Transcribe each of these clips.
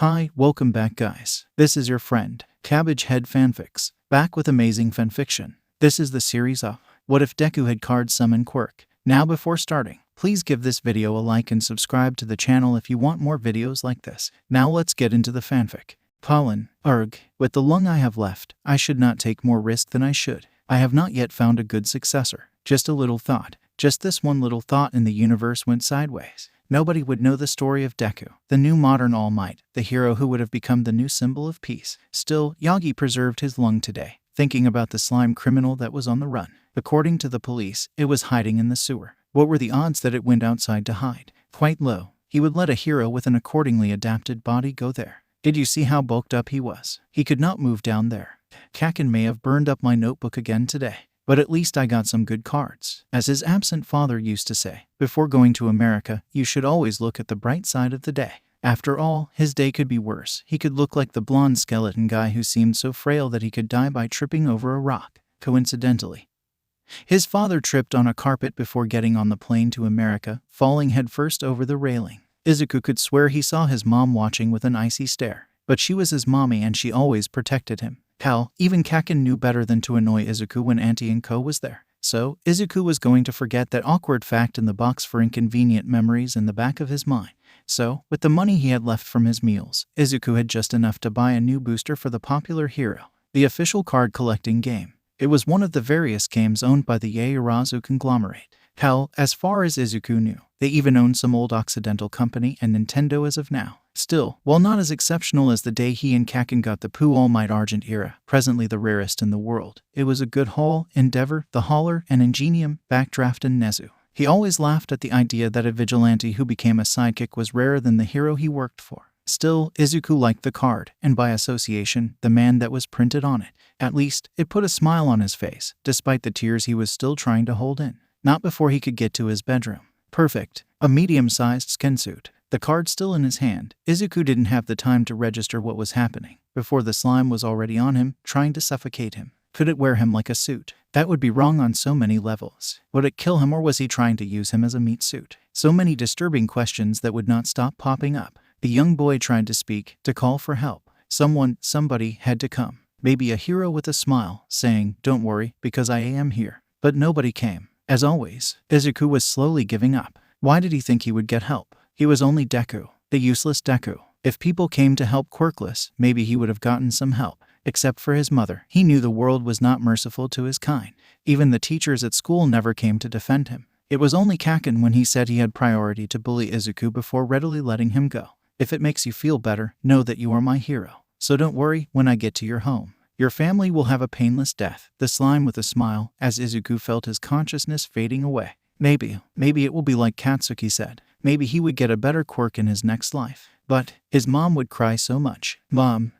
Hi, welcome back guys. This is your friend, Cabbage Head Fanfics, back with amazing fanfiction. This is the series of What If Deku Had Card Summon Quirk. Now before starting, please give this video a like and subscribe to the channel if you want more videos like this. Now let's get into the fanfic. Pollen, Urg, with the lung I have left, I should not take more risk than I should. I have not yet found a good successor. Just a little thought. Just this one little thought and the universe went sideways. Nobody would know the story of Deku, the new modern All Might, the hero who would have become the new symbol of peace. Still, Yagi preserved his lung today, thinking about the slime criminal that was on the run. According to the police, it was hiding in the sewer. What were the odds that it went outside to hide? Quite low. He would let a hero with an accordingly adapted body go there. Did you see how bulked up he was? He could not move down there. Kaken may have burned up my notebook again today. But at least I got some good cards. As his absent father used to say, before going to America, you should always look at the bright side of the day. After all, his day could be worse. He could look like the blonde skeleton guy who seemed so frail that he could die by tripping over a rock. Coincidentally, his father tripped on a carpet before getting on the plane to America, falling headfirst over the railing. Izuku could swear he saw his mom watching with an icy stare. But she was his mommy and she always protected him. Hell, even Kaken knew better than to annoy Izuku when Auntie and Co was there. So, Izuku was going to forget that awkward fact in the box for inconvenient memories in the back of his mind. So, with the money he had left from his meals, Izuku had just enough to buy a new booster for the popular hero, the official card collecting game. It was one of the various games owned by the Yaoyorozu conglomerate. Hell, as far as Izuku knew, they even owned some old Occidental company and Nintendo as of now. Still, while not as exceptional as the day he and Kaken got the Pooh All Might Argent era, presently the rarest in the world, it was a good haul, Endeavor, the Hauler, and Ingenium, Backdraft, and Nedzu. He always laughed at the idea that a vigilante who became a sidekick was rarer than the hero he worked for. Still, Izuku liked the card, and by association, the man that was printed on it. At least, it put a smile on his face, despite the tears he was still trying to hold in. Not before he could get to his bedroom. Perfect. A medium-sized skin suit. The card still in his hand, Izuku didn't have the time to register what was happening, before the slime was already on him, trying to suffocate him. Could it wear him like a suit? That would be wrong on so many levels. Would it kill him or was he trying to use him as a meat suit? So many disturbing questions that would not stop popping up. The young boy tried to speak, to call for help. Somebody had to come. Maybe a hero with a smile, saying, "Don't worry, because I am here." But nobody came. As always, Izuku was slowly giving up. Why did he think he would get help? He was only Deku, the useless Deku. If people came to help Quirkless, maybe he would have gotten some help. Except for his mother. He knew the world was not merciful to his kind. Even the teachers at school never came to defend him. It was only Kaken when he said he had priority to bully Izuku before readily letting him go. If it makes you feel better, know that you are my hero. So don't worry when I get to your home. Your family will have a painless death. The slime with a smile, as Izuku felt his consciousness fading away. Maybe it will be like Katsuki said. Maybe he would get a better quirk in his next life. But his mom would cry so much. Mom,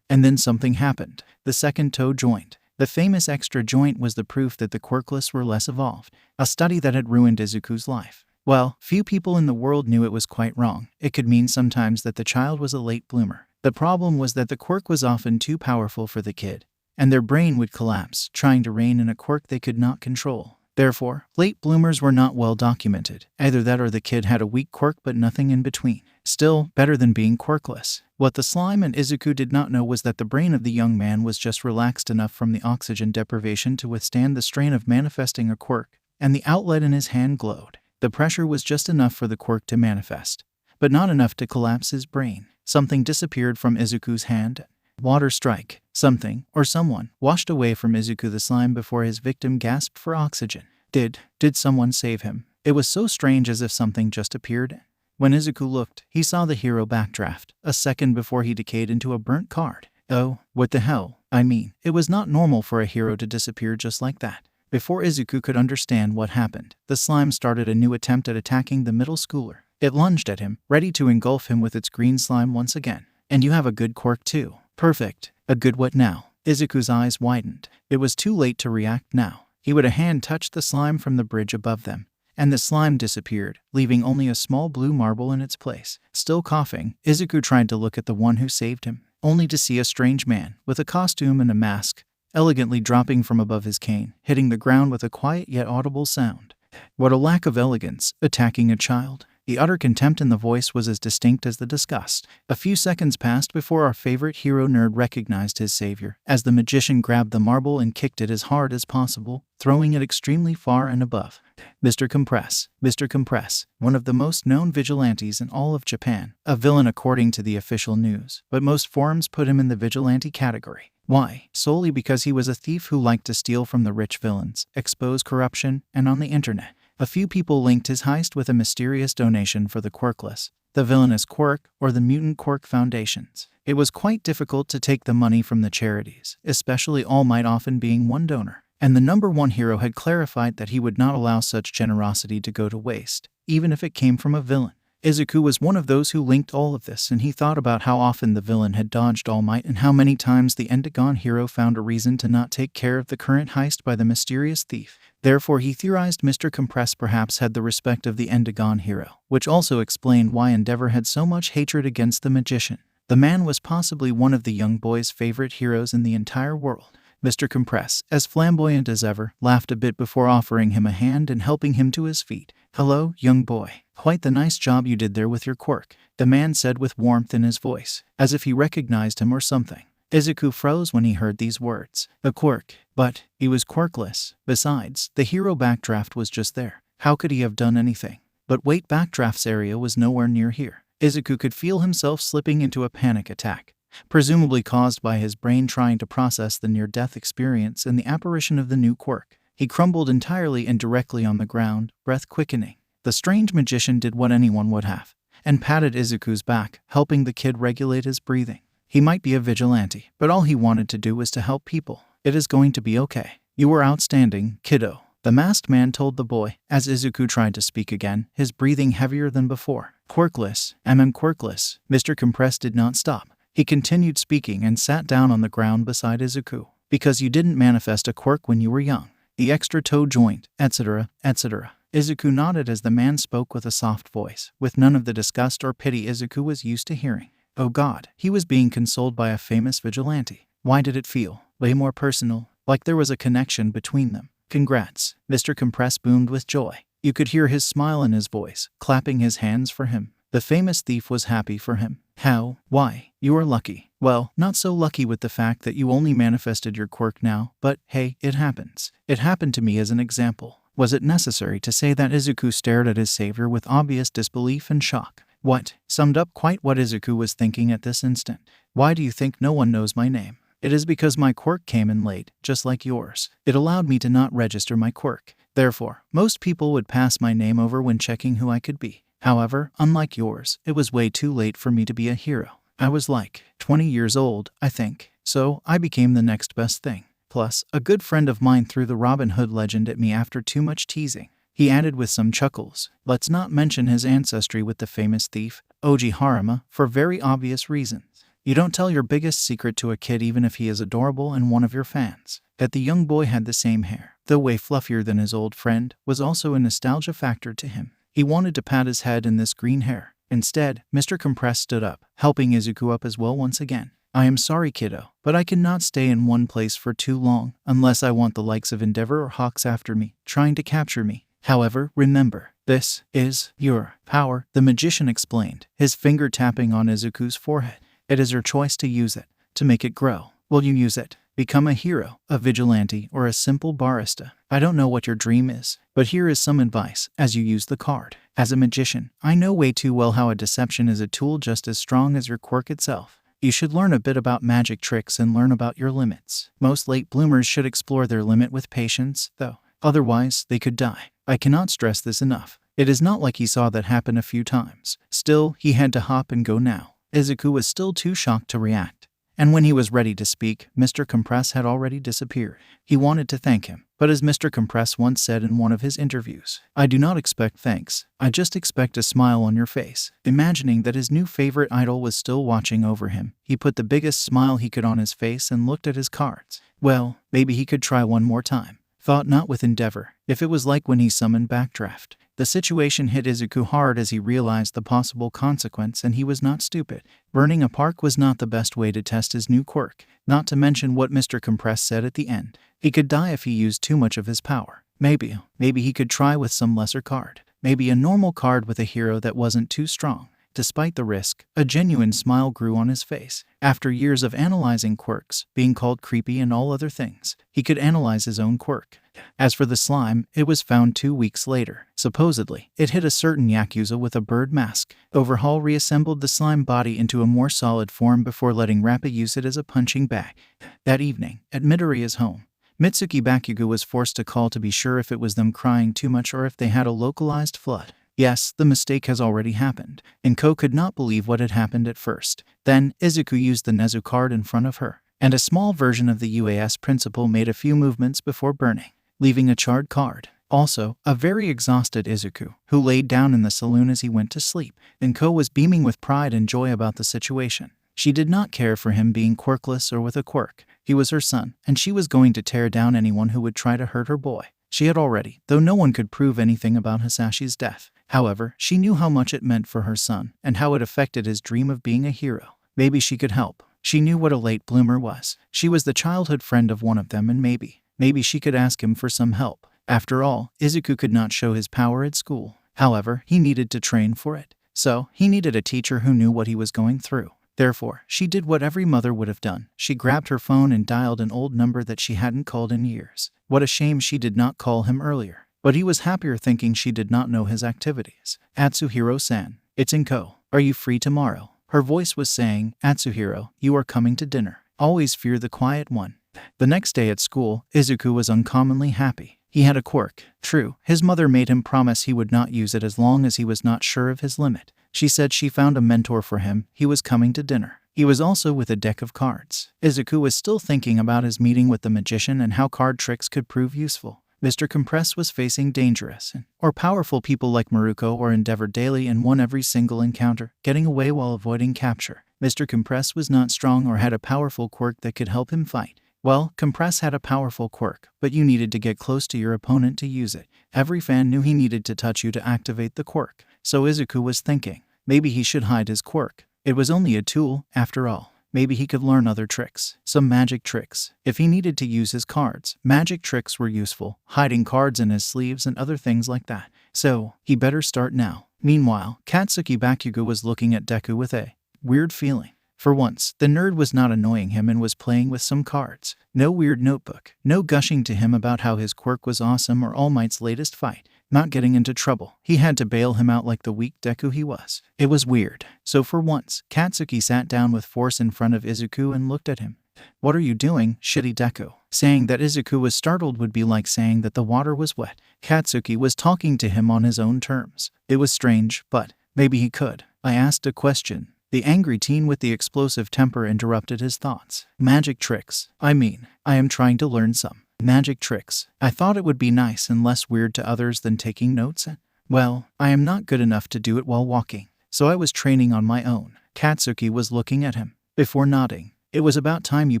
and then something happened. The second toe joint. The famous extra joint was the proof that the quirkless were less evolved. A study that had ruined Izuku's life. Well, few people in the world knew it was quite wrong. It could mean sometimes that the child was a late bloomer. The problem was that the quirk was often too powerful for the kid, and their brain would collapse, trying to rein in a quirk they could not control. Therefore, late bloomers were not well documented. Either that or the kid had a weak quirk but nothing in between. Still, better than being quirkless. What the slime and Izuku did not know was that the brain of the young man was just relaxed enough from the oxygen deprivation to withstand the strain of manifesting a quirk, and the outlet in his hand glowed. The pressure was just enough for the quirk to manifest, but not enough to collapse his brain. Something disappeared from Izuku's hand. Water strike. Something, or someone, washed away from Izuku the slime before his victim gasped for oxygen. Did someone save him? It was so strange as if something just appeared. When Izuku looked, he saw the hero Backdraft, a second before he decayed into a burnt card. Oh, what the hell? I mean, it was not normal for a hero to disappear just like that. Before Izuku could understand what happened, the slime started a new attempt at attacking the middle schooler. It lunged at him, ready to engulf him with its green slime once again. And you have a good quirk too. Perfect. A good what now? Izuku's eyes widened. It was too late to react now. He would a hand touch the slime from the bridge above them, and the slime disappeared, leaving only a small blue marble in its place. Still coughing, Izuku tried to look at the one who saved him, only to see a strange man, with a costume and a mask, elegantly dropping from above his cane, hitting the ground with a quiet yet audible sound. What a lack of elegance, attacking a child. The utter contempt in the voice was as distinct as the disgust. A few seconds passed before our favorite hero nerd recognized his savior, as the magician grabbed the marble and kicked it as hard as possible, throwing it extremely far and above. Mr. Compress, one of the most known vigilantes in all of Japan, a villain according to the official news, but most forums put him in the vigilante category. Why? Solely because he was a thief who liked to steal from the rich villains, expose corruption, and on the internet. A few people linked his heist with a mysterious donation for the Quirkless, the villainous Quirk, or the mutant Quirk foundations. It was quite difficult to take the money from the charities, especially All Might often being one donor. And the number one hero had clarified that he would not allow such generosity to go to waste, even if it came from a villain. Izuku was one of those who linked all of this, and he thought about how often the villain had dodged All Might and how many times the Endgame hero found a reason to not take care of the current heist by the mysterious thief. Therefore, he theorized Mr. Compress perhaps had the respect of the Endgame hero, which also explained why Endeavor had so much hatred against the magician. The man was possibly one of the young boy's favorite heroes in the entire world. Mr. Compress, as flamboyant as ever, laughed a bit before offering him a hand and helping him to his feet. "Hello, young boy. Quite the nice job you did there with your quirk," the man said with warmth in his voice, as if he recognized him or something. Izuku froze when he heard these words. A quirk. But he was quirkless. Besides, the hero backdraft was just there. How could he have done anything? But wait, backdraft's area was nowhere near here. Izuku could feel himself slipping into a panic attack, presumably caused by his brain trying to process the near-death experience and the apparition of the new quirk. He crumbled entirely and directly on the ground, breath quickening. The strange magician did what anyone would have, and patted Izuku's back, helping the kid regulate his breathing. He might be a vigilante, but all he wanted to do was to help people. "It is going to be okay. You were outstanding, kiddo," the masked man told the boy, as Izuku tried to speak again, his breathing heavier than before. Quirkless, Quirkless. Mr. Compress did not stop. He continued speaking and sat down on the ground beside Izuku. "Because you didn't manifest a quirk when you were young. The extra toe joint, etc., etc." Izuku nodded as the man spoke with a soft voice, with none of the disgust or pity Izuku was used to hearing. Oh God, he was being consoled by a famous vigilante. Why did it feel way more personal, like there was a connection between them? "Congrats," Mr. Compress boomed with joy. You could hear his smile in his voice, clapping his hands for him. The famous thief was happy for him. "How? Why? You are lucky." "Well, not so lucky with the fact that you only manifested your quirk now, but hey, it happens. It happened to me as an example." Was it necessary to say that? Izuku stared at his savior with obvious disbelief and shock. What? Summed up quite what Izuku was thinking at this instant. "Why do you think no one knows my name?" "It is because my quirk came in late, just like yours. It allowed me to not register my quirk. Therefore, most people would pass my name over when checking who I could be. However, unlike yours, it was way too late for me to be a hero. I was like 20 years old, I think. So, I became the next best thing. Plus, a good friend of mine threw the Robin Hood legend at me after too much teasing." He added with some chuckles. Let's not mention his ancestry with the famous thief, Oji Harama, for very obvious reasons. You don't tell your biggest secret to a kid even if he is adorable and one of your fans. That the young boy had the same hair, though way fluffier than his old friend, was also a nostalgia factor to him. He wanted to pat his head in this green hair. Instead, Mr. Compress stood up, helping Izuku up as well once again. "I am sorry, kiddo, but I cannot stay in one place for too long, unless I want the likes of Endeavor or Hawks after me, trying to capture me. However, remember, this is your power," the magician explained, his finger tapping on Izuku's forehead. "It is your choice to use it, to make it grow. Will you use it? Become a hero, a vigilante, or a simple barista? I don't know what your dream is, but here is some advice as you use the card. As a magician, I know way too well how a deception is a tool just as strong as your quirk itself. You should learn a bit about magic tricks and learn about your limits. Most late bloomers should explore their limit with patience, though. Otherwise, they could die. I cannot stress this enough." It is not like he saw that happen a few times. Still, he had to hop and go now. Izuku was still too shocked to react. And when he was ready to speak, Mr. Compress had already disappeared. He wanted to thank him, but as Mr. Compress once said in one of his interviews, "I do not expect thanks. I just expect a smile on your face." Imagining that his new favorite idol was still watching over him, he put the biggest smile he could on his face and looked at his cards. Well, maybe he could try one more time. Thought not with Endeavor, if it was like when he summoned Backdraft. The situation hit Izuku hard as he realized the possible consequence, and he was not stupid. Burning a park was not the best way to test his new quirk, not to mention what Mr. Compress said at the end. He could die if he used too much of his power. Maybe he could try with some lesser card. Maybe a normal card with a hero that wasn't too strong. Despite the risk, a genuine smile grew on his face. After years of analyzing quirks, being called creepy and all other things, he could analyze his own quirk. As for the slime, it was found 2 weeks later. Supposedly, it hit a certain Yakuza with a bird mask. Overhaul reassembled the slime body into a more solid form before letting Rappa use it as a punching bag. That evening, at Midoriya's home, Mitsuki Bakugo was forced to call to be sure if it was them crying too much or if they had a localized flood. Yes, the mistake has already happened, and Ko could not believe what had happened at first. Then, Izuku used the Nedzu card in front of her, and a small version of the UAS principle made a few movements before burning, leaving a charred card. Also, a very exhausted Izuku, who laid down in the saloon as he went to sleep, and Ko was beaming with pride and joy about the situation. She did not care for him being quirkless or with a quirk. He was her son, and she was going to tear down anyone who would try to hurt her boy. She had already, though no one could prove anything about Hisashi's death. However, she knew how much it meant for her son, and how it affected his dream of being a hero. Maybe she could help. She knew what a late bloomer was. She was the childhood friend of one of them, and maybe she could ask him for some help. After all, Izuku could not show his power at school. However, he needed to train for it. So, he needed a teacher who knew what he was going through. Therefore, she did what every mother would have done. She grabbed her phone and dialed an old number that she hadn't called in years. What a shame she did not call him earlier. But he was happier thinking she did not know his activities. Atsuhiro-san, it's Inko. Are you free tomorrow? Her voice was saying, Atsuhiro, you are coming to dinner. Always fear the quiet one. The next day at school, Izuku was uncommonly happy. He had a quirk. True, his mother made him promise he would not use it as long as he was not sure of his limit. She said she found a mentor for him. He was coming to dinner. He was also with a deck of cards. Izuku was still thinking about his meeting with the magician and how card tricks could prove useful. Mr. Compress was facing dangerous or powerful people like Maruko or Endeavor daily and won every single encounter, getting away while avoiding capture. Mr. Compress was not strong or had a powerful quirk that could help him fight. Well, Compress had a powerful quirk, but you needed to get close to your opponent to use it. Every fan knew he needed to touch you to activate the quirk. So Izuku was thinking, maybe he should hide his quirk. It was only a tool, after all. Maybe he could learn other tricks, some magic tricks. If he needed to use his cards, magic tricks were useful, hiding cards in his sleeves and other things like that. So, he better start now. Meanwhile, Katsuki Bakugo was looking at Deku with a weird feeling. For once, the nerd was not annoying him and was playing with some cards. No weird notebook, no gushing to him about how his quirk was awesome or All Might's latest fight. Not getting into trouble. He had to bail him out like the weak Deku he was. It was weird. So for once, Katsuki sat down with force in front of Izuku and looked at him. What are you doing, shitty Deku? Saying that Izuku was startled would be like saying that the water was wet. Katsuki was talking to him on his own terms. It was strange, but maybe he could. I asked a question. The angry teen with the explosive temper interrupted his thoughts. Magic tricks. I am trying to learn some magic tricks. I thought it would be nice and less weird to others than taking notes. Well, I am not good enough to do it while walking, so I was training on my own. Katsuki was looking at him, before nodding. It was about time you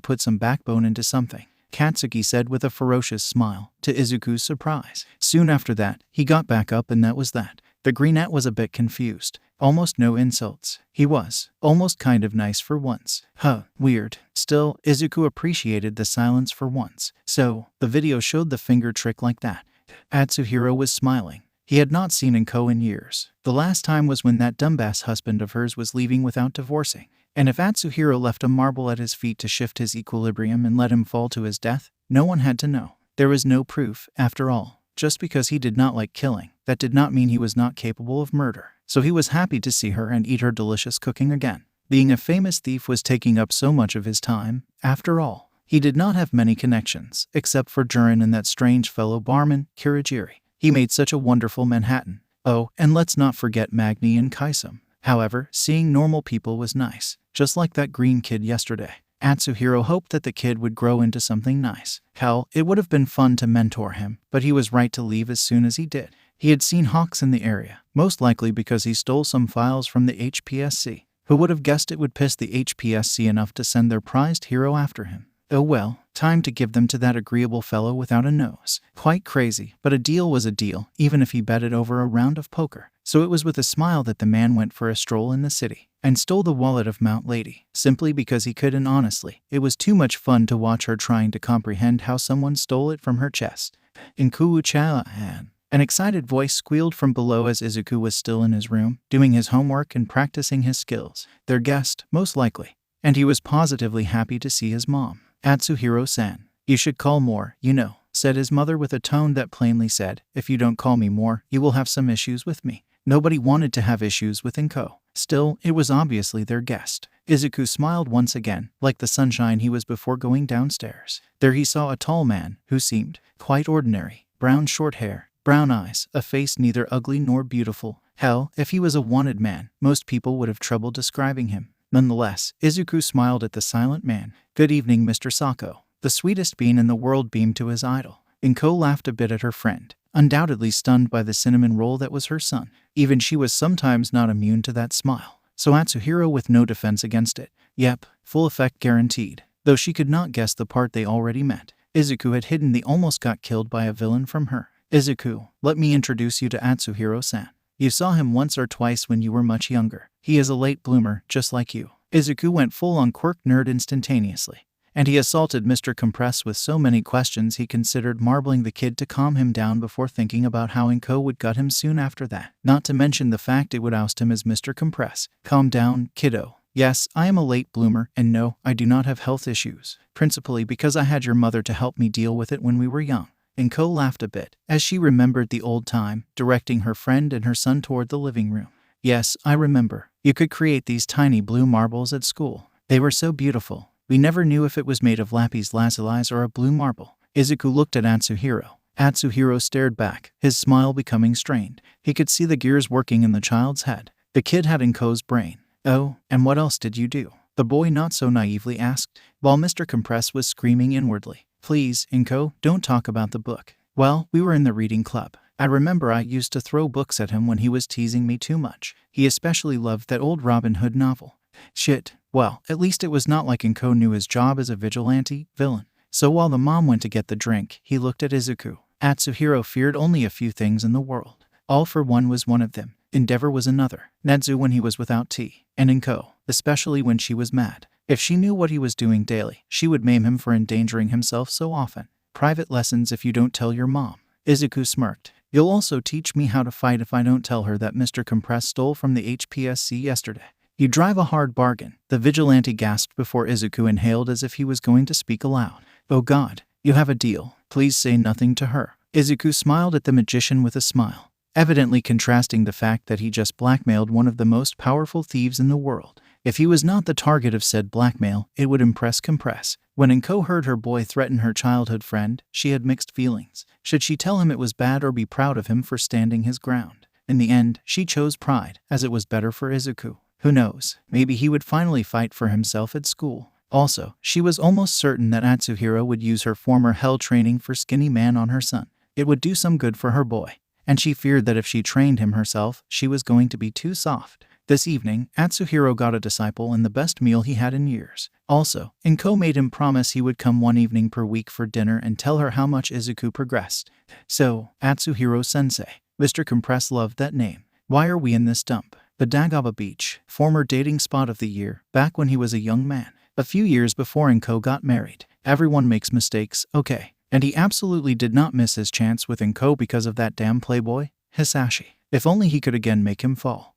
put some backbone into something, Katsuki said with a ferocious smile, to Izuku's surprise. Soon after that, he got back up and that was that. The greenette was a bit confused. Almost no insults. He was almost kind of nice for once. Weird. Still, Izuku appreciated the silence for once. So, the video showed the finger trick like that. Atsuhiro was smiling. He had not seen Inko in years. The last time was when that dumbass husband of hers was leaving without divorcing. And if Atsuhiro left a marble at his feet to shift his equilibrium and let him fall to his death, no one had to know. There was no proof, after all. Just because he did not like killing, that did not mean he was not capable of murder. So he was happy to see her and eat her delicious cooking again. Being a famous thief was taking up so much of his time. After all, he did not have many connections, except for Jurin and that strange fellow barman, Kirigiri. He made such a wonderful Manhattan. Oh, and let's not forget Magni and Kaisum. However, seeing normal people was nice, just like that green kid yesterday. Atsuhiro hoped that the kid would grow into something nice. Hell, it would have been fun to mentor him, but he was right to leave as soon as he did. He had seen Hawks in the area, most likely because he stole some files from the HPSC. Who would have guessed it would piss the HPSC enough to send their prized hero after him? Oh well, time to give them to that agreeable fellow without a nose. Quite crazy, but a deal was a deal, even if he betted over a round of poker. So it was with a smile that the man went for a stroll in the city, and stole the wallet of Mount Lady, simply because he could, and honestly, it was too much fun to watch her trying to comprehend how someone stole it from her chest. In Kuuchahan, An excited voice squealed from below as Izuku was still in his room, doing his homework and practicing his skills. Their guest, most likely. And he was positively happy to see his mom. Atsuhiro-san. You should call more, said his mother with a tone that plainly said, if you don't call me more, you will have some issues with me. Nobody wanted to have issues with Inko. Still, it was obviously their guest. Izuku smiled once again, like the sunshine he was before going downstairs. There he saw a tall man, who seemed quite ordinary. Brown short hair, brown eyes, a face neither ugly nor beautiful. Hell, if he was a wanted man, most people would have trouble describing him. Nonetheless, Izuku smiled at the silent man. Good evening, Mr. Sako. The sweetest being in the world beamed to his idol. Inko laughed a bit at her friend, undoubtedly stunned by the cinnamon roll that was her son. Even she was sometimes not immune to that smile. So Atsuhiro with no defense against it. Yep, full effect guaranteed. Though she could not guess the part they already met. Izuku had hidden the almost got killed by a villain from her. Izuku, let me introduce you to Atsuhiro-san. You saw him once or twice when you were much younger. He is a late bloomer, just like you. Izuku went full on Quirk nerd instantaneously. And he assaulted Mr. Compress with so many questions he considered marbling the kid to calm him down before thinking about how Inko would gut him soon after that. Not to mention the fact it would oust him as Mr. Compress. Calm down, kiddo. Yes, I am a late bloomer, and no, I do not have health issues. Principally because I had your mother to help me deal with it when we were young. Inko laughed a bit, as she remembered the old time, directing her friend and her son toward the living room. Yes, I remember. You could create these tiny blue marbles at school. They were so beautiful. We never knew if it was made of lapis lazuli or a blue marble. Izuku looked at Atsuhiro. Atsuhiro stared back, his smile becoming strained. He could see the gears working in the child's head. The kid had Inko's brain. Oh, and what else did you do? The boy not so naively asked, while Mr. Compress was screaming inwardly. Please, Inko, don't talk about the book. Well, we were in the reading club. I remember I used to throw books at him when he was teasing me too much. He especially loved that old Robin Hood novel. Shit. Well, at least it was not like Inko knew his job as a vigilante villain. So while the mom went to get the drink, he looked at Izuku. Atsuhiro feared only a few things in the world. All for one was one of them. Endeavor was another. Nedzu when he was without tea. And Inko, especially when she was mad. If she knew what he was doing daily, she would maim him for endangering himself so often. Private lessons if you don't tell your mom. Izuku smirked. You'll also teach me how to fight if I don't tell her that Mr. Compress stole from the HPSC yesterday. You drive a hard bargain. The vigilante gasped before Izuku inhaled as if he was going to speak aloud. Oh God, you have a deal. Please say nothing to her. Izuku smiled at the magician with a smile, evidently contrasting the fact that he just blackmailed one of the most powerful thieves in the world. If he was not the target of said blackmail, it would impress Compress. When Inko heard her boy threaten her childhood friend, she had mixed feelings. Should she tell him it was bad or be proud of him for standing his ground? In the end, she chose pride, as it was better for Izuku. Who knows, maybe he would finally fight for himself at school. Also, she was almost certain that Atsuhiro would use her former hell training for skinny man on her son. It would do some good for her boy. And she feared that if she trained him herself, she was going to be too soft. This evening, Atsuhiro got a disciple and the best meal he had in years. Also, Inko made him promise he would come one evening per week for dinner and tell her how much Izuku progressed. So, Atsuhiro-sensei. Mr. Compress loved that name. Why are we in this dump? The Dagaba Beach, former dating spot of the year, back when he was a young man. A few years before Inko got married. Everyone makes mistakes, okay. And he absolutely did not miss his chance with Inko because of that damn playboy, Hisashi. If only he could again make him fall.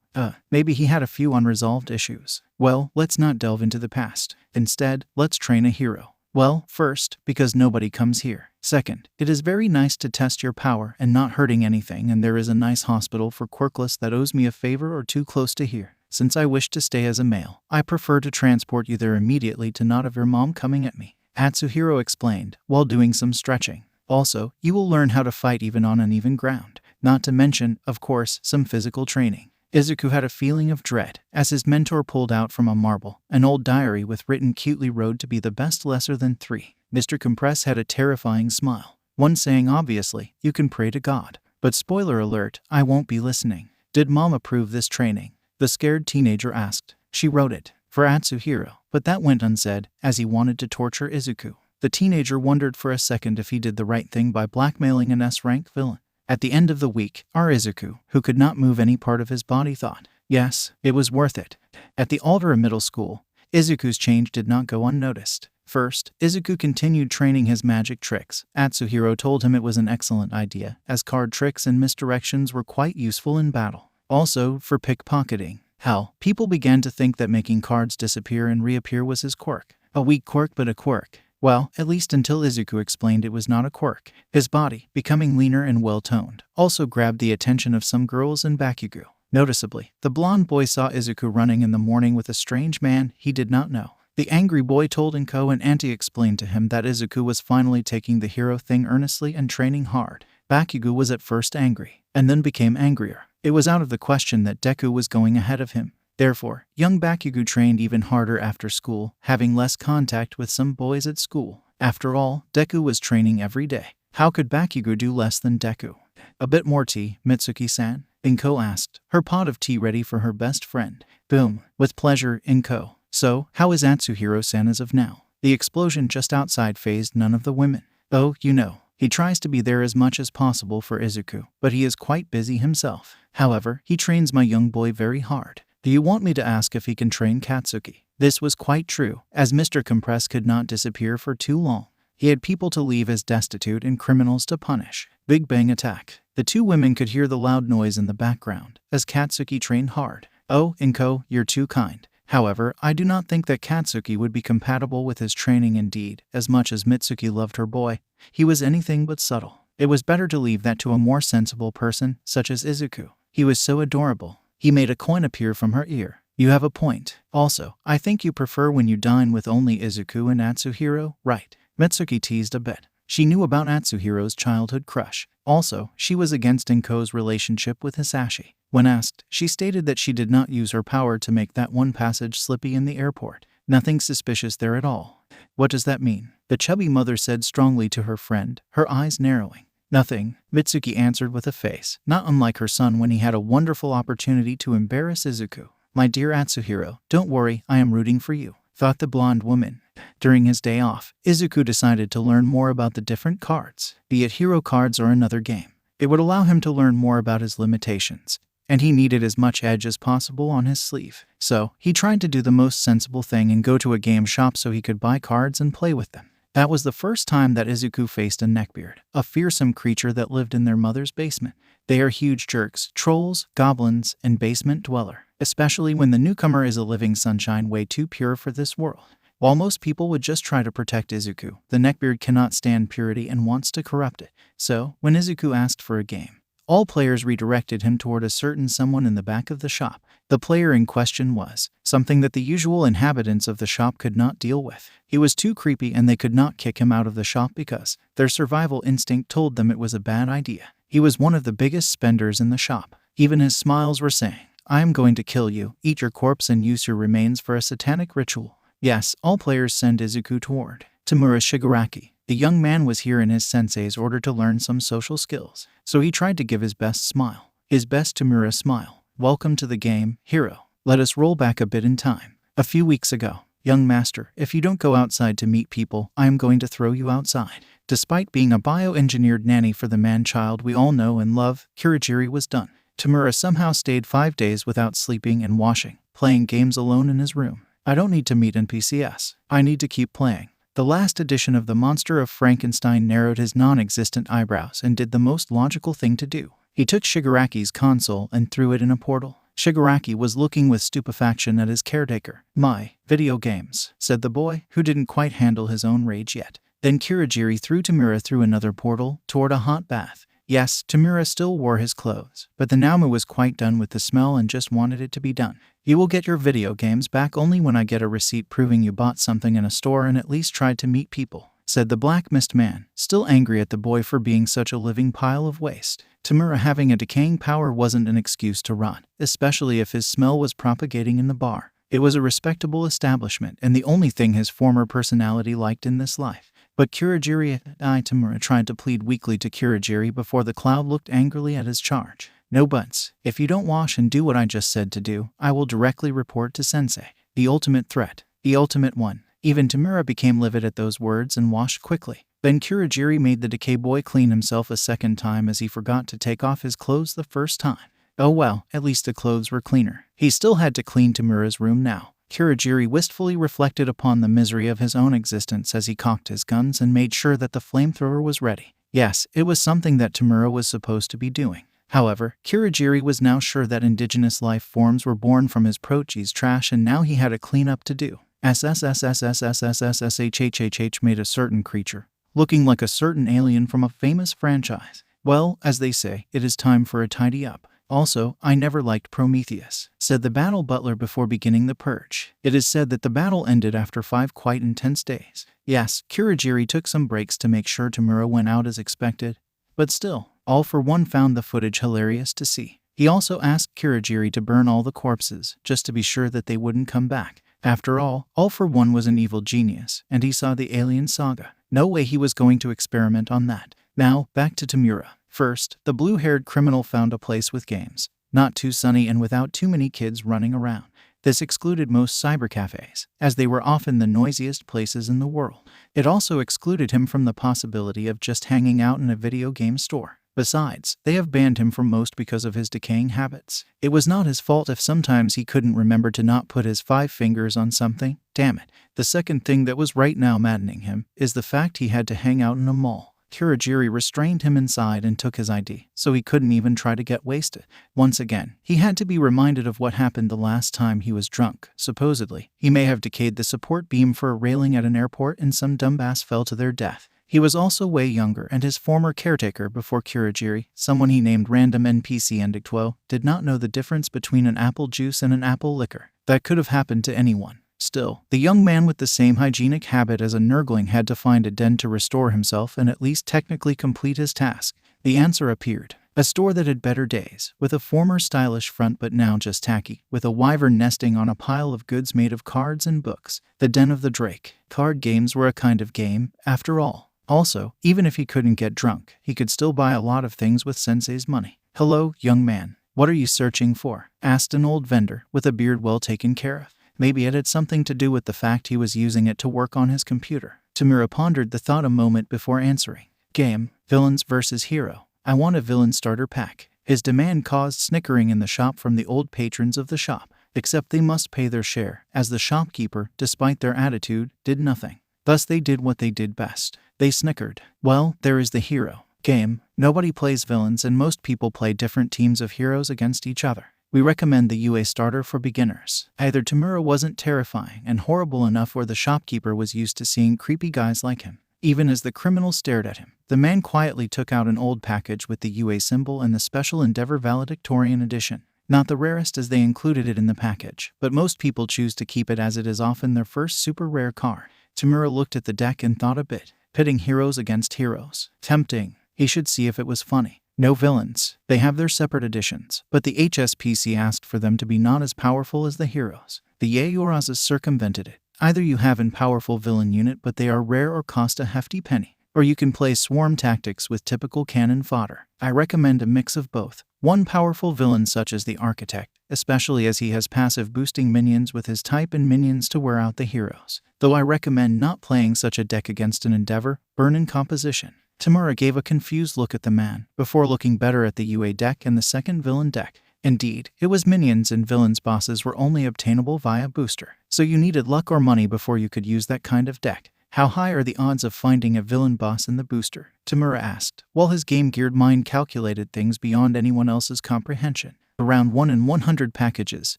Maybe he had a few unresolved issues. Well, let's not delve into the past. Instead, let's train a hero. Well, first, because nobody comes here. Second, it is very nice to test your power and not hurting anything, and there is a nice hospital for quirkless that owes me a favor or two close to here. Since I wish to stay as a male, I prefer to transport you there immediately to not have your mom coming at me. Atsuhiro explained, while doing some stretching. Also, you will learn how to fight even on uneven ground. Not to mention, of course, some physical training. Izuku had a feeling of dread, as his mentor pulled out from a marble an old diary with written cutely wrote to be the best lesser than 3. Mr. Compress had a terrifying smile. One saying obviously, you can pray to God. But spoiler alert, I won't be listening. Did mom approve this training? The scared teenager asked. She wrote it. For Atsuhiro, but that went unsaid, as he wanted to torture Izuku. The teenager wondered for a second if he did the right thing by blackmailing an S-rank villain. At the end of the week, our Izuku, who could not move any part of his body, thought, yes, it was worth it. At the Alvera Middle School, Izuku's change did not go unnoticed. First, Izuku continued training his magic tricks. Atsuhiro told him it was an excellent idea, as card tricks and misdirections were quite useful in battle. Also, for pickpocketing. Hell, people began to think that making cards disappear and reappear was his quirk. A weak quirk, but a quirk. Well, at least until Izuku explained it was not a quirk. His body, becoming leaner and well-toned, also grabbed the attention of some girls in Bakugo. Noticeably, the blonde boy saw Izuku running in the morning with a strange man he did not know. The angry boy told Inko and Auntie explained to him that Izuku was finally taking the hero thing earnestly and training hard. Bakugo was at first angry, and then became angrier. It was out of the question that Deku was going ahead of him. Therefore, young Bakugo trained even harder after school, having less contact with some boys at school. After all, Deku was training every day. How could Bakugo do less than Deku? A bit more tea, Mitsuki-san? Inko asked, her pot of tea ready for her best friend. Boom. With pleasure, Inko. So, how is Atsuhiro-san as of now? The explosion just outside fazed none of the women. Oh, you know. He tries to be there as much as possible for Izuku, but he is quite busy himself. However, he trains my young boy very hard. Do you want me to ask if he can train Katsuki? This was quite true, as Mr. Compress could not disappear for too long. He had people to leave as destitute and criminals to punish. Big bang attack. The two women could hear the loud noise in the background, as Katsuki trained hard. Oh, Inko, you're too kind. However, I do not think that Katsuki would be compatible with his training. Indeed, as much as Mitsuki loved her boy, he was anything but subtle. It was better to leave that to a more sensible person, such as Izuku. He was so adorable. He made a coin appear from her ear. You have a point. Also, I think you prefer when you dine with only Izuku and Atsuhiro, right? Mitsuki teased a bit. She knew about Atsuhiro's childhood crush. Also, she was against Inko's relationship with Hisashi. When asked, she stated that she did not use her power to make that one passage slippy in the airport. Nothing suspicious there at all. What does that mean? The chubby mother said strongly to her friend, her eyes narrowing. Nothing, Mitsuki answered with a face, not unlike her son when he had a wonderful opportunity to embarrass Izuku. My dear Atsuhiro, don't worry, I am rooting for you, thought the blonde woman. During his day off, Izuku decided to learn more about the different cards, be it hero cards or another game. It would allow him to learn more about his limitations, and he needed as much edge as possible on his sleeve. So, he tried to do the most sensible thing and go to a game shop so he could buy cards and play with them. That was the first time that Izuku faced a neckbeard, a fearsome creature that lived in their mother's basement. They are huge jerks, trolls, goblins, and basement dweller, especially when the newcomer is a living sunshine way too pure for this world. While most people would just try to protect Izuku, the neckbeard cannot stand purity and wants to corrupt it. So, when Izuku asked for a game, all players redirected him toward a certain someone in the back of the shop. The player in question was something that the usual inhabitants of the shop could not deal with. He was too creepy and they could not kick him out of the shop because their survival instinct told them it was a bad idea. He was one of the biggest spenders in the shop. Even his smiles were saying, I am going to kill you, eat your corpse and use your remains for a satanic ritual. Yes, all players send Izuku toward Tamura Shigaraki. The young man was here in his sensei's order to learn some social skills, so he tried to give his best smile. His best Tamura smile. Welcome to the game, hero. Let us roll back a bit in time. A few weeks ago. Young master, if you don't go outside to meet people, I am going to throw you outside. Despite being a bioengineered nanny for the man-child we all know and love, Kurogiri was done. Tamura somehow stayed 5 days without sleeping and washing, playing games alone in his room. I don't need to meet NPCs. I need to keep playing. The last edition of the Monster of Frankenstein narrowed his non-existent eyebrows and did the most logical thing to do. He took Shigaraki's console and threw it in a portal. Shigaraki was looking with stupefaction at his caretaker. My video games, said the boy, who didn't quite handle his own rage yet. Then Kurogiri threw Tamura through another portal toward a hot bath. Yes, Tamura still wore his clothes, but the Naomu was quite done with the smell and just wanted it to be done. You will get your video games back only when I get a receipt proving you bought something in a store and at least tried to meet people, said the Black Mist Man, still angry at the boy for being such a living pile of waste. Tamura having a decaying power wasn't an excuse to rot, especially if his smell was propagating in the bar. It was a respectable establishment and the only thing his former personality liked in this life. But Tamura tried to plead weakly to Kurogiri before the cloud looked angrily at his charge. No buts. If you don't wash and do what I just said to do, I will directly report to Sensei. The ultimate threat. The ultimate one. Even Tamura became livid at those words and washed quickly. Then Kurogiri made the decay boy clean himself a second time as he forgot to take off his clothes the first time. Oh well, at least the clothes were cleaner. He still had to clean Tamura's room now. Kirigiri wistfully reflected upon the misery of his own existence as he cocked his guns and made sure that the flamethrower was ready. Yes, it was something that Tamura was supposed to be doing. However, Kirigiri was now sure that indigenous life forms were born from his Prochi's trash and now he had a cleanup to do. SSSSSSSSSHHHH made a certain creature, looking like a certain alien from a famous franchise. Well, as they say, it is time for a tidy up. Also, I never liked Prometheus, said the battle butler before beginning the purge. It is said that the battle ended after 5 quite intense days. Yes, Kirigiri took some breaks to make sure Tamura went out as expected, but still, All for One found the footage hilarious to see. He also asked Kirigiri to burn all the corpses, just to be sure that they wouldn't come back. After all for One was an evil genius, and he saw the alien saga. No way he was going to experiment on that. Now, back to Tamura. First, the blue-haired criminal found a place with games, not too sunny and without too many kids running around. This excluded most cybercafes, as they were often the noisiest places in the world. It also excluded him from the possibility of just hanging out in a video game store. Besides, they have banned him from most because of his decaying habits. It was not his fault if sometimes he couldn't remember to not put his 5 fingers on something. Damn it. The second thing that was right now maddening him is the fact he had to hang out in a mall. Kirigiri restrained him inside and took his ID, so he couldn't even try to get wasted. Once again, he had to be reminded of what happened the last time he was drunk. Supposedly, he may have decayed the support beam for a railing at an airport and some dumbass fell to their death. He was also way younger, and his former caretaker before Kirigiri, someone he named Random NPC Endgame, did not know the difference between an apple juice and an apple liquor. That could have happened to anyone. Still, the young man with the same hygienic habit as a nurgling had to find a den to restore himself and at least technically complete his task. The answer appeared. A store that had better days, with a former stylish front but now just tacky, with a wyvern nesting on a pile of goods made of cards and books. The Den of the Drake. Card games were a kind of game, after all. Also, even if he couldn't get drunk, he could still buy a lot of things with Sensei's money. "Hello, young man. What are you searching for?" asked an old vendor, with a beard well taken care of. Maybe it had something to do with the fact he was using it to work on his computer. Tamura pondered the thought a moment before answering. "Game, Villains vs. Hero. I want a villain starter pack." His demand caused snickering in the shop from the old patrons of the shop, except they must pay their share, as the shopkeeper, despite their attitude, did nothing. Thus they did what they did best. They snickered. "Well, there is the hero. Game. Nobody plays villains and most people play different teams of heroes against each other. We recommend the UA starter for beginners." Either Tamura wasn't terrifying and horrible enough or the shopkeeper was used to seeing creepy guys like him. Even as the criminal stared at him, the man quietly took out an old package with the UA symbol and the Special Endeavor Valedictorian Edition. Not the rarest as they included it in the package, but most people choose to keep it as it is often their first super rare card. Tamura looked at the deck and thought a bit. Pitting heroes against heroes. Tempting. He should see if it was funny. No villains. They have their separate editions, but the HSPC asked for them to be not as powerful as the heroes. The Yaorazas circumvented it. Either you have a powerful villain unit but they are rare or cost a hefty penny, or you can play swarm tactics with typical cannon fodder. I recommend a mix of both. One powerful villain such as the Architect, especially as he has passive boosting minions with his type and minions to wear out the heroes. Though I recommend not playing such a deck against an Endeavor, burn in composition. Tamura gave a confused look at the man, before looking better at the UA deck and the second villain deck. Indeed, it was minions and villains bosses were only obtainable via booster, so you needed luck or money before you could use that kind of deck. "How high are the odds of finding a villain boss in the booster?" Tamura asked, while his game-geared mind calculated things beyond anyone else's comprehension. "Around 1 in 100 packages,"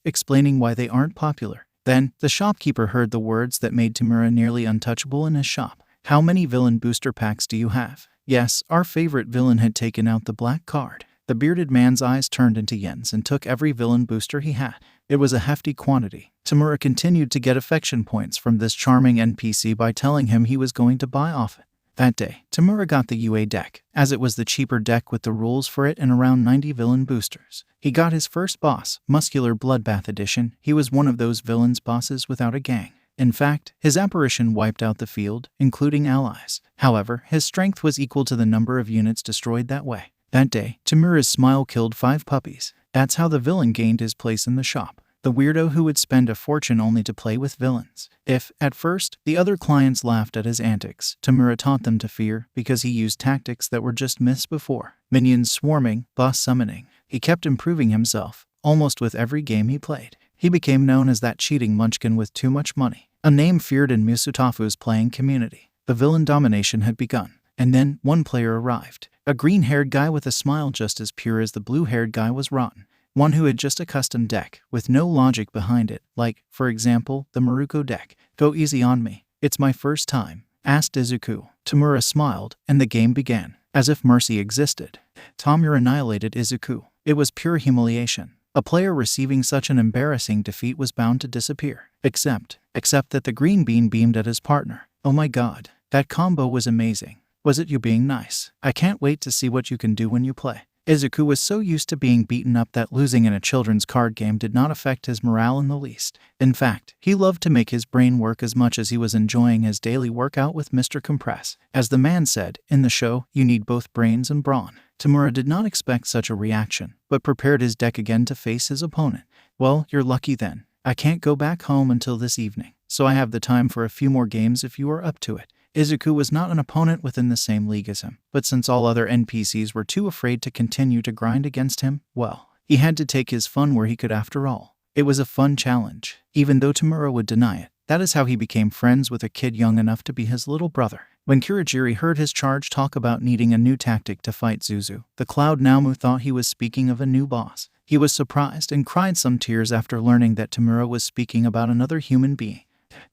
explaining why they aren't popular. Then, the shopkeeper heard the words that made Tamura nearly untouchable in his shop. "How many villain booster packs do you have?" Yes, our favorite villain had taken out the black card. The bearded man's eyes turned into yens and took every villain booster he had. It was a hefty quantity. Tamura continued to get affection points from this charming NPC by telling him he was going to buy off it. That day, Tamura got the UA deck, as it was the cheaper deck with the rules for it and around 90 villain boosters. He got his first boss, Muscular Bloodbath Edition. He was one of those villains bosses without a gang. In fact, his apparition wiped out the field, including allies. However, his strength was equal to the number of units destroyed that way. That day, Tamura's smile killed 5 puppies. That's how the villain gained his place in the shop. The weirdo who would spend a fortune only to play with villains. If, at first, the other clients laughed at his antics, Tamura taught them to fear because he used tactics that were just myths before. Minions swarming, boss summoning. He kept improving himself, almost with every game he played. He became known as that cheating munchkin with too much money, a name feared in Musutafu's playing community. The villain domination had begun, and then one player arrived. A green-haired guy with a smile just as pure as the blue-haired guy was rotten. One who had just a custom deck, with no logic behind it, like, for example, the Maruko deck. Go easy on me. It's my first time, asked Izuku. Tamura smiled, and the game began, as if mercy existed. Tamura annihilated Izuku. It was pure humiliation. A player receiving such an embarrassing defeat was bound to disappear. Except that the green bean beamed at his partner. Oh my god, that combo was amazing. Was it you being nice? I can't wait to see what you can do when you play. Izuku was so used to being beaten up that losing in a children's card game did not affect his morale in the least. In fact, he loved to make his brain work as much as he was enjoying his daily workout with Mr. Compress. As the man said, in the show, you need both brains and brawn. Tamura did not expect such a reaction, but prepared his deck again to face his opponent. Well, you're lucky then. I can't go back home until this evening, so I have the time for a few more games if you are up to it. Izuku was not an opponent within the same league as him, but since all other NPCs were too afraid to continue to grind against him, well, he had to take his fun where he could after all. It was a fun challenge, even though Tamura would deny it. That is how he became friends with a kid young enough to be his little brother. When Kurogiri heard his charge talk about needing a new tactic to fight Zuzu, the Cloud Namu thought he was speaking of a new boss. He was surprised and cried some tears after learning that Tamura was speaking about another human being.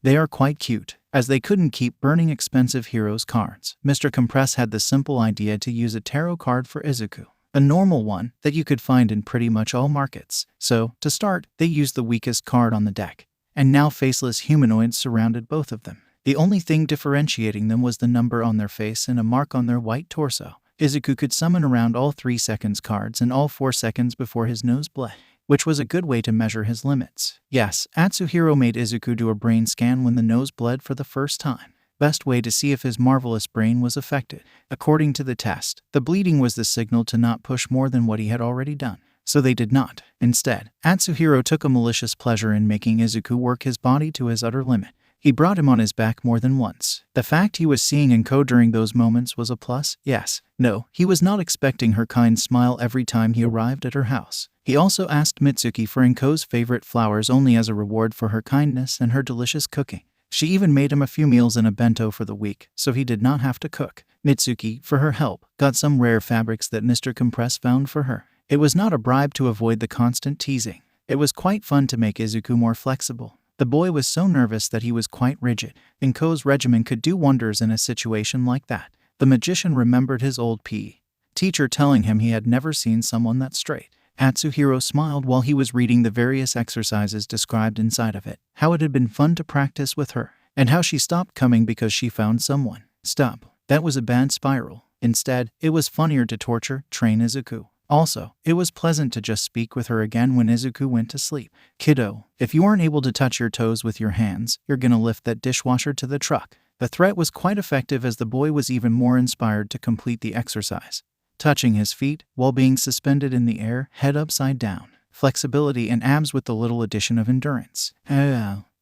They are quite cute, as they couldn't keep burning expensive heroes cards. Mr. Compress had the simple idea to use a tarot card for Izuku, a normal one that you could find in pretty much all markets. So, to start, they used the weakest card on the deck, and now faceless humanoids surrounded both of them. The only thing differentiating them was the number on their face and a mark on their white torso. Izuku could summon around all 3 seconds cards and all 4 seconds before his nose bled, which was a good way to measure his limits. Yes, Atsuhiro made Izuku do a brain scan when the nose bled for the first time. Best way to see if his marvelous brain was affected. According to the test, the bleeding was the signal to not push more than what he had already done. So they did not. Instead, Atsuhiro took a malicious pleasure in making Izuku work his body to his utter limit. He brought him on his back more than once. The fact he was seeing Enko during those moments was a plus, yes. No, he was not expecting her kind smile every time he arrived at her house. He also asked Mitsuki for Enko's favorite flowers only as a reward for her kindness and her delicious cooking. She even made him a few meals in a bento for the week, so he did not have to cook. Mitsuki, for her help, got some rare fabrics that Mr. Compress found for her. It was not a bribe to avoid the constant teasing. It was quite fun to make Izuku more flexible. The boy was so nervous that he was quite rigid. Enko's regimen could do wonders in a situation like that. The magician remembered his old PE teacher telling him he had never seen someone that straight. Atsuhiro smiled while he was reading the various exercises described inside of it, how it had been fun to practice with her, and how she stopped coming because she found someone. Stop. That was a bad spiral. Instead, it was funnier to train Izuku. Also, it was pleasant to just speak with her again when Izuku went to sleep. Kiddo, if you aren't able to touch your toes with your hands, you're gonna lift that dishwasher to the truck. The threat was quite effective as the boy was even more inspired to complete the exercise, touching his feet while being suspended in the air, head upside down. Flexibility and abs with the little addition of endurance.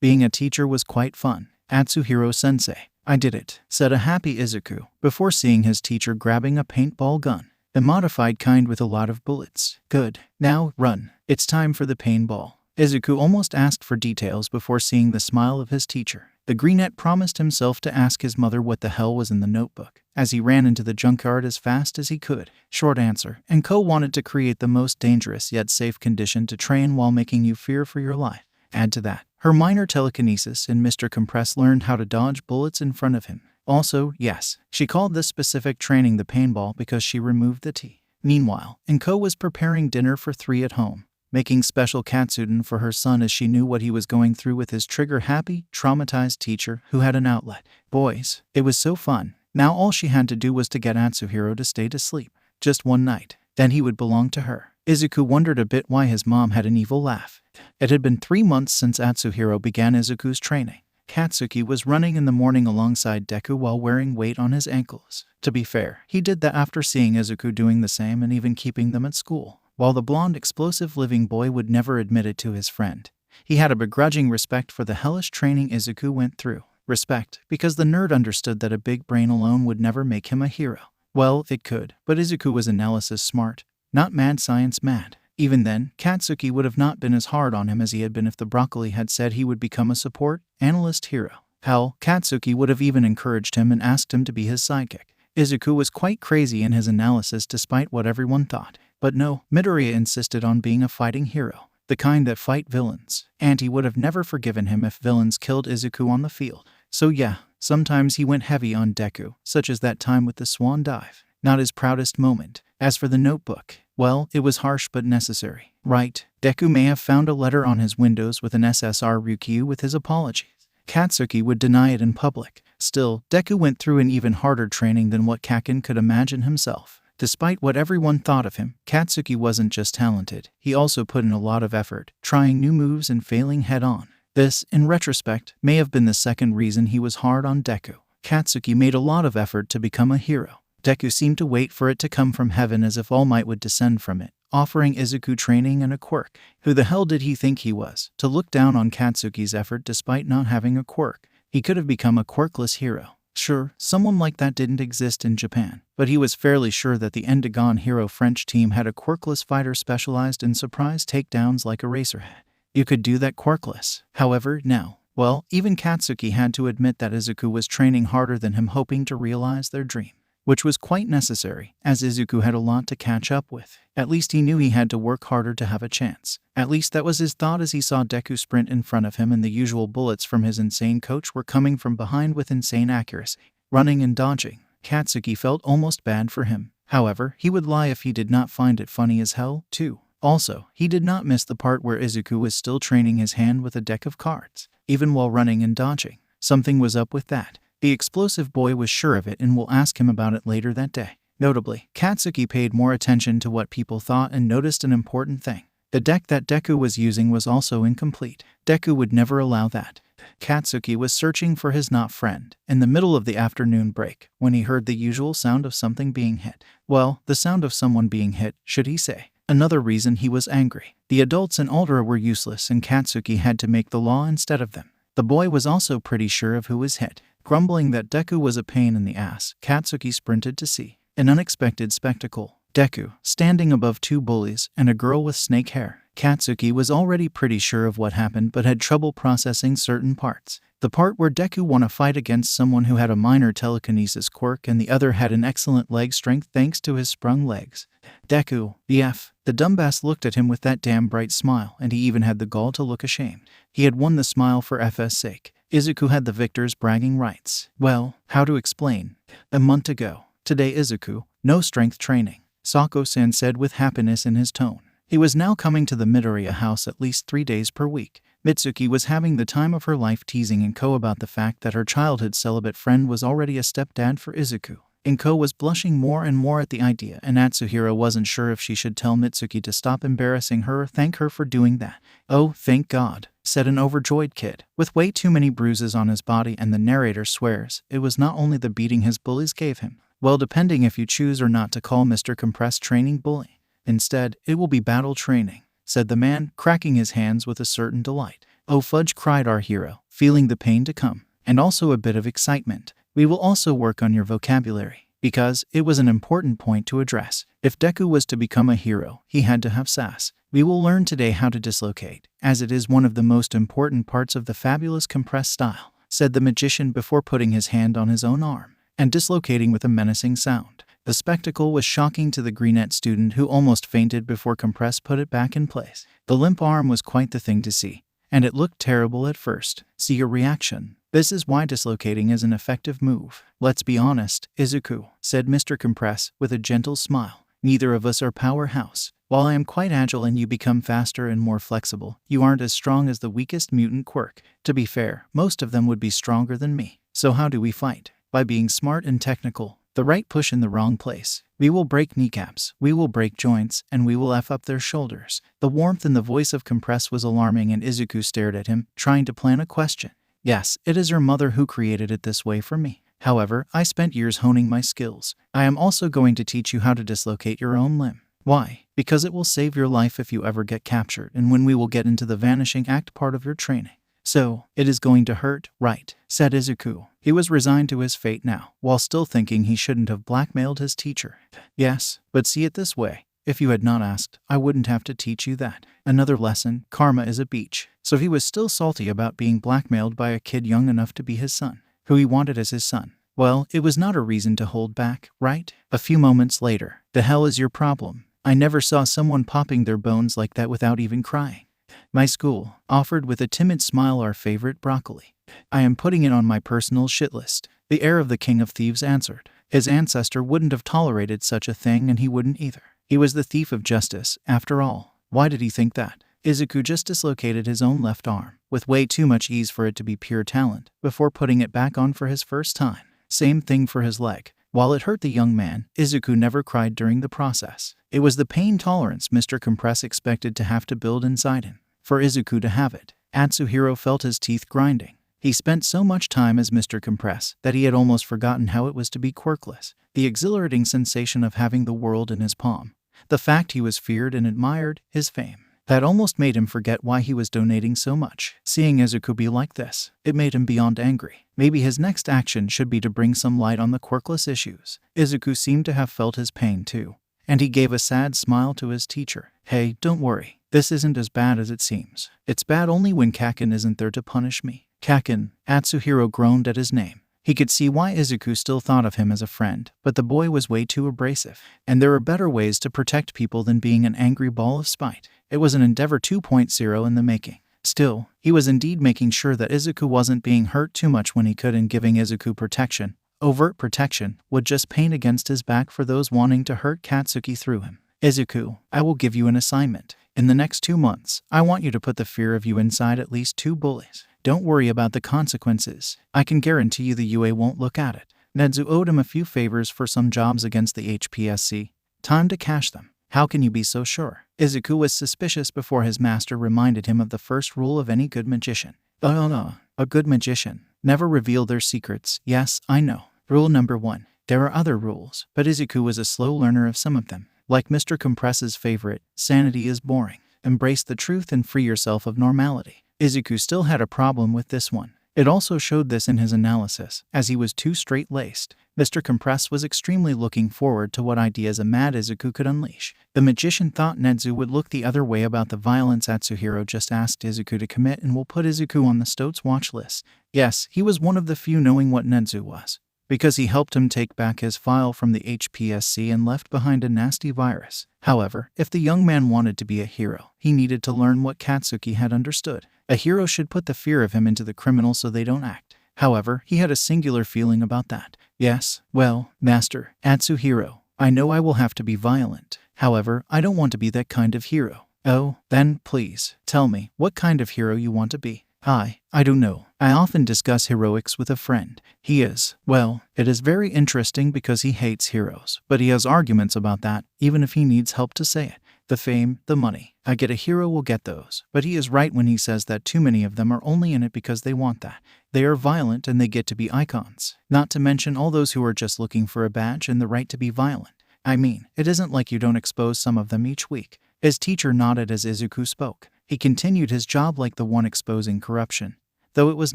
Being a teacher was quite fun. Atsuhiro-sensei, I did it, said a happy Izuku, before seeing his teacher grabbing a paintball gun. The modified kind with a lot of bullets. Good. Now, run. It's time for the paintball. Izuku almost asked for details before seeing the smile of his teacher. The greenette promised himself to ask his mother what the hell was in the notebook, as he ran into the junkyard as fast as he could. Short answer. Enko wanted to create the most dangerous yet safe condition to train while making you fear for your life. Add to that, her minor telekinesis and Mr. Compress learned how to dodge bullets in front of him. Also, yes, she called this specific training the paintball because she removed the T. Meanwhile, Enko was preparing dinner for 3 at home, making special katsudon for her son as she knew what he was going through with his trigger-happy, traumatized teacher who had an outlet. Boys, it was so fun. Now all she had to do was to get Atsuhiro to stay to sleep. Just one night. Then he would belong to her. Izuku wondered a bit why his mom had an evil laugh. It had been 3 months since Atsuhiro began Izuku's training. Katsuki was running in the morning alongside Deku while wearing weight on his ankles. To be fair, he did that after seeing Izuku doing the same and even keeping them at school. While the blonde explosive living boy would never admit it to his friend, he had a begrudging respect for the hellish training Izuku went through. Respect, because the nerd understood that a big brain alone would never make him a hero. Well, it could, but Izuku was analysis smart, not mad science mad. Even then, Katsuki would have not been as hard on him as he had been if the broccoli had said he would become a support analyst hero. Hell, Katsuki would have even encouraged him and asked him to be his sidekick. Izuku was quite crazy in his analysis despite what everyone thought. But no, Midoriya insisted on being a fighting hero, the kind that fight villains, and he would have never forgiven him if villains killed Izuku on the field. So yeah, sometimes he went heavy on Deku, such as that time with the swan dive. Not his proudest moment. As for the notebook, well, it was harsh but necessary. Right, Deku may have found a letter on his windows with an SSR Ryukyu with his apologies. Katsuki would deny it in public. Still, Deku went through an even harder training than what Kaken could imagine himself. Despite what everyone thought of him, Katsuki wasn't just talented, he also put in a lot of effort, trying new moves and failing head-on. This, in retrospect, may have been the second reason he was hard on Deku. Katsuki made a lot of effort to become a hero. Deku seemed to wait for it to come from heaven as if All Might would descend from it, offering Izuku training and a quirk. Who the hell did he think he was, to look down on Katsuki's effort despite not having a quirk? He could have become a quirkless hero. Sure, someone like that didn't exist in Japan, but he was fairly sure that the Endgame hero French team had a quirkless fighter specialized in surprise takedowns like Eraserhead. You could do that quirkless. However, now, well, even Katsuki had to admit that Izuku was training harder than him, hoping to realize their dream. Which was quite necessary, as Izuku had a lot to catch up with. At least he knew he had to work harder to have a chance. At least that was his thought as he saw Deku sprint in front of him, and the usual bullets from his insane coach were coming from behind with insane accuracy. Running and dodging, Katsuki felt almost bad for him. However, he would lie if he did not find it funny as hell, too. Also, he did not miss the part where Izuku was still training his hand with a deck of cards, even while running and dodging. Something was up with that. The explosive boy was sure of it and will ask him about it later that day. Notably, Katsuki paid more attention to what people thought and noticed an important thing. The deck that Deku was using was also incomplete. Deku would never allow that. Katsuki was searching for his not friend in the middle of the afternoon break when he heard the usual sound of something being hit. Well, the sound of someone being hit, should he say. Another reason he was angry. The adults in Ultra were useless and Katsuki had to make the law instead of them. The boy was also pretty sure of who was hit. Grumbling that Deku was a pain in the ass, Katsuki sprinted to see an unexpected spectacle. Deku, standing above two bullies and a girl with snake hair. Katsuki was already pretty sure of what happened but had trouble processing certain parts. The part where Deku won a fight against someone who had a minor telekinesis quirk and the other had an excellent leg strength thanks to his sprung legs. Deku, the F. The dumbass looked at him with that damn bright smile, and he even had the gall to look ashamed. He had won the smile for FS sake. Izuku had the victor's bragging rights. Well, how to explain? A month ago. Today Izuku, no strength training, Sako-san said with happiness in his tone. He was now coming to the Midoriya house at least 3 days per week. Mitsuki was having the time of her life teasing Inko about the fact that her childhood celibate friend was already a stepdad for Izuku. Inko was blushing more and more at the idea, and Atsuhiro wasn't sure if she should tell Mitsuki to stop embarrassing her or thank her for doing that. "Oh, thank God," said an overjoyed kid, with way too many bruises on his body, and the narrator swears it was not only the beating his bullies gave him. Well, depending if you choose or not to call Mr. Compressed training bully. Instead, it will be battle training, said the man, cracking his hands with a certain delight. "Oh fudge," cried our hero, feeling the pain to come, and also a bit of excitement. "We will also work on your vocabulary," because it was an important point to address. If Deku was to become a hero, he had to have sass. "We will learn today how to dislocate, as it is one of the most important parts of the fabulous compressed style," said the magician before putting his hand on his own arm and dislocating with a menacing sound. The spectacle was shocking to the Greenette student, who almost fainted before Compress put it back in place. The limp arm was quite the thing to see, and it looked terrible at first. See your reaction. This is why dislocating is an effective move. "Let's be honest, Izuku," said Mr. Compress with a gentle smile. "Neither of us are powerhouse. While I am quite agile and you become faster and more flexible, you aren't as strong as the weakest mutant Quirk. To be fair, most of them would be stronger than me. So how do we fight? By being smart and technical. The right push in the wrong place. We will break kneecaps, we will break joints, and we will F up their shoulders." The warmth in the voice of Compress was alarming, and Izuku stared at him, trying to plan a question. "Yes, it is your mother who created it this way for me. However, I spent years honing my skills. I am also going to teach you how to dislocate your own limb." "Why?" "Because it will save your life if you ever get captured, and when we will get into the vanishing act part of your training." "So, it is going to hurt, right?" said Izuku. He was resigned to his fate now, while still thinking he shouldn't have blackmailed his teacher. "Yes, but see it this way. If you had not asked, I wouldn't have to teach you that. Another lesson, karma is a beach. So he was still salty about being blackmailed by a kid young enough to be his son, who he wanted as his son. Well, it was not a reason to hold back, right? A few moments later, the hell is your problem? I never saw someone popping their bones like that without even crying. My school offered with a timid smile our favorite broccoli. I am putting it on my personal shit list. The heir of the king of thieves answered. His ancestor wouldn't have tolerated such a thing, and he wouldn't either. He was the thief of justice, after all. Why did he think that? Izuku just dislocated his own left arm, with way too much ease for it to be pure talent, before putting it back on for his first time. Same thing for his leg. While it hurt the young man, Izuku never cried during the process. It was the pain tolerance Mr. Compress expected to have to build inside him. For Izuku to have it, Atsuhiro felt his teeth grinding. He spent so much time as Mr. Compress that he had almost forgotten how it was to be quirkless. The exhilarating sensation of having the world in his palm. The fact he was feared and admired, his fame. That almost made him forget why he was donating so much. Seeing Izuku be like this, it made him beyond angry. Maybe his next action should be to bring some light on the quirkless issues. Izuku seemed to have felt his pain too, and he gave a sad smile to his teacher. Hey, don't worry. This isn't as bad as it seems. It's bad only when Kaken isn't there to punish me. Kaken, Atsuhiro groaned at his name. He could see why Izuku still thought of him as a friend, but the boy was way too abrasive. And there are better ways to protect people than being an angry ball of spite. It was an Endeavor 2.0 in the making. Still, he was indeed making sure that Izuku wasn't being hurt too much when he could, and giving Izuku protection. Overt protection would just paint against his back for those wanting to hurt Katsuki through him. Izuku, I will give you an assignment. In the next 2 months, I want you to put the fear of you inside at least 2 bullies. Don't worry about the consequences. I can guarantee you the UA won't look at it. Nedzu owed him a few favors for some jobs against the HPSC. Time to cash them. How can you be so sure? Izuku was suspicious before his master reminded him of the first rule of any good magician. A good magician never reveal their secrets. Yes, I know. Rule number 1. There are other rules, but Izuku was a slow learner of some of them. Like Mr. Compress's favorite, sanity is boring. Embrace the truth and free yourself of normality. Izuku still had a problem with this one. It also showed this in his analysis, as he was too straight-laced. Mr. Compress was extremely looking forward to what ideas a mad Izuku could unleash. The magician thought Nedzu would look the other way about the violence Atsuhiro just asked Izuku to commit, and will put Izuku on the Stoats watch list. Yes, he was one of the few knowing what Nedzu was, because he helped him take back his file from the HPSC and left behind a nasty virus. However, if the young man wanted to be a hero, he needed to learn what Katsuki had understood. A hero should put the fear of him into the criminal so they don't act. However, he had a singular feeling about that. Yes, well, Master, Atsuhiro, I know I will have to be violent. However, I don't want to be that kind of hero. Oh, then, please, tell me what kind of hero you want to be. I don't know. I often discuss heroics with a friend. He is, well, it is very interesting because he hates heroes, but he has arguments about that, even if he needs help to say it. The fame, the money. I get a hero will get those, but he is right when he says that too many of them are only in it because they want that. They are violent and they get to be icons. Not to mention all those who are just looking for a badge and the right to be violent. I mean, it isn't like you don't expose some of them each week. His teacher nodded as Izuku spoke. He continued his job like the one exposing corruption. Though it was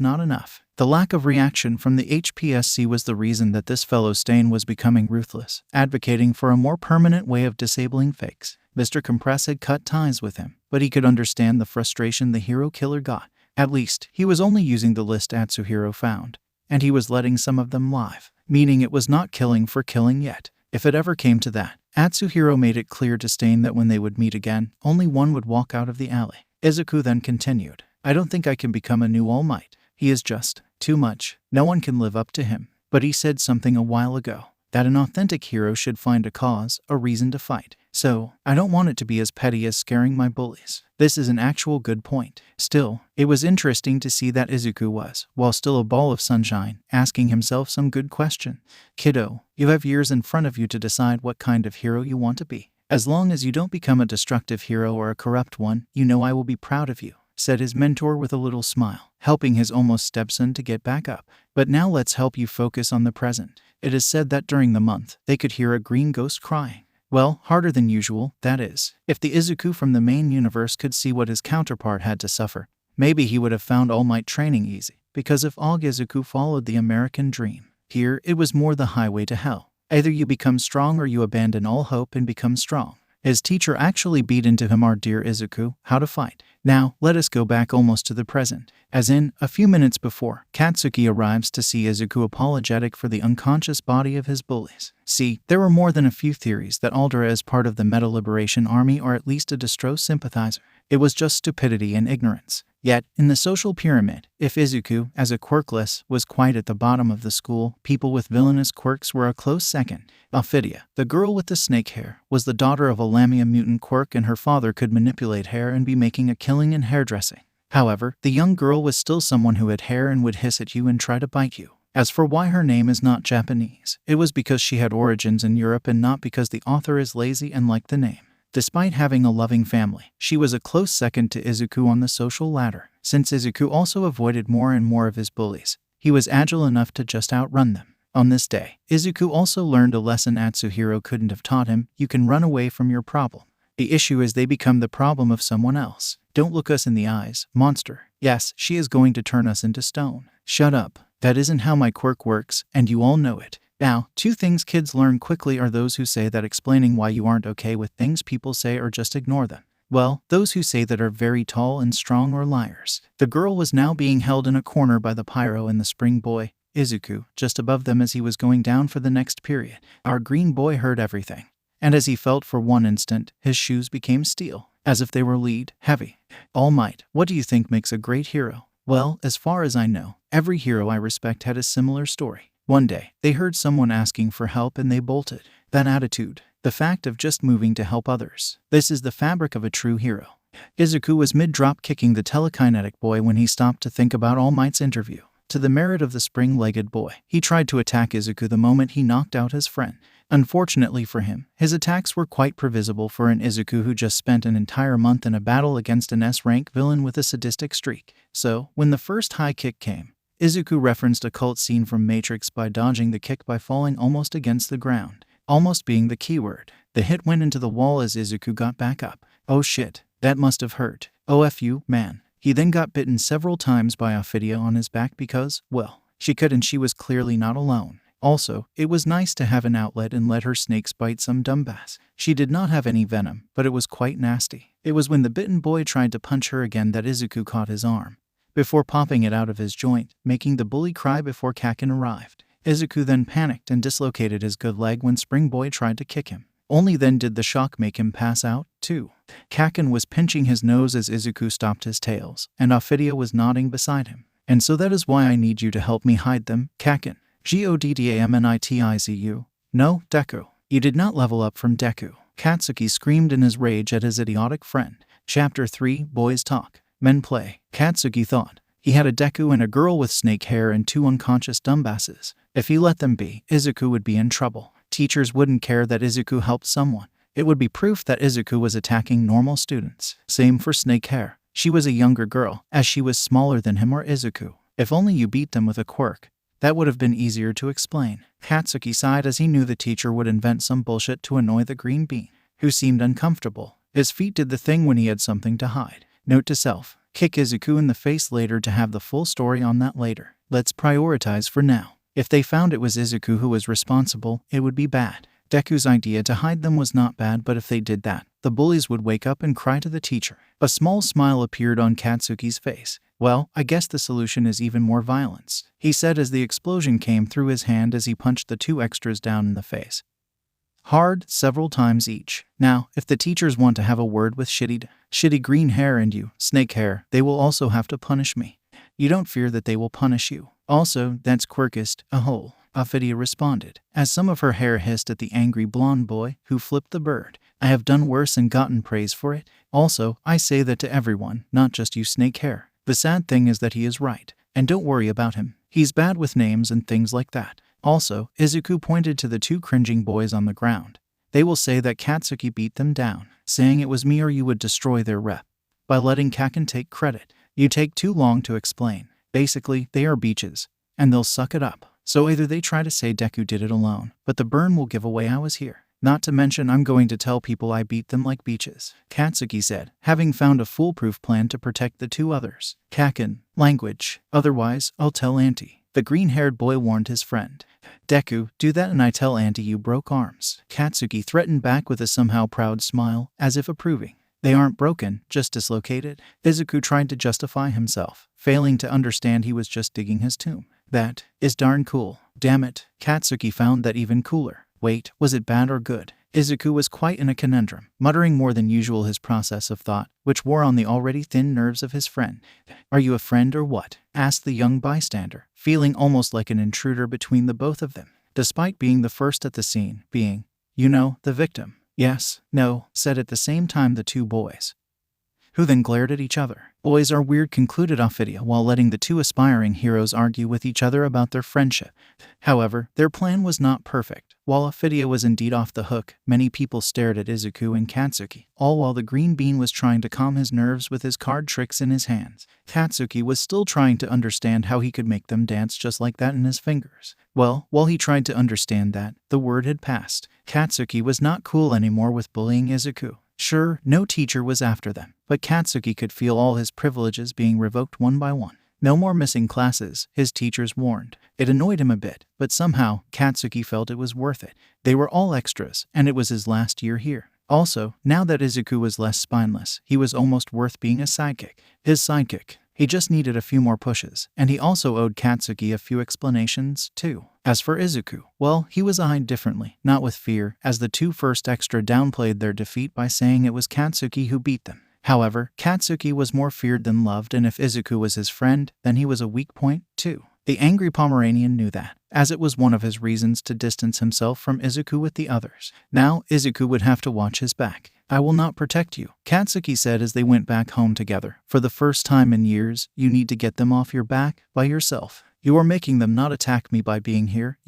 not enough. The lack of reaction from the HPSC was the reason that this fellow Stain was becoming ruthless, advocating for a more permanent way of disabling fakes. Mr. Compress had cut ties with him, but he could understand the frustration the hero killer got. At least, he was only using the list Atsuhiro found, and he was letting some of them live, meaning it was not killing for killing yet. If it ever came to that, Atsuhiro made it clear to Stain that when they would meet again, only one would walk out of the alley. Izuku then continued, I don't think I can become a new All Might. He is just too much. No one can live up to him. But he said something a while ago, that an authentic hero should find a cause, a reason to fight. So, I don't want it to be as petty as scaring my bullies. This is an actual good point. Still, it was interesting to see that Izuku was, while still a ball of sunshine, asking himself some good question. Kiddo, you have years in front of you to decide what kind of hero you want to be. As long as you don't become a destructive hero or a corrupt one, you know I will be proud of you, said his mentor with a little smile, helping his almost stepson to get back up. But now let's help you focus on the present. It is said that during the month, they could hear a green ghost crying. Well, harder than usual, that is. If the Izuku from the main universe could see what his counterpart had to suffer, maybe he would have found All Might training easy. Because if all Izuku followed the American dream, here it was more the highway to hell. Either you become strong or you abandon all hope and become strong. His teacher actually beat into him our dear Izuku how to fight. Now, let us go back almost to the present. As in, a few minutes before, Katsuki arrives to see Izuku apologetic for the unconscious body of his bullies. See, there were more than a few theories that Aldera is part of the Meta Liberation Army or at least a Destro sympathizer. It was just stupidity and ignorance. Yet, in the social pyramid, if Izuku, as a quirkless, was quite at the bottom of the school, people with villainous quirks were a close second. Ophidia, the girl with the snake hair, was the daughter of a Lamia mutant quirk, and her father could manipulate hair and be making a killing in hairdressing. However, the young girl was still someone who had hair and would hiss at you and try to bite you. As for why her name is not Japanese, it was because she had origins in Europe and not because the author is lazy and liked the name. Despite having a loving family, she was a close second to Izuku on the social ladder. Since Izuku also avoided more and more of his bullies, he was agile enough to just outrun them. On this day, Izuku also learned a lesson Atsuhiro couldn't have taught him: you can run away from your problem. The issue is they become the problem of someone else. Don't look us in the eyes, monster. Yes, she is going to turn us into stone. Shut up. That isn't how my quirk works, and you all know it. Now, two things kids learn quickly are those who say that explaining why you aren't okay with things people say or just ignore them. Well, those who say that are very tall and strong or liars. The girl was now being held in a corner by the pyro and the spring boy, Izuku, just above them as he was going down for the next period. Our green boy heard everything, and as he felt for one instant, his shoes became steel, as if they were lead heavy. All Might, what do you think makes a great hero? Well, as far as I know, every hero I respect had a similar story. One day, they heard someone asking for help and they bolted. That attitude, the fact of just moving to help others. This is the fabric of a true hero. Izuku was mid-drop kicking the telekinetic boy when he stopped to think about All Might's interview. To the merit of the spring-legged boy, he tried to attack Izuku the moment he knocked out his friend. Unfortunately for him, his attacks were quite previsible for an Izuku who just spent an entire month in a battle against an S-rank villain with a sadistic streak. So, when the first high kick came, Izuku referenced a cult scene from Matrix by dodging the kick by falling almost against the ground. Almost being the keyword. The hit went into the wall as Izuku got back up. Oh shit, that must have hurt. OFU, man. He then got bitten several times by Ophidia on his back because, well, she could, and she was clearly not alone. Also, it was nice to have an outlet and let her snakes bite some dumbass. She did not have any venom, but it was quite nasty. It was when the bitten boy tried to punch her again that Izuku caught his arm, before popping it out of his joint, making the bully cry before Kaken arrived. Izuku then panicked and dislocated his good leg when Spring Boy tried to kick him. Only then did the shock make him pass out, too. Kaken was pinching his nose as Izuku stopped his tails, and Ophidia was nodding beside him. And so that is why I need you to help me hide them, Kaken. Goddamnitizu. No, Deku. You did not level up from Deku. Katsuki screamed in his rage at his idiotic friend. Chapter 3, Boys Talk. Men Play. Katsuki thought he had a Deku and a girl with snake hair and two unconscious dumbasses. If he let them be, Izuku would be in trouble. Teachers wouldn't care that Izuku helped someone. It would be proof that Izuku was attacking normal students. Same for snake hair. She was a younger girl, as she was smaller than him or Izuku. If only you beat them with a quirk. That would have been easier to explain. Katsuki sighed as he knew the teacher would invent some bullshit to annoy the green bean, who seemed uncomfortable. His feet did the thing when he had something to hide. Note to self: kick Izuku in the face later to have the full story on that later. Let's prioritize for now. If they found it was Izuku who was responsible, it would be bad. Deku's idea to hide them was not bad, but if they did that, the bullies would wake up and cry to the teacher. A small smile appeared on Katsuki's face. Well, I guess the solution is even more violence, he said as the explosion came through his hand as he punched the two extras down in the face. Hard, several times each. Now, if the teachers want to have a word with shitty green hair and you, snake hair, they will also have to punish me. You don't fear that they will punish you. Also, that's quirkist, a hole, Ophidia responded, as some of her hair hissed at the angry blonde boy who flipped the bird. I have done worse and gotten praise for it. Also, I say that to everyone, not just you, snake hair. The sad thing is that he is right, and don't worry about him. He's bad with names and things like that. Also, Izuku pointed to the two cringing boys on the ground. They will say that Katsuki beat them down, saying it was me, or you would destroy their rep by letting Kaken take credit. You take too long to explain. Basically, they are beaches, and they'll suck it up. So either they try to say Deku did it alone, but the burn will give away I was here. Not to mention I'm going to tell people I beat them like beaches, Katsuki said, having found a foolproof plan to protect the two others. Kaken, language. Otherwise, I'll tell Auntie. The green-haired boy warned his friend. Deku, do that and I tell Auntie you broke arms. Katsuki threatened back with a somehow proud smile, as if approving. They aren't broken, just dislocated. Izuku tried to justify himself, failing to understand he was just digging his tomb. That is darn cool. Damn it. Katsuki found that even cooler. Wait, was it bad or good? Izuku was quite in a conundrum, muttering more than usual his process of thought, which wore on the already thin nerves of his friend. Are you a friend or what? Asked the young bystander, feeling almost like an intruder between the both of them, despite being the first at the scene, being, the victim. Yes, no, said at the same time the two boys, who then glared at each other. Boys are weird, concluded Ophidia while letting the two aspiring heroes argue with each other about their friendship. However, their plan was not perfect. While Ophidia was indeed off the hook, many people stared at Izuku and Katsuki, all while the green bean was trying to calm his nerves with his card tricks in his hands. Katsuki was still trying to understand how he could make them dance just like that in his fingers. Well, while he tried to understand that, the word had passed. Katsuki was not cool anymore with bullying Izuku. Sure, no teacher was after them, but Katsuki could feel all his privileges being revoked one by one. No more missing classes, his teachers warned. It annoyed him a bit, but somehow, Katsuki felt it was worth it. They were all extras, and it was his last year here. Also, now that Izuku was less spineless, he was almost worth being a sidekick. His sidekick. He just needed a few more pushes, and he also owed Katsuki a few explanations, too. As for Izuku, well, he was eyed differently, not with fear, as the two first extra downplayed their defeat by saying it was Katsuki who beat them. However, Katsuki was more feared than loved, and if Izuku was his friend, then he was a weak point, too. The angry Pomeranian knew that, as it was one of his reasons to distance himself from Izuku with the others. Now, Izuku would have to watch his back. I will not protect you, Katsuki said as they went back home together. For the first time in years, you need to get them off your back, by yourself. You are making them not attack me by being here,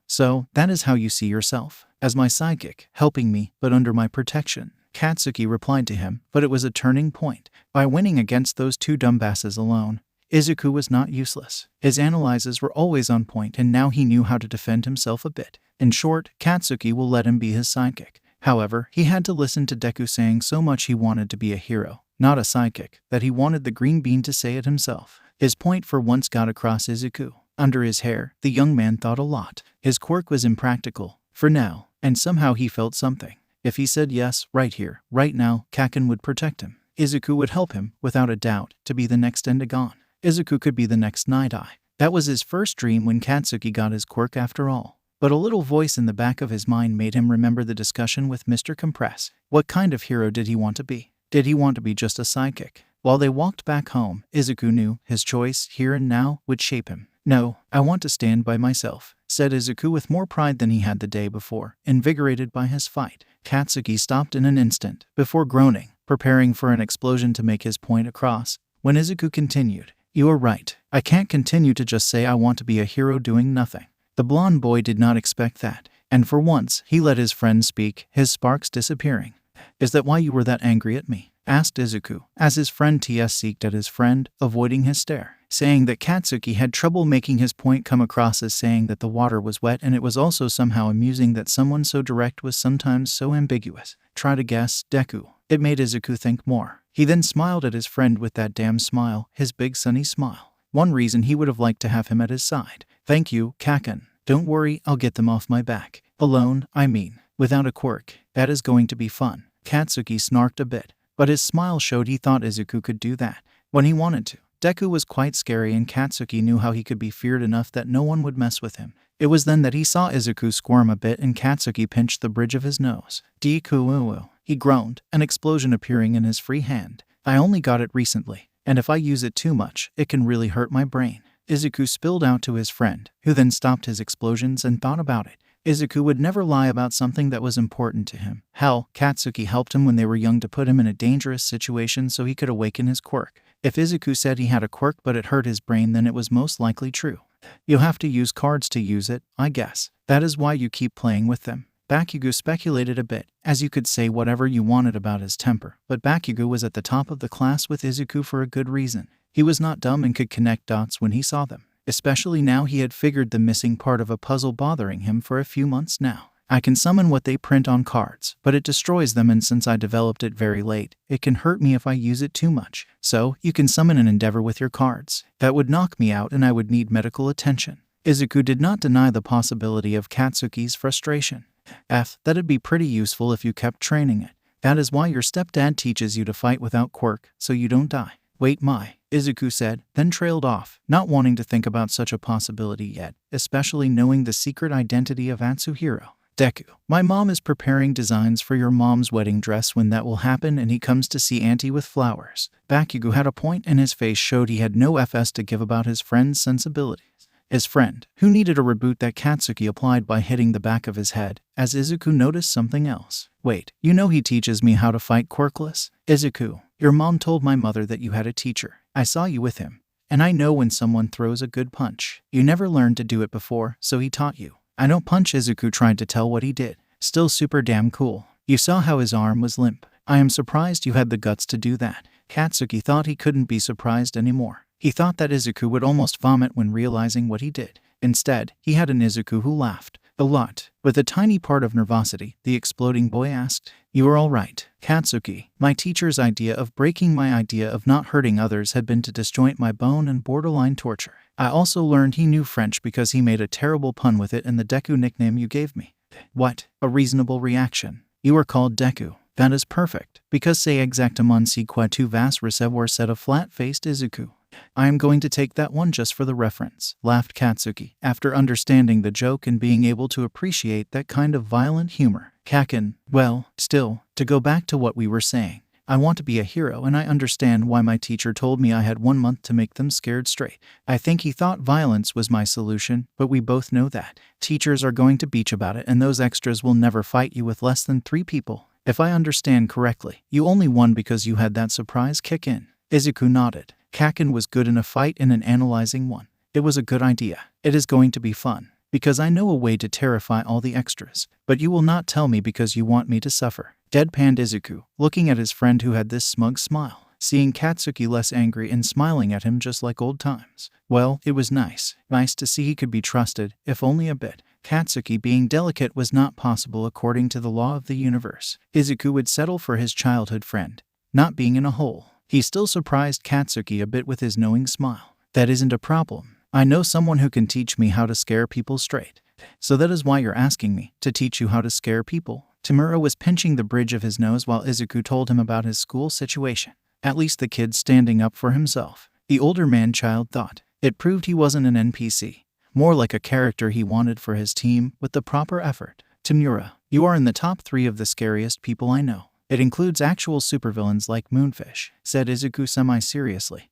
So, that is how you see yourself. As my sidekick, helping me, but under my protection. Katsuki replied to him, but it was a turning point. By winning against those two dumbasses alone, Izuku was not useless. His analyses were always on point, and now he knew how to defend himself a bit. In short, Katsuki will let him be his sidekick. However, he had to listen to Deku saying so much he wanted to be a hero, not a sidekick, that he wanted the green bean to say it himself. His point for once got across Izuku. Under his hair, the young man thought a lot. His quirk was impractical, for now, and somehow he felt something. If he said yes, right here, right now, Kaken would protect him. Izuku would help him, without a doubt, to be the next Endagon. Izuku could be the next Night Eye. That was his first dream when Katsuki got his quirk after all. But a little voice in the back of his mind made him remember the discussion with Mr. Compress. What kind of hero did he want to be? Did he want to be just a sidekick? While they walked back home, Izuku knew his choice, here and now, would shape him. No, I want to stand by myself, said Izuku with more pride than he had the day before, invigorated by his fight. Katsuki stopped in an instant, before groaning, preparing for an explosion to make his point across, when Izuku continued, You are right. I can't continue to just say I want to be a hero doing nothing. The blonde boy did not expect that, and for once, he let his friend speak, his sparks disappearing. Is that why you were that angry at me? Asked Izuku, as his friend seeked at his friend, avoiding his stare, saying that Katsuki had trouble making his point come across as saying that the water was wet, and it was also somehow amusing that someone so direct was sometimes so ambiguous. Try to guess, Deku. It made Izuku think more. He then smiled at his friend with that damn smile, his big sunny smile. One reason he would have liked to have him at his side. Thank you, Kaken. Don't worry, I'll get them off my back. Alone, I mean. Without a quirk. That is going to be fun. Katsuki snarked a bit, but his smile showed he thought Izuku could do that when he wanted to. Deku was quite scary, and Katsuki knew how he could be feared enough that no one would mess with him. It was then that he saw Izuku squirm a bit, and Katsuki pinched the bridge of his nose. Deku, he groaned, an explosion appearing in his free hand. I only got it recently, and if I use it too much, it can really hurt my brain. Izuku spilled out to his friend, who then stopped his explosions and thought about it. Izuku would never lie about something that was important to him. Hell, Katsuki helped him when they were young to put him in a dangerous situation so he could awaken his quirk. If Izuku said he had a quirk but it hurt his brain, then it was most likely true. You'll have to use cards to use it, I guess. That is why you keep playing with them. Bakugo speculated a bit, as you could say whatever you wanted about his temper, but Bakugo was at the top of the class with Izuku for a good reason. He was not dumb and could connect dots when he saw them. Especially now he had figured the missing part of a puzzle bothering him for a few months now. I can summon what they print on cards, but it destroys them, and since I developed it very late, it can hurt me if I use it too much. So, you can summon an endeavor with your cards. That would knock me out and I would need medical attention. Izuku did not deny the possibility of Katsuki's frustration. That'd be pretty useful if you kept training it. That is why your stepdad teaches you to fight without Quirk, so you don't die. Wait, Izuku said, then trailed off, not wanting to think about such a possibility yet, especially knowing the secret identity of Atsuhiro. Deku, my mom is preparing designs for your mom's wedding dress when that will happen and he comes to see Auntie with flowers. Bakugo had a point and his face showed he had no FS to give about his friend's sensibilities. His friend, who needed a reboot that Katsuki applied by hitting the back of his head, as Izuku noticed something else. Wait, you know he teaches me how to fight Quirkless? Izuku, your mom told my mother that you had a teacher. I saw you with him. And I know when someone throws a good punch. You never learned to do it before, so he taught you. I don't punch. Izuku tried to tell what he did. Still super damn cool. You saw how his arm was limp. I am surprised you had the guts to do that. Katsuki thought he couldn't be surprised anymore. He thought that Izuku would almost vomit when realizing what he did. Instead, he had an Izuku who laughed. A lot. With a tiny part of nervosity, the exploding boy asked, "You are all right, Katsuki. My teacher's idea of breaking my idea of not hurting others had been to disjoint my bone and borderline torture. I also learned he knew French because he made a terrible pun with it in the Deku nickname you gave me." What? A reasonable reaction. You are called Deku. That is perfect, because c'est exactement ce que tu vas recevoir, said a flat-faced Izuku. I am going to take that one just for the reference, laughed Katsuki, after understanding the joke and being able to appreciate that kind of violent humor. Kaken, well, still, to go back to what we were saying, I want to be a hero and I understand why my teacher told me I had 1 month to make them scared straight. I think he thought violence was my solution, but we both know that. Teachers are going to bitch about it and those extras will never fight you with less than 3 people. If I understand correctly, you only won because you had that surprise kick in. Izuku nodded. Kaken was good in a fight and an analyzing one. It was a good idea. It is going to be fun. Because I know a way to terrify all the extras. But you will not tell me because you want me to suffer. Deadpanned Izuku, looking at his friend who had this smug smile. Seeing Katsuki less angry and smiling at him just like old times. Well, it was nice. Nice to see he could be trusted, if only a bit. Katsuki being delicate was not possible according to the law of the universe. Izuku would settle for his childhood friend, not being in a hole. He still surprised Katsuki a bit with his knowing smile. That isn't a problem. I know someone who can teach me how to scare people straight. So that is why you're asking me to teach you how to scare people. Tamura was pinching the bridge of his nose while Izuku told him about his school situation. At least the kid standing up for himself. The older man-child thought. It proved he wasn't an NPC. More like a character he wanted for his team with the proper effort. Tamura, you are in the top 3 of the scariest people I know. It includes actual supervillains like Moonfish, said Izuku semi-seriously,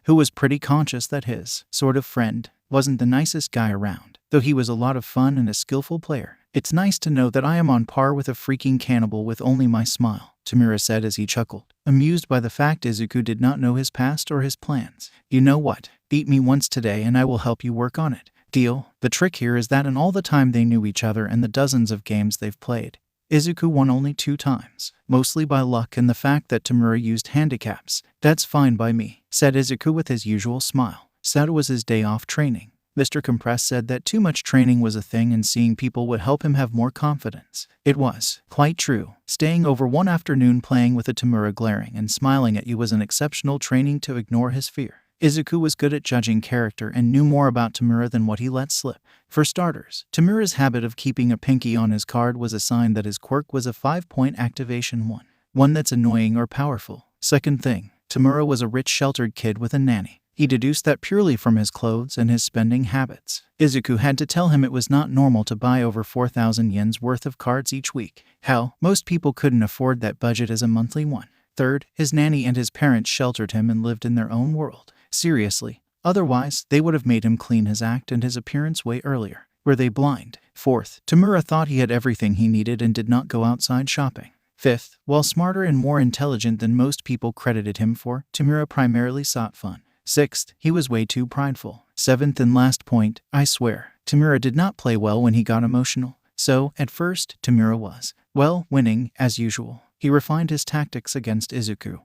who was pretty conscious that his sort of friend wasn't the nicest guy around, though he was a lot of fun and a skillful player. It's nice to know that I am on par with a freaking cannibal with only my smile, Tamura said as he chuckled, amused by the fact Izuku did not know his past or his plans. You know what? Beat me once today and I will help you work on it. Deal? The trick here is that in all the time they knew each other and the dozens of games they've played, Izuku won only 2 times, mostly by luck and the fact that Tamura used handicaps. That's fine by me, said Izuku with his usual smile. Said it was his day off training. Mr. Compress said that too much training was a thing and seeing people would help him have more confidence. It was quite true. Staying over one afternoon playing with a Tamura glaring and smiling at you was an exceptional training to ignore his fear. Izuku was good at judging character and knew more about Tamura than what he let slip. For starters, Tamura's habit of keeping a pinky on his card was a sign that his quirk was a 5-point activation one that's annoying or powerful. Second thing, Tamura was a rich sheltered kid with a nanny. He deduced that purely from his clothes and his spending habits. Izuku had to tell him it was not normal to buy over 4,000 yen's worth of cards each week. Hell, most people couldn't afford that budget as a monthly one. Third, his nanny and his parents sheltered him and lived in their own world. Seriously. Otherwise, they would have made him clean his act and his appearance way earlier. Were they blind? Fourth, Tamura thought he had everything he needed and did not go outside shopping. Fifth, while smarter and more intelligent than most people credited him for, Tamura primarily sought fun. Sixth, he was way too prideful. Seventh and last point, I swear, Tamura did not play well when he got emotional. So, at first, Tamura was, well, winning, as usual. He refined his tactics against Izuku,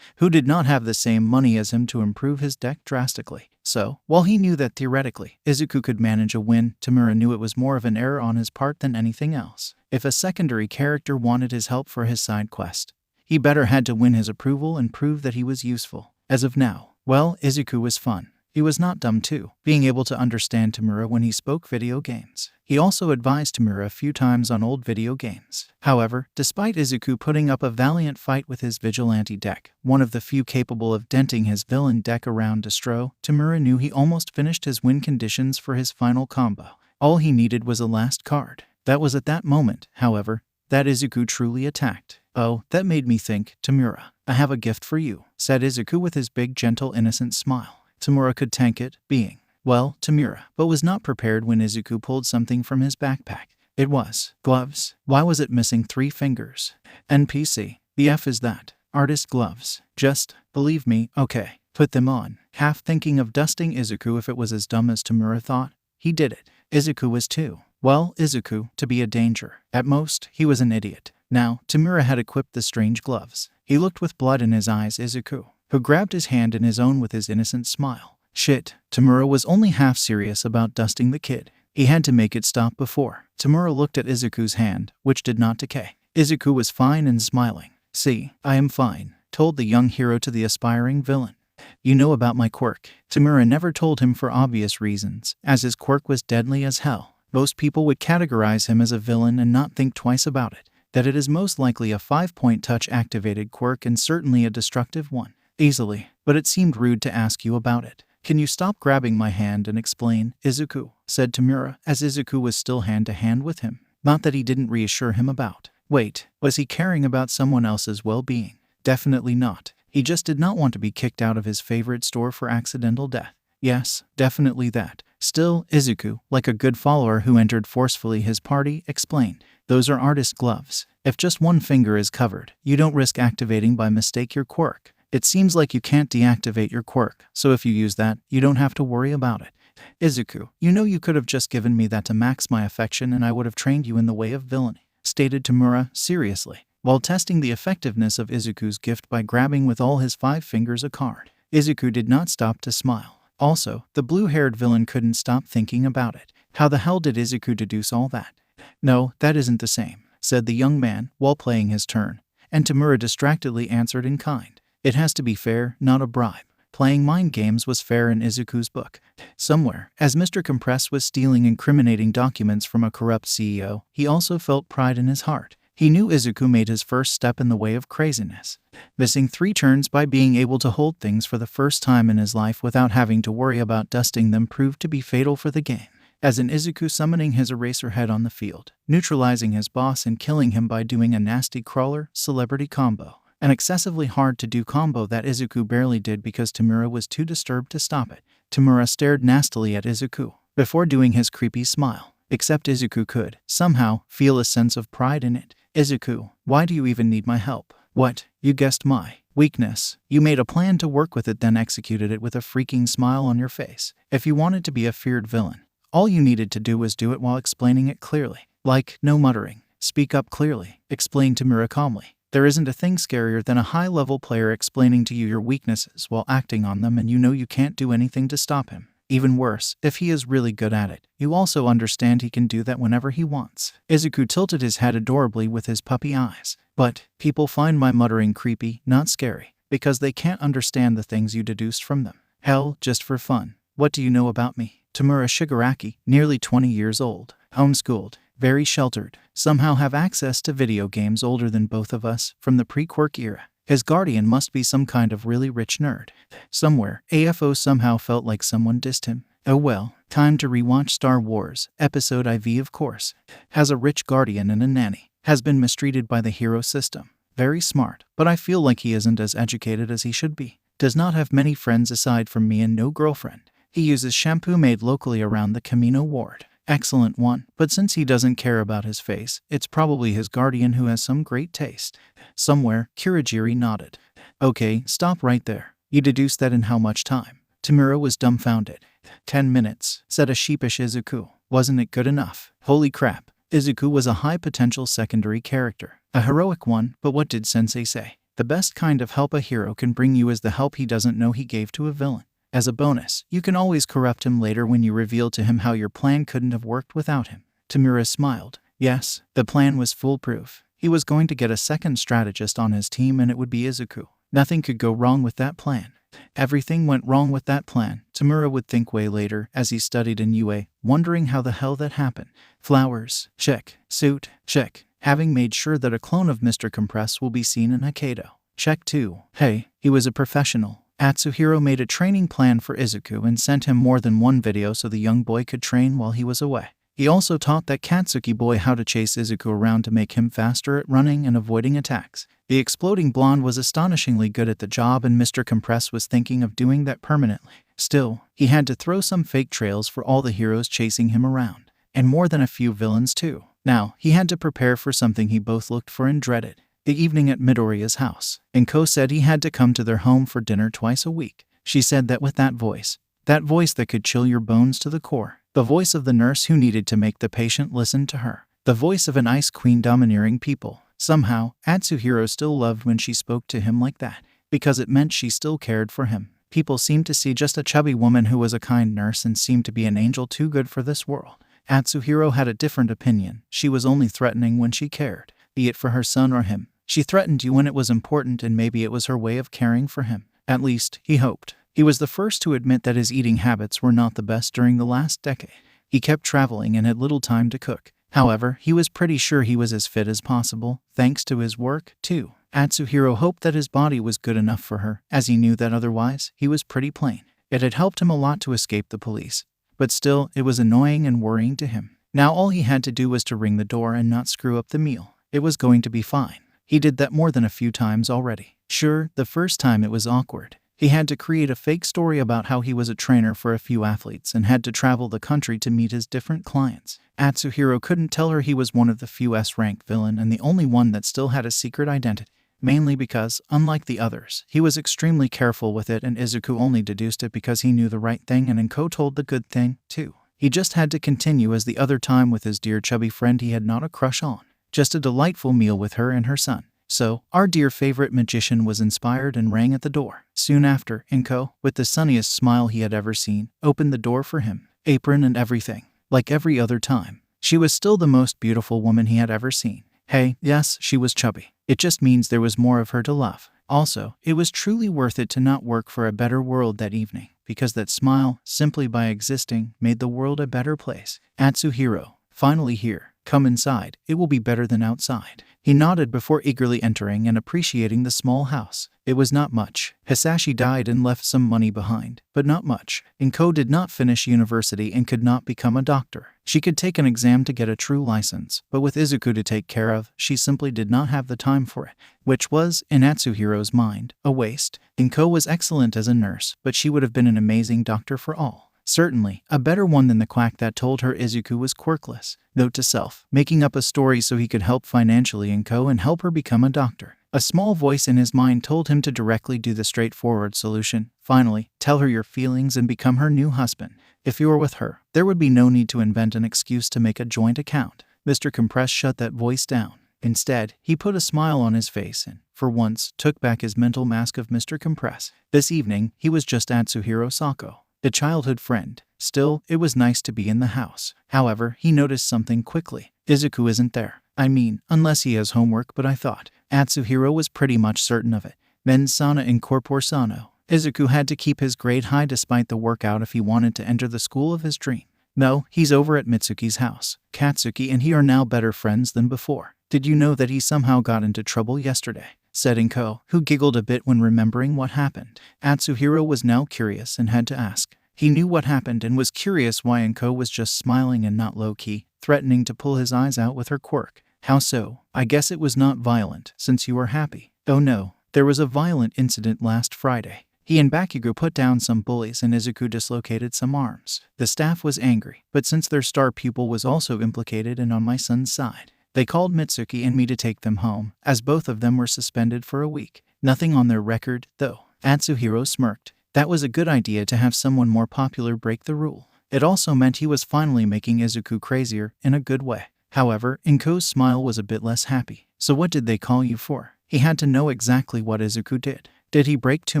who did not have the same money as him to improve his deck drastically. So, while he knew that theoretically, Izuku could manage a win, Tamura knew it was more of an error on his part than anything else. If a secondary character wanted his help for his side quest, he better had to win his approval and prove that he was useful. As of now, well, Izuku was fun. He was not dumb too, being able to understand Tamura when he spoke video games. He also advised Tamura a few times on old video games. However, despite Izuku putting up a valiant fight with his vigilante deck, one of the few capable of denting his villain deck around Destro, Tamura knew he almost finished his win conditions for his final combo. All he needed was a last card. That was at that moment, however, that Izuku truly attacked. "Oh, that made me think, Tamura. I have a gift for you," said Izuku with his big, gentle, innocent smile. Tamura could tank it, being, well, Tamura, but was not prepared when Izuku pulled something from his backpack. It was gloves. Why was it missing 3 fingers? NPC. The F is that. Artist gloves. Just, believe me, okay. Put them on. Half thinking of dusting Izuku if it was as dumb as Tamura thought, he did it. Izuku was too. Well, Izuku, to be a danger. At most, he was an idiot. Now, Tamura had equipped the strange gloves. He looked with blood in his eyes Izuku, who grabbed his hand in his own with his innocent smile. Shit, Tamura was only half serious about dusting the kid. He had to make it stop before. Tamura looked at Izuku's hand, which did not decay. Izuku was fine and smiling. "See, I am fine," told the young hero to the aspiring villain. "You know about my quirk." Tamura never told him for obvious reasons, as his quirk was deadly as hell. Most people would categorize him as a villain and not think twice about it. That it is most likely a 5-point touch-activated quirk and certainly a destructive one. Easily, but it seemed rude to ask you about it. "Can you stop grabbing my hand and explain, Izuku?" said Tamura, as Izuku was still hand-to-hand with him. Not that he didn't reassure him about. Wait, was he caring about someone else's well-being? Definitely not. He just did not want to be kicked out of his favorite store for accidental death. Yes, definitely that. Still, Izuku, like a good follower who entered forcefully his party, explained, "Those are artist gloves. If just one finger is covered, you don't risk activating by mistake your quirk. It seems like you can't deactivate your quirk, so if you use that, you don't have to worry about it." "Izuku, you know you could have just given me that to max my affection and I would have trained you in the way of villainy," stated Tamura, seriously, while testing the effectiveness of Izuku's gift by grabbing with all his 5 fingers a card. Izuku did not stop to smile. Also, the blue-haired villain couldn't stop thinking about it. How the hell did Izuku deduce all that? "No, that isn't the same," said the young man, while playing his turn, and Tamura distractedly answered in kind. "It has to be fair, not a bribe." Playing mind games was fair in Izuku's book. Somewhere, as Mr. Compress was stealing incriminating documents from a corrupt CEO, he also felt pride in his heart. He knew Izuku made his first step in the way of craziness. Missing 3 turns by being able to hold things for the first time in his life without having to worry about dusting them proved to be fatal for the game. As in Izuku summoning his eraser head on the field, neutralizing his boss and killing him by doing a nasty crawler, celebrity combo. An excessively hard-to-do combo that Izuku barely did because Tamura was too disturbed to stop it. Tamura stared nastily at Izuku, before doing his creepy smile. Except Izuku could, somehow, feel a sense of pride in it. "Izuku, why do you even need my help?" "What? You guessed my weakness. You made a plan to work with it then executed it with a freaking smile on your face. If you wanted to be a feared villain, all you needed to do was do it while explaining it clearly. Like, no muttering. Speak up clearly," explained Tamura calmly. "There isn't a thing scarier than a high-level player explaining to you your weaknesses while acting on them and you know you can't do anything to stop him. Even worse, if he is really good at it, you also understand he can do that whenever he wants." Izuku tilted his head adorably with his puppy eyes. "But people find my muttering creepy, not scary, because they can't understand the things you deduced from them. Hell, just for fun. What do you know about me?" Tamura Shigaraki, nearly 20 years old, homeschooled, very sheltered, somehow have access to video games older than both of us, from the pre-Quirk era. His guardian must be some kind of really rich nerd. Somewhere, AFO somehow felt like someone dissed him. Oh well, time to rewatch Star Wars, Episode IV of course. Has a rich guardian and a nanny. Has been mistreated by the hero system. Very smart, but I feel like he isn't as educated as he should be. Does not have many friends aside from me and no girlfriend. He uses shampoo made locally around the Camino ward. Excellent one, but since he doesn't care about his face, it's probably his guardian who has some great taste. Somewhere, Kurogiri nodded. "Okay, stop right there. You deduced that in how much time?" Tamura was dumbfounded. 10 minutes, said a sheepish Izuku. Wasn't it good enough? Holy crap. Izuku was a high-potential secondary character. A heroic one, but what did Sensei say? The best kind of help a hero can bring you is the help he doesn't know he gave to a villain. As a bonus, you can always corrupt him later when you reveal to him how your plan couldn't have worked without him. Tamura smiled. Yes, the plan was foolproof. He was going to get a second strategist on his team and it would be Izuku. Nothing could go wrong with that plan. Everything went wrong with that plan, Tamura would think way later as he studied in UA, wondering how the hell that happened. Flowers, check. Suit, check. Having made sure that a clone of Mr. Compress will be seen in Hokkaido. Check 2. Hey, he was a professional. Atsuhiro made a training plan for Izuku and sent him more than one video so the young boy could train while he was away. He also taught that Katsuki boy how to chase Izuku around to make him faster at running and avoiding attacks. The exploding blonde was astonishingly good at the job and Mr. Compress was thinking of doing that permanently. Still, he had to throw some fake trails for all the heroes chasing him around. And more than a few villains too. Now, he had to prepare for something he both looked for and dreaded. The evening at Midoriya's house. Inko said he had to come to their home for dinner twice a week. She said that with that voice that could chill your bones to the core. The voice of the nurse who needed to make the patient listen to her. The voice of an ice queen domineering people. Somehow, Atsuhiro still loved when she spoke to him like that, because it meant she still cared for him. People seemed to see just a chubby woman who was a kind nurse and seemed to be an angel too good for this world. Atsuhiro had a different opinion. She was only threatening when she cared, be it for her son or him. She threatened you when it was important and maybe it was her way of caring for him. At least, he hoped. He was the first to admit that his eating habits were not the best during the last decade. He kept traveling and had little time to cook. However, he was pretty sure he was as fit as possible, thanks to his work, too. Atsuhiro hoped that his body was good enough for her, as he knew that otherwise, he was pretty plain. It had helped him a lot to escape the police. But still, it was annoying and worrying to him. Now all he had to do was to ring the door and not screw up the meal. It was going to be fine. He did that more than a few times already. Sure, the first time it was awkward. He had to create a fake story about how he was a trainer for a few athletes and had to travel the country to meet his different clients. Atsuhiro couldn't tell her he was one of the few S-rank villain and the only one that still had a secret identity. Mainly because, unlike the others, he was extremely careful with it and Izuku only deduced it because he knew the right thing and Inko told the good thing, too. He just had to continue as the other time with his dear chubby friend he had not a crush on. Just a delightful meal with her and her son. So, our dear favorite magician was inspired and rang at the door. Soon after, Inko, with the sunniest smile he had ever seen, opened the door for him. Apron and everything. Like every other time. She was still the most beautiful woman he had ever seen. Hey, yes, she was chubby. It just means there was more of her to love. Also, it was truly worth it to not work for a better world that evening, because that smile, simply by existing, made the world a better place. Atsuhiro, finally here. Come inside, it will be better than outside. He nodded before eagerly entering and appreciating the small house. It was not much. Hisashi died and left some money behind, but not much. Inko did not finish university and could not become a doctor. She could take an exam to get a true license, but with Izuku to take care of, she simply did not have the time for it, which was, in Atsuhiro's mind, a waste. Inko was excellent as a nurse, but she would have been an amazing doctor for all. Certainly, a better one than the quack that told her Izuku was quirkless. Note to self, making up a story so he could help financially Inko and help her become a doctor. A small voice in his mind told him to directly do the straightforward solution. Finally, tell her your feelings and become her new husband. If you were with her, there would be no need to invent an excuse to make a joint account. Mr. Compress shut that voice down. Instead, he put a smile on his face and, for once, took back his mental mask of Mr. Compress. This evening, he was just Atsuhiro Sako, the childhood friend. Still, it was nice to be in the house. However, he noticed something quickly. Izuku isn't there. I mean, unless he has homework, but I thought. Atsuhiro was pretty much certain of it. Mens sana in corpore sano. Izuku had to keep his grade high despite the workout if he wanted to enter the school of his dream. No, he's over at Mitsuki's house. Katsuki and he are now better friends than before. Did you know that he somehow got into trouble yesterday? Said Inko, who giggled a bit when remembering what happened. Atsuhiro was now curious and had to ask. He knew what happened and was curious why Inko was just smiling and not low-key, threatening to pull his eyes out with her quirk. How so? I guess it was not violent, since you were happy. Oh no, there was a violent incident last Friday. He and Bakugo put down some bullies and Izuku dislocated some arms. The staff was angry, but since their star pupil was also implicated and on my son's side, they called Mitsuki and me to take them home, as both of them were suspended for a week. Nothing on their record, though. Atsuhiro smirked. That was a good idea to have someone more popular break the rule. It also meant he was finally making Izuku crazier, in a good way. However, Inko's smile was a bit less happy. So what did they call you for? He had to know exactly what Izuku did. Did he break too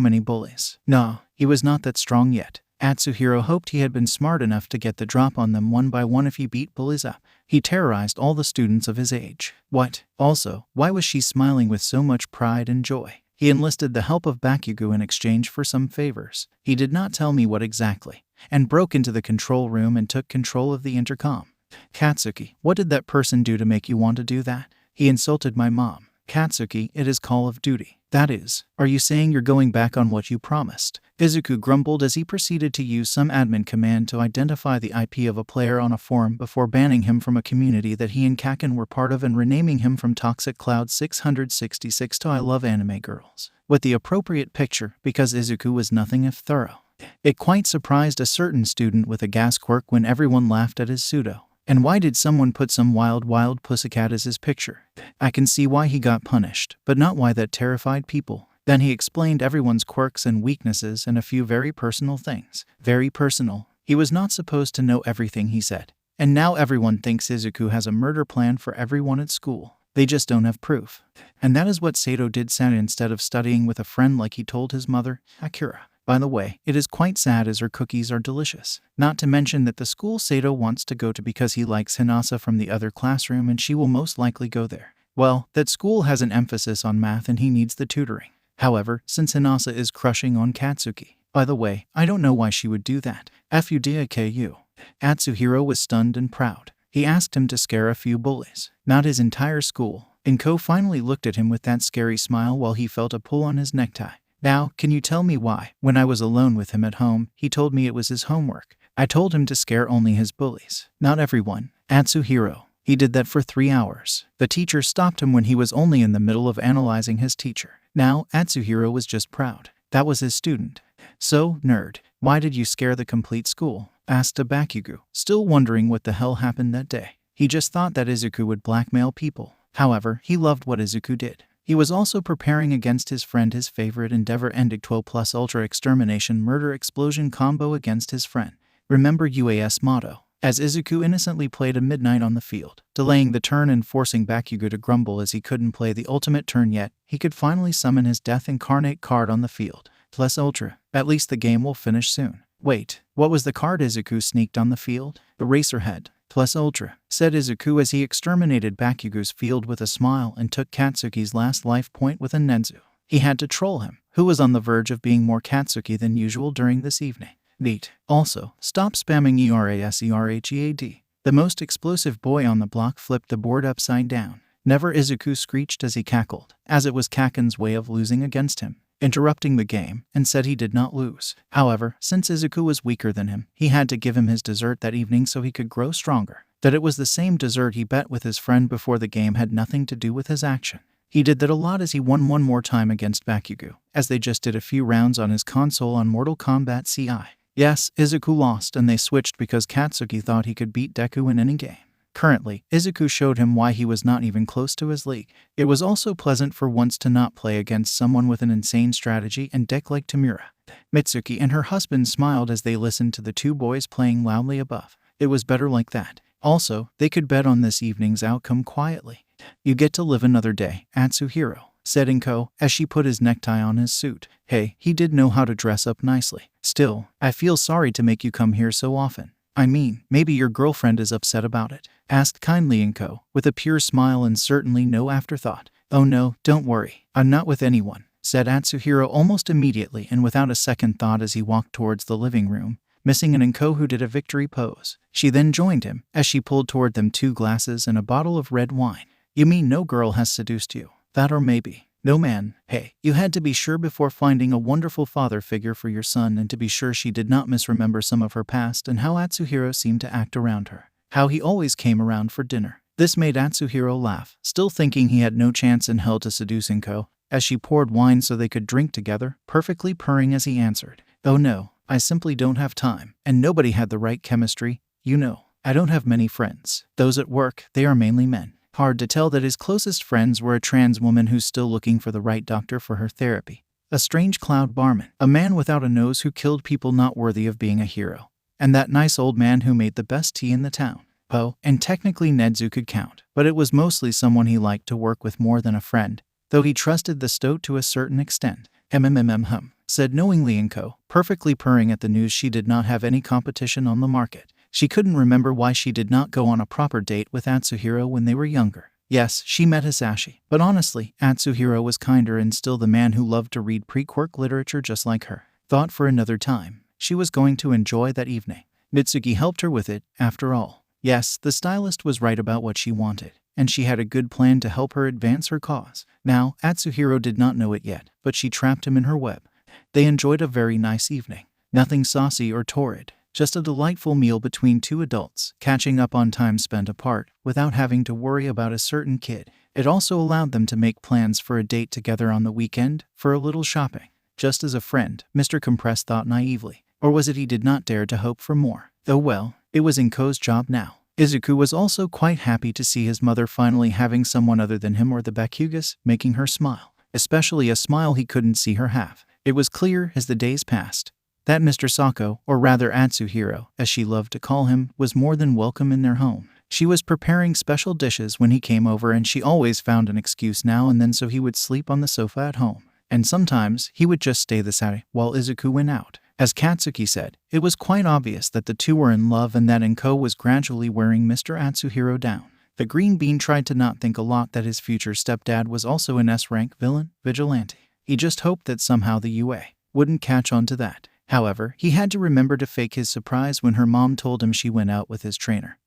many bullies? No, he was not that strong yet. Atsuhiro hoped he had been smart enough to get the drop on them one by one if he beat bullies up. He terrorized all the students of his age. What? Also, why was she smiling with so much pride and joy? He enlisted the help of Bakugo in exchange for some favors. He did not tell me what exactly, and broke into the control room and took control of the intercom. Katsuki, what did that person do to make you want to do that? He insulted my mom. Katsuki, it is Call of Duty. That is, are you saying you're going back on what you promised? Izuku grumbled as he proceeded to use some admin command to identify the IP of a player on a forum before banning him from a community that he and Kaken were part of and renaming him from Toxic Cloud 666 to I Love Anime Girls, with the appropriate picture because Izuku was nothing if thorough. It quite surprised a certain student with a gas quirk when everyone laughed at his pseudo. And why did someone put some wild pussycat as his picture? I can see why he got punished, but not why that terrified people. Then he explained everyone's quirks and weaknesses and a few very personal things. Very personal. He was not supposed to know everything, he said. And now everyone thinks Izuku has a murder plan for everyone at school. They just don't have proof. And that is what Sato did sad instead of studying with a friend like he told his mother, Akira. By the way, it is quite sad as her cookies are delicious. Not to mention that the school Sato wants to go to because he likes Hinasa from the other classroom and she will most likely go there. Well, that school has an emphasis on math and he needs the tutoring. However, since Hinasa is crushing on Katsuki. By the way, I don't know why she would do that. FUDIKU. Atsuhiro was stunned and proud. He asked him to scare a few bullies, not his entire school. Inko finally looked at him with that scary smile while he felt a pull on his necktie. Now, can you tell me why? When I was alone with him at home, he told me it was his homework. I told him to scare only his bullies, not everyone. Atsuhiro. He did that for 3 hours. The teacher stopped him when he was only in the middle of analyzing his teacher. Now, Atsuhiro was just proud. That was his student. So, nerd, why did you scare the complete school? Asked Bakugo, still wondering what the hell happened that day. He just thought that Izuku would blackmail people. However, he loved what Izuku did. He was also preparing against his friend his favorite endeavor ending 12 plus ultra extermination murder explosion combo against his friend. Remember UAS motto. As Izuku innocently played a midnight on the field, delaying the turn and forcing Bakugo to grumble as he couldn't play the ultimate turn yet, he could finally summon his Death Incarnate card on the field. Plus ultra. At least the game will finish soon. Wait, what was the card Izuku sneaked on the field? Eraserhead. Plus ultra, said Izuku as he exterminated Bakugo's field with a smile and took Katsuki's last life point with a Nedzu. He had to troll him, who was on the verge of being more Katsuki than usual during this evening. Neat. Also, stop spamming ERASERHEAD. The most explosive boy on the block flipped the board upside down. Never, Izuku screeched as he cackled, as it was Kaken's way of losing against him, interrupting the game, and said he did not lose. However, since Izuku was weaker than him, he had to give him his dessert that evening so he could grow stronger. That it was the same dessert he bet with his friend before the game had nothing to do with his action. He did that a lot as he won one more time against Bakugo, as they just did a few rounds on his console on Mortal Kombat CI. Yes, Izuku lost and they switched because Katsuki thought he could beat Deku in any game. Currently, Izuku showed him why he was not even close to his league. It was also pleasant for once to not play against someone with an insane strategy and deck like Tamura. Mitsuki and her husband smiled as they listened to the two boys playing loudly above. It was better like that. Also, they could bet on this evening's outcome quietly. You get to live another day, Atsuhiro, said Inko, as she put his necktie on his suit. Hey, he did know how to dress up nicely. Still, I feel sorry to make you come here so often. I mean, maybe your girlfriend is upset about it, asked kindly Inko, with a pure smile and certainly no afterthought. Oh no, don't worry, I'm not with anyone, said Atsuhiro almost immediately and without a second thought as he walked towards the living room, missing an Inko who did a victory pose. She then joined him, as she pulled toward them 2 glasses and a bottle of red wine. You mean no girl has seduced you? That or maybe. No man. Hey, you had to be sure before finding a wonderful father figure for your son and to be sure she did not misremember some of her past and how Atsuhiro seemed to act around her. How he always came around for dinner. This made Atsuhiro laugh, still thinking he had no chance in hell to seduce Inko, as she poured wine so they could drink together, perfectly purring as he answered. Oh no, I simply don't have time, and nobody had the right chemistry, you know. I don't have many friends. Those at work, they are mainly men. Hard to tell that his closest friends were a trans woman who's still looking for the right doctor for her therapy, a strange cloud barman, a man without a nose who killed people not worthy of being a hero, and that nice old man who made the best tea in the town. Oh, and technically Nedzu could count, but it was mostly someone he liked to work with more than a friend, though he trusted the stoat to a certain extent. Said knowingly Inko, perfectly purring at the news she did not have any competition on the market. She couldn't remember why she did not go on a proper date with Atsuhiro when they were younger. Yes, she met Hisashi, but honestly, Atsuhiro was kinder and still the man who loved to read pre-Quirk literature just like her. Thought for another time. She was going to enjoy that evening. Mitsuki helped her with it, after all. Yes, the stylist was right about what she wanted, and she had a good plan to help her advance her cause. Now, Atsuhiro did not know it yet, but she trapped him in her web. They enjoyed a very nice evening. Nothing saucy or torrid, just a delightful meal between two adults, catching up on time spent apart, without having to worry about a certain kid. It also allowed them to make plans for a date together on the weekend, for a little shopping. Just as a friend, Mr. Compress thought naively. Or was it he did not dare to hope for more? Oh well, it was Inko's job now. Izuku was also quite happy to see his mother finally having someone other than him or the Bakugas, making her smile. Especially a smile he couldn't see her have. It was clear as the days passed that Mr. Sako, or rather Atsuhiro, as she loved to call him, was more than welcome in their home. She was preparing special dishes when he came over, and she always found an excuse now and then so he would sleep on the sofa at home. And sometimes he would just stay the Saturday while Izuku went out. As Katsuki said, it was quite obvious that the two were in love and that Inko was gradually wearing Mr. Atsuhiro down. The Green Bean tried to not think a lot that his future stepdad was also an S-rank villain, vigilante. He just hoped that somehow the UA wouldn't catch on to that. However, he had to remember to fake his surprise when her mom told him she went out with his trainer,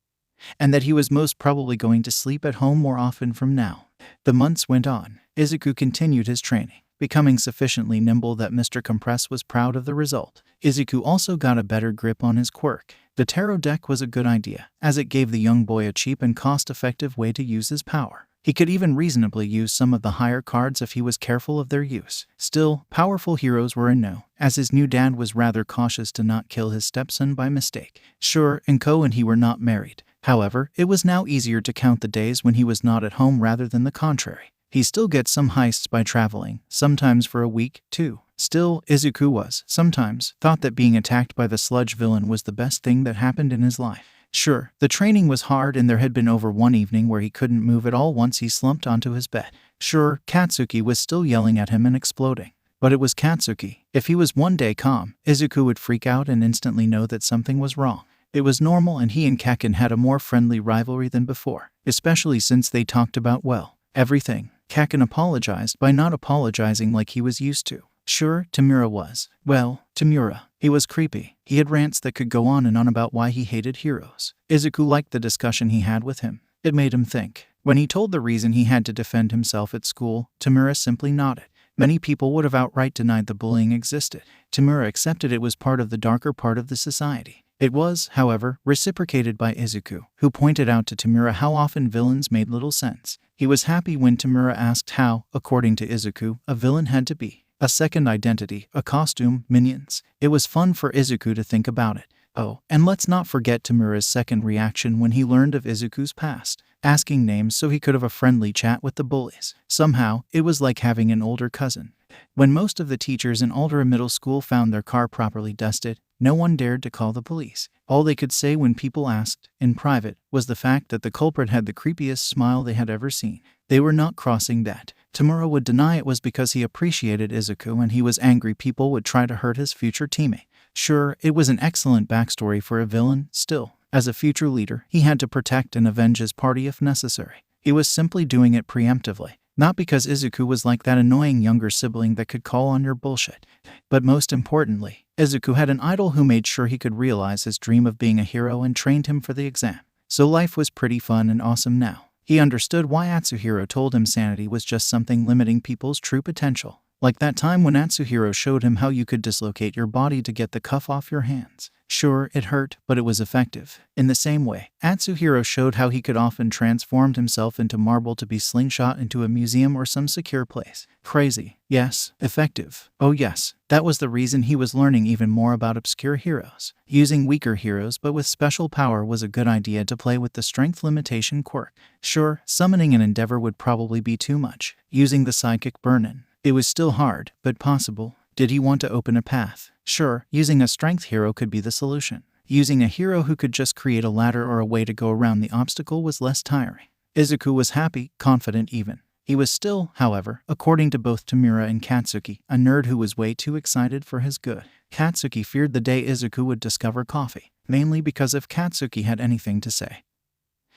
and that he was most probably going to sleep at home more often from now. The months went on. Izuku continued his training, becoming sufficiently nimble that Mr. Compress was proud of the result. Izuku also got a better grip on his quirk. The tarot deck was a good idea, as it gave the young boy a cheap and cost-effective way to use his power. He could even reasonably use some of the higher cards if he was careful of their use. Still, powerful heroes were a no, as his new dad was rather cautious to not kill his stepson by mistake. Sure, Inko and he were not married. However, it was now easier to count the days when he was not at home rather than the contrary. He still gets some heists by traveling, sometimes for a week, too. Still, Izuku was, sometimes, thought that being attacked by the sludge villain was the best thing that happened in his life. Sure, the training was hard and there had been over one evening where he couldn't move at all once he slumped onto his bed. Sure, Katsuki was still yelling at him and exploding. But it was Katsuki. If he was one day calm, Izuku would freak out and instantly know that something was wrong. It was normal, and he and Kaken had a more friendly rivalry than before, especially since they talked about, well, everything. Kaken apologized by not apologizing like he was used to. Sure, Tamura was. Well, Tamura. He was creepy. He had rants that could go on and on about why he hated heroes. Izuku liked the discussion he had with him. It made him think. When he told the reason he had to defend himself at school, Tamura simply nodded. Many people would have outright denied the bullying existed. Tamura accepted it was part of the darker part of the society. It was, however, reciprocated by Izuku, who pointed out to Tamura how often villains made little sense. He was happy when Tamura asked how, according to Izuku, a villain had to be. A second identity, a costume, minions. It was fun for Izuku to think about it. Oh, and let's not forget Tamura's second reaction when he learned of Izuku's past, asking names so he could have a friendly chat with the bullies. Somehow, it was like having an older cousin. When most of the teachers in Aldera Middle School found their car properly dusted, no one dared to call the police. All they could say when people asked, in private, was the fact that the culprit had the creepiest smile they had ever seen. They were not crossing that. Tamura would deny it was because he appreciated Izuku and he was angry people would try to hurt his future teammate. Sure, it was an excellent backstory for a villain. Still, as a future leader, he had to protect and avenge his party if necessary. He was simply doing it preemptively. Not because Izuku was like that annoying younger sibling that could call on your bullshit. But most importantly, Izuku had an idol who made sure he could realize his dream of being a hero and trained him for the exam. So life was pretty fun and awesome now. He understood why Atsuhiro told him sanity was just something limiting people's true potential. Like that time when Atsuhiro showed him how you could dislocate your body to get the cuff off your hands. Sure, it hurt, but it was effective. In the same way, Atsuhiro showed how he could often transform himself into marble to be slingshot into a museum or some secure place. Crazy. Yes. Effective. Oh yes, that was the reason he was learning even more about obscure heroes. Using weaker heroes but with special power was a good idea to play with the strength limitation quirk. Sure, summoning an endeavor would probably be too much. Using the psychic burn-in. It was still hard, but possible. Did he want to open a path? Sure, using a strength hero could be the solution. Using a hero who could just create a ladder or a way to go around the obstacle was less tiring. Izuku was happy, confident even. He was still, however, according to both Tamura and Katsuki, a nerd who was way too excited for his good. Katsuki feared the day Izuku would discover coffee, mainly because if Katsuki had anything to say,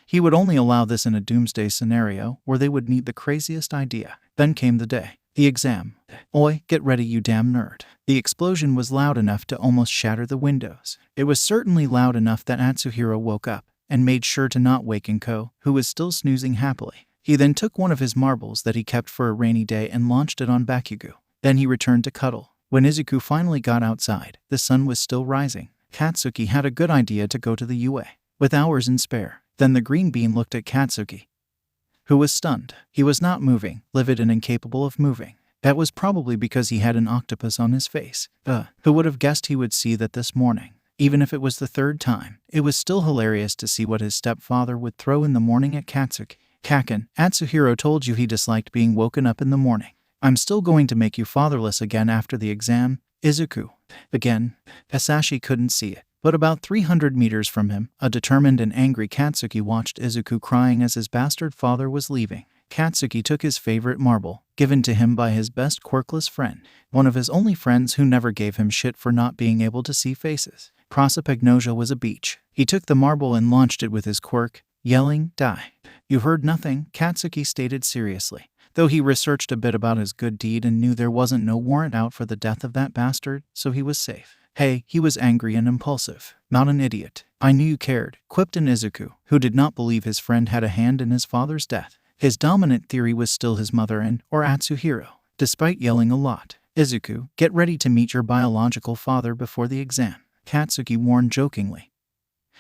He would only allow this in a doomsday scenario where they would need the craziest idea. Then came the day. The exam. Oi, get ready you damn nerd. The explosion was loud enough to almost shatter the windows. It was certainly loud enough that Atsuhiro woke up and made sure to not waken Ko, who was still snoozing happily. He then took one of his marbles that he kept for a rainy day and launched it on Bakugo. Then he returned to cuddle. When Izuku finally got outside, the sun was still rising. Katsuki had a good idea to go to the UA, with hours in spare. Then the green bean looked at Katsuki, who was stunned. He was not moving, livid and incapable of moving. That was probably because he had an octopus on his face. Who would have guessed he would see that this morning? Even if it was the third time, it was still hilarious to see what his stepfather would throw in the morning at Katsuki. Kaken, Atsuhiro told you he disliked being woken up in the morning. I'm still going to make you fatherless again after the exam, Izuku. Again, Asashi couldn't see it, but about 300 meters from him, a determined and angry Katsuki watched Izuku crying as his bastard father was leaving. Katsuki took his favorite marble, given to him by his best quirkless friend, one of his only friends who never gave him shit for not being able to see faces. Prosopagnosia was a beach. He took the marble and launched it with his quirk, yelling, "Die." You heard nothing, Katsuki stated seriously. Though he researched a bit about his good deed and knew there wasn't no warrant out for the death of that bastard, so he was safe. Hey, he was angry and impulsive. Not an idiot. I knew you cared, quipped an Izuku, who did not believe his friend had a hand in his father's death. His dominant theory was still his mother or Atsuhiro. Despite yelling a lot, Izuku, get ready to meet your biological father before the exam, Katsuki warned jokingly.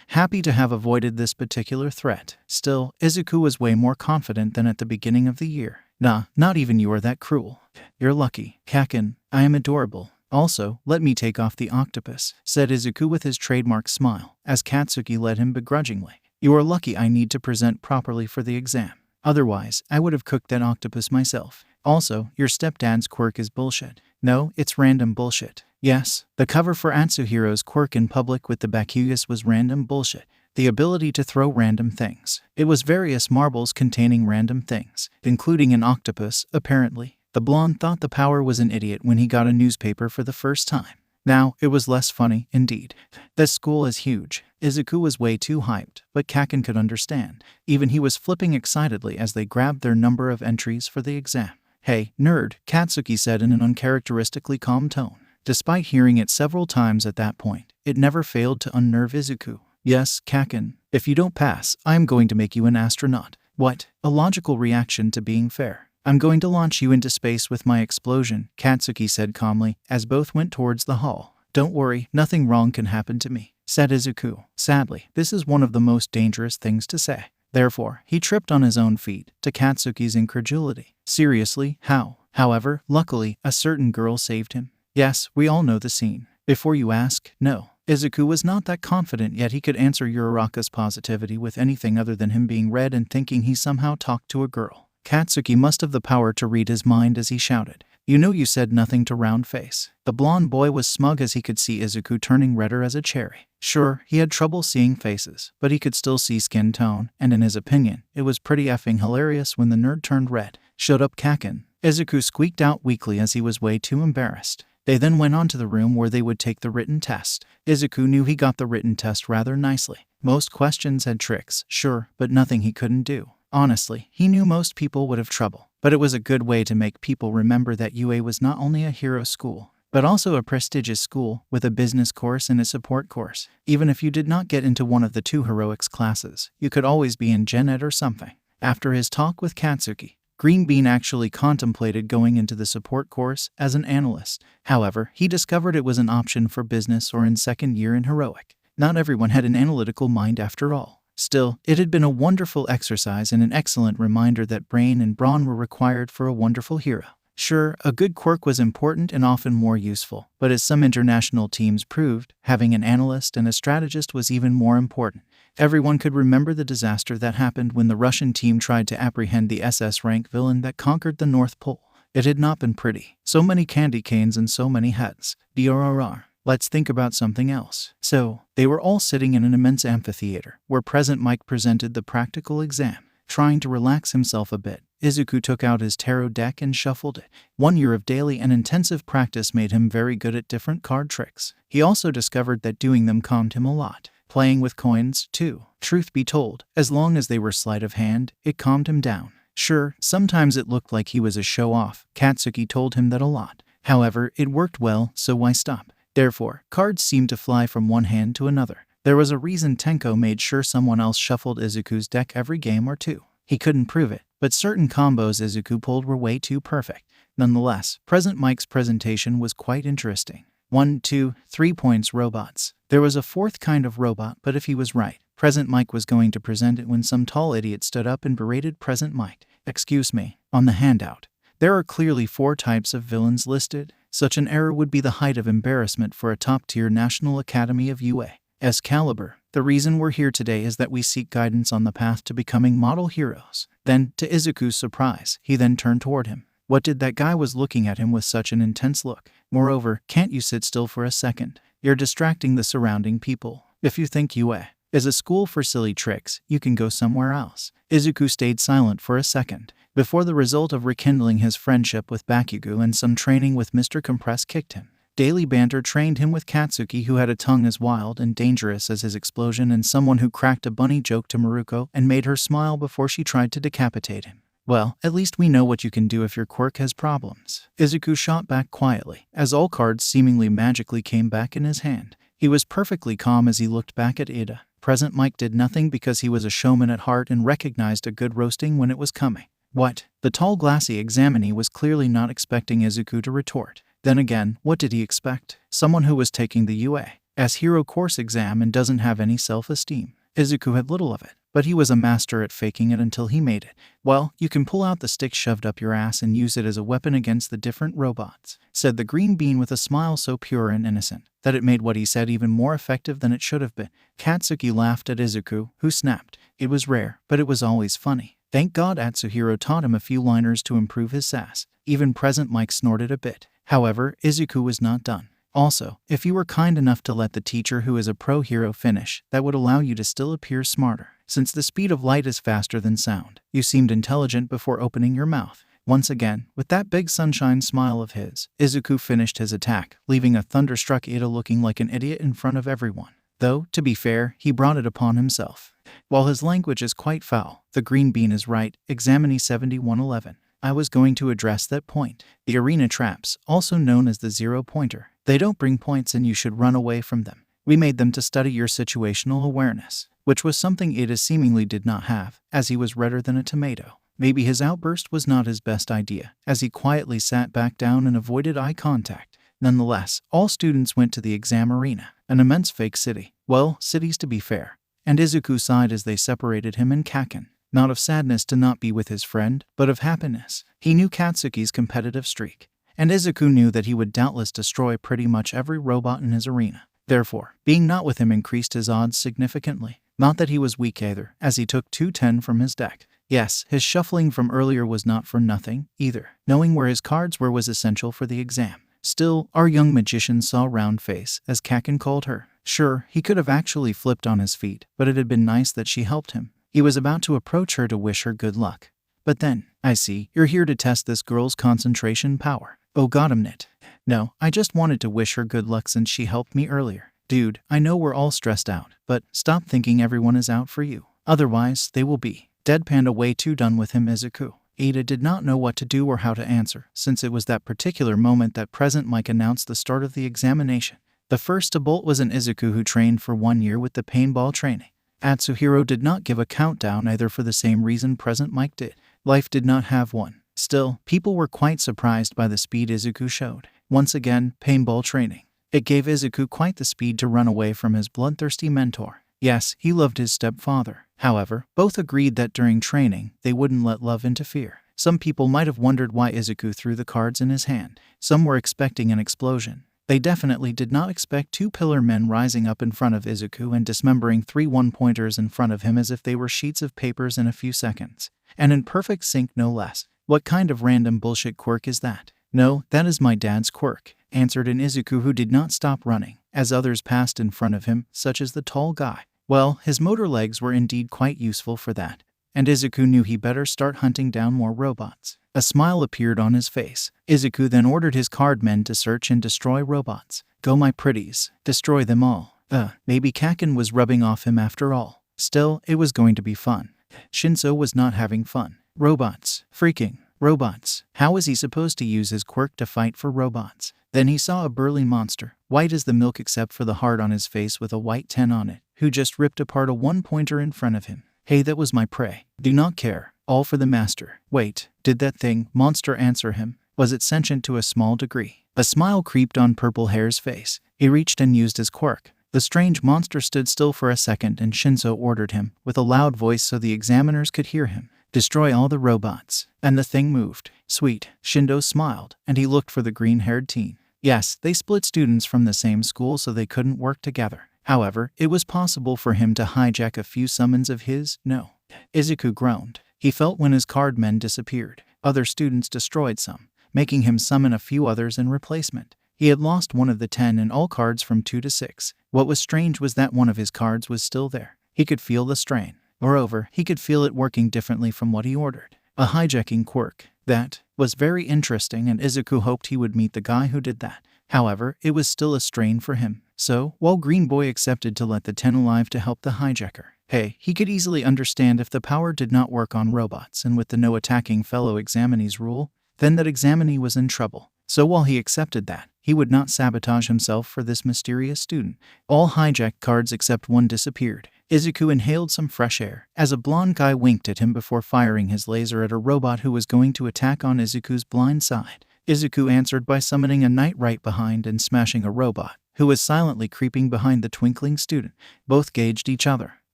Happy to have avoided this particular threat. Still, Izuku was way more confident than at the beginning of the year. Nah, not even you are that cruel. You're lucky, Kaken. I am adorable. Also, let me take off the octopus, said Izuku with his trademark smile, as Katsuki led him begrudgingly. You are lucky I need to present properly for the exam. Otherwise, I would have cooked that octopus myself. Also, your stepdad's quirk is bullshit. No, it's random bullshit. Yes, the cover for Atsuhiro's quirk in public with the Bakugas was random bullshit. The ability to throw random things. It was various marbles containing random things, including an octopus, apparently. The blonde thought the power was an idiot when he got a newspaper for the first time. Now, it was less funny, indeed. This school is huge. Izuku was way too hyped, but Kaken could understand. Even he was flipping excitedly as they grabbed their number of entries for the exam. Hey, nerd, Katsuki said in an uncharacteristically calm tone. Despite hearing it several times at that point, it never failed to unnerve Izuku. Yes, Kaken, if you don't pass, I am going to make you an astronaut. What? A logical reaction to being fair. I'm going to launch you into space with my explosion, Katsuki said calmly, as both went towards the hall. Don't worry, nothing wrong can happen to me, said Izuku. Sadly, this is one of the most dangerous things to say. Therefore, he tripped on his own feet, to Katsuki's incredulity. Seriously, how? However, luckily, a certain girl saved him. Yes, we all know the scene. Before you ask, no. Izuku was not that confident, yet he could answer Uraraka's positivity with anything other than him being red and thinking he somehow talked to a girl. Katsuki must have the power to read his mind as he shouted, "You know you said nothing to round face." The blonde boy was smug as he could see Izuku turning redder as a cherry. Sure, he had trouble seeing faces, but he could still see skin tone, and in his opinion, it was pretty effing hilarious when the nerd turned red. Shut up, Kaken, Izuku squeaked out weakly as he was way too embarrassed. They then went on to the room where they would take the written test. Izuku knew he got the written test rather nicely. Most questions had tricks, sure, but nothing he couldn't do. Honestly, he knew most people would have trouble, but it was a good way to make people remember that UA was not only a hero school, but also a prestigious school with a business course and a support course. Even if you did not get into one of the two heroics classes, you could always be in Gen Ed or something. After his talk with Katsuki, Green Bean actually contemplated going into the support course as an analyst. However, he discovered it was an option for business or in second year in heroic. Not everyone had an analytical mind after all. Still, it had been a wonderful exercise and an excellent reminder that brain and brawn were required for a wonderful hero. Sure, a good quirk was important and often more useful, but as some international teams proved, having an analyst and a strategist was even more important. Everyone could remember the disaster that happened when the Russian team tried to apprehend the SS rank villain that conquered the North Pole. It had not been pretty. So many candy canes and so many heads. DRRR. Let's think about something else. So, they were all sitting in an immense amphitheater, where President Mike presented the practical exam. Trying to relax himself a bit, Izuku took out his tarot deck and shuffled it. 1 year of daily and intensive practice made him very good at different card tricks. He also discovered that doing them calmed him a lot. playing with coins, too. Truth be told, as long as they were sleight of hand, it calmed him down. Sure, sometimes it looked like he was a show-off. Katsuki told him that a lot. However, it worked well, so why stop? Therefore, cards seemed to fly from one hand to another. There was a reason Tenko made sure someone else shuffled Izuku's deck every game or two. He couldn't prove it, but certain combos Izuku pulled were way too perfect. Nonetheless, Present Mike's presentation was quite interesting. 1, 2, 3 points robots. There was a fourth kind of robot, but if he was right, Present Mike was going to present it when some tall idiot stood up and berated Present Mike. Excuse me, on the handout, there are clearly 4 types of villains listed. Such an error would be the height of embarrassment for a top-tier National Academy of UA's caliber. The reason we're here today is that we seek guidance on the path to becoming model heroes. Then, to Izuku's surprise, he then turned toward him. What did that guy was looking at him with such an intense look? Moreover, can't you sit still for a second? You're distracting the surrounding people. If you think UA is a school for silly tricks, you can go somewhere else. Izuku stayed silent for a second, before the result of rekindling his friendship with Bakugo and some training with Mr. Compress kicked him. Daily banter trained him with Katsuki, who had a tongue as wild and dangerous as his explosion, and someone who cracked a bunny joke to Maruko and made her smile before she tried to decapitate him. Well, at least we know what you can do if your quirk has problems. Izuku shot back quietly, as all cards seemingly magically came back in his hand. He was perfectly calm as he looked back at Ida. Present Mike did nothing because he was a showman at heart and recognized a good roasting when it was coming. What? The tall glassy examinee was clearly not expecting Izuku to retort. Then again, what did he expect? Someone who was taking the UA's hero course exam and doesn't have any self-esteem. Izuku had little of it, but he was a master at faking it until he made it. Well, you can pull out the stick shoved up your ass and use it as a weapon against the different robots, said the green bean with a smile so pure and innocent that it made what he said even more effective than it should have been. Katsuki laughed at Izuku, who snapped. It was rare, but it was always funny. Thank God Atsuhiro taught him a few liners to improve his sass. Even Present Mike snorted a bit. However, Izuku was not done. Also, if you were kind enough to let the teacher who is a pro hero finish, that would allow you to still appear smarter. Since the speed of light is faster than sound, you seemed intelligent before opening your mouth. Once again, with that big sunshine smile of his, Izuku finished his attack, leaving a thunderstruck Ida looking like an idiot in front of everyone. Though, to be fair, he brought it upon himself. While his language is quite foul, the green bean is right. Examinee 7111. I was going to address that point. The arena traps, also known as the zero-pointer. They don't bring points and you should run away from them. We made them to study your situational awareness, which was something Ida seemingly did not have, as he was redder than a tomato. Maybe his outburst was not his best idea, as he quietly sat back down and avoided eye contact. Nonetheless, all students went to the exam arena, an immense fake city. Well, cities to be fair. And Izuku sighed as they separated him and Kaken. Not of sadness to not be with his friend, but of happiness. He knew Katsuki's competitive streak, and Izuku knew that he would doubtless destroy pretty much every robot in his arena. Therefore, being not with him increased his odds significantly. Not that he was weak either, as he took 210 from his deck. Yes, his shuffling from earlier was not for nothing, either. Knowing where his cards were was essential for the exam. Still, our young magician saw round face, as Kaken called her. Sure, he could have actually flipped on his feet, but it had been nice that she helped him. He was about to approach her to wish her good luck. But then, I see, you're here to test this girl's concentration power. Oh goddammit. No, I just wanted to wish her good luck since she helped me earlier. Dude, I know we're all stressed out, but stop thinking everyone is out for you. Otherwise, they will be. Deadpanned away too done with him Izuku. Ada did not know what to do or how to answer, since it was that particular moment that Present Mike announced the start of the examination. The first to bolt was an Izuku who trained for 1 year with the paintball training. Atsuhiro did not give a countdown either for the same reason Present Mike did. Life did not have one. Still, people were quite surprised by the speed Izuku showed. Once again, paintball training. It gave Izuku quite the speed to run away from his bloodthirsty mentor. Yes, he loved his stepfather. However, both agreed that during training, they wouldn't let love interfere. Some people might have wondered why Izuku threw the cards in his hand. Some were expecting an explosion. They definitely did not expect 2 pillar men rising up in front of Izuku and dismembering 3 one-pointers in front of him as if they were sheets of papers in a few seconds. And in perfect sync no less. What kind of random bullshit quirk is that? No, that is my dad's quirk, answered an Izuku who did not stop running, as others passed in front of him, such as the tall guy. Well, his motor legs were indeed quite useful for that, and Izuku knew he better start hunting down more robots. A smile appeared on his face. Izuku then ordered his card men to search and destroy robots. Go my pretties, destroy them all. Maybe Kaken was rubbing off him after all. Still, it was going to be fun. Shinso was not having fun. Robots. Freaking robots. How was he supposed to use his quirk to fight for robots? Then he saw a burly monster, white as the milk except for the heart on his face with a white 10 on it, who just ripped apart a one-pointer in front of him. Hey, that was my prey. Do not care. All for the master. Wait, did that thing, monster, answer him? Was it sentient to a small degree? A smile creeped on Purple Hair's face. He reached and used his quirk. The strange monster stood still for a second and Shinso ordered him, with a loud voice so the examiners could hear him, destroy all the robots. And the thing moved. Sweet. Shindo smiled, and he looked for the green-haired teen. Yes, they split students from the same school so they couldn't work together. However, it was possible for him to hijack a few summons of his. No. Izuku groaned. He felt when his card men disappeared. Other students destroyed some, making him summon a few others in replacement. He had lost one of the 10 in all cards from 2 to 6. What was strange was that one of his cards was still there. He could feel the strain. Moreover, he could feel it working differently from what he ordered. A hijacking quirk. That was very interesting, and Izuku hoped he would meet the guy who did that. However, it was still a strain for him. So, while Green Boy accepted to let the 10 alive to help the hijacker, hey, he could easily understand if the power did not work on robots and with the no attacking fellow examinees rule, then that examinee was in trouble. So while he accepted that, he would not sabotage himself for this mysterious student. All hijacked cards except one disappeared. Izuku inhaled some fresh air, as a blonde guy winked at him before firing his laser at a robot who was going to attack on Izuku's blind side. Izuku answered by summoning a knight right behind and smashing a robot, who was silently creeping behind the twinkling student. Both gauged each other,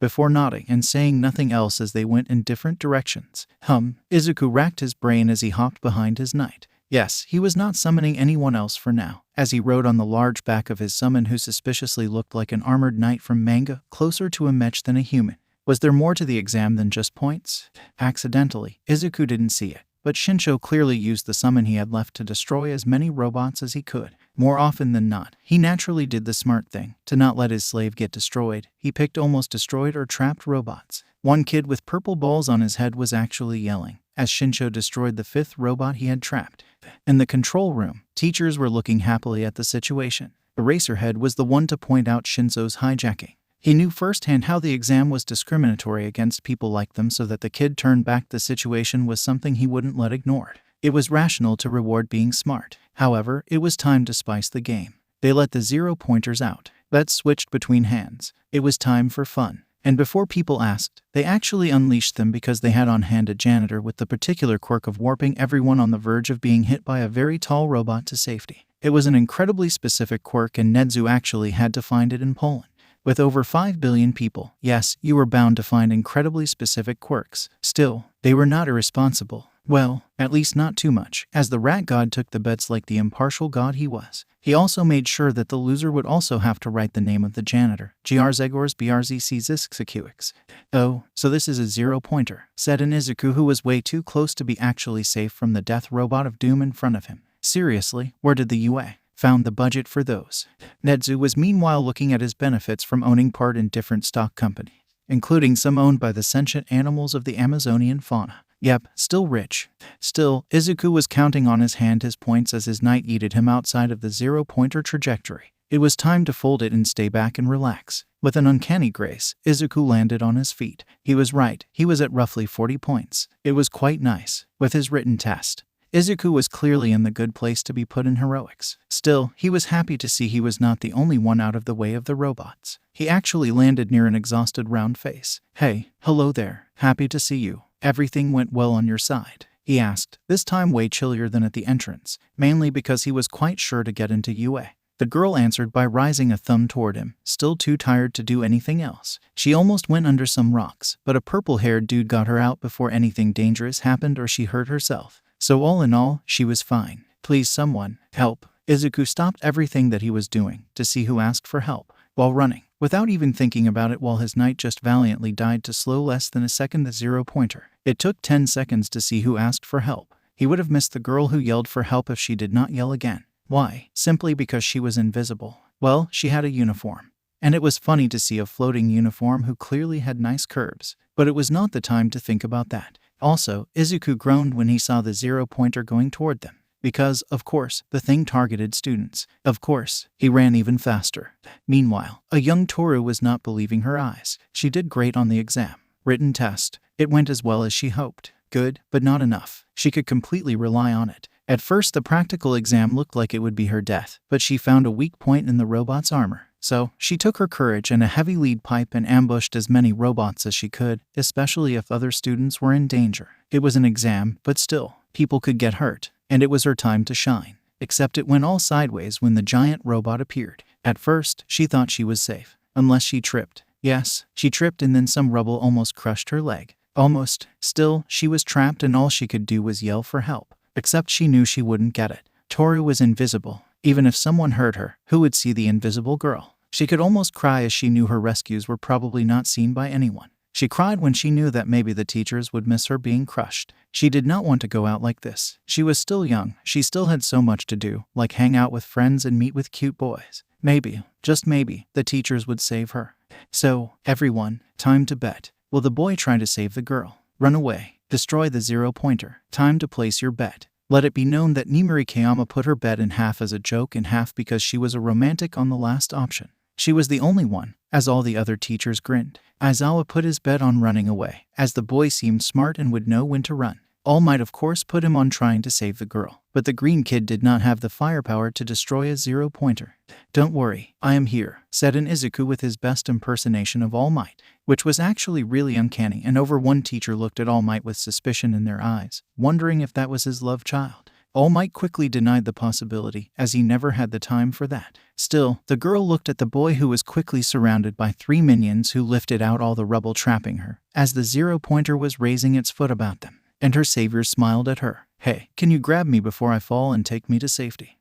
before nodding and saying nothing else as they went in different directions. Izuku racked his brain as he hopped behind his knight. Yes, he was not summoning anyone else for now, as he rode on the large back of his summon who suspiciously looked like an armored knight from manga, closer to a mech than a human. Was there more to the exam than just points? Accidentally, Izuku didn't see it, but Shinsho clearly used the summon he had left to destroy as many robots as he could. More often than not, he naturally did the smart thing, to not let his slave get destroyed. He picked almost destroyed or trapped robots. One kid with purple balls on his head was actually yelling, as Shinsho destroyed the 5th robot he had trapped. In the control room, teachers were looking happily at the situation. Eraserhead was the one to point out Shinso's hijacking. He knew firsthand how the exam was discriminatory against people like them, so that the kid turned back the situation was something he wouldn't let ignored. It was rational to reward being smart. However, it was time to spice the game. They let the 0-pointers out. Bets switched between hands. It was time for fun. And before people asked, they actually unleashed them because they had on hand a janitor with the particular quirk of warping everyone on the verge of being hit by a very tall robot to safety. It was an incredibly specific quirk, and Nedzu actually had to find it in Poland. With over 5 billion people, yes, you were bound to find incredibly specific quirks. Still, they were not irresponsible. Well, at least not too much, as the rat god took the bets like the impartial god he was. He also made sure that the loser would also have to write the name of the janitor, Grzegorz Brzczyk's. Oh, so this is a 0-pointer, said an Izuku who was way too close to be actually safe from the death robot of doom in front of him. Seriously, where did the UA found the budget for those? Nedzu was meanwhile looking at his benefits from owning part in different stock companies, including some owned by the sentient animals of the Amazonian fauna. Yep, still rich. Still, Izuku was counting on his hand his points as his knight yeeted him outside of the 0-pointer trajectory. It was time to fold it and stay back and relax. With an uncanny grace, Izuku landed on his feet. He was right, he was at roughly 40 points. It was quite nice. With his written test, Izuku was clearly in the good place to be put in heroics. Still, he was happy to see he was not the only one out of the way of the robots. He actually landed near an exhausted round face. Hey, hello there, happy to see you. Everything went well on your side? He asked, this time way chillier than at the entrance, mainly because he was quite sure to get into UA. The girl answered by rising a thumb toward him, still too tired to do anything else. She almost went under some rocks, but a purple-haired dude got her out before anything dangerous happened or she hurt herself. So all in all, she was fine. Please someone, help. Izuku stopped everything that he was doing to see who asked for help, while running, without even thinking about it, while his knight just valiantly died to slow less than a second the 0-pointer. It took 10 seconds to see who asked for help. He would have missed the girl who yelled for help if she did not yell again. Why? Simply because she was invisible. Well, she had a uniform. And it was funny to see a floating uniform who clearly had nice curves. But it was not the time to think about that. Also, Izuku groaned when he saw the 0-pointer going toward them. because, of course, the thing targeted students. Of course, he ran even faster. Meanwhile, a young Toru was not believing her eyes. She did great on the exam. Written test. It went as well as she hoped. Good, but not enough. She could completely rely on it. At first, the practical exam looked like it would be her death, but she found a weak point in the robot's armor. So, she took her courage and a heavy lead pipe and ambushed as many robots as she could, especially if other students were in danger. It was an exam, but still, people could get hurt, and it was her time to shine. Except it went all sideways when the giant robot appeared. At first, she thought she was safe. Unless she tripped. Yes, she tripped and then some rubble almost crushed her leg. Almost. Still, she was trapped and all she could do was yell for help. Except she knew she wouldn't get it. Toru was invisible. Even if someone hurt her, who would see the invisible girl? She could almost cry as she knew her rescues were probably not seen by anyone. She cried when she knew that maybe the teachers would miss her being crushed. She did not want to go out like this. She was still young. She still had so much to do, like hang out with friends and meet with cute boys. Maybe, just maybe, the teachers would save her. So, everyone, time to bet. Will the boy try to save the girl? Run away. Destroy the zero-pointer. Time to place your bet. Let it be known that Nimuri Kayama put her bet in half as a joke in half because she was a romantic on the last option. She was the only one, as all the other teachers grinned. Aizawa put his bet on running away, as the boy seemed smart and would know when to run. All Might of course put him on trying to save the girl, but the green kid did not have the firepower to destroy a zero-pointer. Don't worry, I am here, said an Izuku with his best impersonation of All Might, which was actually really uncanny, and over one teacher looked at All Might with suspicion in their eyes, wondering if that was his love child. All Might quickly denied the possibility, as he never had the time for that. Still, the girl looked at the boy who was quickly surrounded by 3 minions who lifted out all the rubble trapping her, as the zero-pointer was raising its foot about them. And her savior smiled at her. Hey, can you grab me before I fall and take me to safety?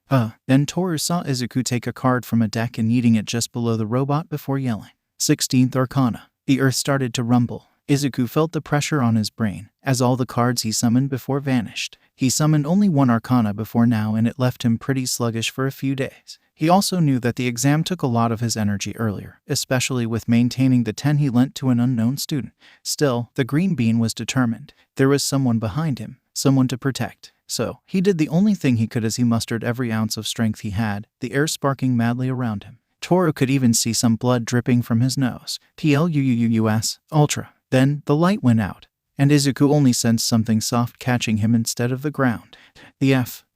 Then Toru saw Izuku take a card from a deck and eating it just below the robot before yelling. 16th Arcana. The earth started to rumble. Izuku felt the pressure on his brain, as all the cards he summoned before vanished. He summoned only 1 Arcana before now and it left him pretty sluggish for a few days. He also knew that the exam took a lot of his energy earlier, especially with maintaining the 10 he lent to an unknown student. Still, the green bean was determined. There was someone behind him, someone to protect. So, he did the only thing he could as he mustered every ounce of strength he had, the air sparking madly around him. Toru could even see some blood dripping from his nose. Plus, Ultra. Then, the light went out, and Izuku only sensed something soft catching him instead of the ground.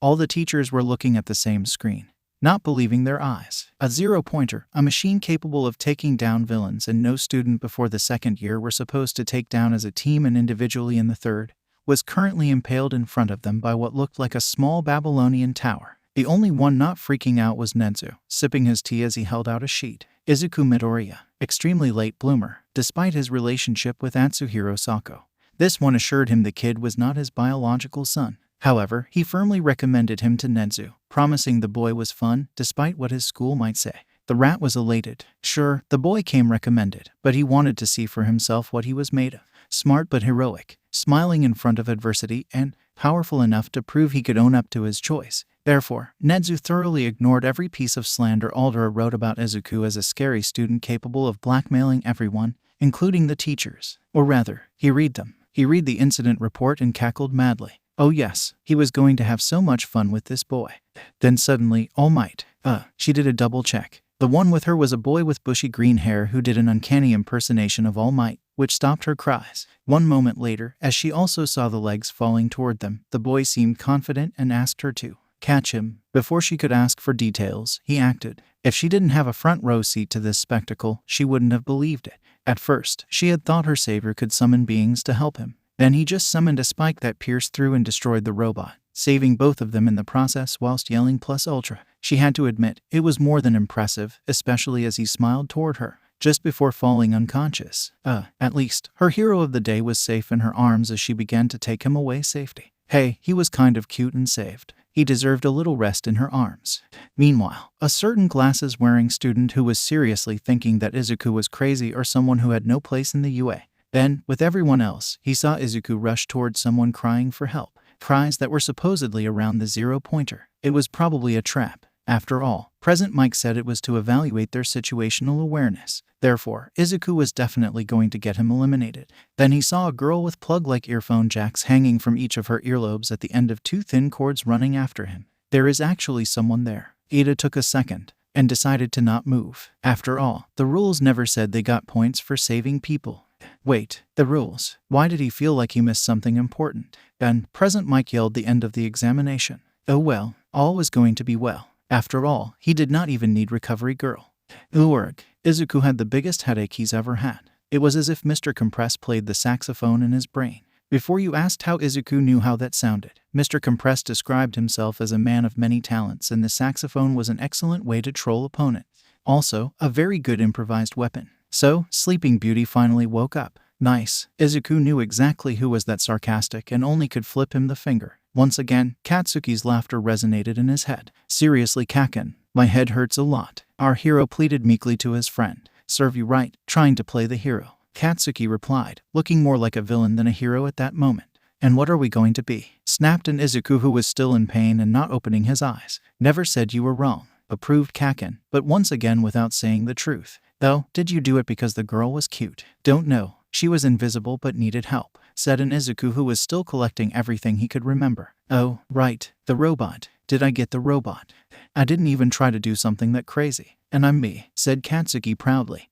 All the teachers were looking at the same screen, not believing their eyes. A zero-pointer, a machine capable of taking down villains and no student before the 2nd year were supposed to take down as a team and individually in the 3rd, was currently impaled in front of them by what looked like a small Babylonian tower. The only one not freaking out was Nedzu, sipping his tea as he held out a sheet. Izuku Midoriya, extremely late bloomer, despite his relationship with Atsuhiro Sako. This one assured him the kid was not his biological son. However, he firmly recommended him to Nedzu, promising the boy was fun, despite what his school might say. The rat was elated. Sure, the boy came recommended, but he wanted to see for himself what he was made of. Smart but heroic, smiling in front of adversity, and powerful enough to prove he could own up to his choice. Therefore, Nedzu thoroughly ignored every piece of slander Aldera wrote about Izuku as a scary student capable of blackmailing everyone, including the teachers. Or rather, he read them. He read the incident report and cackled madly. Oh yes, he was going to have so much fun with this boy. Then suddenly, All Might. She did a double check. The one with her was a boy with bushy green hair who did an uncanny impersonation of All Might, which stopped her cries. 1 moment later, as she also saw the legs falling toward them, the boy seemed confident and asked her to catch him. Before she could ask for details, he acted. If she didn't have a front row seat to this spectacle, she wouldn't have believed it. At first, she had thought her savior could summon beings to help him. Then he just summoned a spike that pierced through and destroyed the robot, saving both of them in the process whilst yelling plus ultra. She had to admit, it was more than impressive, especially as he smiled toward her, just before falling unconscious. At least, her hero of the day was safe in her arms as she began to take him away safety. Hey, he was kind of cute and saved. He deserved a little rest in her arms. Meanwhile, a certain glasses-wearing student who was seriously thinking that Izuku was crazy or someone who had no place in the UA. Then, with everyone else, he saw Izuku rush towards someone crying for help. Cries that were supposedly around the zero-pointer. It was probably a trap. After all, Present Mike said it was to evaluate their situational awareness. Therefore, Izuku was definitely going to get him eliminated. Then he saw a girl with plug-like earphone jacks hanging from each of her earlobes at the end of 2 thin cords running after him. There is actually someone there. Ida took a second and decided to not move. After all, the rules never said they got points for saving people. Wait, the rules. Why did he feel like he missed something important? Then, Present Mike yelled the end of the examination. Oh well, all was going to be well. After all, he did not even need Recovery Girl. Urg, Izuku had the biggest headache he's ever had. It was as if Mr. Compress played the saxophone in his brain. Before you asked how Izuku knew how that sounded, Mr. Compress described himself as a man of many talents, and the saxophone was an excellent way to troll opponents. Also, a very good improvised weapon. So, Sleeping Beauty finally woke up. Nice. Izuku knew exactly who was that sarcastic and only could flip him the finger. Once again, Katsuki's laughter resonated in his head. Seriously, Kaken, my head hurts a lot. Our hero pleaded meekly to his friend. Serve you right, trying to play the hero. Katsuki replied, looking more like a villain than a hero at that moment. And what are we going to be? Snapped an Izuku, who was still in pain and not opening his eyes. Never said you were wrong, approved Kaken, but once again without saying the truth. Though, did you do it because the girl was cute? Don't know. She was invisible but needed help, said an Izuku, who was still collecting everything he could remember. Oh, right, the robot. Did I get the robot? I didn't even try to do something that crazy. And I'm me, said Katsuki proudly,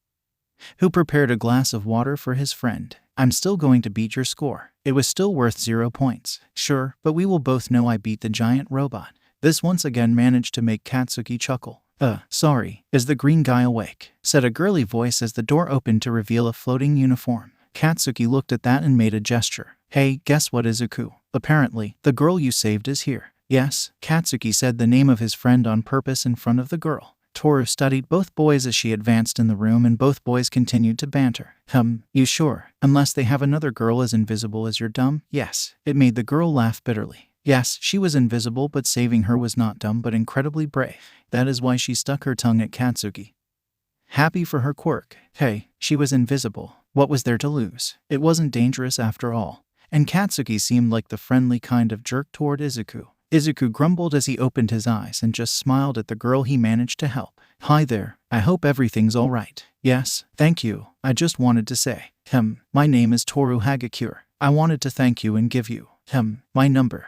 who prepared a glass of water for his friend. I'm still going to beat your score. It was still worth 0 points. Sure, but we will both know I beat the giant robot. This once again managed to make Katsuki chuckle. Sorry, is the green guy awake? Said a girly voice as the door opened to reveal a floating uniform. Katsuki looked at that and made a gesture. Hey, guess what, Izuku? Apparently, the girl you saved is here. Yes, Katsuki said the name of his friend on purpose in front of the girl. Toru studied both boys as she advanced in the room, and both boys continued to banter. You sure? Unless they have another girl as invisible as you're dumb? Yes. It made the girl laugh bitterly. Yes, she was invisible, but saving her was not dumb but incredibly brave. That is why she stuck her tongue at Katsuki. Happy for her quirk. Hey, she was invisible. What was there to lose? It wasn't dangerous after all. And Katsuki seemed like the friendly kind of jerk toward Izuku. Izuku grumbled as he opened his eyes and just smiled at the girl he managed to help. Hi there, I hope everything's alright. Yes, thank you. I just wanted to say, my name is Toru Hagakure. I wanted to thank you and give you, my number,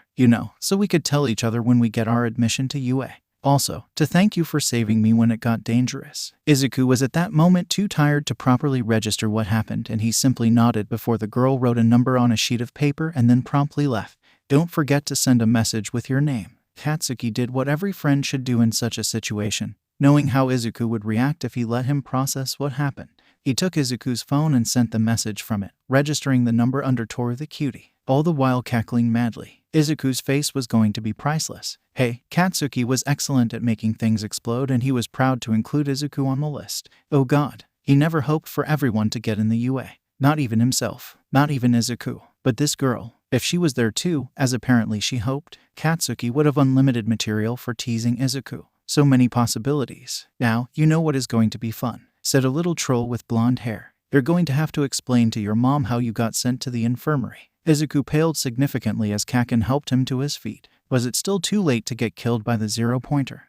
so we could tell each other when we get our admission to UA. Also, to thank you for saving me when it got dangerous. Izuku was at that moment too tired to properly register what happened, and he simply nodded before the girl wrote a number on a sheet of paper and then promptly left. Don't forget to send a message with your name. Katsuki did what every friend should do in such a situation, knowing how Izuku would react if he let him process what happened. He took Izuku's phone and sent the message from it, registering the number under Toru the cutie, all the while cackling madly. Izuku's face was going to be priceless. Hey, Katsuki was excellent at making things explode, and he was proud to include Izuku on the list. Oh god, he never hoped for everyone to get in the UA. Not even himself. Not even Izuku. But this girl, if she was there too, as apparently she hoped, Katsuki would have unlimited material for teasing Izuku. So many possibilities. Now, you know what is going to be fun, said a little troll with blonde hair. You're going to have to explain to your mom how you got sent to the infirmary. Izuku paled significantly as Kaken helped him to his feet. Was it still too late to get killed by the 0-pointer?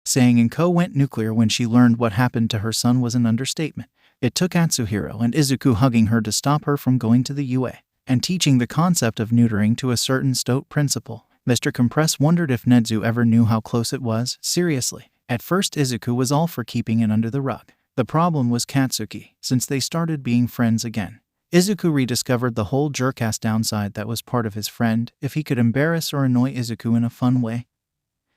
Saying Inko went nuclear when she learned what happened to her son was an understatement. It took Atsuhiro and Izuku hugging her to stop her from going to the UA, and teaching the concept of neutering to a certain stoat principle. Mr. Compress wondered if Nedzu ever knew how close it was. Seriously. At first Izuku was all for keeping it under the rug. The problem was Katsuki, since they started being friends again. Izuku rediscovered the whole jerk-ass downside that was part of his friend. If he could embarrass or annoy Izuku in a fun way,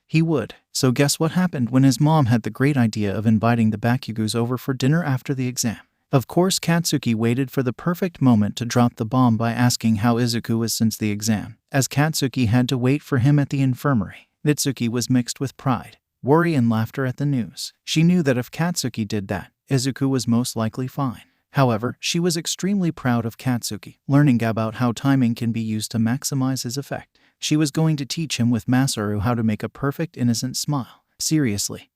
he would. So guess what happened when his mom had the great idea of inviting the Bakugus over for dinner after the exam? Of course, Katsuki waited for the perfect moment to drop the bomb by asking how Izuku was since the exam, as Katsuki had to wait for him at the infirmary. Mitsuki was mixed with pride, worry, and laughter at the news. She knew that if Katsuki did that, Izuku was most likely fine. However, she was extremely proud of Katsuki, learning about how timing can be used to maximize his effect. She was going to teach him with Masaru how to make a perfect innocent smile. Seriously.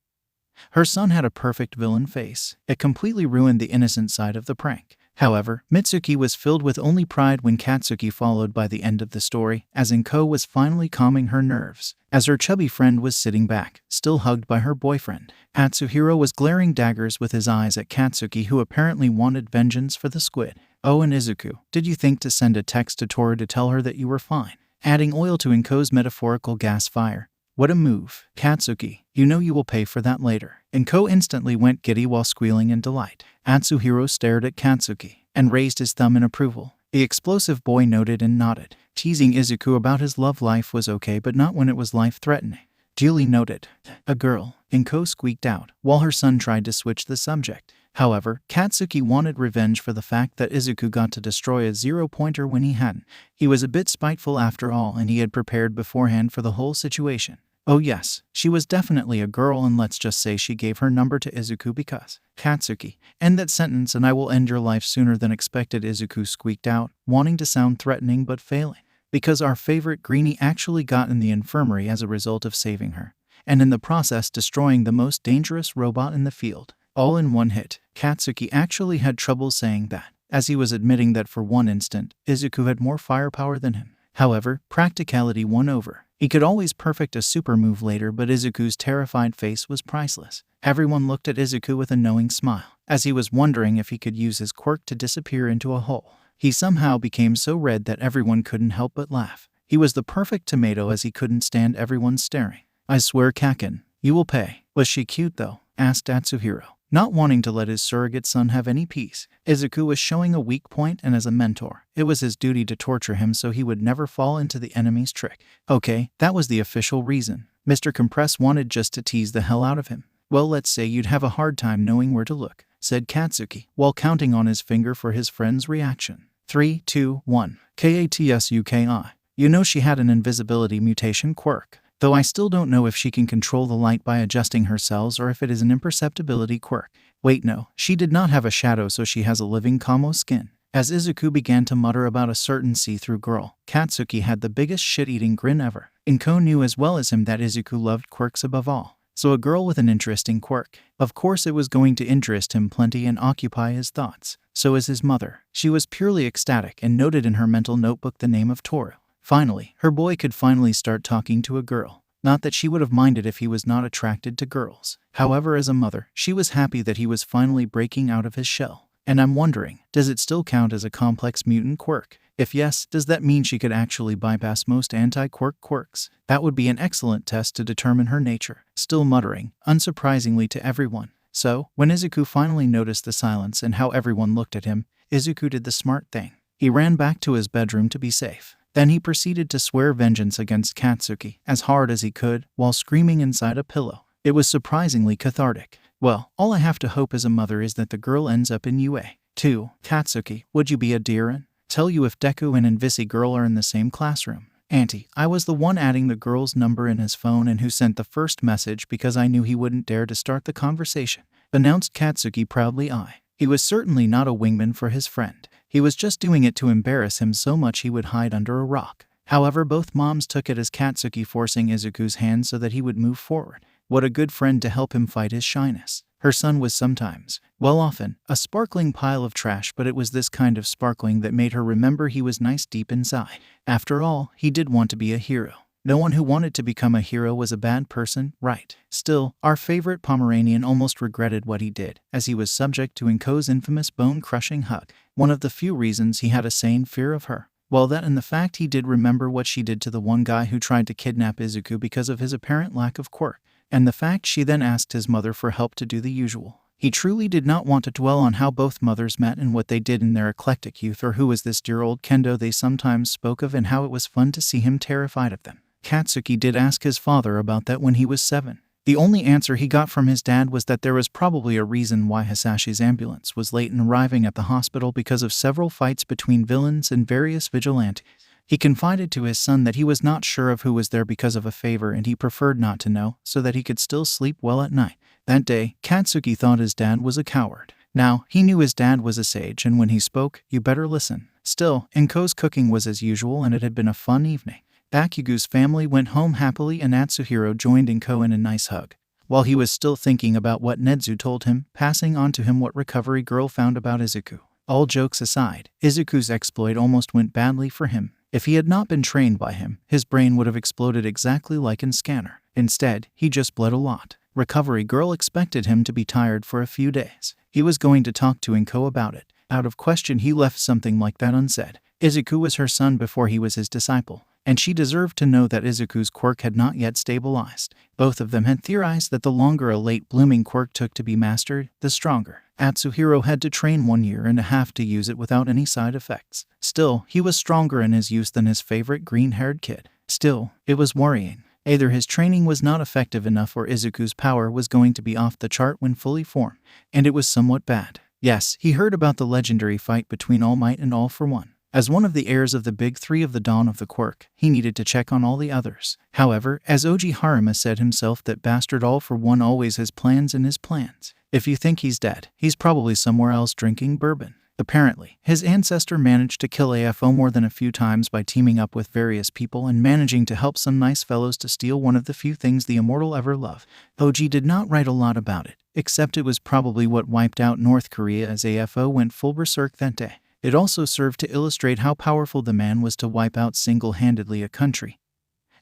Her son had a perfect villain face. It completely ruined the innocent side of the prank. However, Mitsuki was filled with only pride when Katsuki followed by the end of the story, as Inko was finally calming her nerves, as her chubby friend was sitting back, still hugged by her boyfriend. Atsuhiro was glaring daggers with his eyes at Katsuki, who apparently wanted vengeance for the squid. Oh, and Izuku, did you think to send a text to Toru to tell her that you were fine? Adding oil to Inko's metaphorical gas fire. What a move. Katsuki, you know you will pay for that later. Inko instantly went giddy while squealing in delight. Atsuhiro stared at Katsuki and raised his thumb in approval. The explosive boy noted and nodded. Teasing Izuku about his love life was okay, but not when it was life-threatening. Duly noted. A girl, Inko squeaked out, while her son tried to switch the subject. However, Katsuki wanted revenge for the fact that Izuku got to destroy a zero-pointer when he hadn't. He was a bit spiteful after all, and he had prepared beforehand for the whole situation. Oh yes, she was definitely a girl, and let's just say she gave her number to Izuku because. Katsuki, end that sentence and I will end your life sooner than expected, Izuku squeaked out, wanting to sound threatening but failing. Because our favorite greenie actually got in the infirmary as a result of saving her, and in the process destroying the most dangerous robot in the field. All in one hit. Katsuki actually had trouble saying that, as he was admitting that for one instant, Izuku had more firepower than him. However, practicality won over. He could always perfect a super move later, but Izuku's terrified face was priceless. Everyone looked at Izuku with a knowing smile, as he was wondering if he could use his quirk to disappear into a hole. He somehow became so red that everyone couldn't help but laugh. He was the perfect tomato, as he couldn't stand everyone staring. I swear, Kaken, you will pay. Was she cute though? Asked Atsuhiro, not wanting to let his surrogate son have any peace. Izuku was showing a weak point, and as a mentor, it was his duty to torture him so he would never fall into the enemy's trick. Okay, that was the official reason. Mr. Compress wanted just to tease the hell out of him. Well, let's say you'd have a hard time knowing where to look, said Katsuki, while counting on his finger for his friend's reaction. 3, 2, 1. Katsuki. You know she had an invisibility mutation quirk. Though I still don't know if she can control the light by adjusting her cells or if it is an imperceptibility quirk. Wait, no, she did not have a shadow, so she has a living Kamo skin. As Izuku began to mutter about a certain see-through girl, Katsuki had the biggest shit-eating grin ever. Inko knew as well as him that Izuku loved quirks above all. So a girl with an interesting quirk. Of course it was going to interest him plenty and occupy his thoughts. So is his mother. She was purely ecstatic and noted in her mental notebook the name of Toru. Finally, her boy could finally start talking to a girl. Not that she would have minded if he was not attracted to girls. However, as a mother, she was happy that he was finally breaking out of his shell. And I'm wondering, does it still count as a complex mutant quirk? If yes, does that mean she could actually bypass most anti-quirk quirks? That would be an excellent test to determine her nature. Still muttering, unsurprisingly to everyone. So, when Izuku finally noticed the silence and how everyone looked at him, Izuku did the smart thing. He ran back to his bedroom to be safe. Then he proceeded to swear vengeance against Katsuki as hard as he could while screaming inside a pillow. It was surprisingly cathartic. Well, all I have to hope as a mother is that the girl ends up in UA. 2. Katsuki, would you be a dear and tell you if Deku and Invisi girl are in the same classroom? Auntie, I was the one adding the girl's number in his phone and who sent the first message because I knew he wouldn't dare to start the conversation, announced Katsuki proudly. He was certainly not a wingman for his friend. He was just doing it to embarrass him so much he would hide under a rock. However, both moms took it as Katsuki forcing Izuku's hand so that he would move forward. What a good friend to help him fight his shyness. Her son was sometimes, well often, a sparkling pile of trash, but it was this kind of sparkling that made her remember he was nice deep inside. After all, he did want to be a hero. No one who wanted to become a hero was a bad person, right? Still, our favorite Pomeranian almost regretted what he did, as he was subject to Inko's infamous bone-crushing hug. One of the few reasons he had a sane fear of her. Well, that and the fact he did remember what she did to the one guy who tried to kidnap Izuku because of his apparent lack of quirk, and the fact she then asked his mother for help to do the usual. He truly did not want to dwell on how both mothers met and what they did in their eclectic youth, or who was this dear old Kendo they sometimes spoke of, and how it was fun to see him terrified of them. Katsuki did ask his father about that when he was 7. The only answer he got from his dad was that there was probably a reason why Hisashi's ambulance was late in arriving at the hospital because of several fights between villains and various vigilantes. He confided to his son that he was not sure of who was there because of a favor and he preferred not to know so that he could still sleep well at night. That day, Katsuki thought his dad was a coward. Now, he knew his dad was a sage, and when he spoke, you better listen. Still, Inko's cooking was as usual and it had been a fun evening. Bakugu's family went home happily and Atsuhiro joined Inko in a nice hug. While he was still thinking about what Nedzu told him, passing on to him what recovery girl found about Izuku. All jokes aside, Izuku's exploit almost went badly for him. If he had not been trained by him, his brain would have exploded exactly like in Scanner. Instead, he just bled a lot. Recovery Girl expected him to be tired for a few days. He was going to talk to Inko about it. Out of question, he left something like that unsaid. Izuku was her son before he was his disciple, and she deserved to know that Izuku's quirk had not yet stabilized. Both of them had theorized that the longer a late-blooming quirk took to be mastered, the stronger. Atsuhiro had to train 1.5 years to use it without any side effects. Still, he was stronger in his use than his favorite green-haired kid. Still, it was worrying. Either his training was not effective enough or Izuku's power was going to be off the chart when fully formed, and it was somewhat bad. Yes, he heard about the legendary fight between All Might and All for One. As one of the heirs of the Big Three of the Dawn of the Quirk, he needed to check on all the others. However, as Oji Haruma said himself, that bastard All for One always has plans in his plans. If you think he's dead, he's probably somewhere else drinking bourbon. Apparently, his ancestor managed to kill AFO more than a few times by teaming up with various people and managing to help some nice fellows to steal one of the few things the immortal ever loved. Oji did not write a lot about it, except it was probably what wiped out North Korea as AFO went full berserk that day. It also served to illustrate how powerful the man was to wipe out single-handedly a country,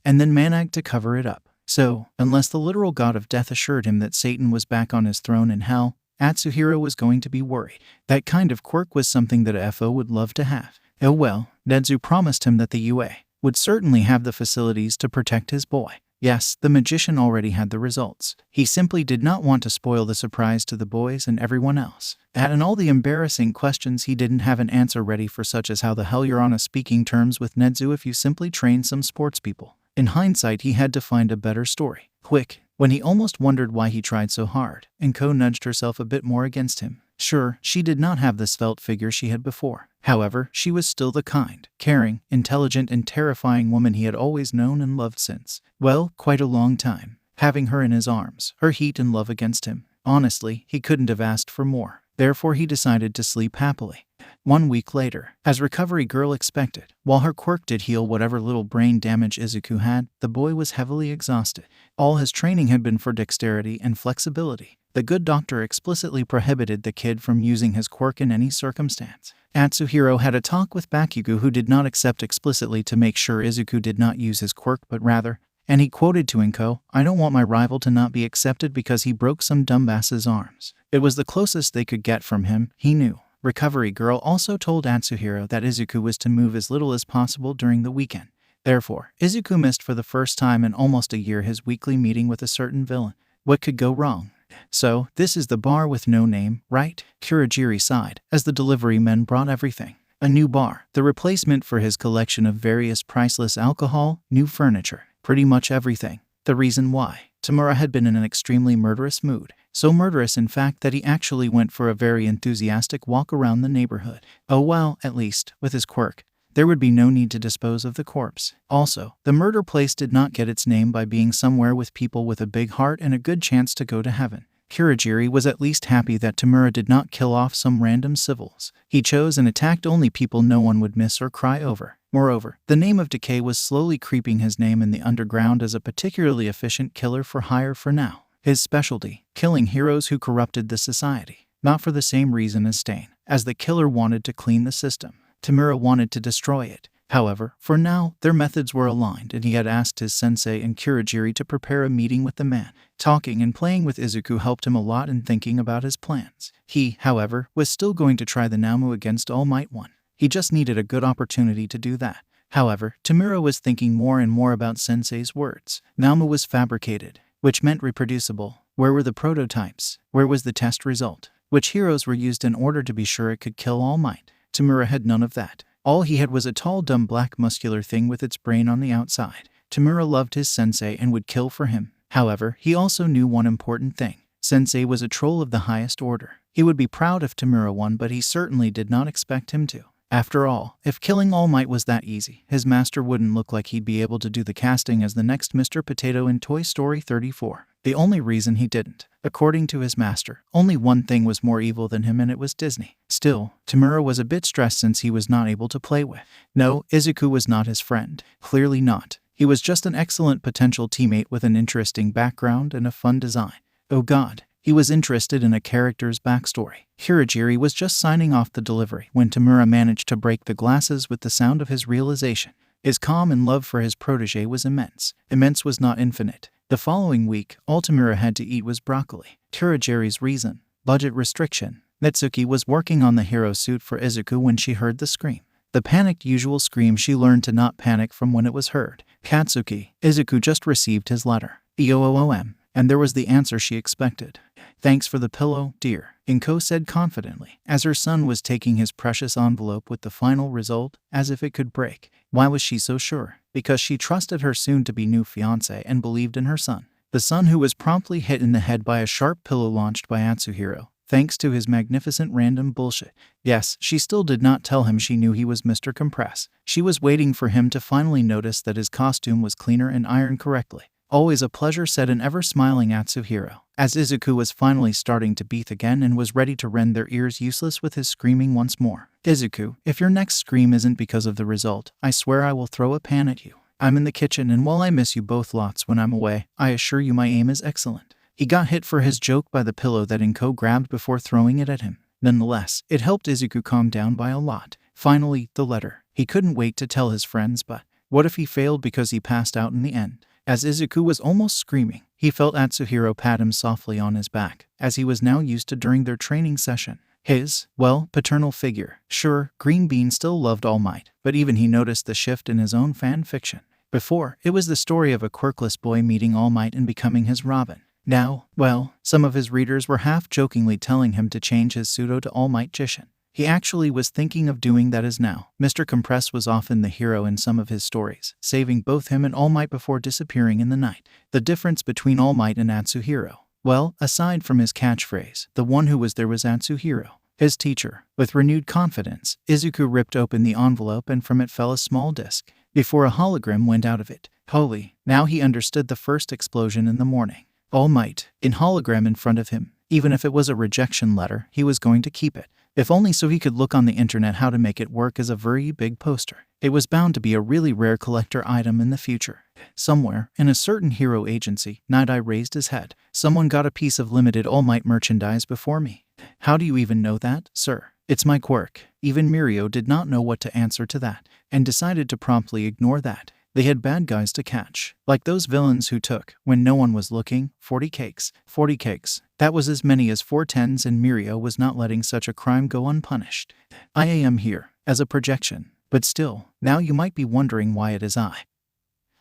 and then managed to cover it up. So, unless the literal god of death assured him that Satan was back on his throne in hell, Atsuhiro was going to be worried. That kind of quirk was something that FO would love to have. Oh well, Nedzu promised him that the UA would certainly have the facilities to protect his boy. Yes, the magician already had the results. He simply did not want to spoil the surprise to the boys and everyone else. And all the embarrassing questions, he didn't have an answer ready for, such as how the hell you're on a speaking terms with Nedzu if you simply train some sports people. In hindsight, he had to find a better story. Quick. When he almost wondered why he tried so hard, Inko nudged herself a bit more against him. Sure, she did not have the svelte figure she had before. However, she was still the kind, caring, intelligent, and terrifying woman he had always known and loved since, well, quite a long time. Having her in his arms, her heat and love against him. Honestly, he couldn't have asked for more. Therefore, he decided to sleep happily. 1 week later, as Recovery Girl expected, while her quirk did heal whatever little brain damage Izuku had, the boy was heavily exhausted. All his training had been for dexterity and flexibility. The good doctor explicitly prohibited the kid from using his quirk in any circumstance. Atsuhiro had a talk with Bakugo, who did not accept explicitly to make sure Izuku did not use his quirk but rather, and he quoted to Inko, "I don't want my rival to not be accepted because he broke some dumbass's arms." It was the closest they could get from him, he knew. Recovery Girl also told Atsuhiro that Izuku was to move as little as possible during the weekend. Therefore, Izuku missed for the first time in almost a year his weekly meeting with a certain villain. What could go wrong? So, this is the bar with no name, right? Kurogiri sighed, as the delivery men brought everything. A new bar, the replacement for his collection of various priceless alcohol, new furniture, pretty much everything. The reason why? Tamura had been in an extremely murderous mood. So murderous, in fact, that he actually went for a very enthusiastic walk around the neighborhood. Oh well, at least, with his quirk, there would be no need to dispose of the corpse. Also, the murder place did not get its name by being somewhere with people with a big heart and a good chance to go to heaven. Kurogiri was at least happy that Tamura did not kill off some random civils. He chose and attacked only people no one would miss or cry over. Moreover, the name of Decay was slowly creeping his name in the underground as a particularly efficient killer for hire for now. His specialty, killing heroes who corrupted the society. Not for the same reason as Stain, as the killer wanted to clean the system. Tamura wanted to destroy it. However, for now, their methods were aligned, and he had asked his sensei and Kurogiri to prepare a meeting with the man. Talking and playing with Izuku helped him a lot in thinking about his plans. He, however, was still going to try the Namu against All Might One. He just needed a good opportunity to do that. However, Tamura was thinking more and more about Sensei's words. Namu was fabricated, which meant reproducible. Where were the prototypes? Where was the test result? Which heroes were used in order to be sure it could kill All Might? Tamura had none of that. All he had was a tall, dumb, black, muscular thing with its brain on the outside. Tamura loved his sensei and would kill for him. However, he also knew one important thing. Sensei was a troll of the highest order. He would be proud if Tamura won, but he certainly did not expect him to. After all, if killing All Might was that easy, his master wouldn't look like he'd be able to do the casting as the next Mr. Potato in Toy Story 34. The only reason he didn't, according to his master, only one thing was more evil than him, and it was Disney. Still, Tamura was a bit stressed since he was not able to play with. No, Izuku was not his friend. Clearly not. He was just an excellent potential teammate with an interesting background and a fun design. Oh god. He was interested in a character's backstory. Hirajiri was just signing off the delivery when Tamura managed to break the glasses with the sound of his realization. His calm and love for his protege was immense. Immense was not infinite. The following week, all Tamura had to eat was broccoli. Hirajiri's reason: budget restriction. Netsuki was working on the hero suit for Izuku when she heard the scream. The panicked usual scream she learned to not panic from when it was heard. Katsuki, Izuku just received his letter. EOOOM. And there was the answer she expected. Thanks for the pillow, dear, Inko said confidently, as her son was taking his precious envelope with the final result, as if it could break. Why was she so sure? Because she trusted her soon-to-be new fiancé and believed in her son. The son who was promptly hit in the head by a sharp pillow launched by Atsuhiro, thanks to his magnificent random bullshit. Yes, she still did not tell him she knew he was Mr. Compress. She was waiting for him to finally notice that his costume was cleaner and ironed correctly. Always a pleasure, said an ever-smiling Atsuhiro, as Izuku was finally starting to breathe again and was ready to rend their ears useless with his screaming once more. Izuku, if your next scream isn't because of the result, I swear I will throw a pan at you. I'm in the kitchen, and while I miss you both lots when I'm away, I assure you my aim is excellent. He got hit for his joke by the pillow that Inko grabbed before throwing it at him. Nonetheless, it helped Izuku calm down by a lot. Finally, the letter. He couldn't wait to tell his friends, but what if he failed because he passed out in the end? As Izuku was almost screaming, he felt Atsuhiro pat him softly on his back, as he was now used to during their training session. His, well, paternal figure. Sure, Green Bean still loved All Might, but even he noticed the shift in his own fan fiction. Before, it was the story of a quirkless boy meeting All Might and becoming his Robin. Now, well, some of his readers were half-jokingly telling him to change his pseudo to All Might Jishin. He actually was thinking of doing that as now. Mr. Compress was often the hero in some of his stories, saving both him and All Might before disappearing in the night. The difference between All Might and Atsuhiro? Well, aside from his catchphrase, the one who was there was Atsuhiro, his teacher. With renewed confidence, Izuku ripped open the envelope and from it fell a small disc, before a hologram went out of it. Holy, now he understood the first explosion in the morning. All Might, in hologram in front of him. Even if it was a rejection letter, he was going to keep it. If only so he could look on the internet how to make it work as a very big poster. It was bound to be a really rare collector item in the future. Somewhere, in a certain hero agency, Night-Eye raised his head. Someone got a piece of limited All Might merchandise before me. How do you even know that, sir? It's my quirk. Even Mirio did not know what to answer to that, and decided to promptly ignore that. They had bad guys to catch, like those villains who took, when no one was looking, 40 cakes. 40 cakes. That was as many as 4 tens, and Mirio was not letting such a crime go unpunished. I am here, as a projection. But still, now you might be wondering why it is I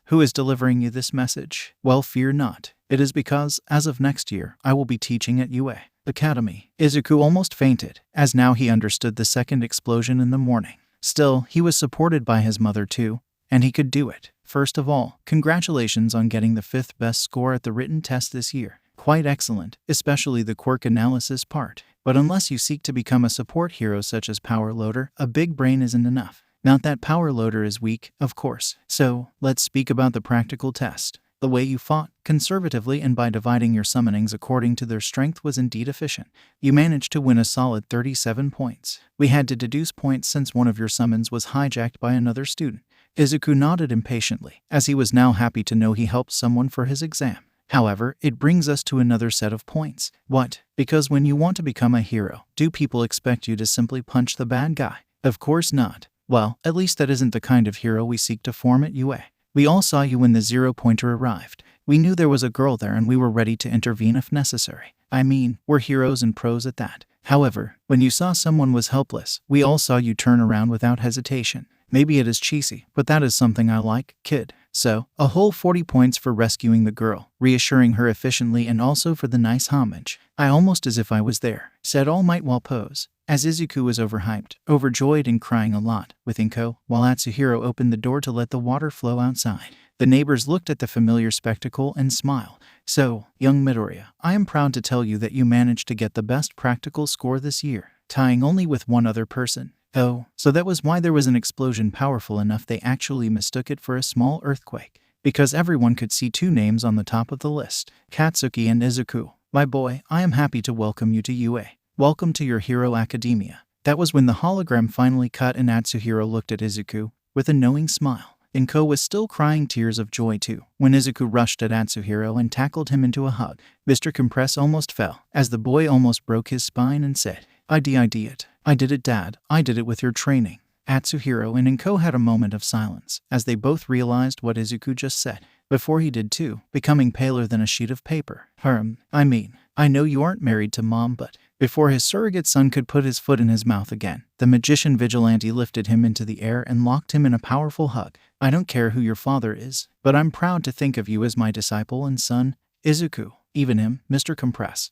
who is delivering you this message. Well, fear not. It is because, as of next year, I will be teaching at UA Academy. Izuku almost fainted, as now he understood the second explosion in the morning. Still, he was supported by his mother too, and he could do it. First of all, congratulations on getting the 5th best score at the written test this year. Quite excellent, especially the quirk analysis part. But unless you seek to become a support hero such as Power Loader, a big brain isn't enough. Not that Power Loader is weak, of course. So, let's speak about the practical test. The way you fought, conservatively and by dividing your summonings according to their strength, was indeed efficient. You managed to win a solid 37 points. We had to deduce points since one of your summons was hijacked by another student. Izuku nodded impatiently, as he was now happy to know he helped someone for his exam. However, it brings us to another set of points. What? Because when you want to become a hero, do people expect you to simply punch the bad guy? Of course not. Well, at least that isn't the kind of hero we seek to form at UA. We all saw you when the 0-pointer arrived. We knew there was a girl there and we were ready to intervene if necessary. I mean, we're heroes and pros at that. However, when you saw someone was helpless, we all saw you turn around without hesitation. Maybe it is cheesy, but that is something I like, kid. So, a whole 40 points for rescuing the girl, reassuring her efficiently, and also for the nice homage. I almost as if I was there, said All Might while pose, as Izuku was overhyped, overjoyed and crying a lot, with Inko, while Atsuhiro opened the door to let the water flow outside. The neighbors looked at the familiar spectacle and smiled. So, young Midoriya, I am proud to tell you that you managed to get the best practical score this year, tying only with one other person. Oh, so that was why there was an explosion powerful enough they actually mistook it for a small earthquake. Because everyone could see 2 names on the top of the list, Katsuki and Izuku. My boy, I am happy to welcome you to UA. Welcome to your hero academia. That was when the hologram finally cut and Atsuhiro looked at Izuku with a knowing smile. Inko was still crying tears of joy too, when Izuku rushed at Atsuhiro and tackled him into a hug. Mr. Compress almost fell, as the boy almost broke his spine and said, I did it. I did it, Dad. I did it with your training. Atsuhiro and Inko had a moment of silence, as they both realized what Izuku just said. Before he did too, becoming paler than a sheet of paper. I know you aren't married to Mom, but... Before his surrogate son could put his foot in his mouth again, the magician vigilante lifted him into the air and locked him in a powerful hug. I don't care who your father is, but I'm proud to think of you as my disciple and son, Izuku. Even him, Mr. Compress,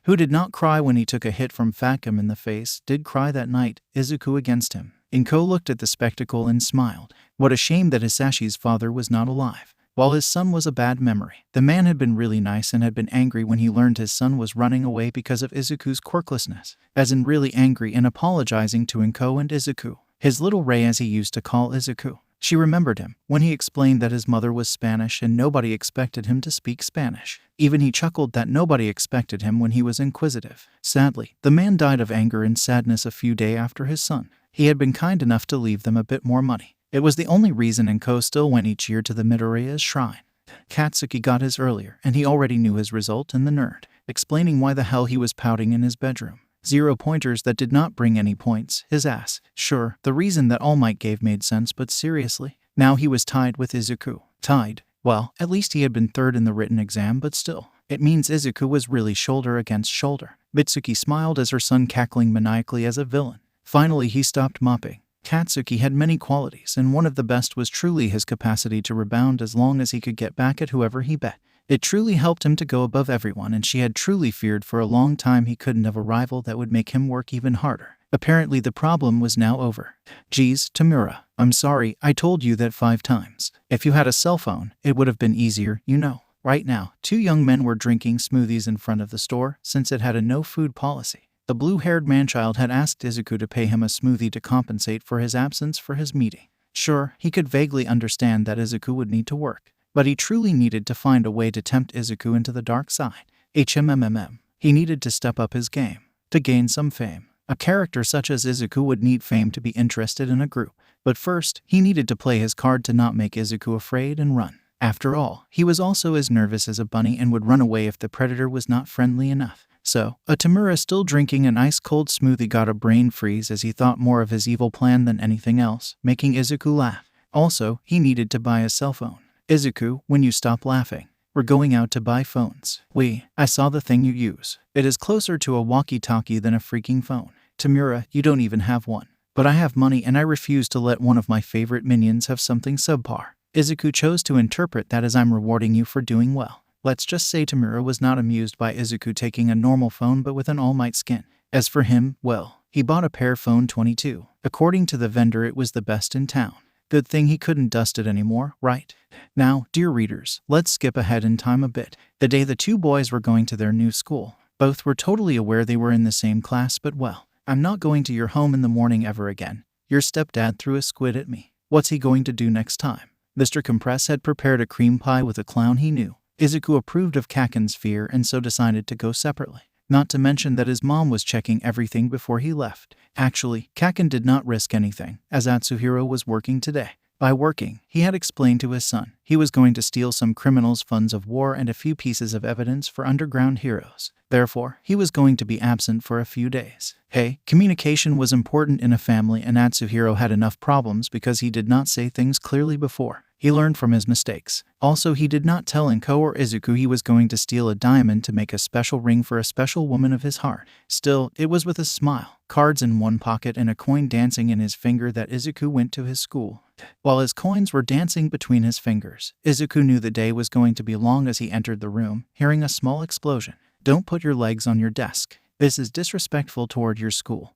who did not cry when he took a hit from Fatcom in the face, did cry that night, Izuku against him. Inko looked at the spectacle and smiled. What a shame that Hisashi's father was not alive. While his son was a bad memory, the man had been really nice and had been angry when he learned his son was running away because of Izuku's quirklessness, as in really angry and apologizing to Inko and Izuku. His little Ray, as he used to call Izuku. She remembered him when he explained that his mother was Spanish and nobody expected him to speak Spanish. Even he chuckled that nobody expected him when he was inquisitive. Sadly, the man died of anger and sadness a few days after his son. He had been kind enough to leave them a bit more money. It was the only reason Inko still went each year to the Midoriya's shrine. Katsuki got his earlier, and he already knew his result in the nerd, explaining why the hell he was pouting in his bedroom. 0 pointers that did not bring any points, his ass. Sure, the reason that All Might gave made sense, but seriously? Now he was tied with Izuku. Tied? Well, at least he had been third in the written exam, but still. It means Izuku was really shoulder against shoulder. Mitsuki smiled as her son cackling maniacally as a villain. Finally he stopped mopping. Katsuki had many qualities, and one of the best was truly his capacity to rebound as long as he could get back at whoever he bet. It truly helped him to go above everyone, and she had truly feared for a long time he couldn't have a rival that would make him work even harder. Apparently the problem was now over. Geez, Tamura, I'm sorry, I told you that 5 times. If you had a cell phone, it would have been easier, you know. Right now, 2 young men were drinking smoothies in front of the store, since it had a no-food policy. The blue-haired manchild had asked Izuku to pay him a smoothie to compensate for his absence for his meeting. Sure, he could vaguely understand that Izuku would need to work, but he truly needed to find a way to tempt Izuku into the dark side. He needed to step up his game, to gain some fame. A character such as Izuku would need fame to be interested in a group, but first, he needed to play his card to not make Izuku afraid and run. After all, he was also as nervous as a bunny and would run away if the predator was not friendly enough. So, Tamura, still drinking an ice-cold smoothie, got a brain freeze as he thought more of his evil plan than anything else, making Izuku laugh. Also, he needed to buy a cell phone. Izuku, when you stop laughing, we're going out to buy phones. I saw the thing you use. It is closer to a walkie-talkie than a freaking phone. Tamura, you don't even have one. But I have money and I refuse to let one of my favorite minions have something subpar. Izuku chose to interpret that as I'm rewarding you for doing well. Let's just say Tamura was not amused by Izuku taking a normal phone but with an All Might skin. As for him, well, he bought a Pearphone 22. According to the vendor, it was the best in town. Good thing he couldn't dust it anymore, right? Now, dear readers, let's skip ahead in time a bit. The day the 2 boys were going to their new school, both were totally aware they were in the same class, but well, I'm not going to your home in the morning ever again. Your stepdad threw a squid at me. What's he going to do next time? Mr. Compress had prepared a cream pie with a clown he knew. Izuku approved of Kaken's fear and so decided to go separately. Not to mention that his mom was checking everything before he left. Actually, Kaken did not risk anything, as Atsuhiro was working today. By working, he had explained to his son, he was going to steal some criminals' funds of war and a few pieces of evidence for underground heroes. Therefore, he was going to be absent for a few days. Hey, communication was important in a family, and Atsuhiro had enough problems because he did not say things clearly before. He learned from his mistakes. Also, he did not tell Inko or Izuku he was going to steal a diamond to make a special ring for a special woman of his heart. Still, it was with a smile, cards in one pocket and a coin dancing in his finger that Izuku went to his school. While his coins were dancing between his fingers, Izuku knew the day was going to be long as he entered the room, hearing a small explosion. Don't put your legs on your desk. This is disrespectful toward your school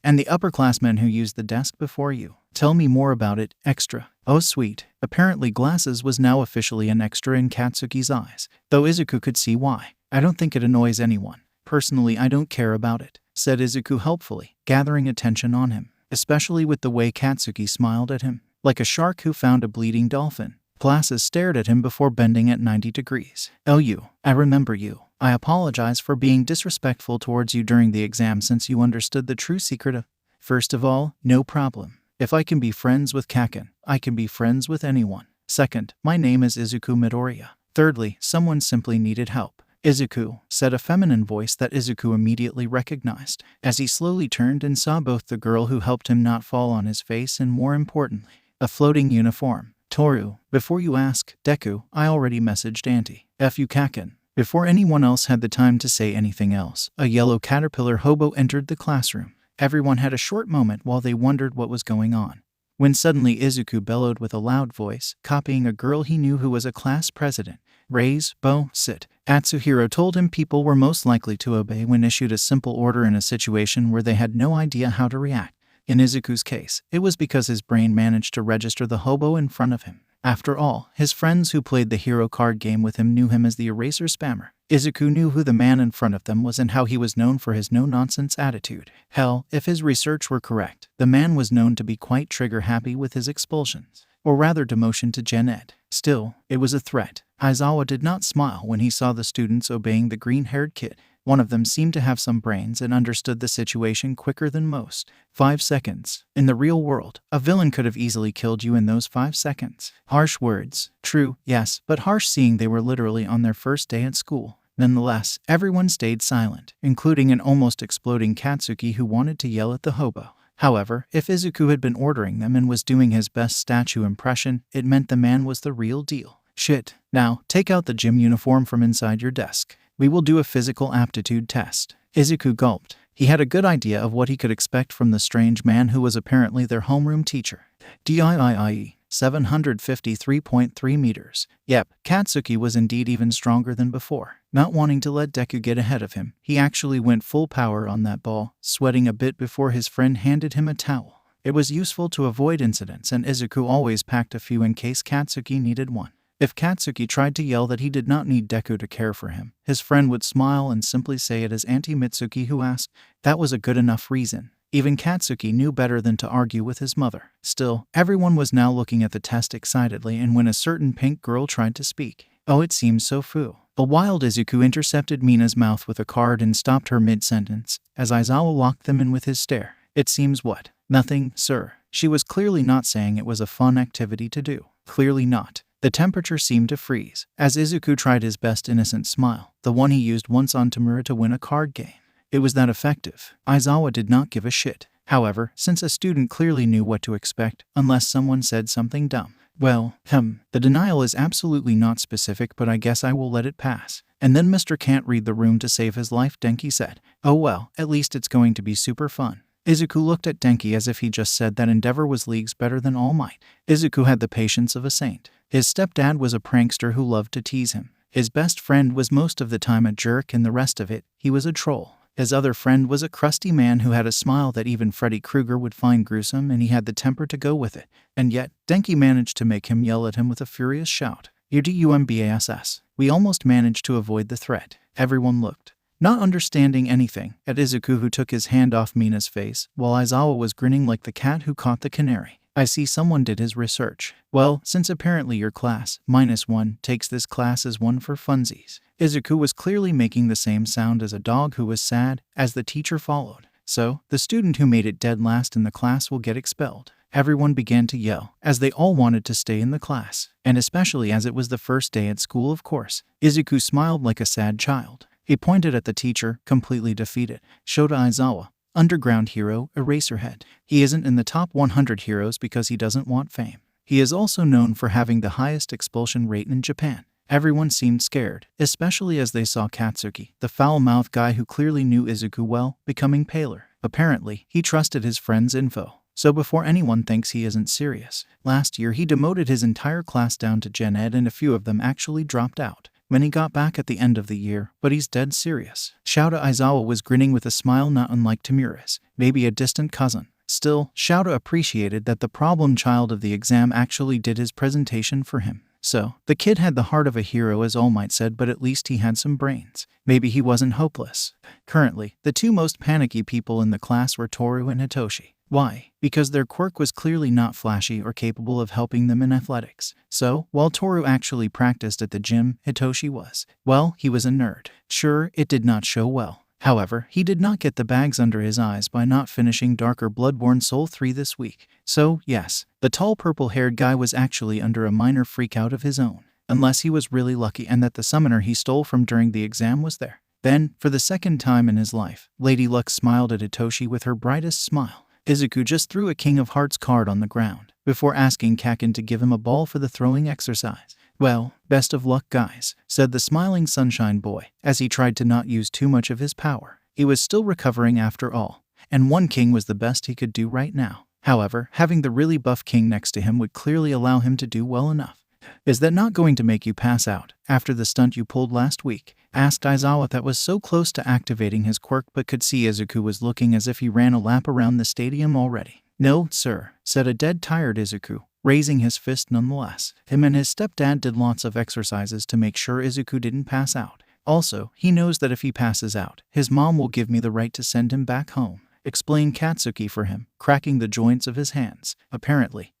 and the upperclassmen who used the desk before you. Tell me more about it, extra. Oh sweet. Apparently glasses was now officially an extra in Katsuki's eyes, though Izuku could see why. I don't think it annoys anyone. Personally, I don't care about it, said Izuku helpfully, gathering attention on him, especially with the way Katsuki smiled at him, like a shark who found a bleeding dolphin. Glasses stared at him before bending at 90 degrees. Oh, I remember you. I apologize for being disrespectful towards you during the exam since you understood the true secret of... First of all, no problem. If I can be friends with Kaken, I can be friends with anyone. Second, my name is Izuku Midoriya. Thirdly, someone simply needed help. Izuku, said a feminine voice that Izuku immediately recognized, as he slowly turned and saw both the girl who helped him not fall on his face and, more importantly, a floating uniform. Toru, before you ask, Deku, I already messaged Auntie. F you Kaken. Before anyone else had the time to say anything else, a yellow caterpillar hobo entered the classroom. Everyone had a short moment while they wondered what was going on, when suddenly Izuku bellowed with a loud voice, copying a girl he knew who was a class president. Raise, bow, sit. Atsuhiro told him people were most likely to obey when issued a simple order in a situation where they had no idea how to react. In Izuku's case, it was because his brain managed to register the hobo in front of him. After all, his friends who played the hero card game with him knew him as the eraser spammer. Izuku knew who the man in front of them was and how he was known for his no-nonsense attitude. Hell, if his research were correct, the man was known to be quite trigger-happy with his expulsions, or rather demotion to Gen Ed. Still, it was a threat. Aizawa did not smile when he saw the students obeying the green-haired kid. One of them seemed to have some brains and understood the situation quicker than most. 5 seconds. In the real world, a villain could have easily killed you in those 5 seconds. Harsh words. True, yes, but harsh seeing they were literally on their first day at school. Nonetheless, everyone stayed silent, including an almost exploding Katsuki who wanted to yell at the hobo. However, if Izuku had been ordering them and was doing his best statue impression, it meant the man was the real deal. Shit. Now, take out the gym uniform from inside your desk. We will do a physical aptitude test. Izuku gulped. He had a good idea of what he could expect from the strange man who was apparently their homeroom teacher. DIIIE, 753.3 meters. Yep, Katsuki was indeed even stronger than before. Not wanting to let Deku get ahead of him, he actually went full power on that ball, sweating a bit before his friend handed him a towel. It was useful to avoid incidents, and Izuku always packed a few in case Katsuki needed one. If Katsuki tried to yell that he did not need Deku to care for him, his friend would smile and simply say it as Auntie Mitsuki who asked. That was a good enough reason. Even Katsuki knew better than to argue with his mother. Still, everyone was now looking at the test excitedly, and when a certain pink girl tried to speak, oh, it seemed so foo. A wild Izuku intercepted Mina's mouth with a card and stopped her mid-sentence, as Aizawa locked them in with his stare. It seems what? Nothing, sir. She was clearly not saying it was a fun activity to do. Clearly not. The temperature seemed to freeze, as Izuku tried his best innocent smile, the one he used once on Tamura to win a card game. It was that effective. Aizawa did not give a shit. However, since a student clearly knew what to expect, unless someone said something dumb. Well, the denial is absolutely not specific, but I guess I will let it pass. And then Mr. Can't read the room to save his life, Denki said. Oh well, at least it's going to be super fun. Izuku looked at Denki as if he just said that Endeavor was leagues better than All Might. Izuku had the patience of a saint. His stepdad was a prankster who loved to tease him. His best friend was most of the time a jerk, and the rest of it, he was a troll. His other friend was a crusty man who had a smile that even Freddy Krueger would find gruesome, and he had the temper to go with it. And yet, Denki managed to make him yell at him with a furious shout. UDUMBASS. We almost managed to avoid the threat. Everyone looked, not understanding anything, at Izuku, who took his hand off Mina's face, while Aizawa was grinning like the cat who caught the canary. I see someone did his research. Well, since apparently your class, -1, takes this class as one for funsies. Izuku was clearly making the same sound as a dog who was sad, as the teacher followed. So, the student who made it dead last in the class will get expelled. Everyone began to yell, as they all wanted to stay in the class, and especially as it was the first day at school, of course. Izuku smiled like a sad child. He pointed at the teacher, completely defeated. Shota Aizawa, underground hero, Eraserhead. He isn't in the top 100 heroes because he doesn't want fame. He is also known for having the highest expulsion rate in Japan. Everyone seemed scared, especially as they saw Katsuki, the foul-mouthed guy who clearly knew Izuku well, becoming paler. Apparently, he trusted his friend's info. So before anyone thinks he isn't serious, last year he demoted his entire class down to Gen Ed, and a few of them actually dropped out when he got back at the end of the year, but he's dead serious. Shota Aizawa was grinning with a smile not unlike Tamura's, maybe a distant cousin. Still, Shota appreciated that the problem child of the exam actually did his presentation for him. So, the kid had the heart of a hero, as All Might said, but at least he had some brains. Maybe he wasn't hopeless. Currently, the two most panicky people in the class were Toru and Hitoshi. Why? Because their quirk was clearly not flashy or capable of helping them in athletics. So, while Toru actually practiced at the gym, Hitoshi was, well, he was a nerd. Sure, it did not show well. However, he did not get the bags under his eyes by not finishing Darker Bloodborne Soul 3 this week. So, yes, the tall purple-haired guy was actually under a minor freakout of his own. Unless he was really lucky and that the summoner he stole from during the exam was there. Then, for the second time in his life, Lady Luck smiled at Hitoshi with her brightest smile. Izuku just threw a King of Hearts card on the ground, before asking Kakin to give him a ball for the throwing exercise. Well, best of luck, guys, said the smiling Sunshine Boy, as he tried to not use too much of his power. He was still recovering after all, and one king was the best he could do right now. However, having the really buff king next to him would clearly allow him to do well enough. Is that not going to make you pass out after the stunt you pulled last week? Asked Aizawa, that was so close to activating his quirk but could see Izuku was looking as if he ran a lap around the stadium already. No, sir, said a dead-tired Izuku, raising his fist nonetheless. Him and his stepdad did lots of exercises to make sure Izuku didn't pass out. Also, he knows that if he passes out, his mom will give me the right to send him back home, explained Katsuki for him, cracking the joints of his hands. Apparently,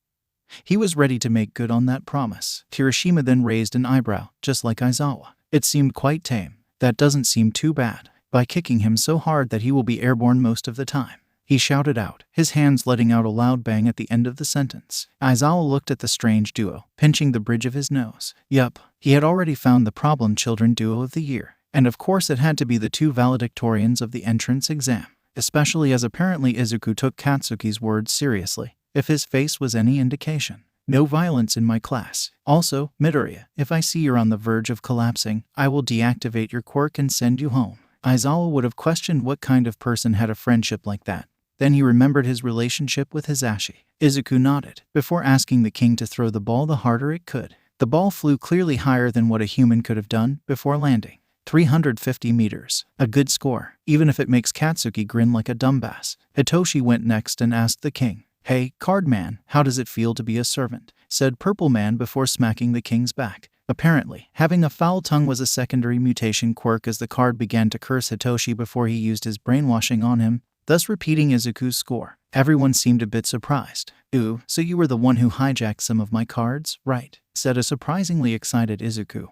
he was ready to make good on that promise. Kirishima then raised an eyebrow, just like Aizawa. It seemed quite tame. That doesn't seem too bad. By kicking him so hard that he will be airborne most of the time, he shouted out, his hands letting out a loud bang at the end of the sentence. Aizawa looked at the strange duo, pinching the bridge of his nose. Yup, he had already found the problem children duo of the year. And of course it had to be the two valedictorians of the entrance exam. Especially as apparently Izuku took Katsuki's words seriously. If his face was any indication. No violence in my class. Also, Midoriya, if I see you're on the verge of collapsing, I will deactivate your quirk and send you home. Aizawa would have questioned what kind of person had a friendship like that. Then he remembered his relationship with Hisashi. Izuku nodded, before asking the king to throw the ball the harder it could. The ball flew clearly higher than what a human could have done before landing. 350 meters. A good score, even if it makes Katsuki grin like a dumbass. Hitoshi went next and asked the king, "Hey, Card Man, how does it feel to be a servant?" said Purple Man before smacking the king's back. Apparently, having a foul tongue was a secondary mutation quirk as the card began to curse Hitoshi before he used his brainwashing on him, thus repeating Izuku's score. Everyone seemed a bit surprised. "Ooh, so you were the one who hijacked some of my cards, right?" said a surprisingly excited Izuku,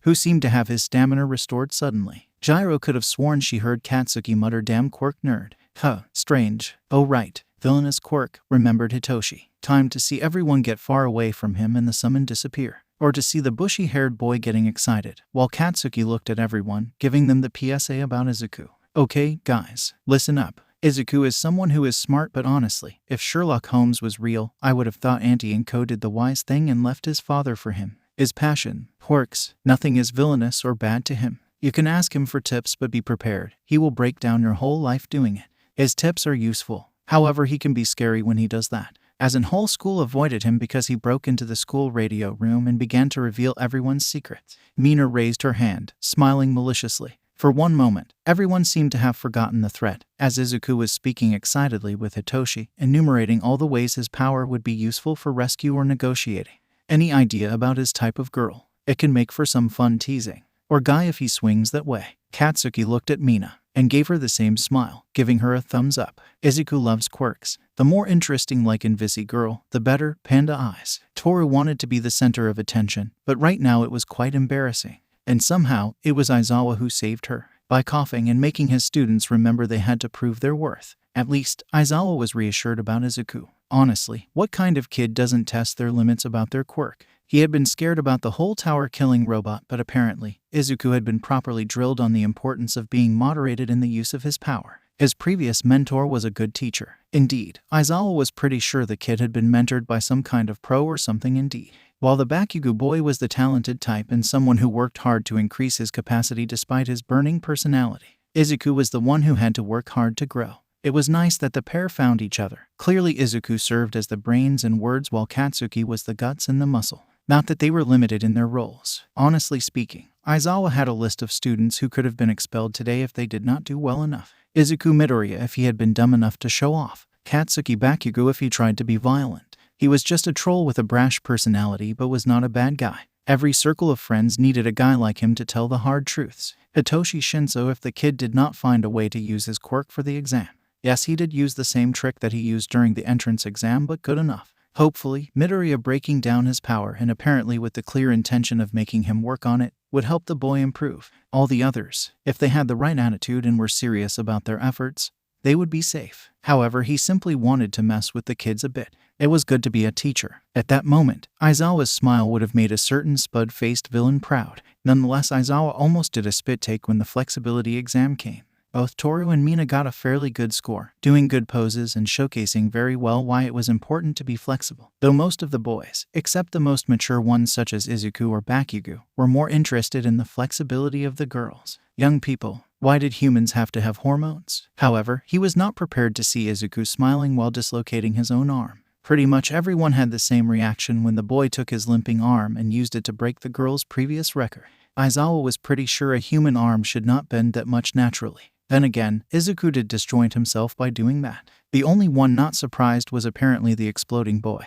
who seemed to have his stamina restored suddenly. Gyro could have sworn she heard Katsuki mutter, "Damn quirk nerd." Huh, strange. Oh right. Villainous quirk, remembered Hitoshi. Time to see everyone get far away from him and the summon disappear. Or to see the bushy-haired boy getting excited, while Katsuki looked at everyone, giving them the PSA about Izuku. Okay, guys, listen up. Izuku is someone who is smart, but honestly, if Sherlock Holmes was real, I would have thought Auntie Inko did the wise thing and left his father for him. His passion, quirks, nothing is villainous or bad to him. You can ask him for tips, but be prepared. He will break down your whole life doing it. His tips are useful. However, he can be scary when he does that. As in whole school avoided him because he broke into the school radio room and began to reveal everyone's secrets. Mina raised her hand, smiling maliciously. For one moment, everyone seemed to have forgotten the threat, as Izuku was speaking excitedly with Hitoshi, enumerating all the ways his power would be useful for rescue or negotiating. Any idea about his type of girl? It can make for some fun teasing. Or guy if he swings that way. Katsuki looked at Mina and gave her the same smile, giving her a thumbs up. Izuku loves quirks. The more interesting like Invisi girl, the better. Panda eyes. Toru wanted to be the center of attention, but right now it was quite embarrassing. And somehow, it was Aizawa who saved her, by coughing and making his students remember they had to prove their worth. At least, Aizawa was reassured about Izuku. Honestly, what kind of kid doesn't test their limits about their quirk? He had been scared about the whole tower-killing robot, but apparently, Izuku had been properly drilled on the importance of being moderated in the use of his power. His previous mentor was a good teacher. Indeed, Aizawa was pretty sure the kid had been mentored by some kind of pro or something indeed. While the Bakugo boy was the talented type and someone who worked hard to increase his capacity despite his burning personality, Izuku was the one who had to work hard to grow. It was nice that the pair found each other. Clearly Izuku served as the brains and words while Katsuki was the guts and the muscle. Not that they were limited in their roles. Honestly speaking, Aizawa had a list of students who could have been expelled today if they did not do well enough. Izuku Midoriya if he had been dumb enough to show off. Katsuki Bakugo if he tried to be violent. He was just a troll with a brash personality but was not a bad guy. Every circle of friends needed a guy like him to tell the hard truths. Hitoshi Shinso if the kid did not find a way to use his quirk for the exam. Yes, he did use the same trick that he used during the entrance exam, but good enough. Hopefully, Midoriya breaking down his power and apparently with the clear intention of making him work on it, would help the boy improve. All the others, if they had the right attitude and were serious about their efforts, they would be safe. However, he simply wanted to mess with the kids a bit. It was good to be a teacher. At that moment, Aizawa's smile would have made a certain spud-faced villain proud. Nonetheless, Aizawa almost did a spit take when the flexibility exam came. Both Toru and Mina got a fairly good score, doing good poses and showcasing very well why it was important to be flexible. Though most of the boys, except the most mature ones such as Izuku or Bakugo, were more interested in the flexibility of the girls. Young people, why did humans have to have hormones? However, he was not prepared to see Izuku smiling while dislocating his own arm. Pretty much everyone had the same reaction when the boy took his limping arm and used it to break the girl's previous record. Aizawa was pretty sure a human arm should not bend that much naturally. Then again, Izuku did disjoint himself by doing that. The only one not surprised was apparently the exploding boy,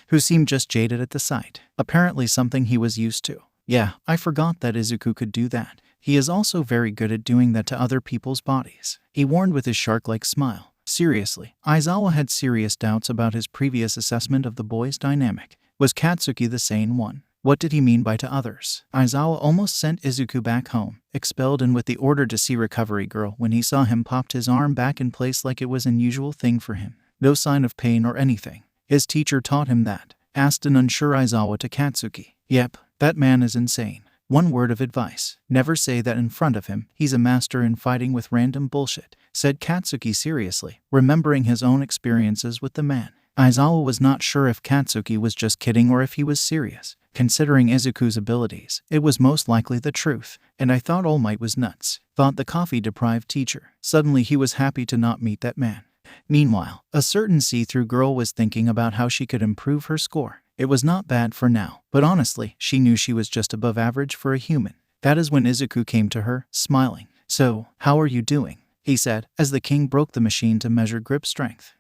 who seemed just jaded at the sight. Apparently something he was used to. Yeah, I forgot that Izuku could do that. He is also very good at doing that to other people's bodies. He warned with his shark-like smile. Seriously, Aizawa had serious doubts about his previous assessment of the boy's dynamic. Was Katsuki the sane one? What did he mean by to others? Aizawa almost sent Izuku back home, expelled and with the order to see Recovery Girl when he saw him popped his arm back in place like it was an unusual thing for him. No sign of pain or anything. His teacher taught him that. Asked an unsure Aizawa to Katsuki. Yep, that man is insane. One word of advice. Never say that in front of him. He's a master in fighting with random bullshit, said Katsuki seriously, remembering his own experiences with the man. Aizawa was not sure if Katsuki was just kidding or if he was serious. Considering Izuku's abilities, it was most likely the truth. And I thought All Might was nuts, thought the coffee-deprived teacher. Suddenly he was happy to not meet that man. Meanwhile, a certain see-through girl was thinking about how she could improve her score. It was not bad for now, but honestly, she knew she was just above average for a human. That is when Izuku came to her, smiling. So, how are you doing? He said, as the king broke the machine to measure grip strength.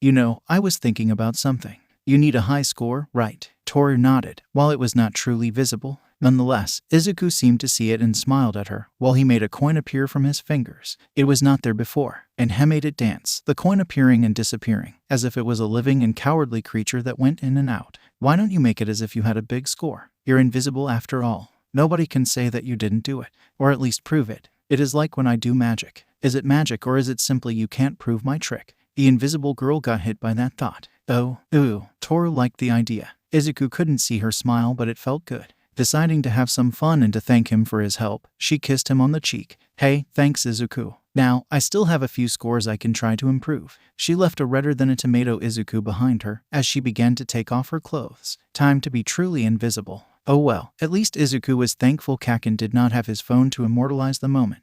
You know, I was thinking about something. You need a high score, right? Toru nodded, while it was not truly visible. Nonetheless, Izuku seemed to see it and smiled at her, while he made a coin appear from his fingers. It was not there before, and he made it dance, the coin appearing and disappearing, as if it was a living and cowardly creature that went in and out. Why don't you make it as if you had a big score? You're invisible after all. Nobody can say that you didn't do it, or at least prove it. It is like when I do magic. Is it magic or is it simply you can't prove my trick? The invisible girl got hit by that thought. Oh, ooh, Toru liked the idea. Izuku couldn't see her smile, but it felt good. Deciding to have some fun and to thank him for his help, she kissed him on the cheek. Hey, thanks Izuku. Now, I still have a few scores I can try to improve. She left a redder than a tomato Izuku behind her as she began to take off her clothes. Time to be truly invisible. Oh well, at least Izuku was thankful Kaken did not have his phone to immortalize the moment.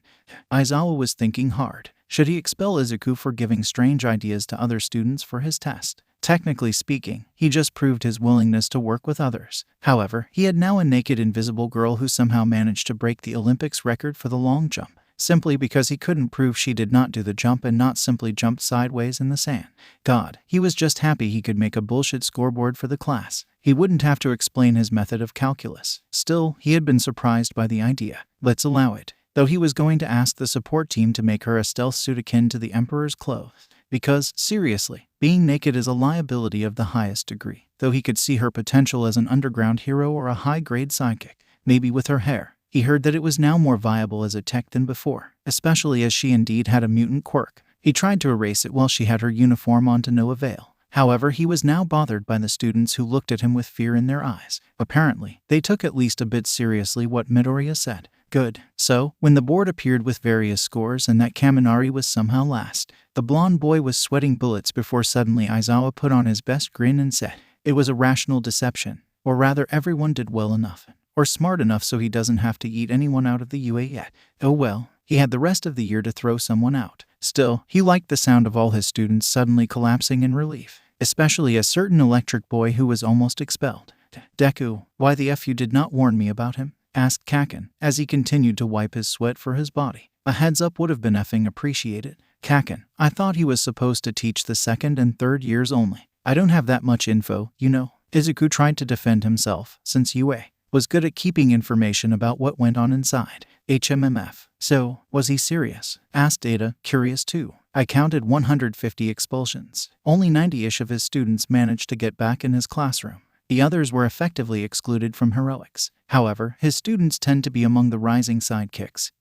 Aizawa was thinking hard. Should he expel Izuku for giving strange ideas to other students for his test? Technically speaking, he just proved his willingness to work with others. However, he had now a naked invisible girl who somehow managed to break the Olympics record for the long jump, simply because he couldn't prove she did not do the jump and not simply jumped sideways in the sand. God, he was just happy he could make a bullshit scoreboard for the class. He wouldn't have to explain his method of calculus. Still, he had been surprised by the idea. Let's allow it. Though he was going to ask the support team to make her a stealth suit akin to the Emperor's clothes. Because, seriously, being naked is a liability of the highest degree. Though he could see her potential as an underground hero or a high-grade sidekick, maybe with her hair. He heard that it was now more viable as a tech than before, especially as she indeed had a mutant quirk. He tried to erase it while she had her uniform on to no avail. However, he was now bothered by the students who looked at him with fear in their eyes. Apparently, they took at least a bit seriously what Midoriya said. Good. So, when the board appeared with various scores and that Kaminari was somehow last, the blonde boy was sweating bullets before suddenly Aizawa put on his best grin and said, it was a rational deception. Or rather, everyone did well enough. Or smart enough so he doesn't have to eat anyone out of the UA yet. Oh well, he had the rest of the year to throw someone out. Still, he liked the sound of all his students suddenly collapsing in relief. Especially a certain electric boy who was almost expelled. Deku, why the F you did not warn me about him? Asked Kaken, as he continued to wipe his sweat for his body. A heads up would have been effing appreciated. Kaken, I thought he was supposed to teach the second and third years only. I don't have that much info, you know. Izuku tried to defend himself, since UA was good at keeping information about what went on inside. HMMF. So, was he serious? Asked Ada, curious too. I counted 150 expulsions. Only 90-ish of his students managed to get back in his classroom. The others were effectively excluded from heroics. However, his students tend to be among the rising sidekicks.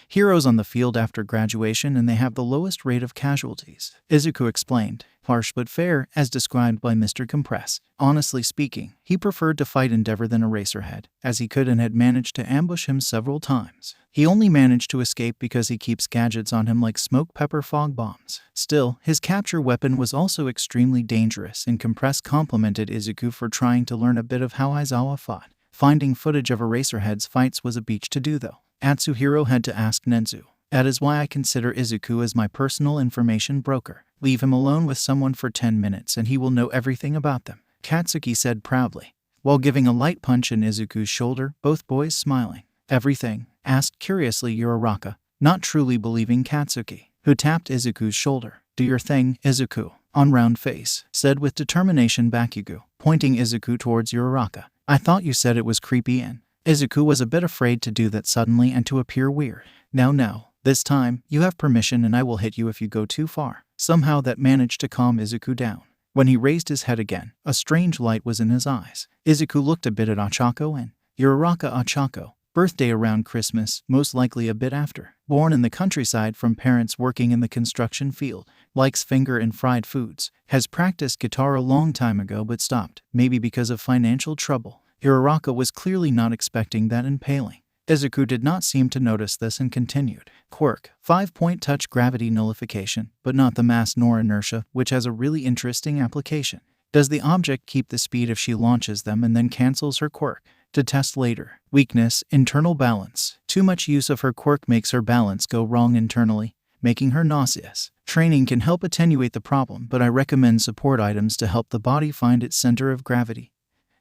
Heroes on the field after graduation, and they have the lowest rate of casualties, Izuku explained. Harsh but fair, as described by Mr. Compress. Honestly speaking, he preferred to fight Endeavor than Eraserhead, as he could and had managed to ambush him several times. He only managed to escape because he keeps gadgets on him like smoke pepper fog bombs. Still, his capture weapon was also extremely dangerous, and Compress complimented Izuku for trying to learn a bit of how Aizawa fought. Finding footage of Eraserhead's fights was a beach to do though. Atsuhiro had to ask Nedzu. That is why I consider Izuku as my personal information broker. Leave him alone with someone for 10 minutes and he will know everything about them, Katsuki said proudly, while giving a light punch in Izuku's shoulder, both boys smiling. Everything? Asked curiously Uraraka, not truly believing Katsuki, who tapped Izuku's shoulder. Do your thing, Izuku. On round face, said with determination Bakugo, pointing Izuku towards Uraraka. I thought you said it was creepy and Izuku was a bit afraid to do that suddenly and to appear weird. No. This time, you have permission and I will hit you if you go too far. Somehow that managed to calm Izuku down. When he raised his head again, a strange light was in his eyes. Izuku looked a bit at Ochako and Uraraka. Ochako, birthday around Christmas, most likely a bit after. Born in the countryside from parents working in the construction field. Likes finger and fried foods. Has practiced guitar a long time ago but stopped, maybe because of financial trouble. Uraraka was clearly not expecting that impaling. Izuku did not seem to notice this and continued. Quirk, 5-point touch gravity nullification, but not the mass nor inertia, which has a really interesting application. Does the object keep the speed if she launches them and then cancels her quirk? To test later. Weakness, internal balance. Too much use of her quirk makes her balance go wrong internally, making her nauseous. Training can help attenuate the problem, but I recommend support items to help the body find its center of gravity.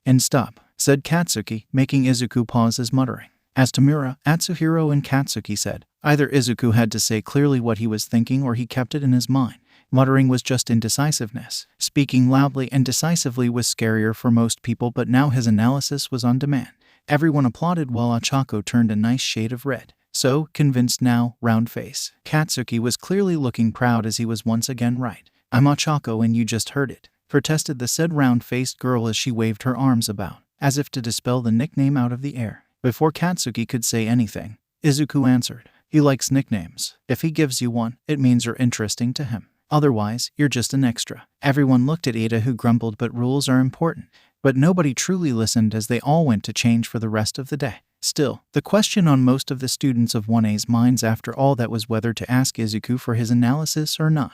And stop, said Katsuki, making Izuku pause his muttering. As Tamura, Atsuhiro and Katsuki said, either Izuku had to say clearly what he was thinking or he kept it in his mind. Muttering was just indecisiveness. Speaking loudly and decisively was scarier for most people, but now his analysis was on demand. Everyone applauded while Ochako turned a nice shade of red. So, convinced now, round face. Katsuki was clearly looking proud as he was once again right. I'm Ochako and you just heard it, protested the said round-faced girl as she waved her arms about, as if to dispel the nickname out of the air. Before Katsuki could say anything, Izuku answered. He likes nicknames. If he gives you one, it means you're interesting to him. Otherwise, you're just an extra. Everyone looked at Ada, who grumbled, but rules are important. But nobody truly listened as they all went to change for the rest of the day. Still, the question on most of the students of 1A's minds after all that was whether to ask Izuku for his analysis or not.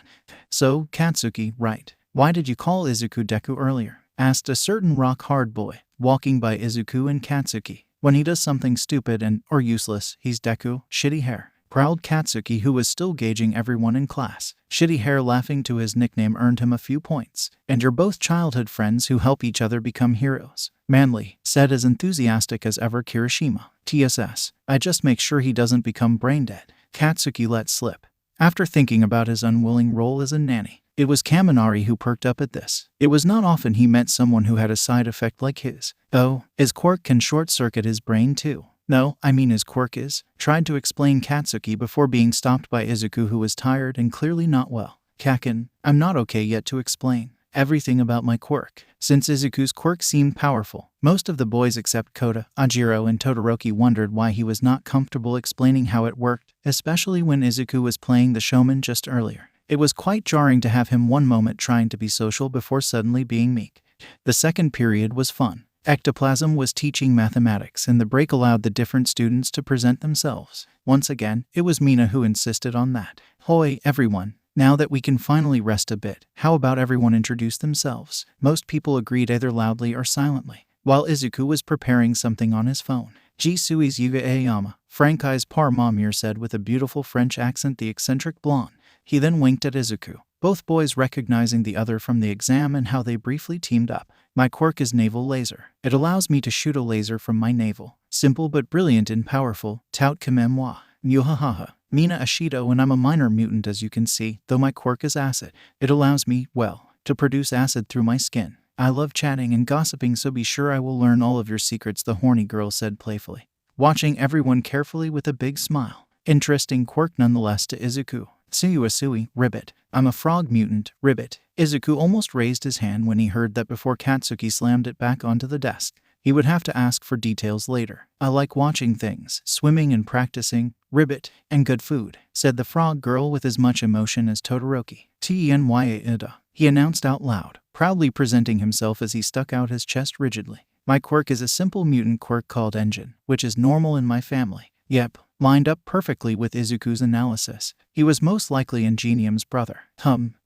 So, Katsuki, right. Why did you call Izuku Deku earlier? Asked a certain rock-hard boy, walking by Izuku and Katsuki. When he does something stupid or useless, he's Deku, shitty hair. Prowled Katsuki, who was still gauging everyone in class. Shitty hair laughing to his nickname earned him a few points. And you're both childhood friends who help each other become heroes. Manly, said as enthusiastic as ever Kirishima. TSS. I just make sure he doesn't become brain dead. Katsuki let slip. After thinking about his unwilling role as a nanny. It was Kaminari who perked up at this. It was not often he met someone who had a side effect like his. Oh, his quirk can short-circuit his brain too. No, I mean his quirk is, tried to explain Katsuki before being stopped by Izuku, who was tired and clearly not well. Kakin, I'm not okay yet to explain everything about my quirk. Since Izuku's quirk seemed powerful, most of the boys except Kota, Ajiro and Todoroki wondered why he was not comfortable explaining how it worked, especially when Izuku was playing the showman just earlier. It was quite jarring to have him one moment trying to be social before suddenly being meek. The second period was fun. Ectoplasm was teaching mathematics, and the break allowed the different students to present themselves. Once again, it was Mina who insisted on that. Hoi, everyone. Now that we can finally rest a bit, how about everyone introduce themselves? Most people agreed either loudly or silently, while Izuku was preparing something on his phone. Jisui's Yuga Aoyama, Frank Eyes Par Mamir said with a beautiful French accent, the eccentric blonde. He then winked at Izuku, both boys recognizing the other from the exam and how they briefly teamed up. My quirk is naval laser. It allows me to shoot a laser from my navel. Simple but brilliant and powerful. Tout comme moi. Muhahaha. Mina Ashido, and I'm a minor mutant as you can see, though my quirk is acid. It allows me, well, to produce acid through my skin. I love chatting and gossiping, so be sure I will learn all of your secrets, the horny girl said playfully, watching everyone carefully with a big smile. Interesting quirk nonetheless to Izuku. Tsuyu Asui, ribbit. I'm a frog mutant, ribbit. Izuku almost raised his hand when he heard that before Katsuki slammed it back onto the desk. He would have to ask for details later. I like watching things, swimming and practicing, ribbit, and good food, said the frog girl with as much emotion as Todoroki. Tenya, he announced out loud, proudly presenting himself as he stuck out his chest rigidly. My quirk is a simple mutant quirk called Engine, which is normal in my family. Yep, lined up perfectly with Izuku's analysis. He was most likely Ingenium's brother.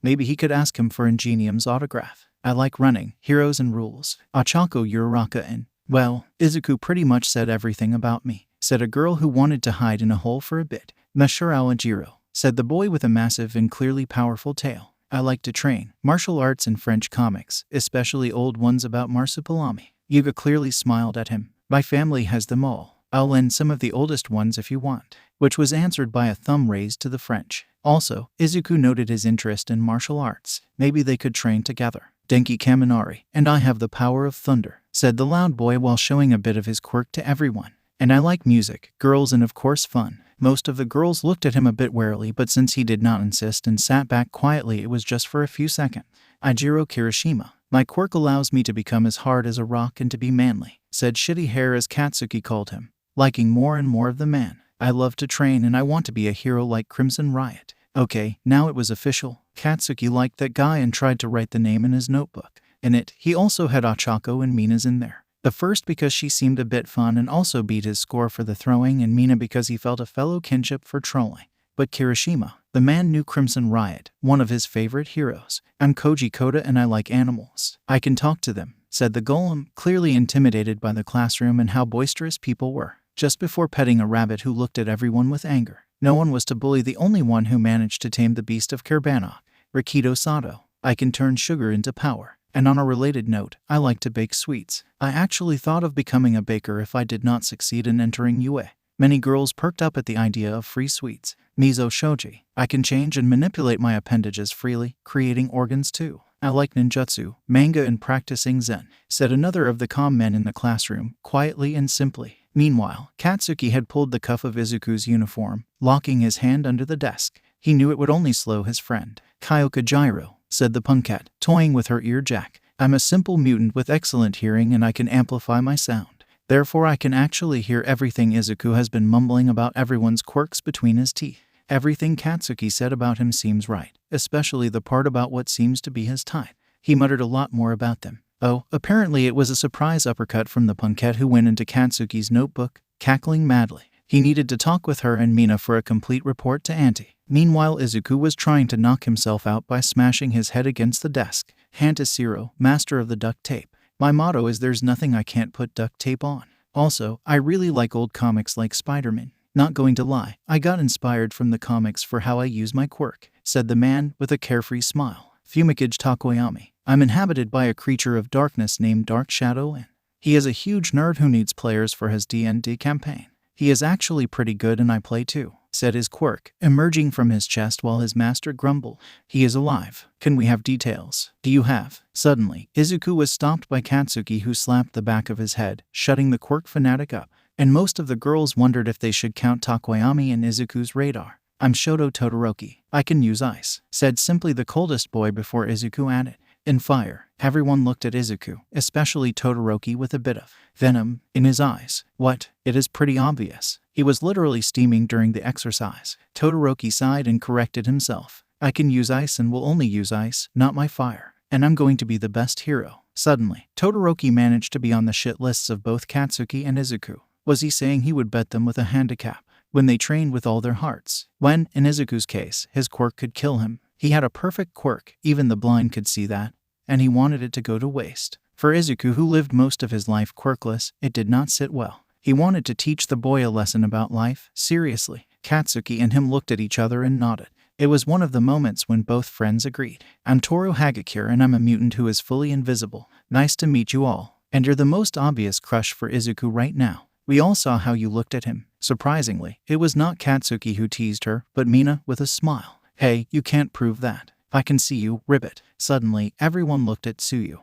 Maybe he could ask him for Ingenium's autograph. I like running, heroes and rules. Achako Uraraka and, well, Izuku pretty much said everything about me, said a girl who wanted to hide in a hole for a bit. Monsieur Awajiro, said the boy with a massive and clearly powerful tail. I like to train. Martial arts and French comics, especially old ones about Marsupilami. Yuga clearly smiled at him. My family has them all. I'll lend some of the oldest ones if you want, which was answered by a thumb raised to the French. Also, Izuku noted his interest in martial arts. Maybe they could train together. Denki Kaminari, and I have the power of thunder, said the loud boy while showing a bit of his quirk to everyone. And I like music, girls and of course fun. Most of the girls looked at him a bit warily, but since he did not insist and sat back quietly, it was just for a few seconds. Ijiro Kirishima. My quirk allows me to become as hard as a rock and to be manly, said Shitty Hair as Katsuki called him, liking more and more of the man. I love to train and I want to be a hero like Crimson Riot. Okay, now it was official. Katsuki liked that guy and tried to write the name in his notebook. In it, he also had Ochako and Mina's in there. The first because she seemed a bit fun and also beat his score for the throwing, and Mina because he felt a fellow kinship for trolling. But Kirishima, the man, knew Crimson Riot, one of his favorite heroes. I'm Koji Koda and I like animals. I can talk to them, said the golem, clearly intimidated by the classroom and how boisterous people were. Just before petting a rabbit who looked at everyone with anger. No one was to bully the only one who managed to tame the beast of Kerbanok, Rikido Sato. I can turn sugar into power. And on a related note, I like to bake sweets. I actually thought of becoming a baker if I did not succeed in entering UA. Many girls perked up at the idea of free sweets. Mizo Shoji. I can change and manipulate my appendages freely, creating organs too. I like ninjutsu, manga and practicing zen, said another of the calm men in the classroom, quietly and simply. Meanwhile, Katsuki had pulled the cuff of Izuku's uniform, locking his hand under the desk. He knew it would only slow his friend. Kyoka Gyro, said the punkette, toying with her ear jack. I'm a simple mutant with excellent hearing and I can amplify my sound. Therefore I can actually hear everything Izuku has been mumbling about everyone's quirks between his teeth. Everything Katsuki said about him seems right, especially the part about what seems to be his type. He muttered a lot more about them. Oh, apparently it was a surprise uppercut from the punkette who went into Katsuki's notebook, cackling madly. He needed to talk with her and Mina for a complete report to Auntie. Meanwhile, Izuku was trying to knock himself out by smashing his head against the desk. Hantashiro, master of the duct tape. My motto is there's nothing I can't put duct tape on. Also, I really like old comics like Spider-Man. Not going to lie, I got inspired from the comics for how I use my quirk, said the man with a carefree smile. Fumikage Takoyami. I'm inhabited by a creature of darkness named Dark Shadow and he is a huge nerd who needs players for his D&D campaign. He is actually pretty good and I play too, said his quirk, emerging from his chest while his master grumbled. He is alive. Can we have details? Do you have? Suddenly, Izuku was stopped by Katsuki who slapped the back of his head, shutting the quirk fanatic up. And most of the girls wondered if they should count Takoyami in Izuku's radar. I'm Shoto Todoroki. I can use ice, said simply the coldest boy before Izuku added. In fire. Everyone looked at Izuku, especially Todoroki with a bit of venom in his eyes. What? It is pretty obvious. He was literally steaming during the exercise. Todoroki sighed and corrected himself. I can use ice and will only use ice, not my fire. And I'm going to be the best hero. Suddenly, Todoroki managed to be on the shit lists of both Katsuki and Izuku. Was he saying he would bet them with a handicap when they trained with all their hearts? When, in Izuku's case, his quirk could kill him. He had a perfect quirk, even the blind could see that, and he wanted it to go to waste. For Izuku, who lived most of his life quirkless, it did not sit well. He wanted to teach the boy a lesson about life, seriously. Katsuki and him looked at each other and nodded. It was one of the moments when both friends agreed. I'm Toru Hagakure and I'm a mutant who is fully invisible. Nice to meet you all. And you're the most obvious crush for Izuku right now. We all saw how you looked at him. Surprisingly, it was not Katsuki who teased her, but Mina with a smile. Hey, you can't prove that. I can see you, ribbit. Suddenly, everyone looked at Tsuyu,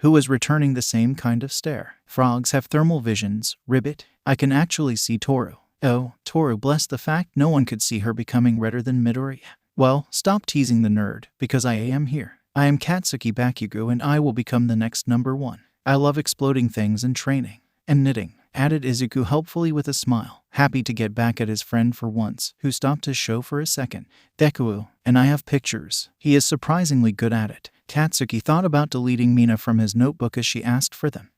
who was returning the same kind of stare. Frogs have thermal visions, ribbit. I can actually see Toru. Oh, Toru, bless the fact no one could see her becoming redder than Midori. Well, stop teasing the nerd, because I am here. I am Katsuki Bakugo and I will become the next number one. I love exploding things and training. And knitting, added Izuku helpfully with a smile, happy to get back at his friend for once, who stopped his show for a second. Deku, and I have pictures. He is surprisingly good at it. Katsuki thought about deleting Mina from his notebook as she asked for them.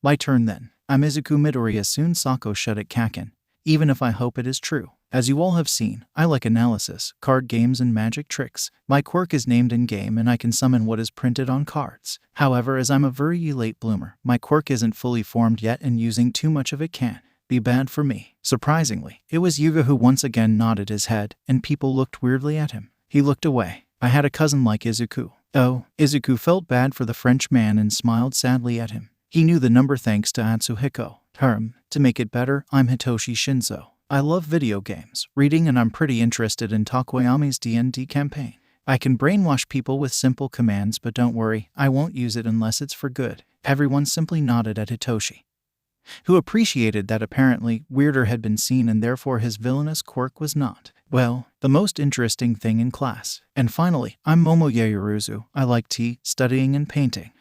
My turn then. I'm Izuku Midori, as soon Sako shut it Kaken. Even if I hope it is true. As you all have seen, I like analysis, card games and magic tricks. My quirk is named Endgame and I can summon what is printed on cards. However, as I'm a very late bloomer, my quirk isn't fully formed yet and using too much of it can be bad for me. Surprisingly, it was Yuga who once again nodded his head, and people looked weirdly at him. He looked away. I had a cousin like Izuku. Oh, Izuku felt bad for the French man and smiled sadly at him. He knew the number thanks to Atsuhiko. To make it better, I'm Hitoshi Shinzo. I love video games, reading, and I'm pretty interested in Tokoyami's D&D campaign. I can brainwash people with simple commands, but don't worry, I won't use it unless it's for good. Everyone simply nodded at Hitoshi, who appreciated that apparently weirder had been seen and therefore his villainous quirk was not, well, the most interesting thing in class. And finally, I'm Momo Yaoyuruzu. I like tea, studying, and painting.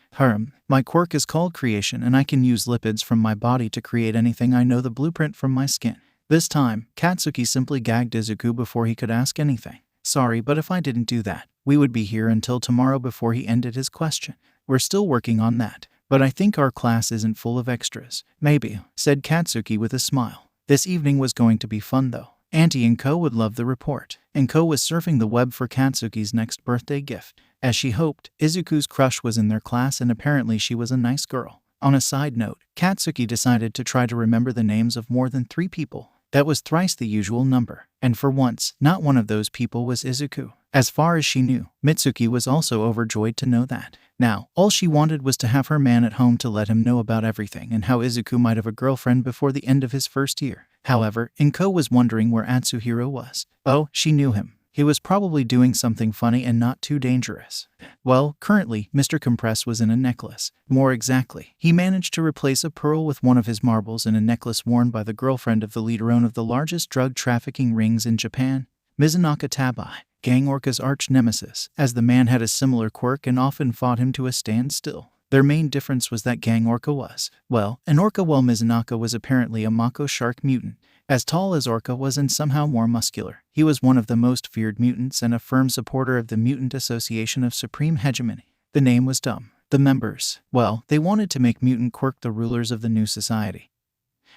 My quirk is called creation and I can use lipids from my body to create anything. I know the blueprint from my skin. This time, Katsuki simply gagged Izuku before he could ask anything. Sorry, but if I didn't do that, we would be here until tomorrow. Before he ended his question. We're still working on that, but I think our class isn't full of extras. Maybe, said Katsuki with a smile. This evening was going to be fun though. Auntie Inko would love the report. Inko was surfing the web for Katsuki's next birthday gift. As she hoped, Izuku's crush was in their class and apparently she was a nice girl. On a side note, Katsuki decided to try to remember the names of more than 3 people. That was thrice the usual number. And for once, not one of those people was Izuku. As far as she knew, Mitsuki was also overjoyed to know that. Now, all she wanted was to have her man at home to let him know about everything and how Izuku might have a girlfriend before the end of his first year. However, Inko was wondering where Atsuhiro was. Oh, she knew him. He was probably doing something funny and not too dangerous. Well, currently, Mr. Compress was in a necklace. More exactly, he managed to replace a pearl with one of his marbles in a necklace worn by the girlfriend of the leader of the largest drug trafficking rings in Japan, Mizunaka Tabai, Gang Orca's arch nemesis, as the man had a similar quirk and often fought him to a standstill. Their main difference was that Gang Orca was, well, an orca while Mizunaka was apparently a mako shark mutant. As tall as Orca was and somehow more muscular, he was one of the most feared mutants and a firm supporter of the Mutant Association of Supreme Hegemony. The name was dumb. The members, well, they wanted to make Mutant Quirk the rulers of the new society.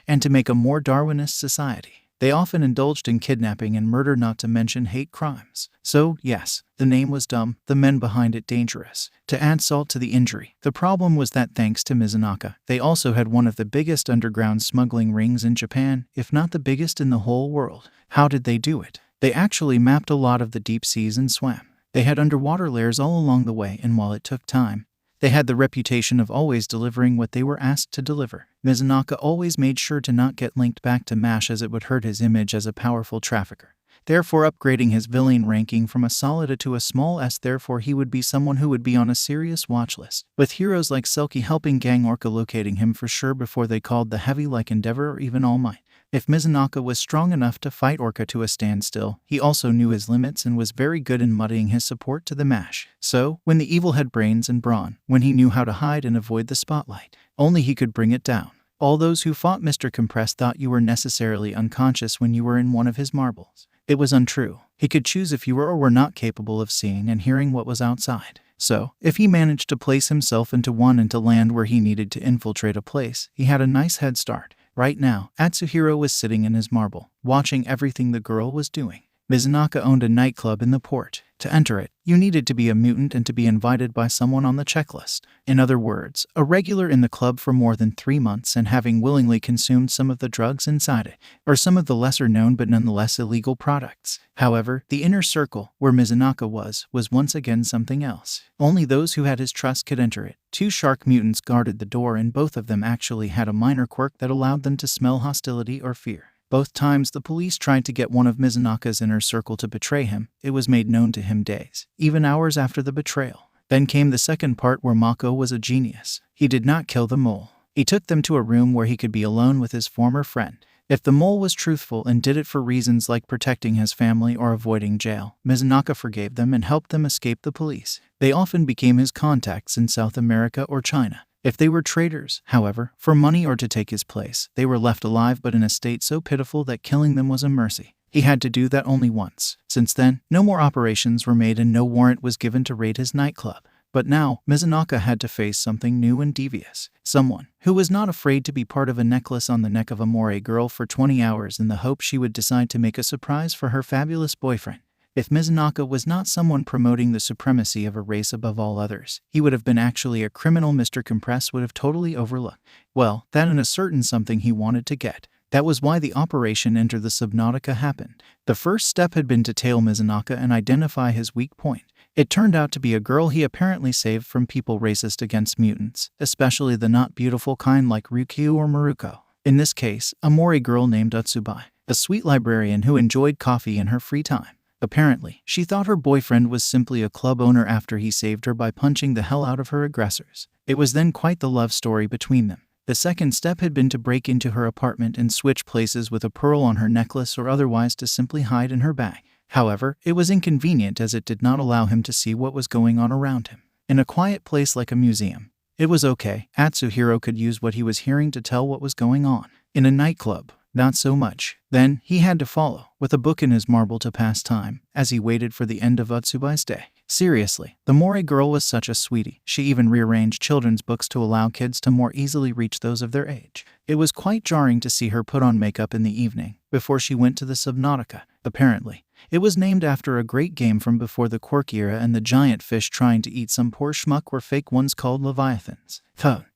And to make a more Darwinist society. They often indulged in kidnapping and murder, not to mention hate crimes. So, yes, the name was dumb, the men behind it dangerous. To add salt to the injury, the problem was that thanks to Mizunaka, they also had one of the biggest underground smuggling rings in Japan, if not the biggest in the whole world. How did they do it? They actually mapped a lot of the deep seas and swam. They had underwater layers all along the way, and while it took time, they had the reputation of always delivering what they were asked to deliver. Mizunaka always made sure to not get linked back to MASH as it would hurt his image as a powerful trafficker, therefore upgrading his villain ranking from a solid A to a small S. Therefore he would be someone who would be on a serious watch list, with heroes like Selkie helping Gang Orca locating him for sure before they called the Heavy like Endeavor or even All Might. If Mizunaka was strong enough to fight Orca to a standstill, he also knew his limits and was very good in muddying his support to the MASH. So, when the evil had brains and brawn, when he knew how to hide and avoid the spotlight, only he could bring it down. All those who fought Mr. Compress thought you were necessarily unconscious when you were in one of his marbles. It was untrue. He could choose if you were or were not capable of seeing and hearing what was outside. So, if he managed to place himself into one and to land where he needed to infiltrate a place, he had a nice head start. Right now, Atsuhiro was sitting in his marble, watching everything the girl was doing. Mizunaka owned a nightclub in the port. To enter it, you needed to be a mutant and to be invited by someone on the checklist. In other words, a regular in the club for more than 3 months and having willingly consumed some of the drugs inside it, or some of the lesser known but nonetheless illegal products. However, the inner circle, where Mizunaka was once again something else. Only those who had his trust could enter it. 2 shark mutants guarded the door and both of them actually had a minor quirk that allowed them to smell hostility or fear. Both times the police tried to get one of Mizunaka's inner circle to betray him, it was made known to him days, even hours after the betrayal. Then came the second part where Mako was a genius. He did not kill the mole. He took them to a room where he could be alone with his former friend. If the mole was truthful and did it for reasons like protecting his family or avoiding jail, Mizunaka forgave them and helped them escape the police. They often became his contacts in South America or China. If they were traitors, however, for money or to take his place, they were left alive but in a state so pitiful that killing them was a mercy. He had to do that only once. Since then, no more operations were made and no warrant was given to raid his nightclub. But now, Mizunaka had to face something new and devious. Someone who was not afraid to be part of a necklace on the neck of a moray girl for 20 hours in the hope she would decide to make a surprise for her fabulous boyfriend. If Mizunaka was not someone promoting the supremacy of a race above all others, he would have been actually a criminal Mr. Compress would have totally overlooked. Well, that and a certain something he wanted to get. That was why the operation Enter the Subnautica happened. The first step had been to tail Mizunaka and identify his weak point. It turned out to be a girl he apparently saved from people racist against mutants, especially the not beautiful kind like Ryukyu or Maruko. In this case, a moray girl named Utsubai, a sweet librarian who enjoyed coffee in her free time. Apparently, she thought her boyfriend was simply a club owner after he saved her by punching the hell out of her aggressors. It was then quite the love story between them. The second step had been to break into her apartment and switch places with a pearl on her necklace or otherwise to simply hide in her bag. However, it was inconvenient as it did not allow him to see what was going on around him. In a quiet place like a museum, it was okay. Atsuhiro could use what he was hearing to tell what was going on. In a nightclub, not so much. Then, he had to follow, with a book in his marble to pass time, as he waited for the end of Utsubai's day. Seriously, the moray girl was such a sweetie. She even rearranged children's books to allow kids to more easily reach those of their age. It was quite jarring to see her put on makeup in the evening, before she went to the Subnautica. Apparently, it was named after a great game from before the Quirk era, and the giant fish trying to eat some poor schmuck were fake ones called leviathans.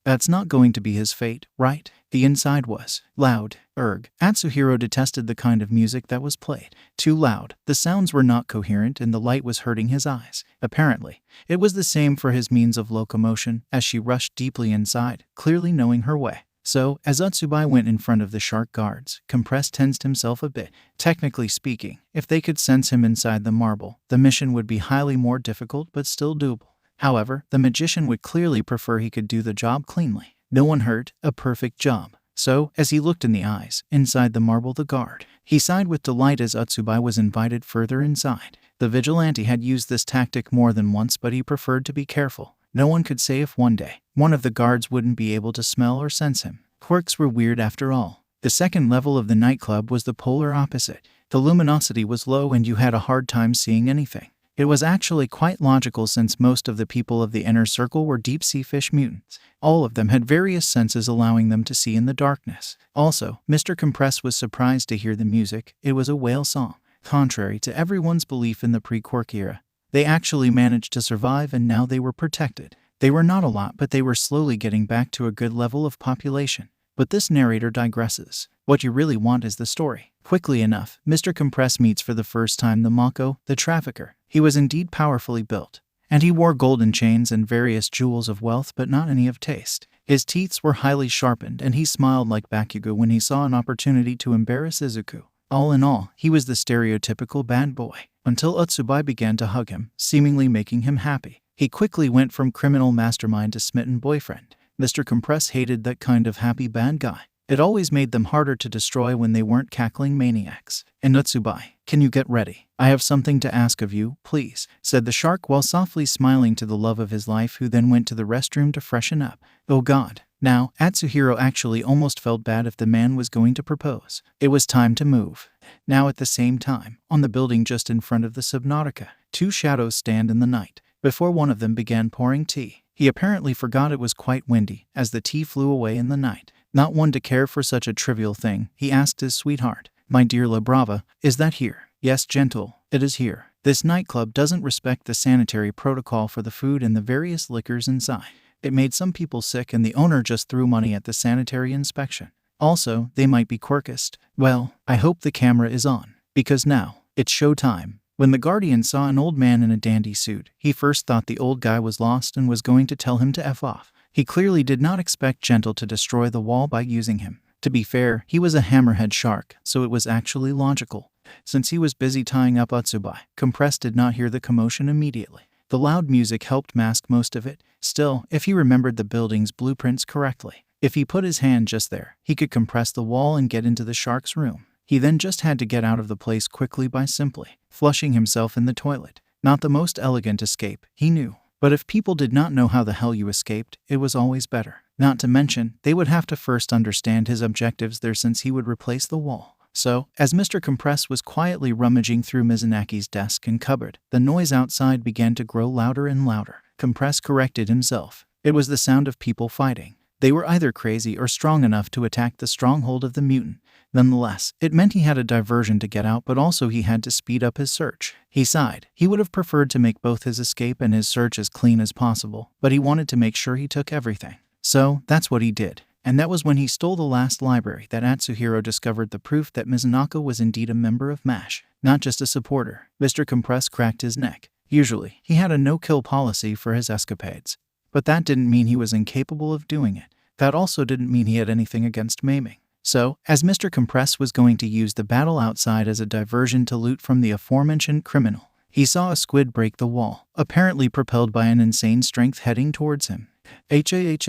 That's not going to be his fate, right? The inside was loud. Atsuhiro detested the kind of music that was played. Too loud, the sounds were not coherent, and the light was hurting his eyes. Apparently, it was the same for his means of locomotion, as she rushed deeply inside, clearly knowing her way. So, as Utsubai went in front of the shark guards, Compress tensed himself a bit. Technically speaking, if they could sense him inside the marble, the mission would be highly more difficult but still doable. However, the magician would clearly prefer he could do the job cleanly. No one hurt, a perfect job. So, as he looked in the eyes, inside the marble the guard, he sighed with delight as Utsubai was invited further inside. The vigilante had used this tactic more than once, but he preferred to be careful. No one could say if one day, one of the guards wouldn't be able to smell or sense him. Quirks were weird after all. The second level of the nightclub was the polar opposite. The luminosity was low and you had a hard time seeing anything. It was actually quite logical since most of the people of the inner circle were deep-sea fish mutants. All of them had various senses allowing them to see in the darkness. Also, Mr. Compress was surprised to hear the music. It was a whale song. Contrary to everyone's belief in the pre-Quirk era, they actually managed to survive and now they were protected. They were not a lot, but they were slowly getting back to a good level of population. But this narrator digresses. What you really want is the story. Quickly enough, Mr. Compress meets for the first time the Mako, the trafficker. He was indeed powerfully built, and he wore golden chains and various jewels of wealth, but not any of taste. His teeth were highly sharpened, and he smiled like Bakugo when he saw an opportunity to embarrass Izuku. All in all, he was the stereotypical bad boy, until Utsubai began to hug him, seemingly making him happy. He quickly went from criminal mastermind to smitten boyfriend. Mr. Compress hated that kind of happy bad guy. It always made them harder to destroy when they weren't cackling maniacs. And Utsubai, can you get ready? I have something to ask of you, please, said the shark while softly smiling to the love of his life, who then went to the restroom to freshen up. Oh God. Now, Atsuhiro actually almost felt bad if the man was going to propose. It was time to move. Now at the same time, on the building just in front of the Subnautica, two shadows stand in the night. Before one of them began pouring tea. He apparently forgot it was quite windy, as the tea flew away in the night. Not one to care for such a trivial thing, he asked his sweetheart. My dear La Brava, is that here? Yes, gentle, it is here. This nightclub doesn't respect the sanitary protocol for the food and the various liquors inside. It made some people sick and the owner just threw money at the sanitary inspection. Also, they might be quirkist. Well, I hope the camera is on, because now, it's show time. When the guardian saw an old man in a dandy suit, he first thought the old guy was lost and was going to tell him to F off. He clearly did not expect Gentle to destroy the wall by using him. To be fair, he was a hammerhead shark, so it was actually logical. Since he was busy tying up Utsubai, Compress did not hear the commotion immediately. The loud music helped mask most of it. Still, if he remembered the building's blueprints correctly, If he put his hand just there, he could compress the wall and get into the shark's room. He then just had to get out of the place quickly by simply flushing himself in the toilet. Not the most elegant escape, he knew. But if people did not know how the hell you escaped, it was always better. Not to mention, they would have to first understand his objectives there since he would replace the wall. So, as Mr. Compress was quietly rummaging through Mizunaki's desk and cupboard, the noise outside began to grow louder and louder. Compress corrected himself. It was the sound of people fighting. They were either crazy or strong enough to attack the stronghold of the mutant. Nonetheless, it meant he had a diversion to get out, but also he had to speed up his search. He sighed. He would have preferred to make both his escape and his search as clean as possible, but he wanted to make sure he took everything. So, that's what he did. And that was when he stole the last library that Atsuhiro discovered the proof that Mizunaka was indeed a member of MASH, not just a supporter. Mr. Compress cracked his neck. Usually, he had a no-kill policy for his escapades. But that didn't mean he was incapable of doing it. That also didn't mean he had anything against maiming. So, as Mr. Compress was going to use the battle outside as a diversion to loot from the aforementioned criminal, he saw a squid break the wall, apparently propelled by an insane strength heading towards him. Katsuki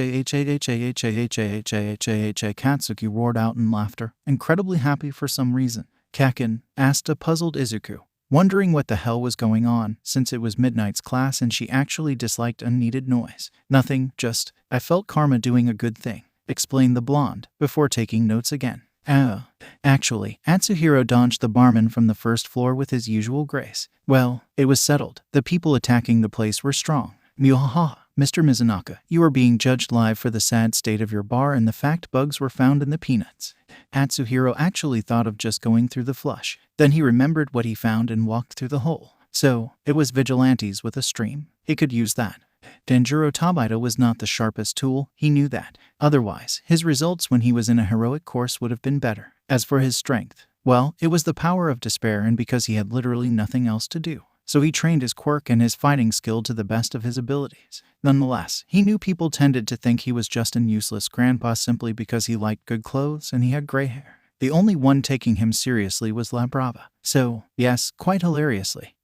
roared out in laughter, incredibly happy for some reason. Kaken asked a puzzled Izuku, wondering what the hell was going on, since it was Midnight's class and she actually disliked unneeded noise. Nothing, just, I felt karma doing a good thing, explained the blonde, before taking notes again. Actually, Atsuhiro dodged the barman from the first floor with his usual grace. Well, it was settled. The people attacking the place were strong. Muhaha. Mr. Mizunaka, you are being judged live for the sad state of your bar and the fact bugs were found in the peanuts. Atsuhiro actually thought of just going through the flush. Then he remembered what he found and walked through the hole. So, it was vigilantes with a stream. He could use that. Denjiro Tabata was not the sharpest tool, he knew that. Otherwise, his results when he was in a heroic course would have been better. As for his strength, well, it was the power of despair and because he had literally nothing else to do. So he trained his quirk and his fighting skill to the best of his abilities. Nonetheless, he knew people tended to think he was just an useless grandpa simply because he liked good clothes and he had gray hair. The only one taking him seriously was La Brava. So, yes, quite hilariously,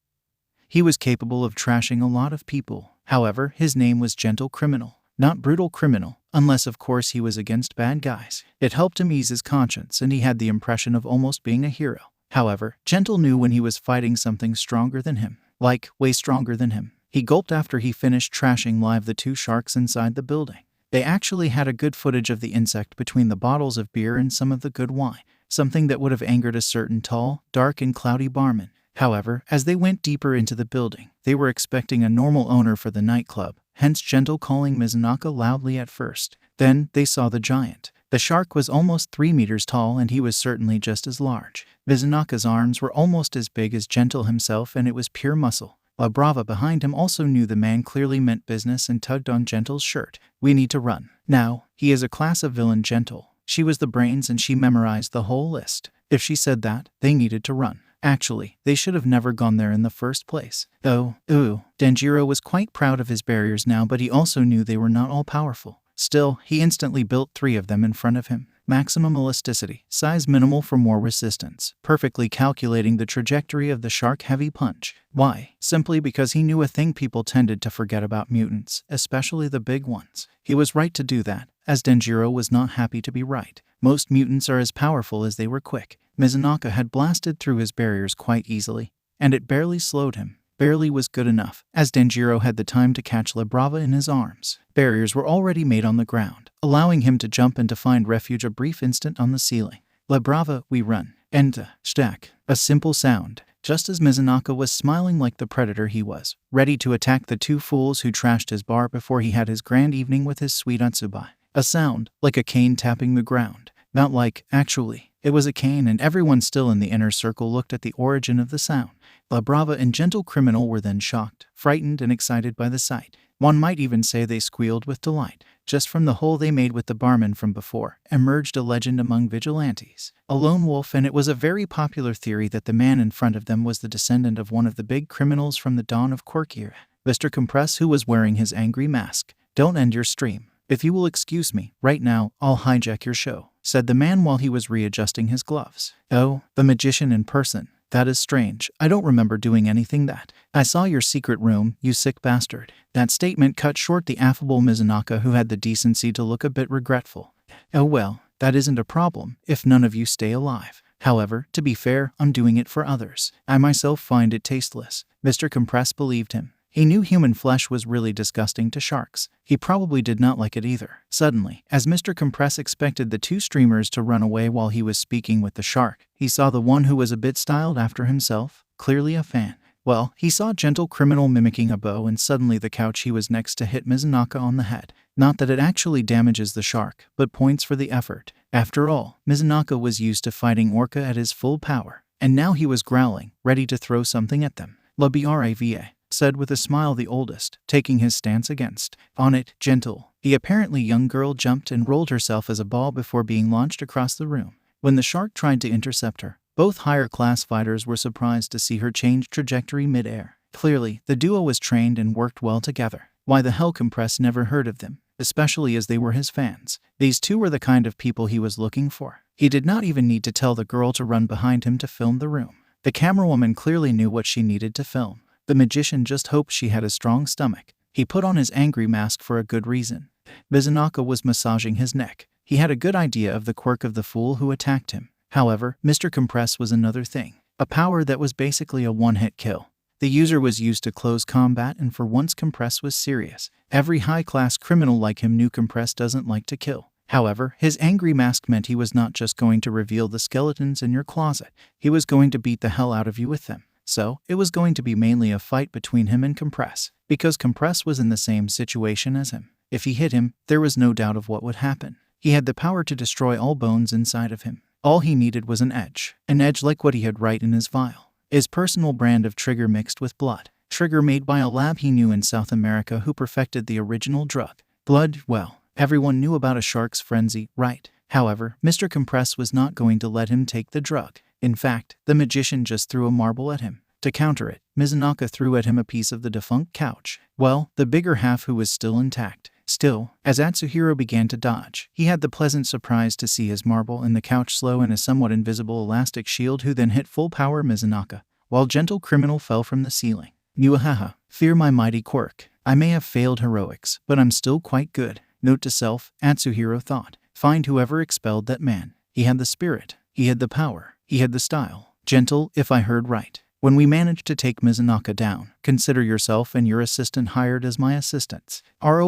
he was capable of trashing a lot of people. However, his name was Gentle Criminal, not Brutal Criminal, unless of course he was against bad guys. It helped him ease his conscience and he had the impression of almost being a hero. However, Gentle knew when he was fighting something stronger than him. Like, way stronger than him. He gulped after he finished trashing live the two sharks inside the building. They actually had a good footage of the insect between the bottles of beer and some of the good wine, something that would have angered a certain tall, dark and cloudy barman. However, as they went deeper into the building, they were expecting a normal owner for the nightclub, hence Gentle calling Mizunaka loudly at first. Then, they saw the giant. The shark was almost 3 meters tall and he was certainly just as large. Mizunaka's arms were almost as big as Gentle himself and it was pure muscle. La Brava behind him also knew the man clearly meant business and tugged on Gentle's shirt. We need to run. Now, he is a class of villain Gentle. She was the brains and she memorized the whole list. If she said that, they needed to run. Actually, they should have never gone there in the first place. Denjiro was quite proud of his barriers now, but he also knew they were not all powerful. Still, he instantly built 3 of them in front of him. Maximum elasticity, size minimal for more resistance, perfectly calculating the trajectory of the shark-heavy punch. Why? Simply because he knew a thing people tended to forget about mutants, especially the big ones. He was right to do that, as Denjiro was not happy to be right. Most mutants are as powerful as they were quick. Mizunaka had blasted through his barriers quite easily, and it barely slowed him. Barely was good enough, as Denjiro had the time to catch La Brava in his arms. Barriers were already made on the ground, allowing him to jump and to find refuge a brief instant on the ceiling. La Brava, we run. Enta, stack. A simple sound, just as Mizunaka was smiling like the predator he was, ready to attack the 2 fools who trashed his bar before he had his grand evening with his sweet Atsubai. A sound, like a cane tapping the ground. Not like, actually, it was a cane and everyone still in the inner circle looked at the origin of the sound. La Brava and Gentle Criminal were then shocked, frightened and excited by the sight. One might even say they squealed with delight. Just from the hole they made with the barman from before, emerged a legend among vigilantes. A lone wolf, and it was a very popular theory that the man in front of them was the descendant of one of the big criminals from the dawn of Quirk era. Mr. Compress, who was wearing his angry mask. Don't end your stream. If you will excuse me, right now, I'll hijack your show, said the man while he was readjusting his gloves. Oh, the magician in person. That is strange. I don't remember doing anything that. I saw your secret room, you sick bastard. That statement cut short the affable Mizunaka, who had the decency to look a bit regretful. Oh well, that isn't a problem if none of you stay alive. However, to be fair, I'm doing it for others. I myself find it tasteless. Mr. Compress believed him. He knew human flesh was really disgusting to sharks. He probably did not like it either. Suddenly, as Mr. Compress expected the two streamers to run away while he was speaking with the shark, he saw the one who was a bit styled after himself, clearly a fan. Well, he saw gentle criminal mimicking a bow, and suddenly the couch he was next to hit Mizunaka on the head. Not that it actually damages the shark, but points for the effort. After all, Mizunaka was used to fighting Orca at his full power, and now he was growling, ready to throw something at them. La brava, said with a smile the oldest, taking his stance against. On it, gentle. The apparently young girl jumped and rolled herself as a ball before being launched across the room. When the shark tried to intercept her, both higher-class fighters were surprised to see her change trajectory mid-air. Clearly, the duo was trained and worked well together. Why the hell Compress never heard of them, especially as they were his fans? These two were the kind of people he was looking for. He did not even need to tell the girl to run behind him to film the room. The camerawoman clearly knew what she needed to film. The magician just hoped she had a strong stomach. He put on his angry mask for a good reason. Mizunaka was massaging his neck. He had a good idea of the quirk of the fool who attacked him. However, Mr. Compress was another thing. A power that was basically a one-hit kill. The user was used to close combat, and for once Compress was serious. Every high-class criminal like him knew Compress doesn't like to kill. However, his angry mask meant he was not just going to reveal the skeletons in your closet. He was going to beat the hell out of you with them. So, it was going to be mainly a fight between him and Compress, because Compress was in the same situation as him. If he hit him, there was no doubt of what would happen. He had the power to destroy all bones inside of him. All he needed was an edge like what he had right in his vial. His personal brand of trigger mixed with blood. Trigger made by a lab he knew in South America who perfected the original drug. Blood, well, everyone knew about a shark's frenzy, right? However, Mr. Compress was not going to let him take the drug. In fact, the magician just threw a marble at him. To counter it, Mizunaka threw at him a piece of the defunct couch. Well, the bigger half who was still intact. Still, as Atsuhiro began to dodge, he had the pleasant surprise to see his marble and the couch slow in a somewhat invisible elastic shield, who then hit full power Mizunaka, while gentle criminal fell from the ceiling. Muahaha, fear my mighty quirk. I may have failed heroics, but I'm still quite good. Note to self, Atsuhiro thought. Find whoever expelled that man. He had the spirit. He had the power. He had the style. Gentle, if I heard right. When we managed to take Mizunaka down, consider yourself and your assistant hired as my assistants. R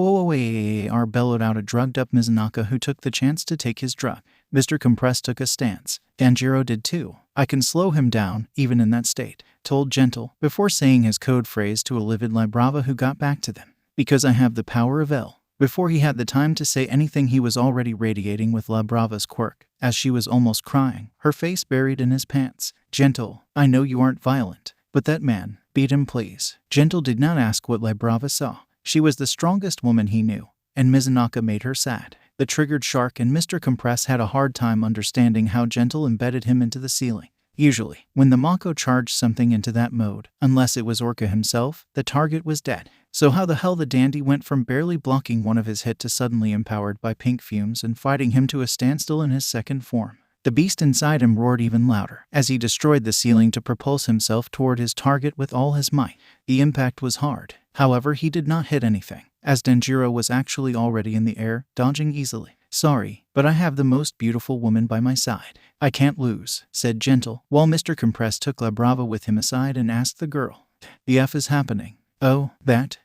bellowed out a drugged-up Mizunaka who took the chance to take his drug. Mr. Compress took a stance. Danjiro did too. I can slow him down, even in that state, told Gentle, before saying his code phrase to a livid La Brava who got back to them. Because I have the power of L. Before he had the time to say anything, he was already radiating with La Brava's quirk, as she was almost crying, her face buried in his pants. Gentle, I know you aren't violent, but that man, beat him please. Gentle did not ask what La Brava saw. She was the strongest woman he knew, and Mizunaka made her sad. The triggered shark and Mr. Compress had a hard time understanding how Gentle embedded him into the ceiling. Usually, when the Mako charged something into that mode, unless it was Orca himself, the target was dead. So how the hell the dandy went from barely blocking one of his hit to suddenly empowered by pink fumes and fighting him to a standstill in his second form? The beast inside him roared even louder as he destroyed the ceiling to propulse himself toward his target with all his might. The impact was hard. However, he did not hit anything, as Danjiro was actually already in the air, dodging easily. Sorry, but I have the most beautiful woman by my side. I can't lose, said Gentle, while Mr. Compress took La Brava with him aside and asked the girl. The F is happening. Oh,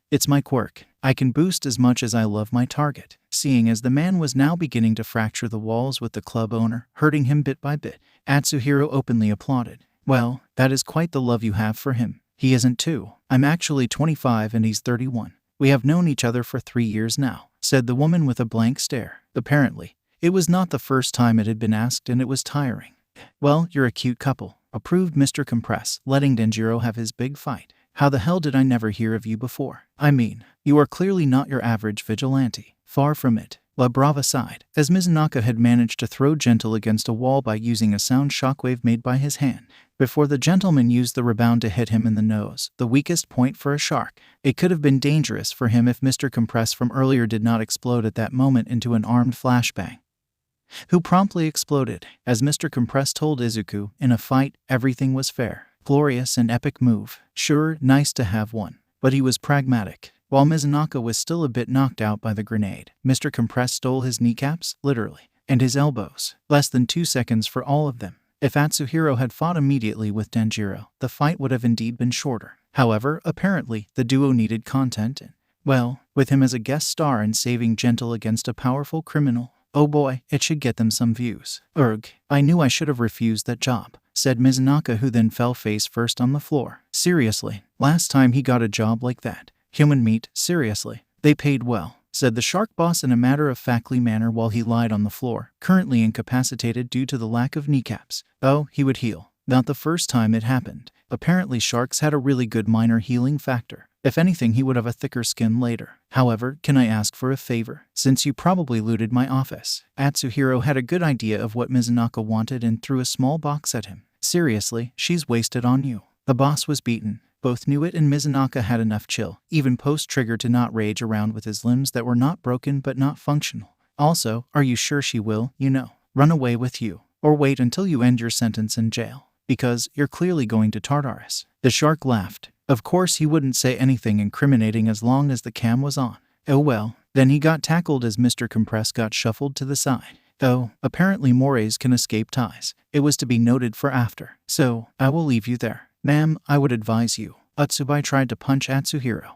it's my quirk. I can boost as much as I love my target. Seeing as the man was now beginning to fracture the walls with the club owner, hurting him bit by bit, Atsuhiro openly applauded. Well, that is quite the love you have for him. He isn't too. I'm actually 25 and he's 31. We have known each other for 3 years now, said the woman with a blank stare. Apparently, it was not the first time it had been asked, and it was tiring. Well, you're a cute couple, approved Mr. Compress, letting Danjiro have his big fight. How the hell did I never hear of you before? I mean, you are clearly not your average vigilante. Far from it. La Brava sighed, as Mizunaka had managed to throw Gentle against a wall by using a sound shockwave made by his hand, before the gentleman used the rebound to hit him in the nose, the weakest point for a shark. It could have been dangerous for him if Mr. Compress from earlier did not explode at that moment into an armed flashbang, who promptly exploded. As Mr. Compress told Izuku, in a fight, everything was fair. Glorious and epic move. Sure, nice to have one. But he was pragmatic. While Mizunaka was still a bit knocked out by the grenade, Mr. Compress stole his kneecaps, literally, and his elbows. Less than 2 seconds for all of them. If Atsuhiro had fought immediately with Denjiro, the fight would have indeed been shorter. However, apparently, the duo needed content and, well, with him as a guest star and saving Gentle against a powerful criminal, oh boy, it should get them some views. Urgh, I knew I should have refused that job, said Mizunaka, who then fell face first on the floor. Seriously, last time he got a job like that. Human meat, seriously. They paid well, said the shark boss in a matter-of-factly manner while he lied on the floor, currently incapacitated due to the lack of kneecaps. Oh, he would heal. Not the first time it happened. Apparently sharks had a really good minor healing factor. If anything, he would have a thicker skin later. However, can I ask for a favor? Since you probably looted my office. Atsuhiro had a good idea of what Mizunaka wanted and threw a small box at him. Seriously, she's wasted on you. The boss was beaten. Both knew it, and Mizunaka had enough chill, even post-trigger, to not rage around with his limbs that were not broken but not functional. Also, are you sure she will, run away with you? Or wait until you end your sentence in jail? Because you're clearly going to Tartarus. The shark laughed. Of course he wouldn't say anything incriminating as long as the cam was on. Oh well, then he got tackled as Mr. Compress got shuffled to the side. Oh, apparently mores can escape ties. It was to be noted for after. So, I will leave you there. Ma'am, I would advise you. Utsubai tried to punch Atsuhiro,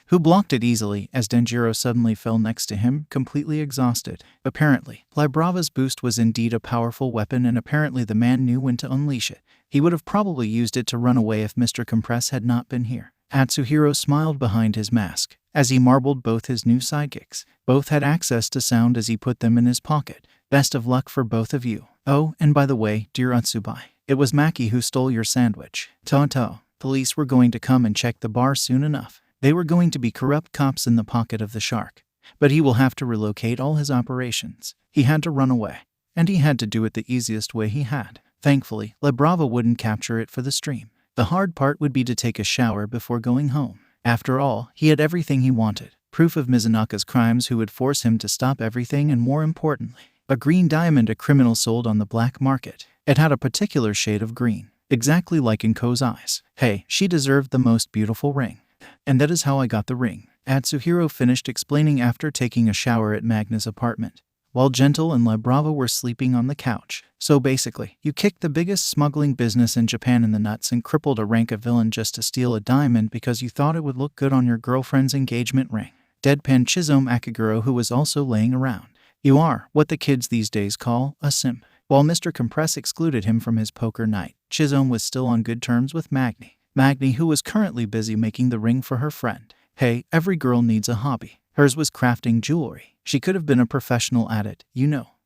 who blocked it easily as Denjiro suddenly fell next to him, completely exhausted. Apparently, Librava's boost was indeed a powerful weapon, and apparently the man knew when to unleash it. He would have probably used it to run away if Mr. Compress had not been here. Atsuhiro smiled behind his mask as he marbled both his new sidekicks. Both had access to sound as he put them in his pocket. Best of luck for both of you. Oh, and by the way, dear Utsubai, it was Maki who stole your sandwich. Tonto, police were going to come and check the bar soon enough. They were going to be corrupt cops in the pocket of the shark. But he will have to relocate all his operations. He had to run away. And he had to do it the easiest way he had. Thankfully, Librava wouldn't capture it for the stream. The hard part would be to take a shower before going home. After all, he had everything he wanted. Proof of Mizunaka's crimes, who would force him to stop everything, and more importantly, a green diamond a criminal sold on the black market. It had a particular shade of green, exactly like in Ko's eyes. Hey, she deserved the most beautiful ring. And that is how I got the ring. Atsuhiro finished explaining after taking a shower at Magna's apartment, while Gentle and Librava were sleeping on the couch. So basically, you kicked the biggest smuggling business in Japan in the nuts and crippled a rank of villain just to steal a diamond because you thought it would look good on your girlfriend's engagement ring. Deadpan Chizome Akaguro, who was also laying around. You are what the kids these days call a simp. While Mr. Compress excluded him from his poker night, Chizome was still on good terms with Magni, who was currently busy making the ring for her friend. Hey, every girl needs a hobby. Hers was crafting jewelry. She could have been a professional at it,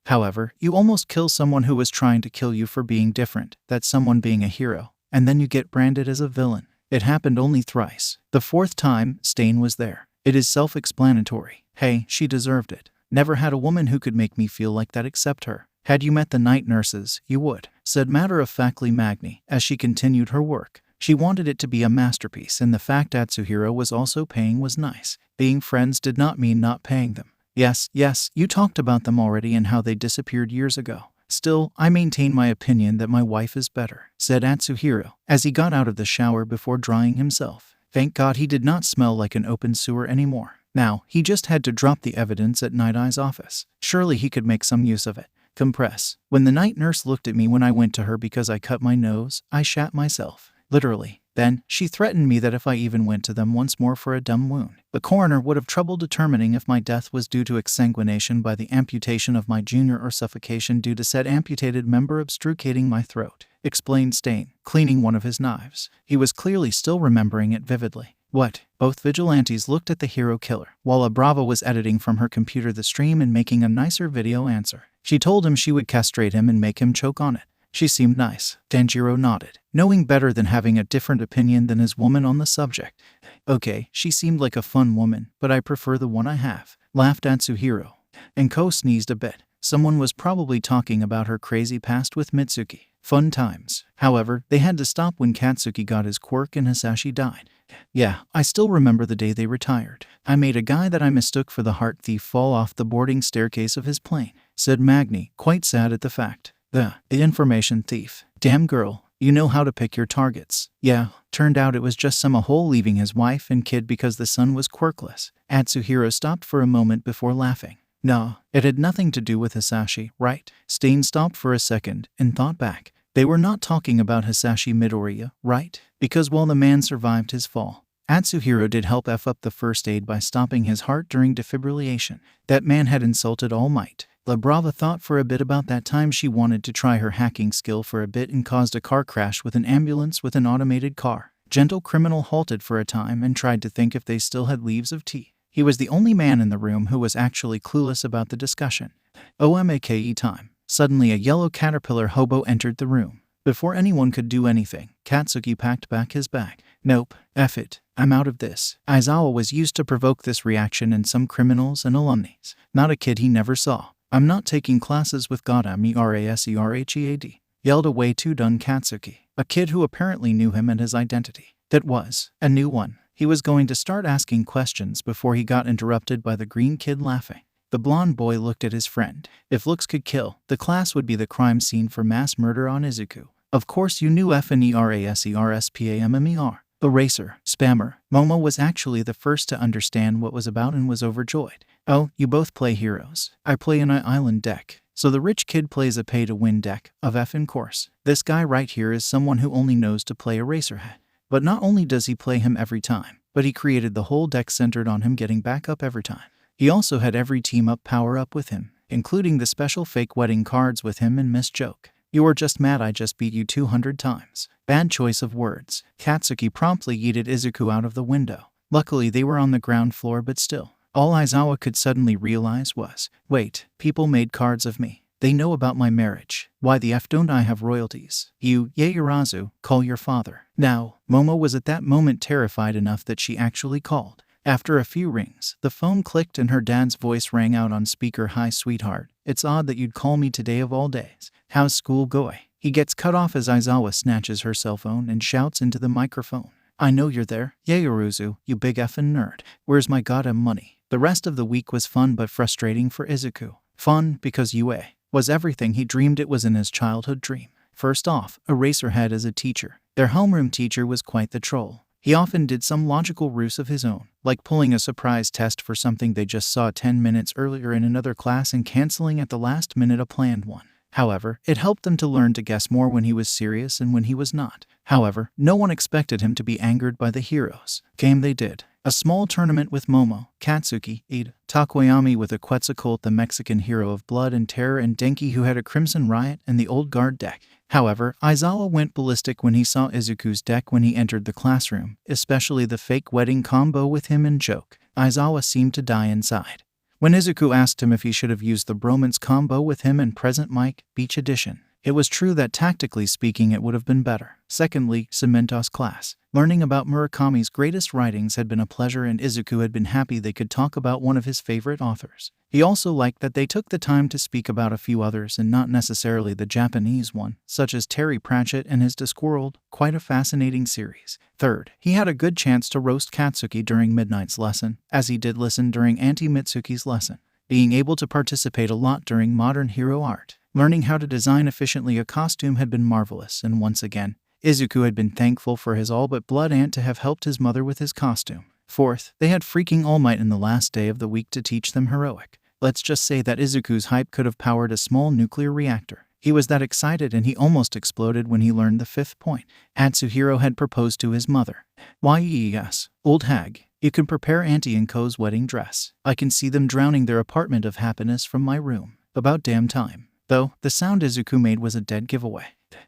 However, you almost kill someone who was trying to kill you for being different, that someone being a hero, and then you get branded as a villain. It happened only thrice. The fourth time, Stain was there. It is self-explanatory. Hey, she deserved it. Never had a woman who could make me feel like that except her. Had you met the night nurses, you would, said matter-of-factly Magni as she continued her work. She wanted it to be a masterpiece, and the fact Atsuhiro was also paying was nice. Being friends did not mean not paying them. Yes, you talked about them already and how they disappeared years ago. Still, I maintain my opinion that my wife is better, said Atsuhiro as he got out of the shower before drying himself. Thank God he did not smell like an open sewer anymore. Now, he just had to drop the evidence at Night Eye's office. Surely he could make some use of it. Compress. When the night nurse looked at me when I went to her because I cut my nose, I shat myself. Literally. Then, she threatened me that if I even went to them once more for a dumb wound, the coroner would have trouble determining if my death was due to exsanguination by the amputation of my junior or suffocation due to said amputated member obstrucating my throat, explained Stain, cleaning one of his knives. He was clearly still remembering it vividly. What? Both vigilantes looked at the hero killer, while Brava was editing from her computer the stream and making a nicer video answer. She told him she would castrate him and make him choke on it. She seemed nice. Denjiro nodded, knowing better than having a different opinion than his woman on the subject. Okay, she seemed like a fun woman, but I prefer the one I have, laughed Atsuhiro. And Ko sneezed a bit. Someone was probably talking about her crazy past with Mitsuki. Fun times. However, they had to stop when Katsuki got his quirk and Hisashi died. Yeah, I still remember the day they retired. I made a guy that I mistook for the heart thief fall off the boarding staircase of his plane, said Magni, quite sad at the fact. The information thief. Damn girl, You know how to pick your targets. Yeah, turned out it was just some a-hole leaving his wife and kid because the son was quirkless. Atsuhiro stopped for a moment before laughing. No, it had nothing to do with Hisashi, right? Stain stopped for a second and thought back. They were not talking about Hisashi Midoriya, right? Because while the man survived his fall, Atsuhiro did help F up the first aid by stopping his heart during defibrillation. That man had insulted All Might. La Brava thought for a bit about that time she wanted to try her hacking skill for a bit and caused a car crash with an ambulance with an automated car. Gentle Criminal halted for a time and tried to think if they still had leaves of tea. He was the only man in the room who was actually clueless about the discussion. OMAKE time. Suddenly a yellow caterpillar hobo entered the room. Before anyone could do anything, Katsuki packed back his bag. Nope, F it, I'm out of this. Aizawa was used to provoke this reaction in some criminals and alumnis. Not a kid he never saw. I'm not taking classes with Godam Eraserhead, yelled a way too done Katsuki, a kid who apparently knew him and his identity. That was a new one. He was going to start asking questions before he got interrupted by the green kid laughing. The blonde boy looked at his friend. If looks could kill, the class would be the crime scene for mass murder on Izuku. Of course you knew FNERASERSPAMMER. Eraser, spammer. Momo was actually the first to understand what was about and was overjoyed. Oh, you both play heroes. I play an island deck. So the rich kid plays a pay-to-win deck of effin' course. This guy right here is someone who only knows to play Eraserhead. But not only does he play him every time, but he created the whole deck centered on him getting back up every time. He also had every team-up power-up with him, including the special fake wedding cards with him and Miss Joke. You are just mad I just beat you 200 times. Bad choice of words. Katsuki promptly yeeted Izuku out of the window. Luckily they were on the ground floor, but still. All Aizawa could suddenly realize was, wait, people made cards of me. They know about my marriage. Why the F don't I have royalties? You, Yaoyorozu, call your father. Now, Momo was at that moment terrified enough that she actually called. After a few rings, the phone clicked and her dad's voice rang out on speaker. Hi sweetheart, it's odd that you'd call me today of all days. How's school going? He gets cut off as Aizawa snatches her cell phone and shouts into the microphone. I know you're there, Yaoyorozu, you big effin' nerd. Where's my goddamn money? The rest of the week was fun but frustrating for Izuku. Fun because UA was everything he dreamed it was in his childhood dream. First off, Eraserhead as a teacher. Their homeroom teacher was quite the troll. He often did some logical ruse of his own, like pulling a surprise test for something they just saw 10 minutes earlier in another class and canceling at the last minute a planned one. However, it helped them to learn to guess more when he was serious and when he was not. However, no one expected him to be angered by the heroes. Game they did. A small tournament with Momo, Katsuki, Ida, Takoyami with a Quetzalcoatl the Mexican hero of blood and terror, and Denki who had a Crimson Riot and the Old Guard deck. However, Aizawa went ballistic when he saw Izuku's deck when he entered the classroom, especially the fake wedding combo with him and Joke. Aizawa seemed to die inside. When Izuku asked him if he should have used the bromance combo with him and Present Mike, Beach Edition, it was true that tactically speaking it would have been better. Secondly, Cementos class. Learning about Murakami's greatest writings had been a pleasure, and Izuku had been happy they could talk about one of his favorite authors. He also liked that they took the time to speak about a few others and not necessarily the Japanese one, such as Terry Pratchett and his Discworld, quite a fascinating series. Third, he had a good chance to roast Katsuki during Midnight's lesson, as he did listen during Auntie Mitsuki's lesson. Being able to participate a lot during modern hero art. Learning how to design efficiently a costume had been marvelous, and once again, Izuku had been thankful for his all but blood aunt to have helped his mother with his costume. Fourth, they had freaking All Might in the last day of the week to teach them heroic. Let's just say that Izuku's hype could have powered a small nuclear reactor. He was that excited and he almost exploded when he learned the fifth point. Atsuhiro had proposed to his mother. Why yes, old hag, you can prepare Auntie and Ko's wedding dress. I can see them drowning their apartment of happiness from my room. About damn time. Though, the sound Izuku made was a dead giveaway.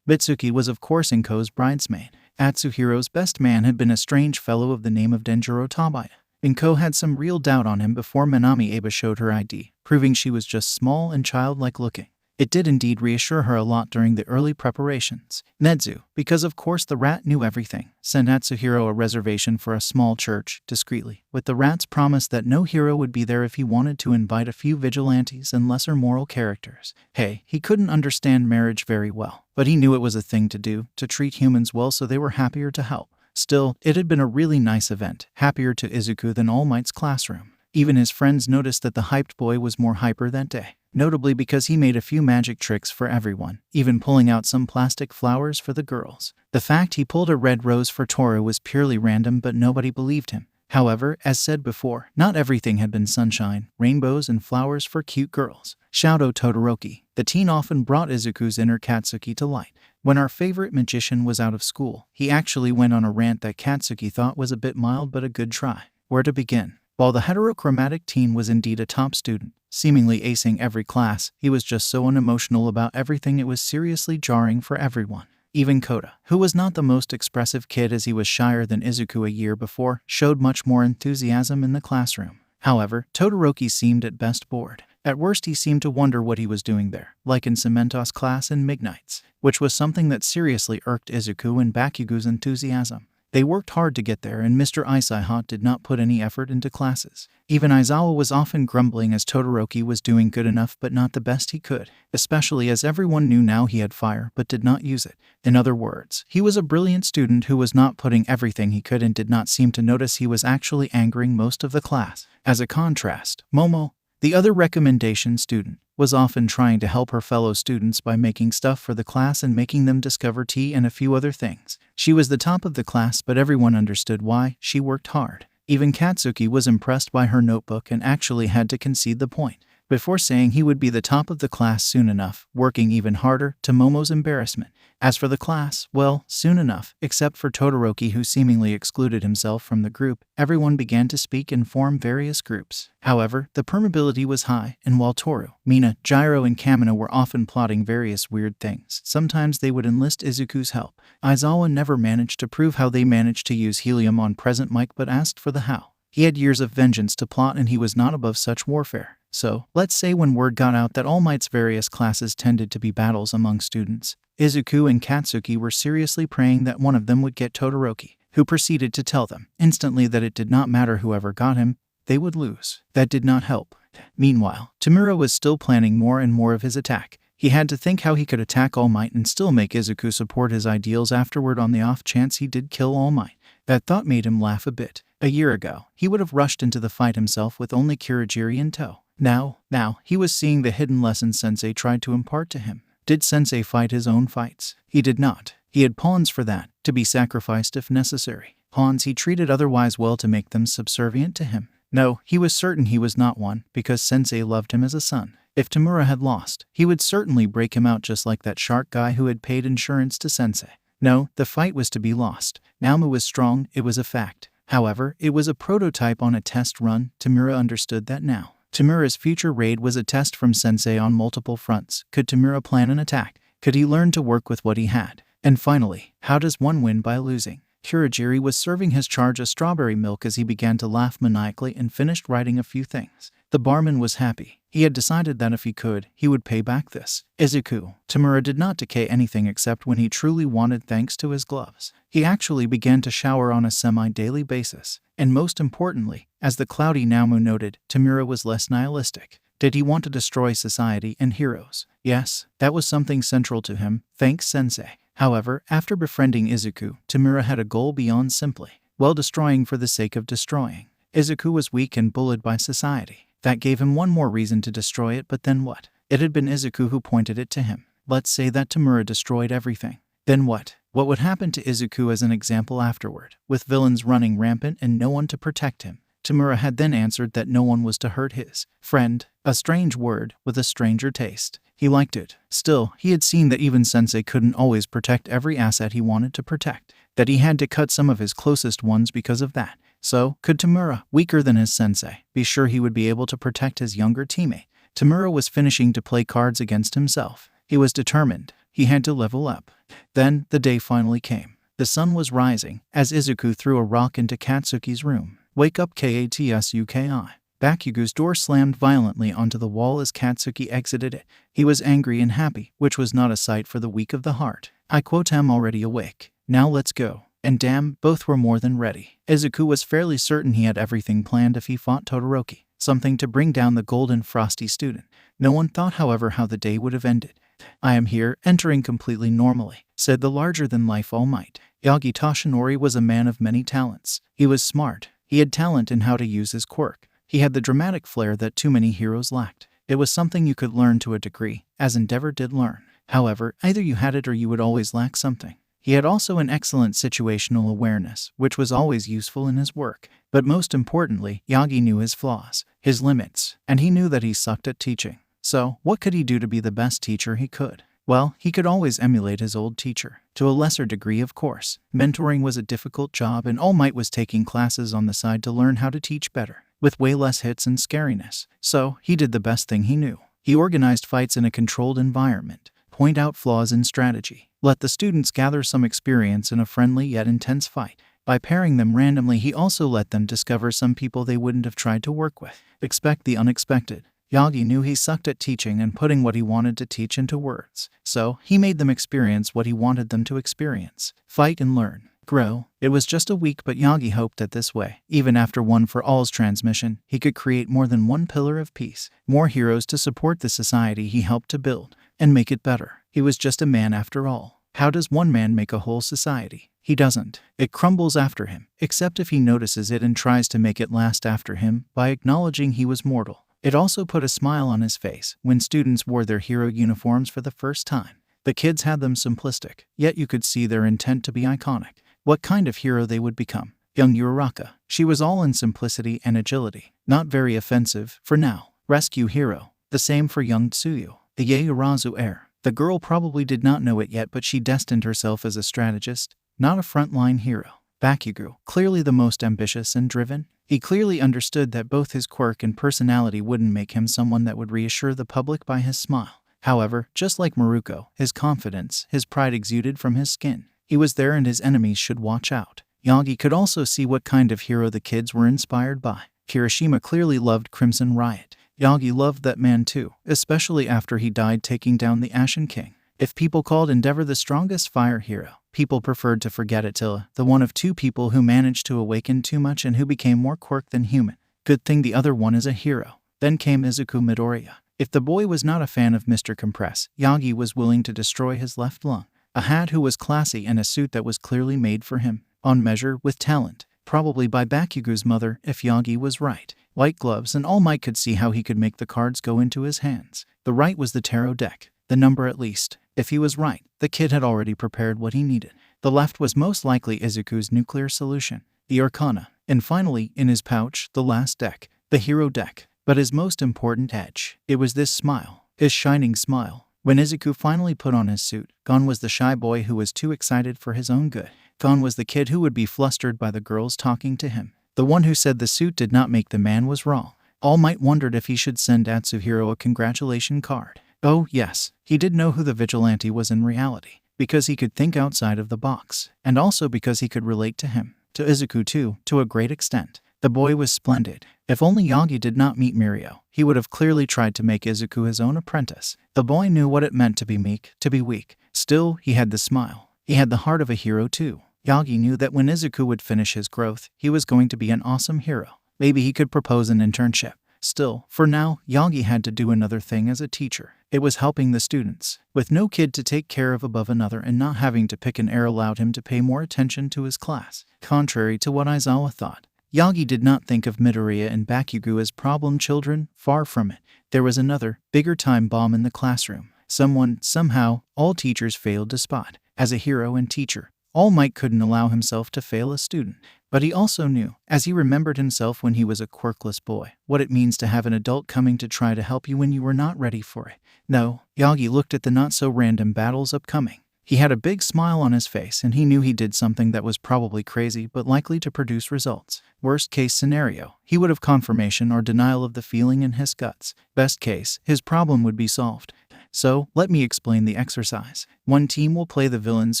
Mitsuki was of course Inko's bridesmaid. Atsuhiro's best man had been a strange fellow of the name of Denjiro Tabaya. Inko had some real doubt on him before Minami Eba showed her ID, proving she was just small and childlike looking. It did indeed reassure her a lot during the early preparations. Nedzu, because of course the rat knew everything, sent Atsuhiro a reservation for a small church, discreetly, with the rat's promise that no hero would be there if he wanted to invite a few vigilantes and lesser moral characters. Hey, he couldn't understand marriage very well, but he knew it was a thing to do, to treat humans well, so they were happier to help. Still, it had been a really nice event, happier to Izuku than All Might's classroom. Even his friends noticed that the hyped boy was more hyper that day, notably because he made a few magic tricks for everyone, even pulling out some plastic flowers for the girls. The fact he pulled a red rose for Toru was purely random, but nobody believed him. However, as said before, not everything had been sunshine, rainbows, and flowers for cute girls. Shouto Todoroki. The teen often brought Izuku's inner Katsuki to light. When our favorite magician was out of school, he actually went on a rant that Katsuki thought was a bit mild but a good try. Where to begin? While the heterochromatic teen was indeed a top student, seemingly acing every class, he was just so unemotional about everything it was seriously jarring for everyone. Even Kota, who was not the most expressive kid as he was shyer than Izuku a year before, showed much more enthusiasm in the classroom. However, Todoroki seemed at best bored. At worst, he seemed to wonder what he was doing there, like in Cementos' class in Midnights, which was something that seriously irked Izuku and Bakugo's enthusiasm. They worked hard to get there, and Mr. Isaiha did not put any effort into classes. Even Aizawa was often grumbling as Todoroki was doing good enough but not the best he could, especially as everyone knew now he had fire but did not use it. In other words, he was a brilliant student who was not putting everything he could and did not seem to notice he was actually angering most of the class. As a contrast, Momo, the other recommendation student, was often trying to help her fellow students by making stuff for the class and making them discover tea and a few other things. She was the top of the class, but everyone understood why. She worked hard. Even Katsuki was impressed by her notebook and actually had to concede the point, before saying he would be the top of the class soon enough, working even harder, to Momo's embarrassment. As for the class, well, soon enough, except for Todoroki, who seemingly excluded himself from the group, everyone began to speak and form various groups. However, the permeability was high, and while Toru, Mina, Gyro, and Kamina were often plotting various weird things, sometimes they would enlist Izuku's help. Aizawa never managed to prove how they managed to use helium on present Mike but asked for the how. He had years of vengeance to plot and he was not above such warfare. So, let's say when word got out that All Might's various classes tended to be battles among students, Izuku and Katsuki were seriously praying that one of them would get Todoroki, who proceeded to tell them instantly that it did not matter whoever got him, they would lose. That did not help. Meanwhile, Tamura was still planning more and more of his attack. He had to think how he could attack All Might and still make Izuku support his ideals afterward on the off chance he did kill All Might. That thought made him laugh a bit. A year ago, he would have rushed into the fight himself with only Kirigiri in tow. Now, he was seeing the hidden lessons Sensei tried to impart to him. Did Sensei fight his own fights? He did not. He had pawns for that, to be sacrificed if necessary. Pawns he treated otherwise well to make them subservient to him. No, he was certain he was not one, because Sensei loved him as a son. If Tamura had lost, he would certainly break him out just like that shark guy who had paid insurance to Sensei. No, the fight was to be lost. Naomu was strong, it was a fact. However, it was a prototype on a test run. Tamura understood that now. Tamura's future raid was a test from Sensei on multiple fronts. Could Tamura plan an attack? Could he learn to work with what he had? And finally, how does one win by losing? Kirigiri was serving his charge a strawberry milk as he began to laugh maniacally and finished writing a few things. The barman was happy. He had decided that if he could, he would pay back this. Izuku. Tamura did not decay anything except when he truly wanted thanks to his gloves. He actually began to shower on a semi-daily basis. And most importantly, as the cloudy Naomu noted, Tamura was less nihilistic. Did he want to destroy society and heroes? Yes, that was something central to him, thanks Sensei. However, after befriending Izuku, Tamura had a goal beyond simply, destroying for the sake of destroying. Izuku was weak and bullied by society. That gave him one more reason to destroy it, but then what? It had been Izuku who pointed it to him. Let's say that Tamura destroyed everything. Then what? What would happen to Izuku as an example afterward, with villains running rampant and no one to protect him? Tamura had then answered that no one was to hurt his friend, a strange word with a stranger taste. He liked it. Still, he had seen that even Sensei couldn't always protect every asset he wanted to protect, that he had to cut some of his closest ones because of that. So, could Tamura, weaker than his Sensei, be sure he would be able to protect his younger teammate? Tamura was finishing to play cards against himself. He was determined. He had to level up. Then, the day finally came. The sun was rising as Izuku threw a rock into Katsuki's room. Wake up Katsuki. Bakugo's door slammed violently onto the wall as Katsuki exited it. He was angry and happy, which was not a sight for the weak of the heart. I quote, "I'm already awake. Now let's go." And damn, both were more than ready. Izuku was fairly certain he had everything planned if he fought Todoroki, something to bring down the golden frosty student. No one thought, however, how the day would have ended. "I am here, entering completely normally," said the larger-than-life All Might. Yagi Toshinori was a man of many talents. He was smart. He had talent in how to use his quirk. He had the dramatic flair that too many heroes lacked. It was something you could learn to a degree, as Endeavor did learn. However, either you had it or you would always lack something. He had also an excellent situational awareness, which was always useful in his work. But most importantly, Yagi knew his flaws, his limits, and he knew that he sucked at teaching. So, what could he do to be the best teacher he could? Well, he could always emulate his old teacher. To a lesser degree, of course. Mentoring was a difficult job, and All Might was taking classes on the side to learn how to teach better, with way less hits and scariness. So, he did the best thing he knew. He organized fights in a controlled environment, point out flaws in strategy, let the students gather some experience in a friendly yet intense fight. By pairing them randomly, he also let them discover some people they wouldn't have tried to work with. Expect the unexpected. Yagi knew he sucked at teaching and putting what he wanted to teach into words. So, he made them experience what he wanted them to experience. Fight and learn. Grow. It was just a week, but Yagi hoped that this way, even after One for All's transmission, he could create more than one pillar of peace. More heroes to support the society he helped to build, and make it better. He was just a man after all. How does one man make a whole society? He doesn't. It crumbles after him, except if he notices it and tries to make it last after him by acknowledging he was mortal. It also put a smile on his face when students wore their hero uniforms for the first time. The kids had them simplistic, yet you could see their intent to be iconic. What kind of hero they would become. Young Uraraka. She was all in simplicity and agility. Not very offensive, for now. Rescue hero. The same for young Tsuyu. The Yaoyorozu heir. The girl probably did not know it yet, but she destined herself as a strategist, not a frontline hero. Bakugo, clearly the most ambitious and driven. He clearly understood that both his quirk and personality wouldn't make him someone that would reassure the public by his smile. However, just like Maruko, his confidence, his pride exuded from his skin. He was there and his enemies should watch out. Yagi could also see what kind of hero the kids were inspired by. Kirishima clearly loved Crimson Riot. Yagi loved that man too, especially after he died taking down the Ashen King. If people called Endeavor the strongest fire hero, people preferred to forget Attila, the one of two people who managed to awaken too much and who became more quirk than human. Good thing the other one is a hero. Then came Izuku Midoriya. If the boy was not a fan of Mr. Compress, Yagi was willing to destroy his left lung. A hat who was classy and a suit that was clearly made for him. On measure, with talent. Probably by Bakugo's mother, if Yagi was right. White gloves, and All Might could see how he could make the cards go into his hands. The right was the tarot deck. The number at least. If he was right, the kid had already prepared what he needed. The left was most likely Izuku's nuclear solution. The arcana. And finally, in his pouch, the last deck. The hero deck. But his most important edge. It was this smile. His shining smile. When Izuku finally put on his suit, gone was the shy boy who was too excited for his own good. Gone was the kid who would be flustered by the girls talking to him. The one who said the suit did not make the man was wrong. All Might wondered if he should send Atsuhiro a congratulation card. Oh, yes, he did know who the vigilante was in reality, because he could think outside of the box, and also because he could relate to him. To Izuku too, to a great extent. The boy was splendid. If only Yagi did not meet Mirio, he would have clearly tried to make Izuku his own apprentice. The boy knew what it meant to be meek, to be weak. Still, he had the smile. He had the heart of a hero too. Yagi knew that when Izuku would finish his growth, he was going to be an awesome hero. Maybe he could propose an internship. Still, for now, Yagi had to do another thing as a teacher. It was helping the students. With no kid to take care of above another and not having to pick an heir allowed him to pay more attention to his class. Contrary to what Aizawa thought, Yagi did not think of Midoriya and Bakugo as problem children, far from it. There was another, bigger time bomb in the classroom. Someone, somehow, all teachers failed to spot. As a hero and teacher, All Might couldn't allow himself to fail a student. But he also knew, as he remembered himself when he was a quirkless boy, what it means to have an adult coming to try to help you when you were not ready for it. No, Yagi looked at the not-so-random battles upcoming. He had a big smile on his face and he knew he did something that was probably crazy but likely to produce results. Worst case scenario, he would have confirmation or denial of the feeling in his guts. Best case, his problem would be solved. So, let me explain the exercise. One team will play the villains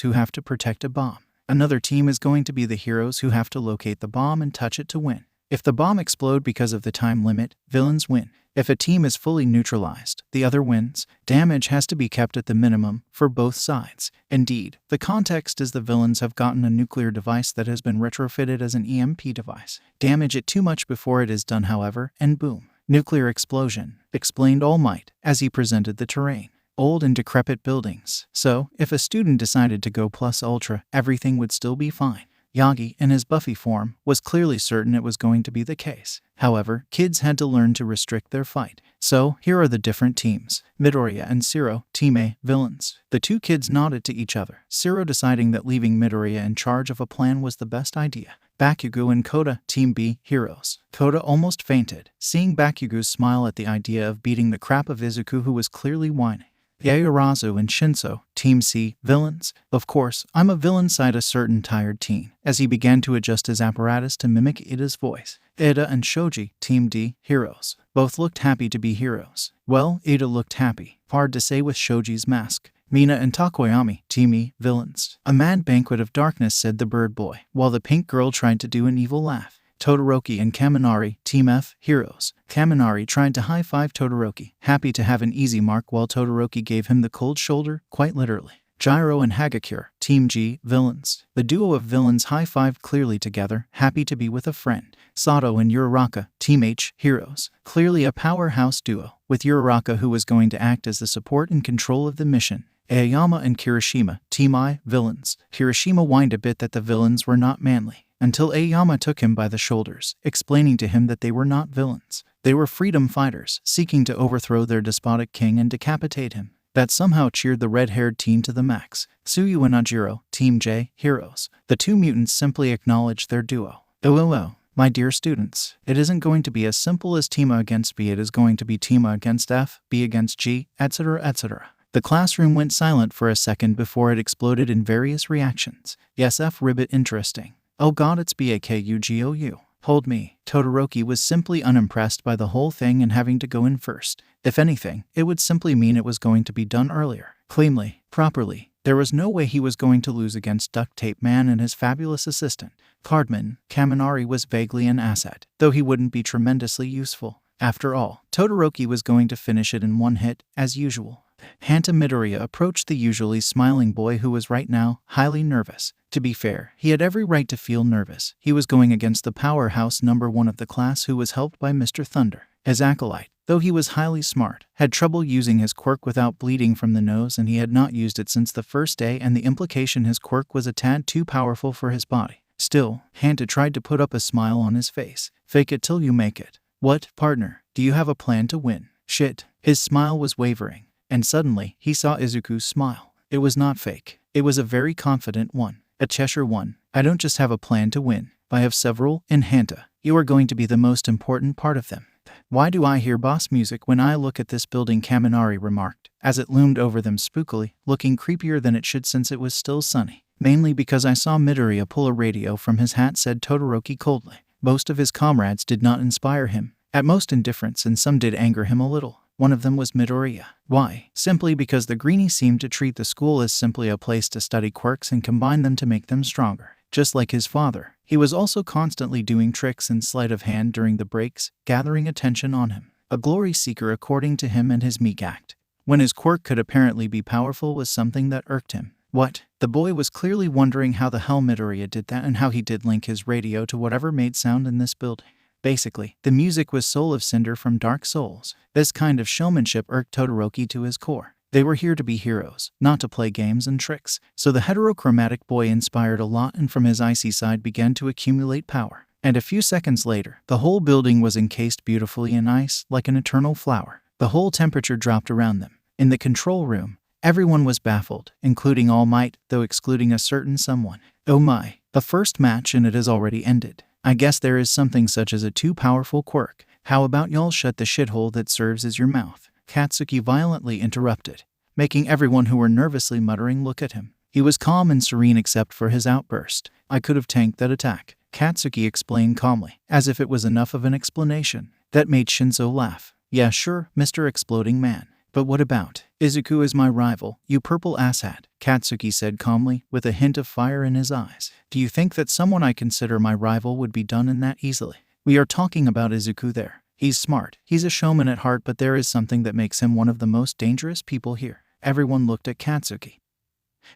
who have to protect a bomb. Another team is going to be the heroes who have to locate the bomb and touch it to win. If the bomb explodes because of the time limit, villains win. If a team is fully neutralized, the other wins. Damage has to be kept at the minimum for both sides. Indeed, the context is the villains have gotten a nuclear device that has been retrofitted as an EMP device. Damage it too much before it is done, however, and boom. Nuclear explosion, explained All Might as he presented the terrain. Old and decrepit buildings. So, if a student decided to go plus ultra, everything would still be fine. Yagi, in his Buffy form, was clearly certain it was going to be the case. However, kids had to learn to restrict their fight. So, here are the different teams. Midoriya and Zero, Team A, villains. The two kids nodded to each other, Zero deciding that leaving Midoriya in charge of a plan was the best idea. Bakugo and Koda, Team B, heroes. Koda almost fainted, seeing Bakugo's smile at the idea of beating the crap of Izuku, who was clearly whining. Yaoyorozu and Shinso, Team C, villains. Of course, I'm a villain, sighed a certain tired teen, as he began to adjust his apparatus to mimic Ida's voice. Ida and Shoji, Team D, heroes. Both looked happy to be heroes. Well, Ida looked happy. Hard to say with Shoji's mask. Mina and Takoyami, Team E, villains. A mad banquet of darkness, said the bird boy, while the pink girl tried to do an evil laugh. Todoroki and Kaminari, Team F, heroes. Kaminari tried to high-five Todoroki, happy to have an easy mark, while Todoroki gave him the cold shoulder, quite literally. Gyro and Hagakure, Team G, villains. The duo of villains high-fived clearly together, happy to be with a friend. Sato and Uraraka, Team H, heroes. Clearly a powerhouse duo, with Uraraka who was going to act as the support and control of the mission. Aoyama and Kirishima, Team I, villains. Kirishima whined a bit that the villains were not manly, until Aoyama took him by the shoulders, explaining to him that they were not villains. They were freedom fighters, seeking to overthrow their despotic king and decapitate him. That somehow cheered the red-haired teen to the max. Tsuyu and Ajiro, Team J, heroes. The two mutants simply acknowledged their duo. Oh, my dear students, it isn't going to be as simple as Team A against B. It is going to be Team A against F, B against G, etc., etc. The classroom went silent for a second before it exploded in various reactions. Yes, F ribbit, interesting. Oh god, it's Bakugou. Hold me. Todoroki was simply unimpressed by the whole thing and having to go in first. If anything, it would simply mean it was going to be done earlier, cleanly, properly. There was no way he was going to lose against Duct Tape Man and his fabulous assistant. Cardman, Kaminari was vaguely an asset, though he wouldn't be tremendously useful. After all, Todoroki was going to finish it in one hit, as usual. Hanta Midoriya approached the usually smiling boy who was right now highly nervous. To be fair, he had every right to feel nervous. He was going against the powerhouse #1 of the class who was helped by Mr. Thunder. His acolyte, though he was highly smart, had trouble using his quirk without bleeding from the nose, and he had not used it since the first day, and the implication his quirk was a tad too powerful for his body. Still, Hanta tried to put up a smile on his face. Fake it till you make it. What, partner, do you have a plan to win? Shit. His smile was wavering, and suddenly he saw Izuku's smile. It was not fake. It was a very confident one. A Cheshire one. I don't just have a plan to win. I have several, and Hanta, you are going to be the most important part of them. Why do I hear boss music when I look at this building? Kaminari remarked, as it loomed over them spookily, looking creepier than it should since it was still sunny. Mainly because I saw Midoriya pull a radio from his hat, said Todoroki coldly. Most of his comrades did not inspire him. At most indifference, and some did anger him a little. One of them was Midoriya. Why? Simply because the greenie seemed to treat the school as simply a place to study quirks and combine them to make them stronger. Just like his father, he was also constantly doing tricks and sleight of hand during the breaks, gathering attention on him. A glory seeker according to him, and his meek act, when his quirk could apparently be powerful, was something that irked him. What? The boy was clearly wondering how the hell Midoriya did that and how he did link his radio to whatever made sound in this building. Basically, the music was Soul of Cinder from Dark Souls. This kind of showmanship irked Todoroki to his core. They were here to be heroes, not to play games and tricks. So the heterochromatic boy inspired a lot, and from his icy side began to accumulate power. And a few seconds later, the whole building was encased beautifully in ice, like an eternal flower. The whole temperature dropped around them. In the control room, everyone was baffled, including All Might, though excluding a certain someone. Oh my, the first match and it has already ended. I guess there is something such as a too powerful quirk. How about y'all shut the shithole that serves as your mouth? Katsuki violently interrupted, making everyone who were nervously muttering look at him. He was calm and serene except for his outburst. I could have tanked that attack, Katsuki explained calmly, as if it was enough of an explanation. That made Shinso laugh. Yeah, sure, Mr. Exploding Man. But what about? Izuku is my rival, you purple asshat, Katsuki said calmly, with a hint of fire in his eyes. Do you think that someone I consider my rival would be done in that easily? We are talking about Izuku there. He's smart, he's a showman at heart, but there is something that makes him one of the most dangerous people here. Everyone looked at Katsuki,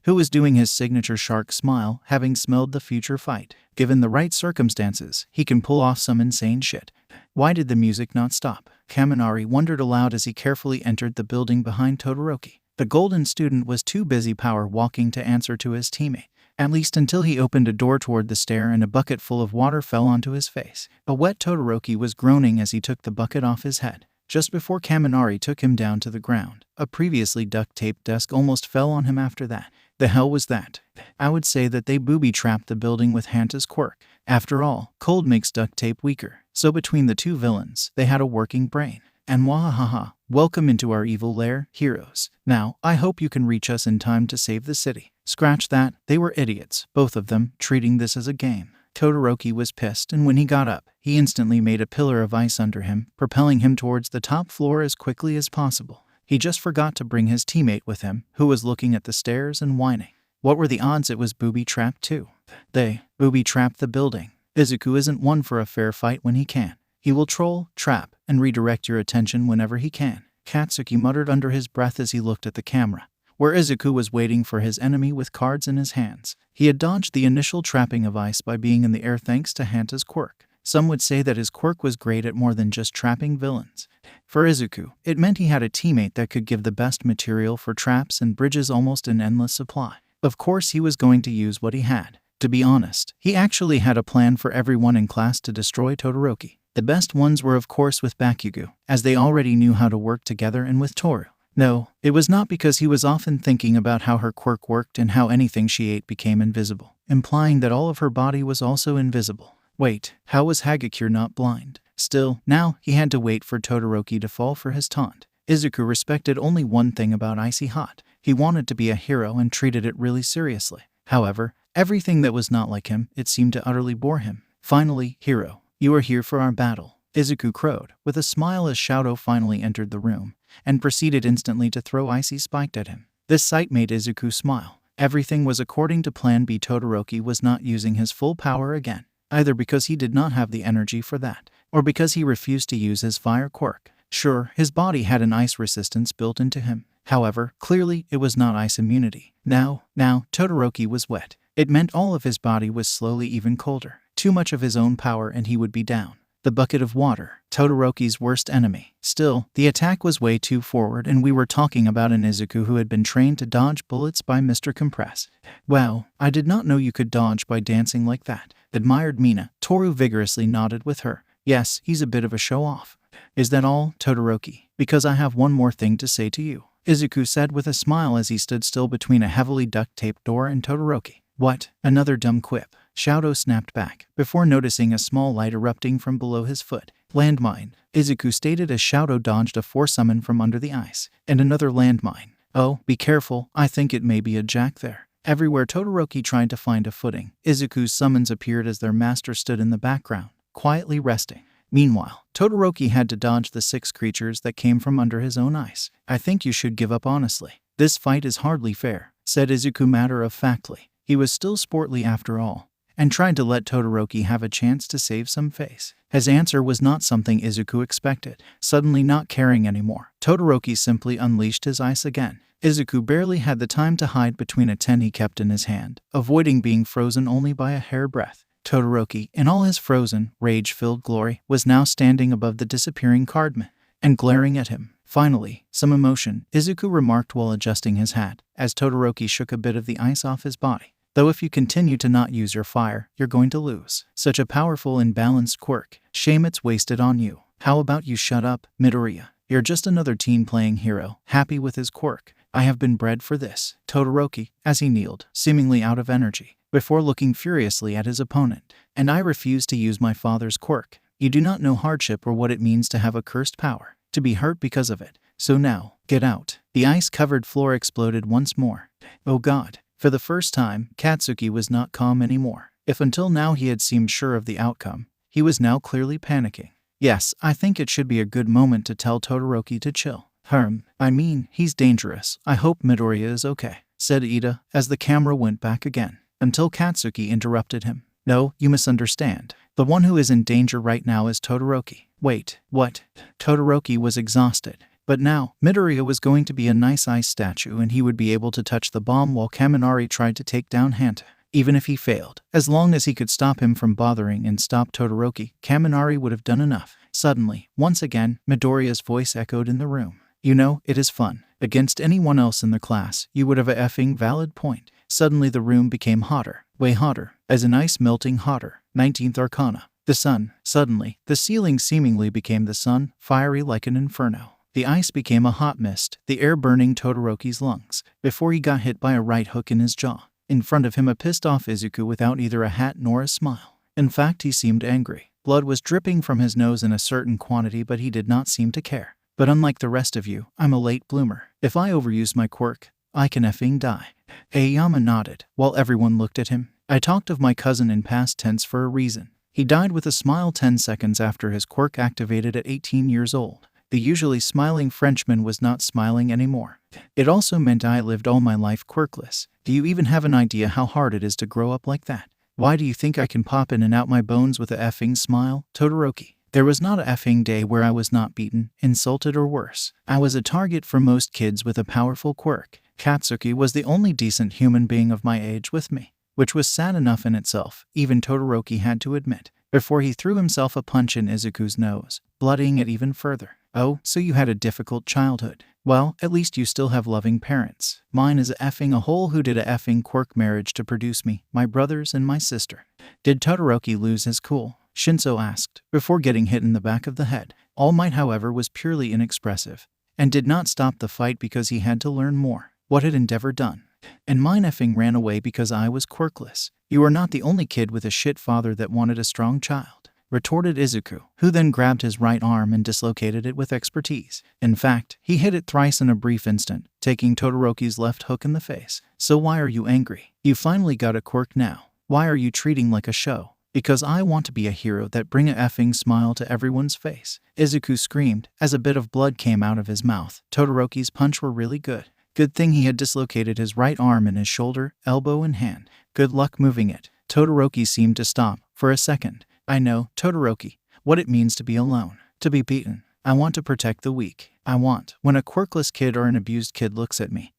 who was doing his signature shark smile, having smelled the future fight. Given the right circumstances, he can pull off some insane shit. Why did the music not stop? Kaminari wondered aloud as he carefully entered the building behind Todoroki. The golden student was too busy power walking to answer to his teammate. At least until he opened a door toward the stair and a bucket full of water fell onto his face. A wet Todoroki was groaning as he took the bucket off his head. Just before Kaminari took him down to the ground, a previously duct-taped desk almost fell on him after that. The hell was that? I would say that they booby-trapped the building with Hanta's quirk. After all, cold makes duct tape weaker. So between the two villains, they had a working brain. And wahahaha, welcome into our evil lair, heroes. Now, I hope you can reach us in time to save the city. Scratch that, they were idiots, both of them, treating this as a game. Todoroki was pissed, and when he got up, he instantly made a pillar of ice under him, propelling him towards the top floor as quickly as possible. He just forgot to bring his teammate with him, who was looking at the stairs and whining. What were the odds it was booby-trapped too? They booby-trapped the building. Izuku isn't one for a fair fight when he can. He will troll, trap, and redirect your attention whenever he can. Katsuki muttered under his breath as he looked at the camera, where Izuku was waiting for his enemy with cards in his hands. He had dodged the initial trapping of ice by being in the air thanks to Hanta's quirk. Some would say that his quirk was great at more than just trapping villains. For Izuku, it meant he had a teammate that could give the best material for traps and bridges almost in endless supply. Of course he was going to use what he had. To be honest, he actually had a plan for everyone in class to destroy Todoroki. The best ones were of course with Bakugo, as they already knew how to work together, and with Toru. No, it was not because he was often thinking about how her quirk worked and how anything she ate became invisible, implying that all of her body was also invisible. Wait, how was Hagakure not blind? Still, now he had to wait for Todoroki to fall for his taunt. Izuku respected only one thing about Icy Hot. He wanted to be a hero and treated it really seriously. However, everything that was not like him, it seemed to utterly bore him. Finally, hero, you are here for our battle, Izuku crowed, with a smile as Shadow finally entered the room, and proceeded instantly to throw Icy Spiked at him. This sight made Izuku smile. Everything was according to plan B. Todoroki was not using his full power again, either because he did not have the energy for that, or because he refused to use his fire quirk. Sure, his body had an ice resistance built into him. However, clearly it was not ice immunity. Now, Todoroki was wet. It meant all of his body was slowly even colder. Too much of his own power and he would be down. The bucket of water, Todoroki's worst enemy. Still, the attack was way too forward, and we were talking about an Izuku who had been trained to dodge bullets by Mr. Compress. Wow, I did not know you could dodge by dancing like that, admired Mina. Toru vigorously nodded with her. Yes, he's a bit of a show-off. Is that all, Todoroki? Because I have one more thing to say to you, Izuku said with a smile as he stood still between a heavily duct-taped door and Todoroki. What? Another dumb quip. Shadow snapped back, before noticing a small light erupting from below his foot. Landmine, Izuku stated as Shadow dodged a force-summon from under the ice. And another landmine. Oh, be careful, I think it may be a jack there. Everywhere Todoroki tried to find a footing, Izuku's summons appeared as their master stood in the background, quietly resting. Meanwhile, Todoroki had to dodge the 6 creatures that came from under his own ice. I think you should give up honestly. This fight is hardly fair, said Izuku matter-of-factly. He was still sportly after all, and tried to let Todoroki have a chance to save some face. His answer was not something Izuku expected. Suddenly not caring anymore, Todoroki simply unleashed his ice again. Izuku barely had the time to hide between a 10 he kept in his hand, avoiding being frozen only by a hairbreadth. Todoroki, in all his frozen, rage-filled glory, was now standing above the disappearing cardman and glaring at him. Finally, some emotion, Izuku remarked while adjusting his hat, as Todoroki shook a bit of the ice off his body. Though if you continue to not use your fire, you're going to lose. Such a powerful and balanced quirk. Shame it's wasted on you. How about you shut up, Midoriya? You're just another teen playing hero, happy with his quirk. I have been bred for this. Todoroki, as he kneeled, seemingly out of energy, before looking furiously at his opponent. And I refuse to use my father's quirk. You do not know hardship or what it means to have a cursed power, to be hurt because of it. So now, get out. The ice-covered floor exploded once more. Oh God. For the first time, Katsuki was not calm anymore. If until now he had seemed sure of the outcome, he was now clearly panicking. Yes, I think it should be a good moment to tell Todoroki to chill. I mean, he's dangerous. I hope Midoriya is okay, said Ida, as the camera went back again, until Katsuki interrupted him. No, you misunderstand. The one who is in danger right now is Todoroki. Wait, what? Todoroki was exhausted. But now, Midoriya was going to be a nice ice statue and he would be able to touch the bomb while Kaminari tried to take down Hanta. Even if he failed, as long as he could stop him from bothering and stop Todoroki, Kaminari would have done enough. Suddenly, once again, Midoriya's voice echoed in the room. You know, it is fun. Against anyone else in the class, you would have a effing valid point. Suddenly the room became hotter, way hotter, as an ice melting hotter. 19th Arcana. The sun. Suddenly, the ceiling seemingly became the sun, fiery like an inferno. The ice became a hot mist, the air burning Todoroki's lungs, before he got hit by a right hook in his jaw. In front of him a pissed-off Izuku without either a hat nor a smile. In fact, he seemed angry. Blood was dripping from his nose in a certain quantity, but he did not seem to care. But unlike the rest of you, I'm a late bloomer. If I overuse my quirk, I can effing die. Aoyama nodded, while everyone looked at him. I talked of my cousin in past tense for a reason. He died with a smile 10 seconds after his quirk activated at 18 years old. The usually smiling Frenchman was not smiling anymore. It also meant I lived all my life quirkless. Do you even have an idea how hard it is to grow up like that? Why do you think I can pop in and out my bones with a effing smile, Todoroki? There was not a effing day where I was not beaten, insulted, or worse. I was a target for most kids with a powerful quirk. Katsuki was the only decent human being of my age with me, which was sad enough in itself, even Todoroki had to admit, before he threw himself a punch in Izuku's nose, bloodying it even further. Oh, so you had a difficult childhood. Well, at least you still have loving parents. Mine is a effing a hole who did a effing quirk marriage to produce me, my brothers, and my sister. Did Todoroki lose his cool? Shinso asked, before getting hit in the back of the head. All Might, however, was purely inexpressive, and did not stop the fight because he had to learn more. What had Endeavor done? And mine effing ran away because I was quirkless. You are not the only kid with a shit father that wanted a strong child, retorted Izuku, who then grabbed his right arm and dislocated it with expertise. In fact, he hit it thrice in a brief instant, taking Todoroki's left hook in the face. So why are you angry? You finally got a quirk now. Why are you treating like a show? Because I want to be a hero that bring a effing smile to everyone's face. Izuku screamed, as a bit of blood came out of his mouth. Todoroki's punch were really good. Good thing he had dislocated his right arm and his shoulder, elbow, and hand. Good luck moving it. Todoroki seemed to stop, for a second. I know, Todoroki, what it means to be alone, to be beaten. I want to protect the weak. I want, when a quirkless kid or an abused kid looks at me,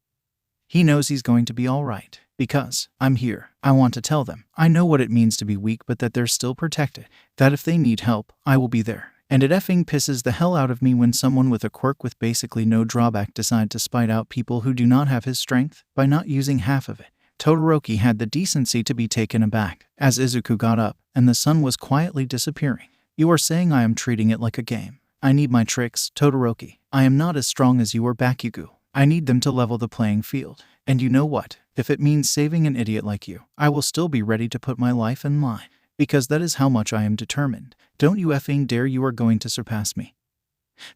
he knows he's going to be alright. Because I'm here. I want to tell them. I know what it means to be weak, but that they're still protected. That if they need help, I will be there. And it effing pisses the hell out of me when someone with a quirk with basically no drawback decide to spite out people who do not have his strength by not using half of it. Todoroki had the decency to be taken aback as Izuku got up and the sun was quietly disappearing. You are saying I am treating it like a game. I need my tricks, Todoroki. I am not as strong as you or Bakugo. I need them to level the playing field. And you know what? If it means saving an idiot like you, I will still be ready to put my life in line. Because that is how much I am determined. Don't you effing dare, you are going to surpass me.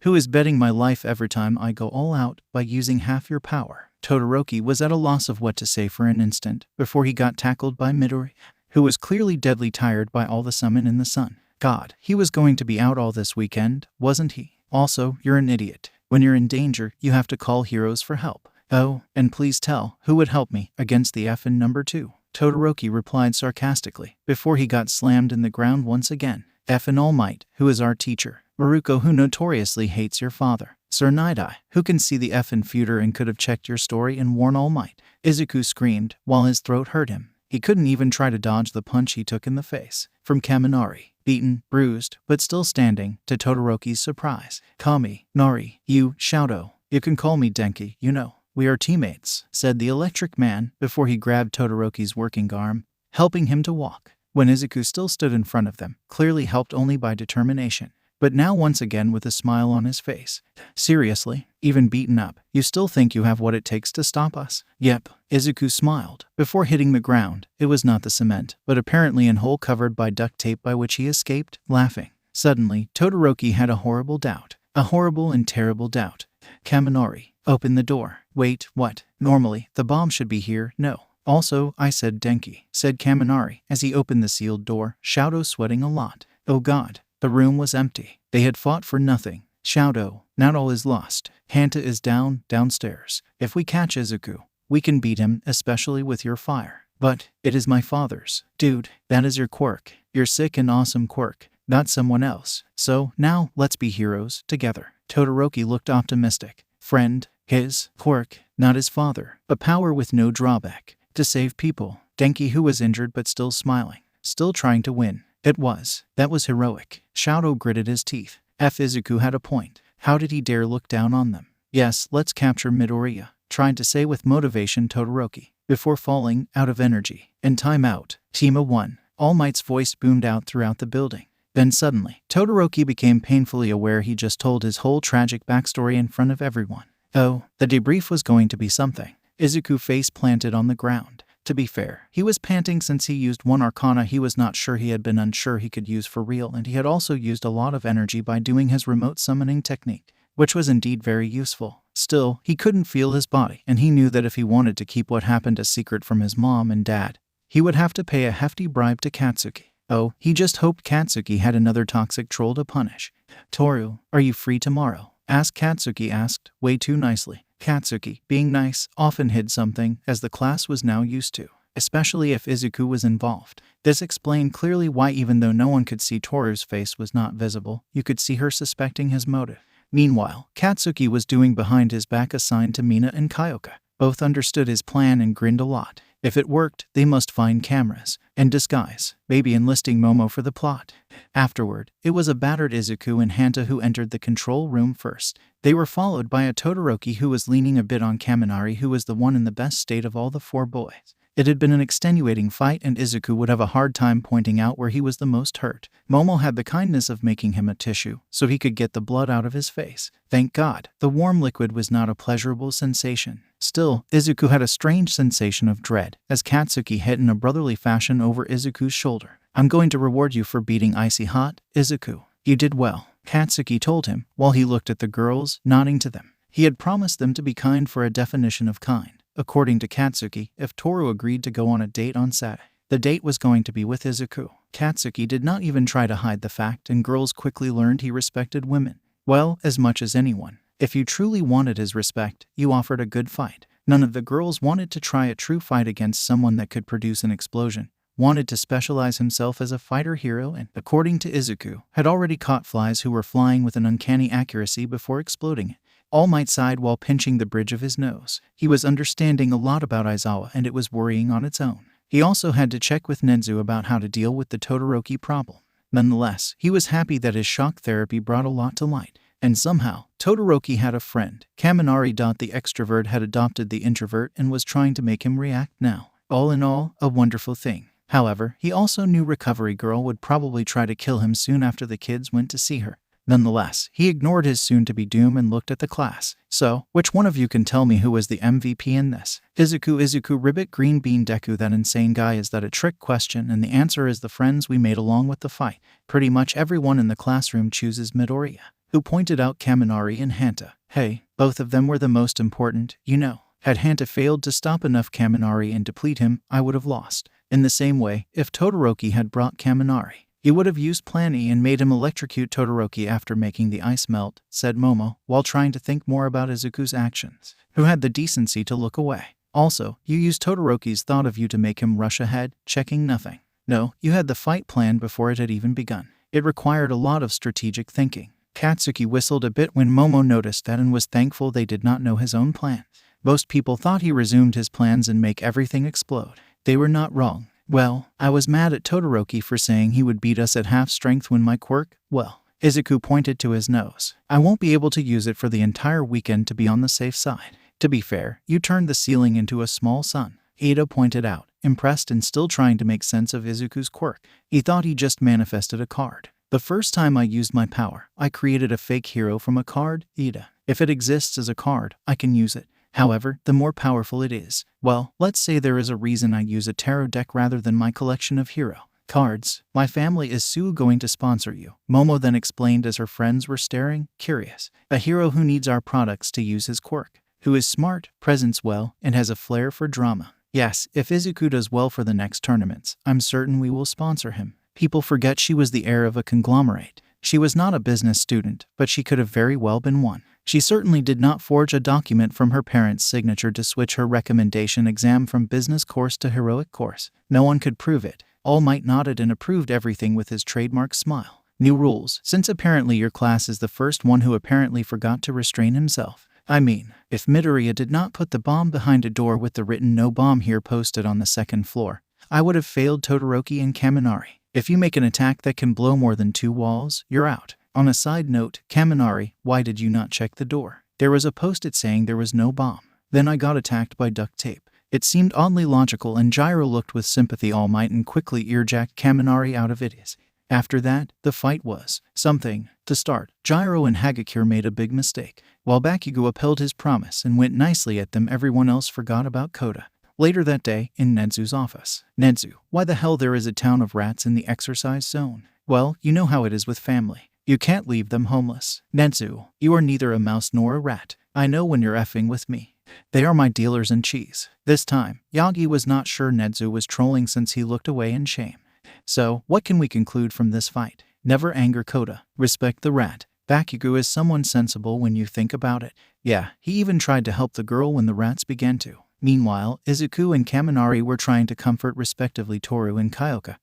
Who is betting my life every time I go all out by using half your power? Todoroki was at a loss of what to say for an instant before he got tackled by Midori, who was clearly deadly tired by all the summon in the sun. God, he was going to be out all this weekend, wasn't he? Also, you're an idiot. When you're in danger, you have to call heroes for help. Oh, and please tell, who would help me against the effin' number 2? Todoroki replied sarcastically, before he got slammed in the ground once again. Effin' All Might, who is our teacher. Baruko, who notoriously hates your father. Sir Night-Eye, who can see the effin' future and could have checked your story and warned All Might. Izuku screamed, while his throat hurt him. He couldn't even try to dodge the punch he took in the face. From Kaminari, beaten, bruised, but still standing, to Todoroki's surprise. Kami, Nari, you, Shouto. You can call me Denki, you know. We are teammates, said the electric man, before he grabbed Todoroki's working arm, helping him to walk. When Izuku still stood in front of them, clearly helped only by determination, but now once again with a smile on his face. Seriously, even beaten up, you still think you have what it takes to stop us? Yep, Izuku smiled, before hitting the ground. It was not the cement, but apparently an hole covered by duct tape by which he escaped, laughing. Suddenly, Todoroki had a horrible doubt. A horrible and terrible doubt. Kaminari, open the door. Wait, what? Normally, the bomb should be here, no. Also, I said Denki, said Kaminari, as he opened the sealed door, Shouto sweating a lot. Oh god, the room was empty. They had fought for nothing. Shouto, not all is lost. Hanta is downstairs. If we catch Izuku, we can beat him, especially with your fire. But, it is my father's. Dude, that is your quirk. Your sick and awesome quirk, not someone else. So, now, let's be heroes, together. Todoroki looked optimistic. Friend, his quirk, not his father. A power with no drawback. To save people. Denki, who was injured but still smiling. Still trying to win. That was heroic. Shouto gritted his teeth. Izuku had a point. How did he dare look down on them? Yes, let's capture Midoriya, tried to say with motivation Todoroki. before falling out of energy. In time out, Team of One. All Might's voice boomed out throughout the building. Then suddenly, Todoroki became painfully aware he just told his whole tragic backstory in front of everyone. Oh, the debrief was going to be something. Izuku face planted on the ground. To be fair, he was panting since he used one arcana he was not sure he had been unsure he could use for real, and he had also used a lot of energy by doing his remote summoning technique, which was indeed very useful. Still, he couldn't feel his body, and he knew that if he wanted to keep what happened a secret from his mom and dad, he would have to pay a hefty bribe to Katsuki. Oh, he just hoped Katsuki had another toxic troll to punish. Toru, are you free tomorrow? Katsuki asked, way too nicely. Katsuki, being nice, often hid something, as the class was now used to, especially if Izuku was involved. This explained clearly why, even though no one could see Toru's face was not visible, you could see her suspecting his motive. Meanwhile, Katsuki was doing behind his back assigned to Mina and Kyoka. Both understood his plan and grinned a lot. If it worked, they must find cameras and disguise, maybe enlisting Momo for the plot. Afterward, it was a battered Izuku and Hanta who entered the control room first. They were followed by a Todoroki who was leaning a bit on Kaminari, who was the one in the best state of all the four boys. It had been an extenuating fight, and Izuku would have a hard time pointing out where he was the most hurt. Momo had the kindness of making him a tissue, so he could get the blood out of his face. Thank God, the warm liquid was not a pleasurable sensation. Still, Izuku had a strange sensation of dread, as Katsuki hit in a brotherly fashion over Izuku's shoulder. I'm going to reward you for beating Icy Hot, Izuku. You did well, Katsuki told him, while he looked at the girls, nodding to them. He had promised them to be kind for a definition of kind. According to Katsuki, if Toru agreed to go on a date on Saturday, the date was going to be with Izuku. Katsuki did not even try to hide the fact, and girls quickly learned he respected women. Well, as much as anyone. If you truly wanted his respect, you offered a good fight. None of the girls wanted to try a true fight against someone that could produce an explosion, wanted to specialize himself as a fighter hero, and, according to Izuku, had already caught flies who were flying with an uncanny accuracy before exploding it. All Might sighed while pinching the bridge of his nose. He was understanding a lot about Aizawa, and it was worrying on its own. He also had to check with Nedzu about how to deal with the Todoroki problem. Nonetheless, he was happy that his shock therapy brought a lot to light. And somehow, Todoroki had a friend. Kaminari. The extrovert had adopted the introvert and was trying to make him react now. All in all, a wonderful thing. However, he also knew Recovery Girl would probably try to kill him soon after the kids went to see her. Nonetheless, he ignored his soon-to-be doom and looked at the class. So, which one of you can tell me who was the MVP in this? Izuku Ribbit Green Bean Deku. That insane guy. Is that a trick question? And the answer is the friends we made along with the fight. Pretty much everyone in the classroom chooses Midoriya, who pointed out Kaminari and Hanta. Hey, both of them were the most important, you know. Had Hanta failed to stop enough Kaminari and deplete him, I would have lost. In the same way, if Todoroki had brought Kaminari, he would have used Plan E and made him electrocute Todoroki after making the ice melt, said Momo, while trying to think more about Izuku's actions, who had the decency to look away. Also, you used Todoroki's thought of you to make him rush ahead, checking nothing. No, you had the fight planned before it had even begun. It required a lot of strategic thinking. Katsuki whistled a bit when Momo noticed that and was thankful they did not know his own plans. Most people thought he resumed his plans and make everything explode. They were not wrong. Well, I was mad at Todoroki for saying he would beat us at half strength when my quirk, well, Izuku pointed to his nose. I won't be able to use it for the entire weekend to be on the safe side. To be fair, you turned the ceiling into a small sun, Ida pointed out, impressed and still trying to make sense of Izuku's quirk. He thought he just manifested a card. The first time I used my power, I created a fake hero from a card, Ida. If it exists as a card, I can use it. However, the more powerful it is, well, let's say there is a reason I use a tarot deck rather than my collection of hero cards. My family is going to sponsor you, Momo then explained as her friends were staring, curious. A hero who needs our products to use his quirk, who is smart, presents well, and has a flair for drama. Yes, if Izuku does well for the next tournaments, I'm certain we will sponsor him. People forget she was the heir of a conglomerate. She was not a business student, but she could have very well been one. She certainly did not forge a document from her parents' signature to switch her recommendation exam from business course to heroic course. No one could prove it. All Might nodded and approved everything with his trademark smile. New rules, since apparently your class is the first one who apparently forgot to restrain himself. I mean, if Midoriya did not put the bomb behind a door with the written "No Bomb Here" posted on the second floor, I would have failed Todoroki and Kaminari. If you make an attack that can blow more than 2 walls, you're out. On a side note, Kaminari, why did you not check the door? There was a post-it saying there was no bomb. Then I got attacked by duct tape. It seemed oddly logical, and Gyro looked with sympathy All Might and quickly earjacked Kaminari out of it. After that, the fight was something. To start, Gyro and Hagakure made a big mistake. While Bakugo upheld his promise and went nicely at them, everyone else forgot about Koda. Later that day, in Nedzu's office. Nedzu, why the hell there is a town of rats in the exercise zone? Well, you know how it is with family. You can't leave them homeless. Nedzu, you are neither a mouse nor a rat. I know when you're effing with me. They are my dealers in cheese. This time, Yagi was not sure Nedzu was trolling since he looked away in shame. So, what can we conclude from this fight? Never anger Koda. Respect the rat. Bakugo is someone sensible when you think about it. Yeah, he even tried to help the girl when the rats began to. Meanwhile, Izuku and Kaminari were trying to comfort respectively Toru and Kyoka,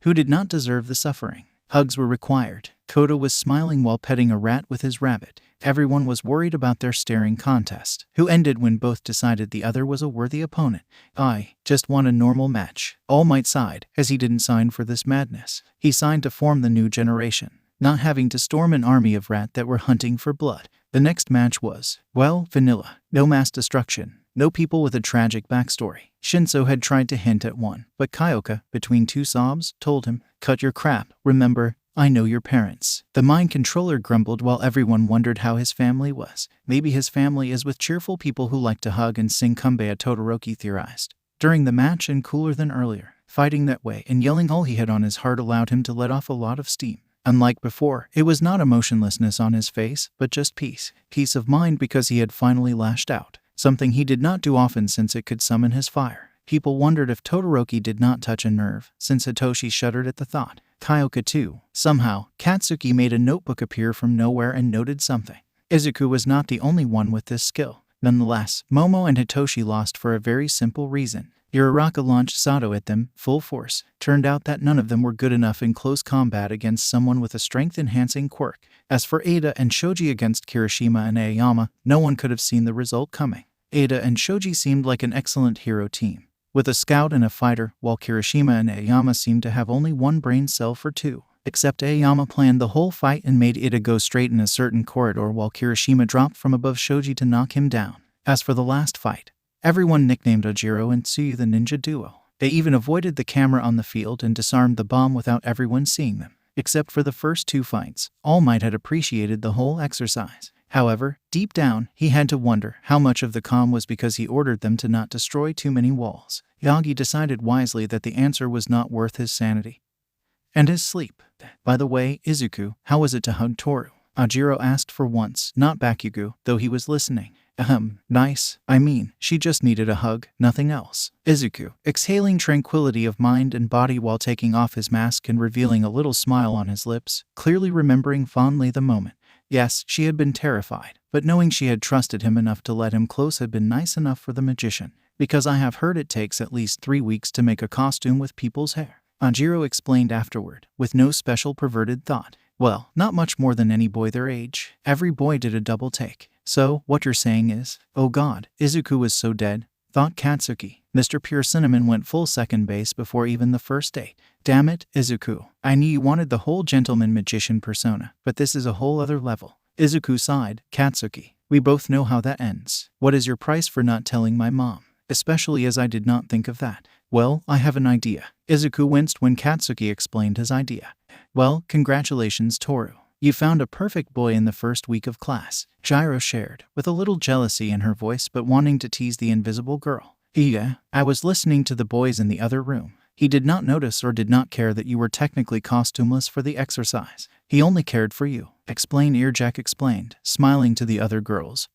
who did not deserve the suffering. Hugs were required. Koda was smiling while petting a rat with his rabbit. Everyone was worried about their staring contest, who ended when both decided the other was a worthy opponent. I just want a normal match. All Might sighed, as he didn't sign for this madness. He signed to form the new generation, not having to storm an army of rat that were hunting for blood. The next match was, well, vanilla. No mass destruction. No people with a tragic backstory. Shinso had tried to hint at one, but Kyoka, between two sobs, told him, "Cut your crap. Remember, I know your parents." The mind controller grumbled while everyone wondered how his family was. Maybe his family is with cheerful people who like to hug and sing Kumbaya, Todoroki theorized. During the match, and cooler than earlier, fighting that way and yelling all he had on his heart allowed him to let off a lot of steam. Unlike before, it was not emotionlessness on his face, but just peace. Peace of mind because he had finally lashed out. Something he did not do often since it could summon his fire. People wondered if Todoroki did not touch a nerve, since Hitoshi shuddered at the thought. Kyoka too. Somehow, Katsuki made a notebook appear from nowhere and noted something. Izuku was not the only one with this skill. Nonetheless, Momo and Hitoshi lost for a very simple reason. Uraraka launched Sato at them, full force. Turned out that none of them were good enough in close combat against someone with a strength-enhancing quirk. As for Ada and Shoji against Kirishima and Aoyama, no one could have seen the result coming. Ada and Shoji seemed like an excellent hero team, with a scout and a fighter, while Kirishima and Aoyama seemed to have only one brain cell for two. Except Aoyama planned the whole fight and made Ada go straight in a certain corridor while Kirishima dropped from above Shoji to knock him down. As for the last fight, everyone nicknamed Ojiro and Tsuyu the ninja duo. They even avoided the camera on the field and disarmed the bomb without everyone seeing them. Except for the first two fights, All Might had appreciated the whole exercise. However, deep down, he had to wonder how much of the calm was because he ordered them to not destroy too many walls. Yagi decided wisely that the answer was not worth his sanity and his sleep. By the way, Izuku, how was it to hug Toru? Ojiro asked for once, not Bakugo, though he was listening. Nice. I mean, she just needed a hug, nothing else. Izuku, exhaling tranquility of mind and body while taking off his mask and revealing a little smile on his lips, clearly remembering fondly the moment. Yes, she had been terrified, but knowing she had trusted him enough to let him close had been nice enough for the magician. Because I have heard it takes at least 3 weeks to make a costume with people's hair. Ojiro explained afterward, with no special perverted thought. Well, not much more than any boy their age. Every boy did a double take. So, what you're saying is, oh god, Izuku was so dead, thought Katsuki. Mr. Pure Cinnamon went full second base before even the first date. Damn it, Izuku. I knew you wanted the whole gentleman magician persona, but this is a whole other level. Izuku sighed. Katsuki, we both know how that ends. What is your price for not telling my mom? Especially as I did not think of that. Well, I have an idea. Izuku winced when Katsuki explained his idea. Well, congratulations, Toru. You found a perfect boy in the first week of class. Gyro shared, with a little jealousy in her voice but wanting to tease the invisible girl. Yeah, I was listening to the boys in the other room. He did not notice or did not care that you were technically costumeless for the exercise. He only cared for you. Earjack explained, smiling to the other girls,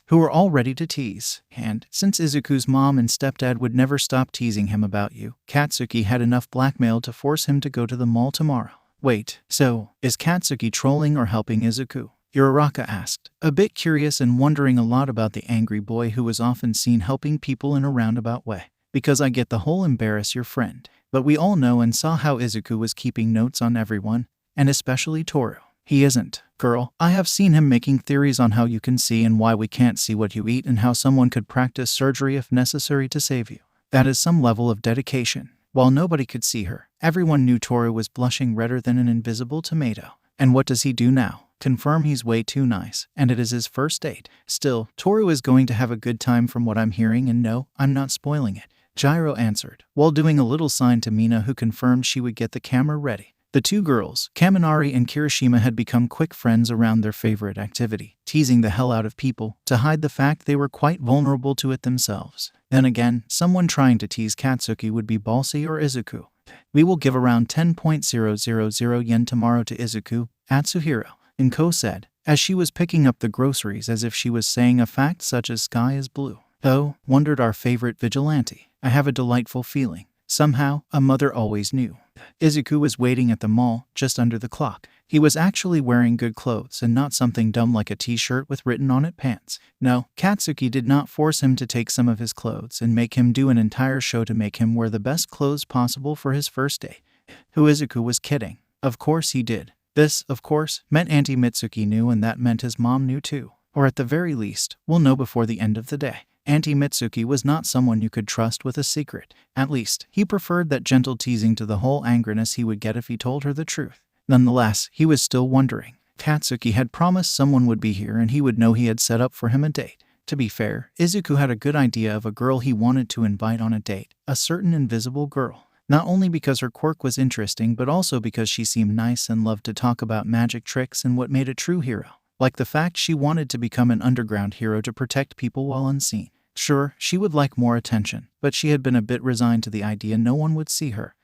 who were all ready to tease. And, since Izuku's mom and stepdad would never stop teasing him about you, Katsuki had enough blackmail to force him to go to the mall tomorrow. Wait, so, is Katsuki trolling or helping Izuku? Uraraka asked, a bit curious and wondering a lot about the angry boy who was often seen helping people in a roundabout way. Because I get the whole embarrass your friend, but we all know and saw how Izuku was keeping notes on everyone, and especially Toru. He isn't. Girl, I have seen him making theories on how you can see and why we can't see what you eat and how someone could practice surgery if necessary to save you. That is some level of dedication. While nobody could see her, everyone knew Toru was blushing redder than an invisible tomato. And what does he do now? confirm he's way too nice, and it is his first date. Still, Toru is going to have a good time from what I'm hearing, and no, I'm not spoiling it, Gyro answered, while doing a little sign to Mina, who confirmed she would get the camera ready. The two girls, Kaminari and Kirishima, had become quick friends around their favorite activity, teasing the hell out of people to hide the fact they were quite vulnerable to it themselves. Then again, someone trying to tease Katsuki would be Balsi or Izuku. We will give around 10,000 yen tomorrow to Izuku, Atsuhiro, Inko said, as she was picking up the groceries as if she was saying a fact such as sky is blue. Oh, wondered our favorite vigilante. I have a delightful feeling. Somehow, a mother always knew. Izuku was waiting at the mall, just under the clock. He was actually wearing good clothes and not something dumb like a t-shirt with written on it pants. No, Katsuki did not force him to take some of his clothes and make him do an entire show to make him wear the best clothes possible for his first day. Who Izuku was kidding. Of course he did. This, of course, meant Auntie Mitsuki knew, and that meant his mom knew too. Or at the very least, we'll know before the end of the day. Auntie Mitsuki was not someone you could trust with a secret. At least, he preferred that gentle teasing to the whole angriness he would get if he told her the truth. Nonetheless, he was still wondering. Katsuki had promised someone would be here and he would know he had set up for him a date. To be fair, Izuku had a good idea of a girl he wanted to invite on a date, a certain invisible girl. Not only because her quirk was interesting, but also because she seemed nice and loved to talk about magic tricks and what made a true hero. Like the fact she wanted to become an underground hero to protect people while unseen. Sure, she would like more attention, but she had been a bit resigned to the idea no one would see her.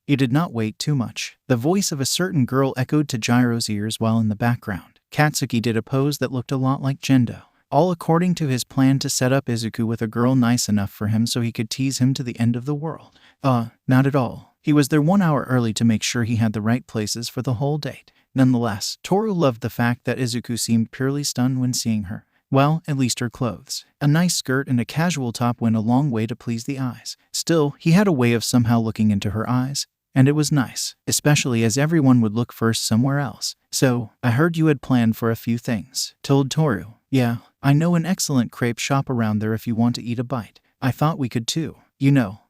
He did not wait too much. The voice of a certain girl echoed to Gyro's ears while in the background. Katsuki did a pose that looked a lot like Gendo. All according to his plan to set up Izuku with a girl nice enough for him so he could tease him to the end of the world. Not at all. He was there 1 hour early to make sure he had the right places for the whole date. Nonetheless, Toru loved the fact that Izuku seemed purely stunned when seeing her. Well, at least her clothes. A nice skirt and a casual top went a long way to please the eyes. Still, he had a way of somehow looking into her eyes, and it was nice, especially as everyone would look first somewhere else. So, I heard you had planned for a few things, told Toru. Yeah, I know an excellent crepe shop around there if you want to eat a bite. I thought we could too.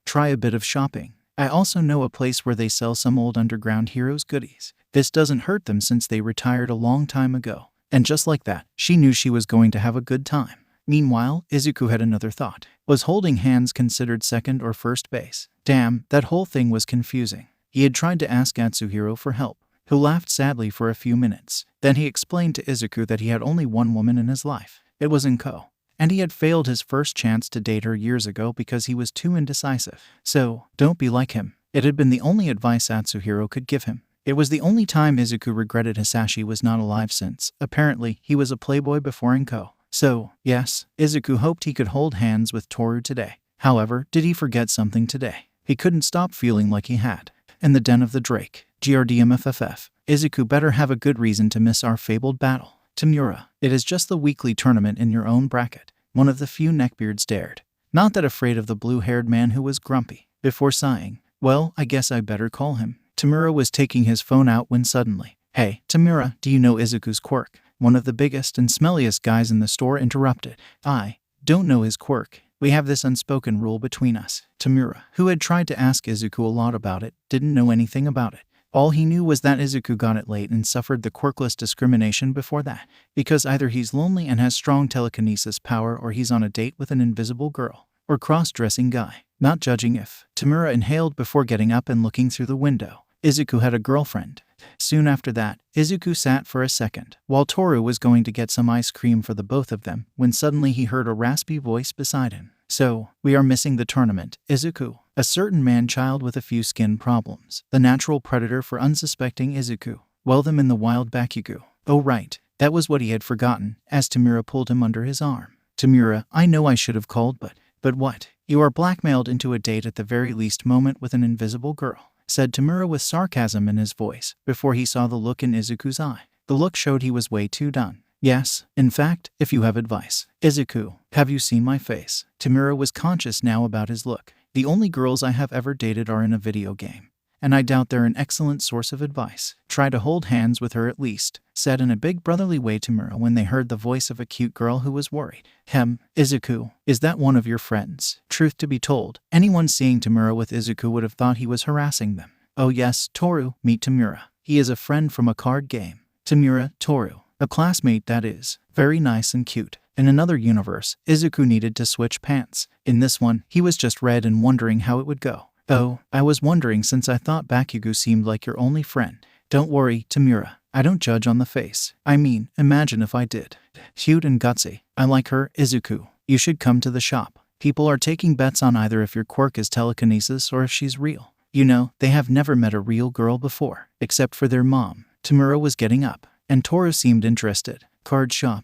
Try a bit of shopping. I also know a place where they sell some old underground heroes goodies. This doesn't hurt them since they retired a long time ago. And just like that, she knew she was going to have a good time. Meanwhile, Izuku had another thought. Was holding hands considered second or first base? Damn, that whole thing was confusing. He had tried to ask Atsuhiro for help, who laughed sadly for a few minutes. Then he explained to Izuku that he had only one woman in his life. It was Inko. And he had failed his first chance to date her years ago because he was too indecisive. So, don't be like him. It had been the only advice Atsuhiro could give him. It was the only time Izuku regretted Hisashi was not alive since, apparently, he was a playboy before Inko. So, yes, Izuku hoped he could hold hands with Toru today. However, did he forget something today? He couldn't stop feeling like he had. In the den of the Drake, GRDMFFF, Izuku better have a good reason to miss our fabled battle. Tamura, it is just the weekly tournament in your own bracket. One of the few neckbeards dared. Not that afraid of the blue-haired man who was grumpy. Before sighing, well, I guess I better call him. Tamura was taking his phone out when suddenly, Hey, Tamura, do you know Izuku's quirk? One of the biggest and smelliest guys in the store interrupted. I don't know his quirk. We have this unspoken rule between us. Tamura, who had tried to ask Izuku a lot about it, didn't know anything about it. All he knew was that Izuku got it late and suffered the quirkless discrimination before that, because either he's lonely and has strong telekinesis power or he's on a date with an invisible girl, or cross-dressing guy. Not judging if. Tamura inhaled before getting up and looking through the window. Izuku had a girlfriend. Soon after that, Izuku sat for a second, while Toru was going to get some ice cream for the both of them, when suddenly he heard a raspy voice beside him. So, we are missing the tournament, Izuku. A certain man-child with a few skin problems. The natural predator for unsuspecting Izuku. Well, them in the wild Bakugo. Oh right, that was what he had forgotten, as Tamura pulled him under his arm. Tamura, I know I should have called, but what? You are blackmailed into a date at the very least moment with an invisible girl, said Tamura with sarcasm in his voice, before he saw the look in Izuku's eye. The look showed he was way too done. Yes, in fact, if you have advice. Izuku, have you seen my face? Tamura was conscious now about his look. The only girls I have ever dated are in a video game, and I doubt they're an excellent source of advice. Try to hold hands with her at least, said in a big brotherly way Tamura when they heard the voice of a cute girl who was worried. Izuku, is that one of your friends? Truth to be told, anyone seeing Tamura with Izuku would have thought he was harassing them. Oh yes, Toru, meet Tamura. He is a friend from a card game. Tamura, Toru, a classmate that is, very nice and cute. In another universe, Izuku needed to switch pants. In this one, he was just red and wondering how it would go. Oh, I was wondering since I thought Bakugo seemed like your only friend. Don't worry, Tamura. I don't judge on the face. I mean, imagine if I did. Cute and gutsy. I like her, Izuku. You should come to the shop. People are taking bets on either if your quirk is telekinesis or if she's real. You know, they have never met a real girl before, except for their mom. Tamura was getting up, and Toru seemed interested. Card shop,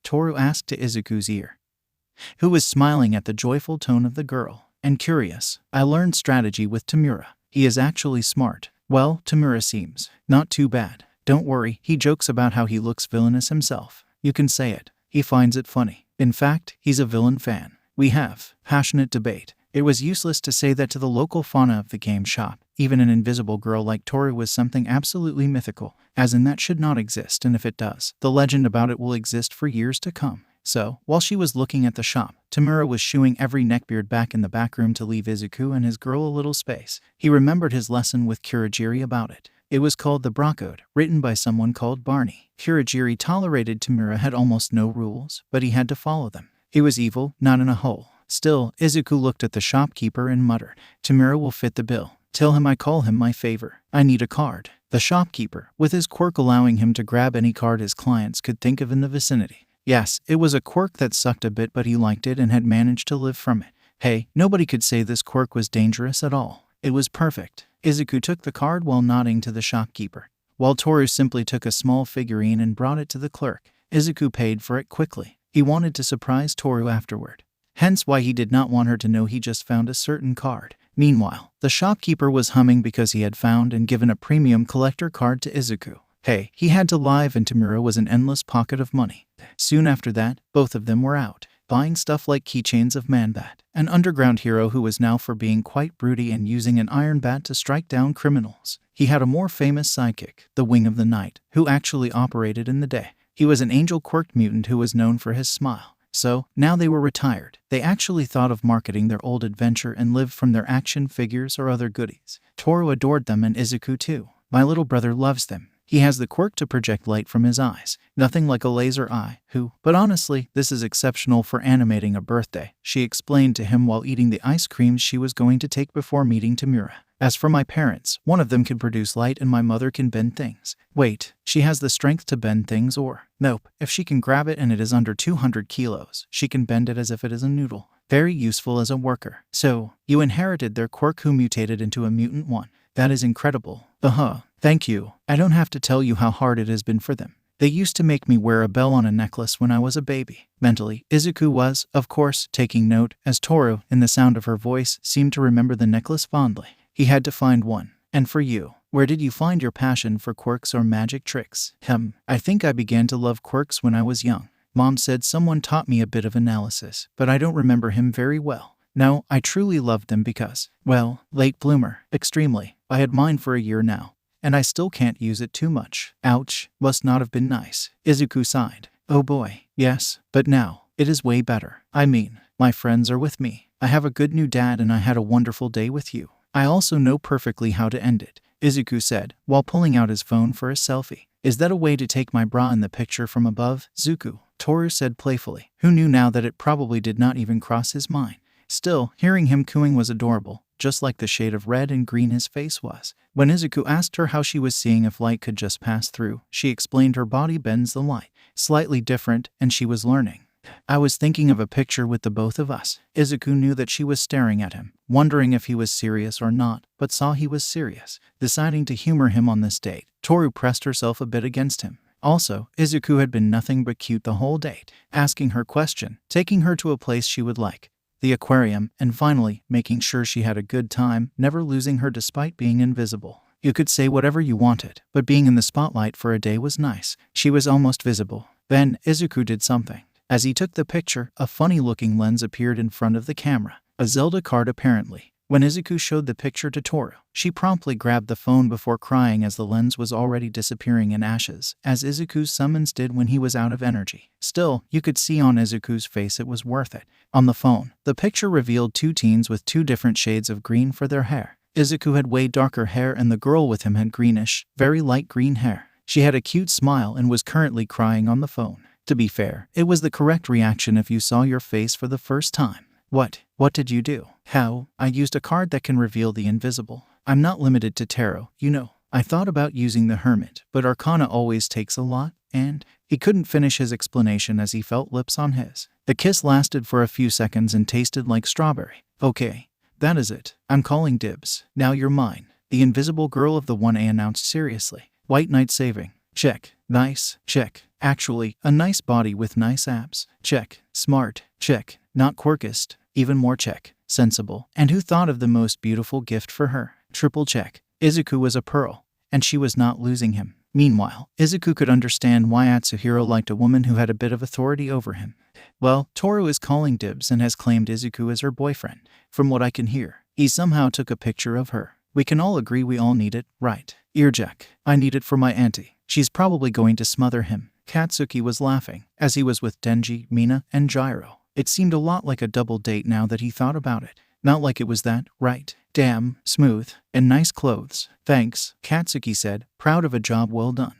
Toru asked to Izuku's ear, who was smiling at the joyful tone of the girl, and curious. I learned strategy with Tamura. He is actually smart. Well, Tamura seems not too bad. Don't worry, he jokes about how he looks villainous himself. You can say it. He finds it funny. In fact, he's a villain fan. We have passionate debate. It was useless to say that to the local fauna of the game shop. Even an invisible girl like Toru was something absolutely mythical, as in that should not exist, and if it does, the legend about it will exist for years to come. So, while she was looking at the shop, Tamura was shooing every neckbeard back in the back room to leave Izuku and his girl a little space. He remembered his lesson with Kurogiri about it. It was called the Bra Code, written by someone called Barney. Kurogiri tolerated Tamura had almost no rules, but he had to follow them. He was evil, not in a hole. Still, Izuku looked at the shopkeeper and muttered, Tamura will fit the bill. Tell him I call him my favor. I need a card. The shopkeeper, with his quirk allowing him to grab any card his clients could think of in the vicinity. Yes, it was a quirk that sucked a bit, but he liked it and had managed to live from it. Hey, nobody could say this quirk was dangerous at all. It was perfect. Izuku took the card while nodding to the shopkeeper, while Toru simply took a small figurine and brought it to the clerk. Izuku paid for it quickly. He wanted to surprise Toru afterward. Hence why he did not want her to know he just found a certain card. Meanwhile, the shopkeeper was humming because he had found and given a premium collector card to Izuku. Hey, he had to live, and Tamura was an endless pocket of money. Soon after that, both of them were out, buying stuff like keychains of Man-Bat, an underground hero who was now for being quite broody and using an iron bat to strike down criminals. He had a more famous sidekick, the Wing of the Night, who actually operated in the day. He was an angel quirked mutant who was known for his smile. So, now they were retired. They actually thought of marketing their old adventure and lived from their action figures or other goodies. Toru adored them, and Izuku too. My little brother loves them. He has the quirk to project light from his eyes. Nothing like a laser eye, but honestly, this is exceptional for animating a birthday, she explained to him while eating the ice creams she was going to take before meeting Tamura. As for my parents, one of them can produce light and my mother can bend things. Wait, she has the strength to bend things, or? Nope, if she can grab it and it is under 200 kilos, she can bend it as if it is a noodle. Very useful as a worker. So, you inherited their quirk who mutated into a mutant one. That is incredible. Thank you. I don't have to tell you how hard it has been for them. They used to make me wear a bell on a necklace when I was a baby. Mentally, Izuku was, of course, taking note, as Toru, in the sound of her voice, seemed to remember the necklace fondly. He had to find one. And for you, where did you find your passion for quirks or magic tricks? I think I began to love quirks when I was young. Mom said someone taught me a bit of analysis, but I don't remember him very well. No, I truly loved them because, well, late bloomer, extremely. I had mine for a year now, and I still can't use it too much. Ouch, must not have been nice. Izuku sighed. Oh boy, yes, but now, it is way better. I mean, my friends are with me. I have a good new dad and I had a wonderful day with you. I also know perfectly how to end it, Izuku said, while pulling out his phone for a selfie. Is that a way to take my bra in the picture from above, Zuku? Toru said playfully, who knew now that it probably did not even cross his mind. Still, hearing him cooing was adorable, just like the shade of red and green his face was. When Izuku asked her how she was seeing if light could just pass through, she explained her body bends the light. Slightly different, and she was learning. I was thinking of a picture with the both of us. Izuku knew that she was staring at him, wondering if he was serious or not, but saw he was serious. Deciding to humor him on this date, Toru pressed herself a bit against him. Also, Izuku had been nothing but cute the whole date, asking her question, taking her to a place she would like, the aquarium, and finally, making sure she had a good time, never losing her despite being invisible. You could say whatever you wanted, but being in the spotlight for a day was nice. She was almost visible. Then, Izuku did something. As he took the picture, a funny-looking lens appeared in front of the camera. A Zelda card apparently. When Izuku showed the picture to Toru, she promptly grabbed the phone before crying as the lens was already disappearing in ashes, as Izuku's summons did when he was out of energy. Still, you could see on Izuku's face it was worth it. On the phone, the picture revealed two teens with two different shades of green for their hair. Izuku had way darker hair and the girl with him had greenish, very light green hair. She had a cute smile and was currently crying on the phone. To be fair, it was the correct reaction if you saw your face for the first time. What did you do? How? I used a card that can reveal the invisible. I'm not limited to tarot, you know. I thought about using the Hermit, but Arcana always takes a lot, and he couldn't finish his explanation as he felt lips on his. The kiss lasted for a few seconds and tasted like strawberry. Okay, that is it. I'm calling dibs. Now you're mine. The invisible girl of the 1A announced seriously. White Knight saving. Check. Nice. Check. Actually, a nice body with nice abs. Check. Smart. Check. Not quirkist. Even more check. Sensible. And who thought of the most beautiful gift for her? Triple check. Izuku was a pearl, and she was not losing him. Meanwhile, Izuku could understand why Atsuhiro liked a woman who had a bit of authority over him. Well, Toru is calling dibs and has claimed Izuku as her boyfriend. From what I can hear, he somehow took a picture of her. We can all agree we all need it, right? Earjack. I need it for my auntie. She's probably going to smother him. Katsuki was laughing, as he was with Denji, Mina, and Gyro. It seemed a lot like a double date now that he thought about it. Not like it was that, right? Damn, smooth, and nice clothes. Thanks, Katsuki said, proud of a job well done.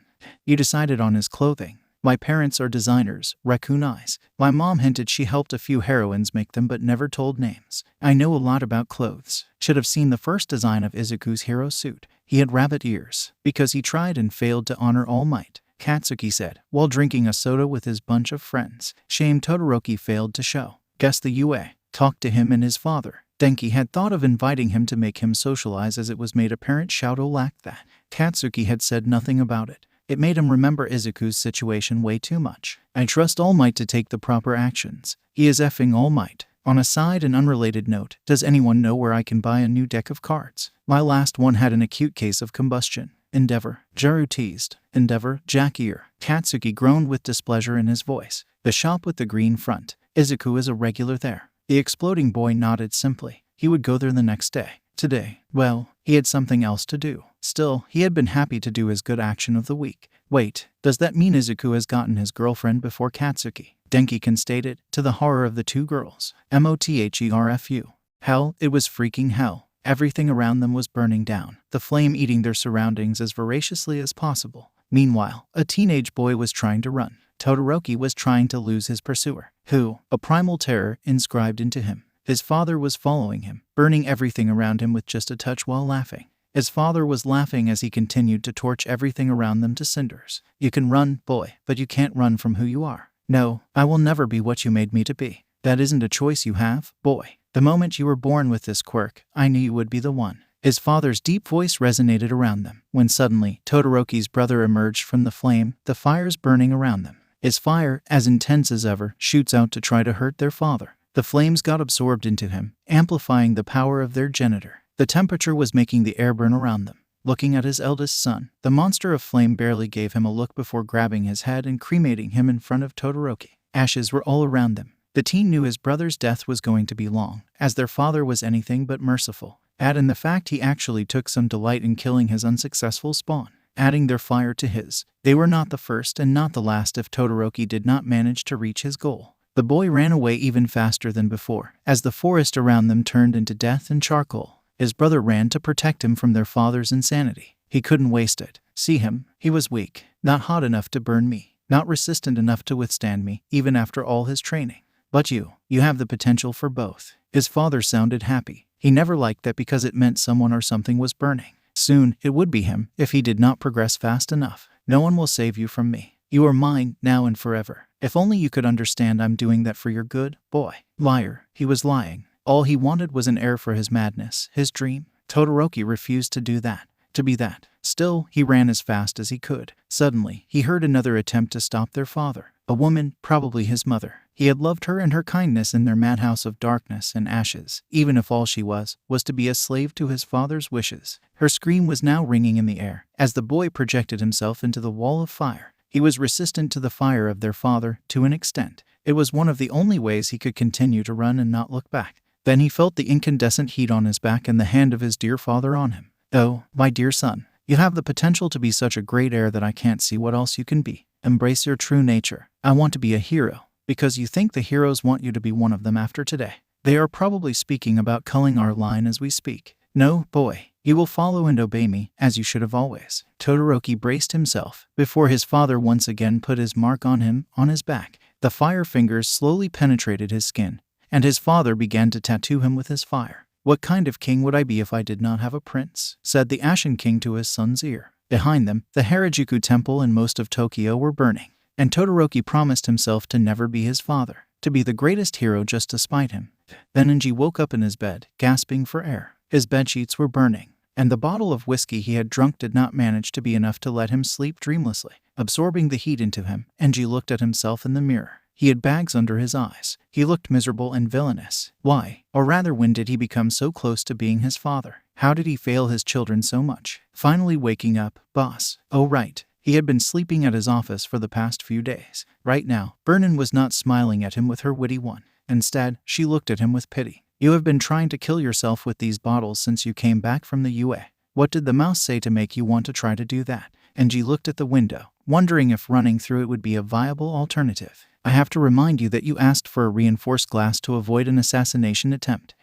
You decided on his clothing. My parents are designers, raccoon eyes. My mom hinted she helped a few heroines make them but never told names. I know a lot about clothes. Should have seen the first design of Izuku's hero suit. He had rabbit ears, because he tried and failed to honor All Might, Katsuki said, while drinking a soda with his bunch of friends. Shame Todoroki failed to show. Guess the UA talked to him and his father. Denki had thought of inviting him to make him socialize as it was made apparent Shadow lacked that. Katsuki had said nothing about it. It made him remember Izuku's situation way too much. I trust All Might to take the proper actions. He is effing All Might. On a side and unrelated note, does anyone know where I can buy a new deck of cards? My last one had an acute case of combustion. Endeavor. Jaru teased. Endeavor, Jack ear. Katsuki groaned with displeasure in his voice. The shop with the green front. Izuku is a regular there. The exploding boy nodded simply. He would go there the next day. Today, well, he had something else to do. Still, he had been happy to do his good action of the week. Wait, does that mean Izuku has gotten his girlfriend before Katsuki? Denki stated, to the horror of the two girls. Motherfu. Hell, it was freaking hell. Everything around them was burning down, the flame eating their surroundings as voraciously as possible. Meanwhile, a teenage boy was trying to run. Todoroki was trying to lose his pursuer, who, a primal terror, inscribed into him. His father was following him, burning everything around him with just a touch while laughing. His father was laughing as he continued to torch everything around them to cinders. You can run, boy, but you can't run from who you are. No, I will never be what you made me to be. That isn't a choice you have, boy. The moment you were born with this quirk, I knew you would be the one. His father's deep voice resonated around them, when suddenly, Todoroki's brother emerged from the flame, the fires burning around them. His fire, as intense as ever, shoots out to try to hurt their father. The flames got absorbed into him, amplifying the power of their genitor. The temperature was making the air burn around them. Looking at his eldest son, the monster of flame barely gave him a look before grabbing his head and cremating him in front of Todoroki. Ashes were all around them. The teen knew his brother's death was going to be long, as their father was anything but merciful. Add in the fact he actually took some delight in killing his unsuccessful spawn. Adding their fire to his, they were not the first and not the last if Todoroki did not manage to reach his goal. The boy ran away even faster than before, as the forest around them turned into death and charcoal. His brother ran to protect him from their father's insanity. He couldn't waste it. See him, he was weak, not hot enough to burn me, not resistant enough to withstand me, even after all his training. But you have the potential for both. His father sounded happy. He never liked that because it meant someone or something was burning. Soon, it would be him, if he did not progress fast enough. No one will save you from me. You are mine, now and forever. If only you could understand I'm doing that for your good, boy. Liar. He was lying. All he wanted was an heir for his madness, his dream. Todoroki refused to do that, to be that. Still, he ran as fast as he could. Suddenly, he heard another attempt to stop their father. A woman, probably his mother. He had loved her and her kindness in their madhouse of darkness and ashes, even if all she was to be a slave to his father's wishes. Her scream was now ringing in the air, as the boy projected himself into the wall of fire. He was resistant to the fire of their father, to an extent. It was one of the only ways he could continue to run and not look back. Then he felt the incandescent heat on his back and the hand of his dear father on him. Oh, my dear son, you have the potential to be such a great heir that I can't see what else you can be. Embrace your true nature. I want to be a hero. Because you think the heroes want you to be one of them after today. They are probably speaking about culling our line as we speak. No, boy, You will follow and obey me, as you should have always. Todoroki braced himself before his father once again put his mark on him, on his back. The fire fingers slowly penetrated his skin, and his father began to tattoo him with his fire. What kind of king would I be if I did not have a prince? Said the Ashen King to his son's ear. Behind them, the Harajuku Temple and most of Tokyo were burning, and Todoroki promised himself to never be his father, to be the greatest hero just to spite him. Then Enji woke up in his bed, gasping for air. His bedsheets were burning, and the bottle of whiskey he had drunk did not manage to be enough to let him sleep dreamlessly. Absorbing the heat into him, Enji looked at himself in the mirror. He had bags under his eyes. He looked miserable and villainous. Why, or rather when did he become so close to being his father? How did he fail his children so much? Finally waking up, boss. Oh right, he had been sleeping at his office for the past few days. Right now, Vernon was not smiling at him with her witty one. Instead, she looked at him with pity. You have been trying to kill yourself with these bottles since you came back from the UA. What did the mouse say to make you want to try to do that? Enji looked at the window, wondering if running through it would be a viable alternative. I have to remind you that you asked for a reinforced glass to avoid an assassination attempt.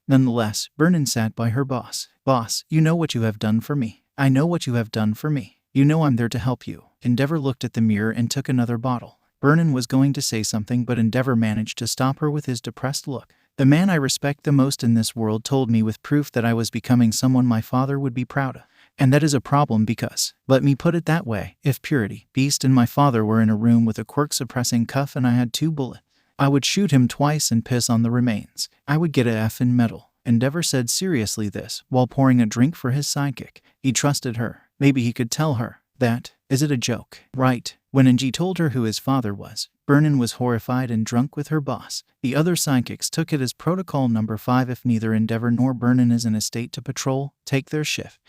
Nonetheless, Vernon sat by her boss. Boss, you know what you have done for me. I know what you have done for me. You know I'm there to help you. Endeavor looked at the mirror and took another bottle. Vernon was going to say something, but Endeavor managed to stop her with his depressed look. The man I respect the most in this world told me with proof that I was becoming someone my father would be proud of. And that is a problem because, let me put it that way, if Purity, Beast and my father were in a room with a quirk-suppressing cuff and I had 2 bullets, I would shoot him twice and piss on the remains. I would get a F in metal. Endeavor said seriously this, while pouring a drink for his sidekick. He trusted her. Maybe he could tell her that. Is it a joke? Right. When Enji told her who his father was, Vernon was horrified and drunk with her boss. The other sidekicks took it as protocol number 5 if neither Endeavor nor Vernon is in a state to patrol, take their shift.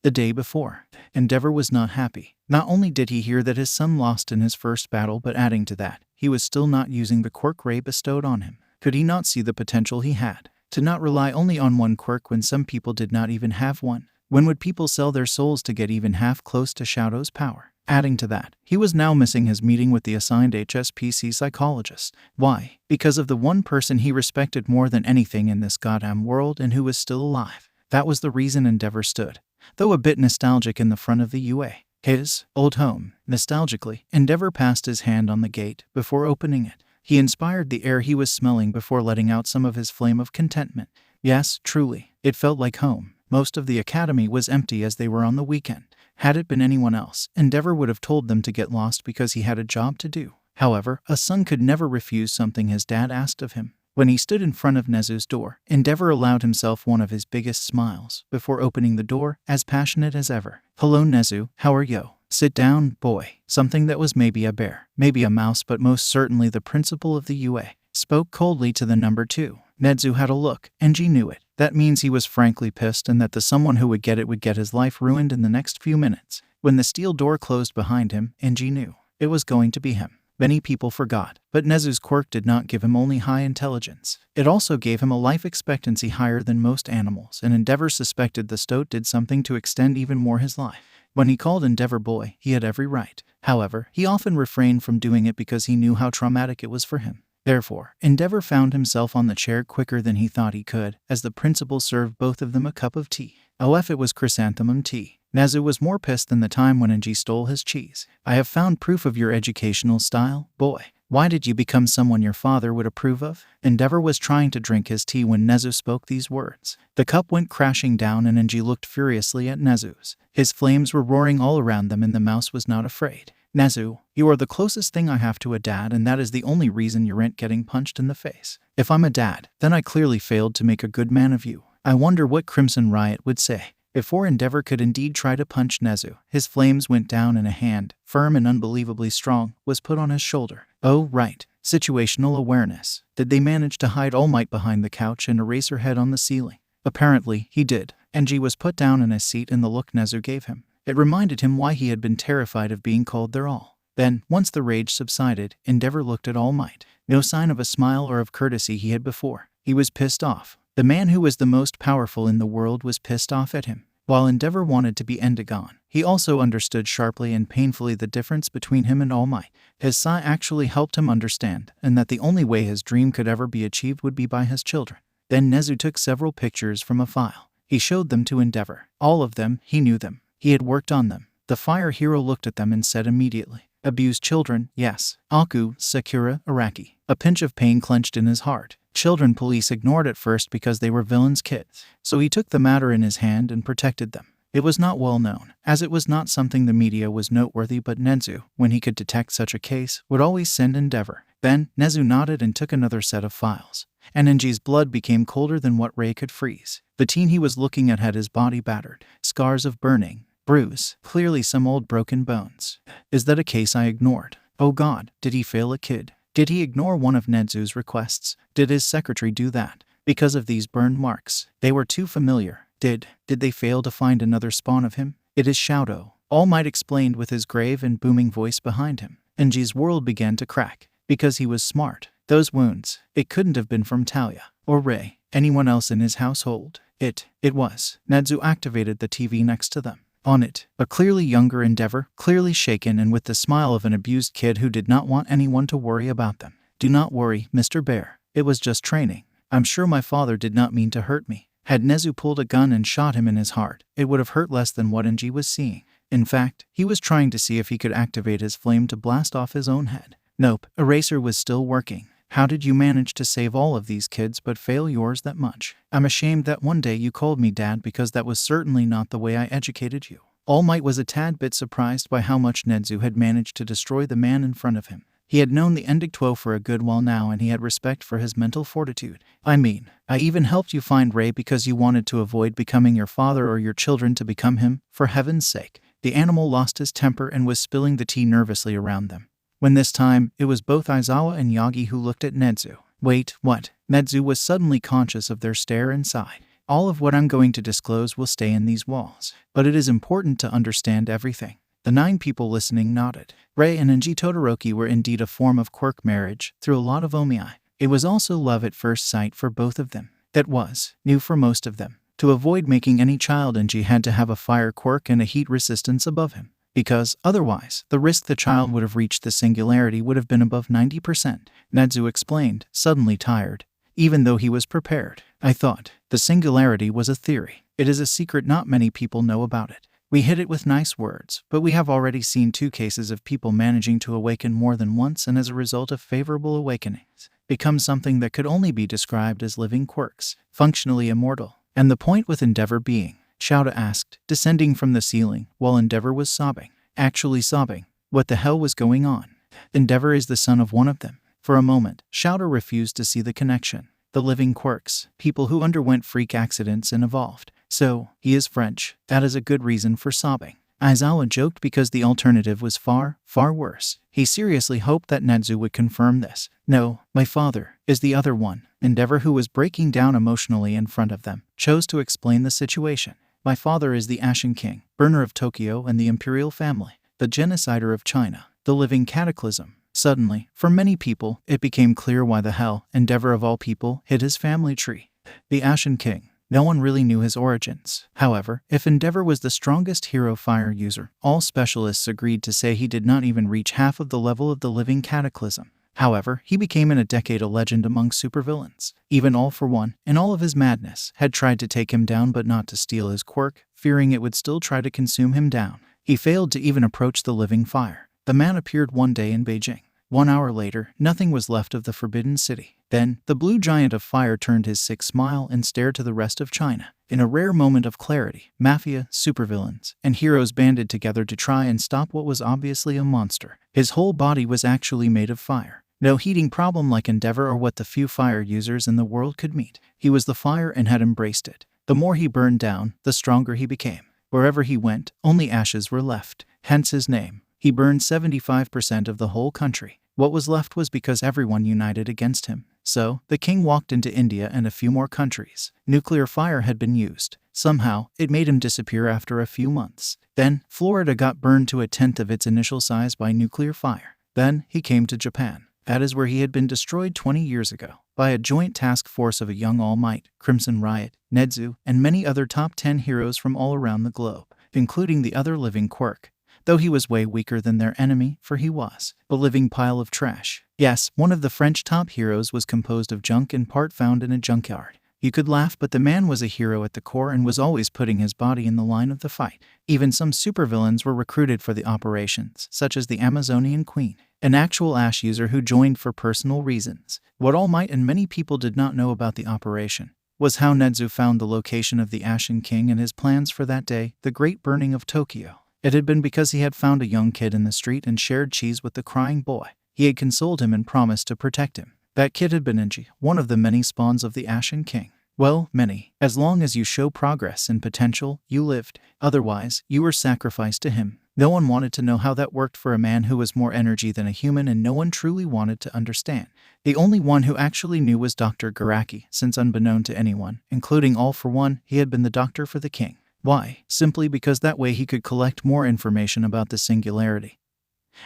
The day before, Endeavor was not happy. Not only did he hear that his son lost in his first battle, but adding to that, he was still not using the quirk Ray bestowed on him. Could he not see the potential he had? To not rely only on one quirk when some people did not even have one. When would people sell their souls to get even half close to Shadow's power? Adding to that, he was now missing his meeting with the assigned HSPC psychologist. Why? Because of the one person he respected more than anything in this goddamn world and who was still alive. That was the reason Endeavor stood, though a bit nostalgic, in the front of the UA. His old home. Nostalgically, Endeavor passed his hand on the gate before opening it. He inspired the air he was smelling before letting out some of his flame of contentment. Yes, truly, it felt like home. Most of the academy was empty as they were on the weekend. Had it been anyone else, Endeavor would have told them to get lost because he had a job to do. However, a son could never refuse something his dad asked of him. When he stood in front of Nedzu's door, Endeavor allowed himself one of his biggest smiles before opening the door, as passionate as ever. Hello Nedzu, how are you? Sit down, boy. Something that was maybe a bear, maybe a mouse, but most certainly the principal of the UA, spoke coldly to the number 2. Nedzu had a look, and Enji knew it. That means he was frankly pissed and that the someone who would get his life ruined in the next few minutes. When the steel door closed behind him, Enji knew it was going to be him. Many people forgot, but Nedzu's quirk did not give him only high intelligence. It also gave him a life expectancy higher than most animals, and Endeavor suspected the stoat did something to extend even more his life. When he called Endeavor boy, he had every right. However, he often refrained from doing it because he knew how traumatic it was for him. Therefore, Endeavor found himself on the chair quicker than he thought he could, as the principal served both of them a cup of tea. It was chrysanthemum tea. Nedzu was more pissed than the time when Enji stole his cheese. I have found proof of your educational style, boy. Why did you become someone your father would approve of? Endeavor was trying to drink his tea when Nedzu spoke these words. The cup went crashing down and Enji looked furiously at Nedzu's. His flames were roaring all around them and the mouse was not afraid. Nedzu, you are the closest thing I have to a dad, and that is the only reason you aren't getting punched in the face. If I'm a dad, then I clearly failed to make a good man of you. I wonder what Crimson Riot would say. Before Endeavor could indeed try to punch Nedzu, his flames went down and a hand, firm and unbelievably strong, was put on his shoulder. Oh, right. Situational awareness. Did they manage to hide All Might behind the couch and erase her head on the ceiling? Apparently, he did. Enji was put down in his seat and the look Nedzu gave him. It reminded him why he had been terrified of being called their all. Then, once the rage subsided, Endeavor looked at All Might. No sign of a smile or of courtesy he had before. He was pissed off. The man who was the most powerful in the world was pissed off at him. While Endeavor wanted to be Endagon, he also understood sharply and painfully the difference between him and All Might. His sigh actually helped him understand, and that the only way his dream could ever be achieved would be by his children. Then Nedzu took several pictures from a file. He showed them to Endeavor. All of them, he knew them. He had worked on them. The fire hero looked at them and said immediately, "Abused children, yes. Aku, Sakura, Araki." A pinch of pain clenched in his heart. Children police ignored at first because they were villains' kids. So he took the matter in his hand and protected them. It was not well known, as it was not something the media was noteworthy, but Nedzu, when he could detect such a case, would always send Endeavor. Then, Nedzu nodded and took another set of files. And Enji's blood became colder than what Ray could freeze. The teen he was looking at had his body battered. Scars of burning, bruise, clearly some old broken bones. Is that a case I ignored? Oh God, did he fail a kid? Did he ignore one of Nedzu's requests? Did his secretary do that? Because of these burned marks, they were too familiar. Did they fail to find another spawn of him? It is Shadow, All Might explained with his grave and booming voice behind him. Enji's world began to crack. Because he was smart. Those wounds, it couldn't have been from Talia, or Ray, anyone else in his household. It was. Nedzu activated the TV next to them. On it, a clearly younger Endeavor, clearly shaken and with the smile of an abused kid who did not want anyone to worry about them. "Do not worry, Mr. Bear. It was just training. I'm sure my father did not mean to hurt me." Had Nedzu pulled a gun and shot him in his heart, it would have hurt less than what Enji was seeing. In fact, he was trying to see if he could activate his flame to blast off his own head. Nope, Eraser was still working. How did you manage to save all of these kids but fail yours that much? I'm ashamed that one day you called me Dad, because that was certainly not the way I educated you. All Might was a tad bit surprised by how much Nedzu had managed to destroy the man in front of him. He had known the Endgame for a good while now, and he had respect for his mental fortitude. I mean, I even helped you find Ray because you wanted to avoid becoming your father or your children to become him, for heaven's sake. The animal lost his temper and was spilling the tea nervously around them. When this time, it was both Aizawa and Yagi who looked at Nedzu. Wait, what? Nedzu was suddenly conscious of their stare and sighed. All of what I'm going to disclose will stay in these walls. But it is important to understand everything. The 9 people listening nodded. Ray and Enji Todoroki were indeed a form of Quirk marriage, through a lot of omiai. It was also love at first sight for both of them. That was new for most of them. To avoid making any child, Enji had to have a fire quirk and a heat resistance above him. Because, otherwise, the risk the child would have reached the singularity would have been above 90%. Nedzu explained, suddenly tired. Even though he was prepared. I thought, the singularity was a theory. It is a secret, not many people know about it. We hid it with nice words, but we have already seen 2 cases of people managing to awaken more than once, and as a result of favorable awakenings, become something that could only be described as living quirks, functionally immortal. And the point with Endeavor being, Shouta asked, descending from the ceiling, while Endeavor was sobbing. Actually sobbing. What the hell was going on? Endeavor is the son of one of them. For a moment, Shouta refused to see the connection. The living quirks, people who underwent freak accidents and evolved. So, he is French. That is a good reason for sobbing. Aizawa joked because the alternative was far, far worse. He seriously hoped that Nedzu would confirm this. No, my father is the other one. Endeavor, who was breaking down emotionally in front of them, chose to explain the situation. My father is the Ashen King, burner of Tokyo and the imperial family, the genocider of China, the living cataclysm. Suddenly, for many people, it became clear why the hell Endeavor of all people hid his family tree. The Ashen King. No one really knew his origins. However, if Endeavor was the strongest hero fire user, all specialists agreed to say he did not even reach half of the level of the living cataclysm. However, he became in a decade a legend among supervillains. Even All for One, in all of his madness, had tried to take him down but not to steal his quirk, fearing it would still try to consume him down. He failed to even approach the living fire. The man appeared one day in Beijing. 1 hour later, nothing was left of the Forbidden City. Then, the blue giant of fire turned his sick smile and stared to the rest of China. In a rare moment of clarity, mafia, supervillains, and heroes banded together to try and stop what was obviously a monster. His whole body was actually made of fire. No heating problem like Endeavor or what the few fire users in the world could meet. He was the fire and had embraced it. The more he burned down, the stronger he became. Wherever he went, only ashes were left. Hence his name. He burned 75% of the whole country. What was left was because everyone united against him. So, the king walked into India and a few more countries. Nuclear fire had been used. Somehow, it made him disappear after a few months. Then, Florida got burned to 1/10 of its initial size by nuclear fire. Then, he came to Japan. That is where he had been destroyed 20 years ago, by a joint task force of a young All Might, Crimson Riot, Nedzu, and many other top 10 heroes from all around the globe, including the other living Quirk. Though he was way weaker than their enemy, for he was a living pile of trash. Yes, one of the French top heroes was composed of junk in part found in a junkyard. You could laugh, but the man was a hero at the core and was always putting his body in the line of the fight. Even some supervillains were recruited for the operations, such as the Amazonian Queen, an actual Ash user who joined for personal reasons. What All Might and many people did not know about the operation was how Nedzu found the location of the Ashen King and his plans for that day, the Great Burning of Tokyo. It had been because he had found a young kid in the street and shared cheese with the crying boy. He had consoled him and promised to protect him. That kid had been Enji, one of the many spawns of the Ashen King. Well, many. As long as you show progress and potential, you lived. Otherwise, you were sacrificed to him. No one wanted to know how that worked for a man who was more energy than a human, and no one truly wanted to understand. The only one who actually knew was Dr. Garaki, since unbeknown to anyone, including All For One, he had been the doctor for the king. Why? Simply because that way he could collect more information about the singularity.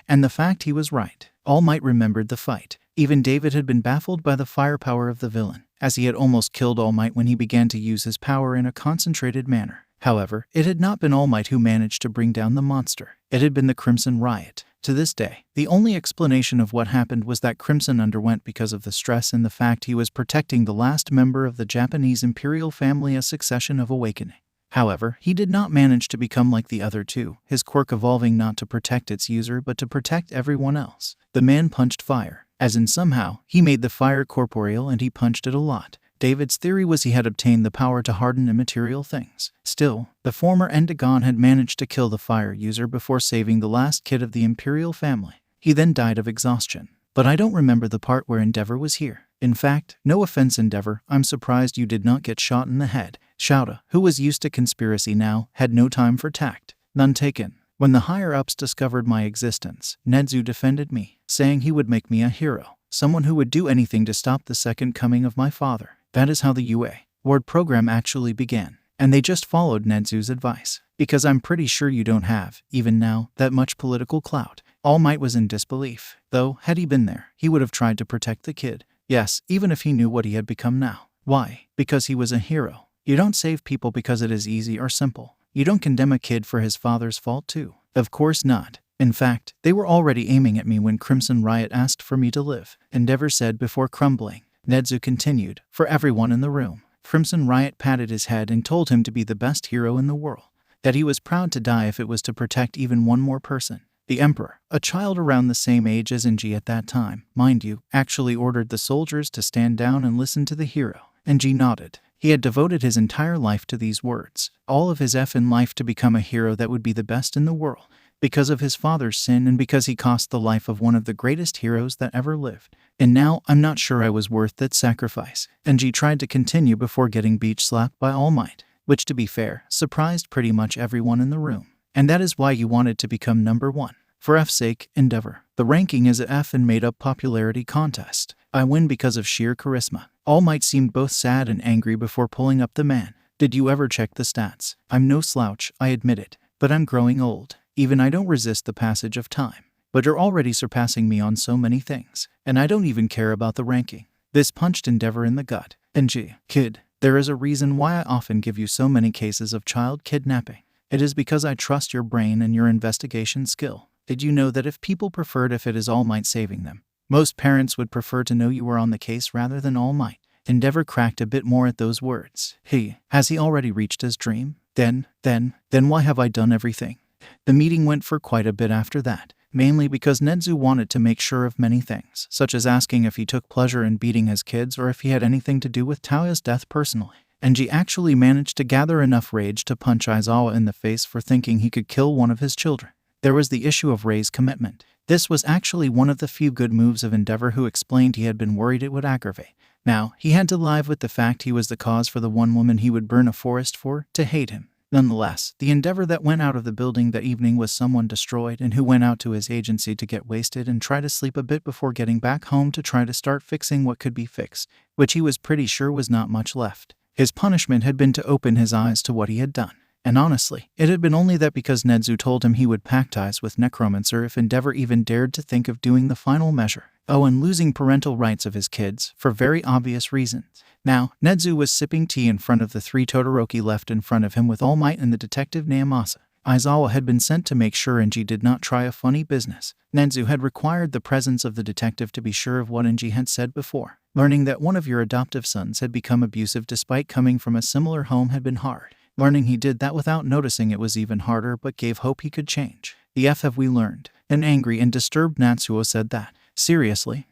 And the fact he was right. All Might remembered the fight. Even David had been baffled by the firepower of the villain, as he had almost killed All Might when he began to use his power in a concentrated manner. However, it had not been All Might who managed to bring down the monster. It had been the Crimson Riot. To this day, the only explanation of what happened was that Crimson underwent because of the stress and the fact he was protecting the last member of the Japanese imperial family, a succession of awakening. However, he did not manage to become like the other two, his quirk evolving not to protect its user but to protect everyone else. The man punched fire, as in somehow, he made the fire corporeal and he punched it a lot. David's theory was he had obtained the power to harden immaterial things. Still, the former Endagon had managed to kill the fire user before saving the last kid of the imperial family. He then died of exhaustion. But I don't remember the part where Endeavor was here. In fact, no offense Endeavor, I'm surprised you did not get shot in the head. Shouta, who was used to conspiracy now, had no time for tact. None taken. When the higher-ups discovered my existence, Nedzu defended me, saying he would make me a hero, someone who would do anything to stop the second coming of my father. That is how the UA Ward program actually began, and they just followed Nedzu's advice. Because I'm pretty sure you don't have, even now, that much political clout. All Might was in disbelief, though, had he been there, he would have tried to protect the kid. Yes, even if he knew what he had become now. Why? Because he was a hero. You don't save people because it is easy or simple. You don't condemn a kid for his father's fault too. Of course not. In fact, they were already aiming at me when Crimson Riot asked for me to live, Endeavor said before crumbling. Nedzu continued, for everyone in the room. Crimson Riot patted his head and told him to be the best hero in the world. That he was proud to die if it was to protect even one more person. The Emperor, a child around the same age as Enji at that time, mind you, actually ordered the soldiers to stand down and listen to the hero. Enji nodded. He had devoted his entire life to these words, all of his effing life to become a hero that would be the best in the world, because of his father's sin and because he cost the life of one of the greatest heroes that ever lived. And now, I'm not sure I was worth that sacrifice. Enji tried to continue before getting beach-slapped by All Might, which to be fair, surprised pretty much everyone in the room. And that is why you wanted to become number one. For F's sake, Endeavor. The ranking is a F and made-up popularity contest. I win because of sheer charisma. All Might seemed both sad and angry before pulling up the man. Did you ever check the stats? I'm no slouch, I admit it. But I'm growing old. Even I don't resist the passage of time. But you're already surpassing me on so many things. And I don't even care about the ranking. This punched Endeavor in the gut. Enji, kid, there is a reason why I often give you so many cases of child kidnapping. It is because I trust your brain and your investigation skill. Did you know that if people preferred if it is All Might saving them, most parents would prefer to know you were on the case rather than All Might? Endeavor cracked a bit more at those words. Has he already reached his dream? Then why have I done everything? The meeting went for quite a bit after that, mainly because Nedzu wanted to make sure of many things, such as asking if he took pleasure in beating his kids or if he had anything to do with Taoya's death personally. Enji actually managed to gather enough rage to punch Aizawa in the face for thinking he could kill one of his children. There was the issue of Rei's commitment. This was actually one of the few good moves of Endeavor, who explained he had been worried it would aggravate. Now, he had to live with the fact he was the cause for the one woman he would burn a forest for, to hate him. Nonetheless, the Endeavor that went out of the building that evening was someone destroyed and who went out to his agency to get wasted and try to sleep a bit before getting back home to try to start fixing what could be fixed, which he was pretty sure was not much left. His punishment had been to open his eyes to what he had done. And honestly, it had been only that because Nedzu told him he would pact ties with Necromancer if Endeavor even dared to think of doing the final measure. Oh, and losing parental rights of his kids, for very obvious reasons. Now, Nedzu was sipping tea in front of the three Todoroki left in front of him with All Might and the detective Naomasa. Aizawa had been sent to make sure Enji did not try a funny business. Nedzu had required the presence of the detective to be sure of what Enji had said before. Learning that one of your adoptive sons had become abusive despite coming from a similar home had been hard. Learning he did that without noticing it was even harder, but gave hope he could change. The F have we learned? An angry and disturbed Natsuo said that. Seriously?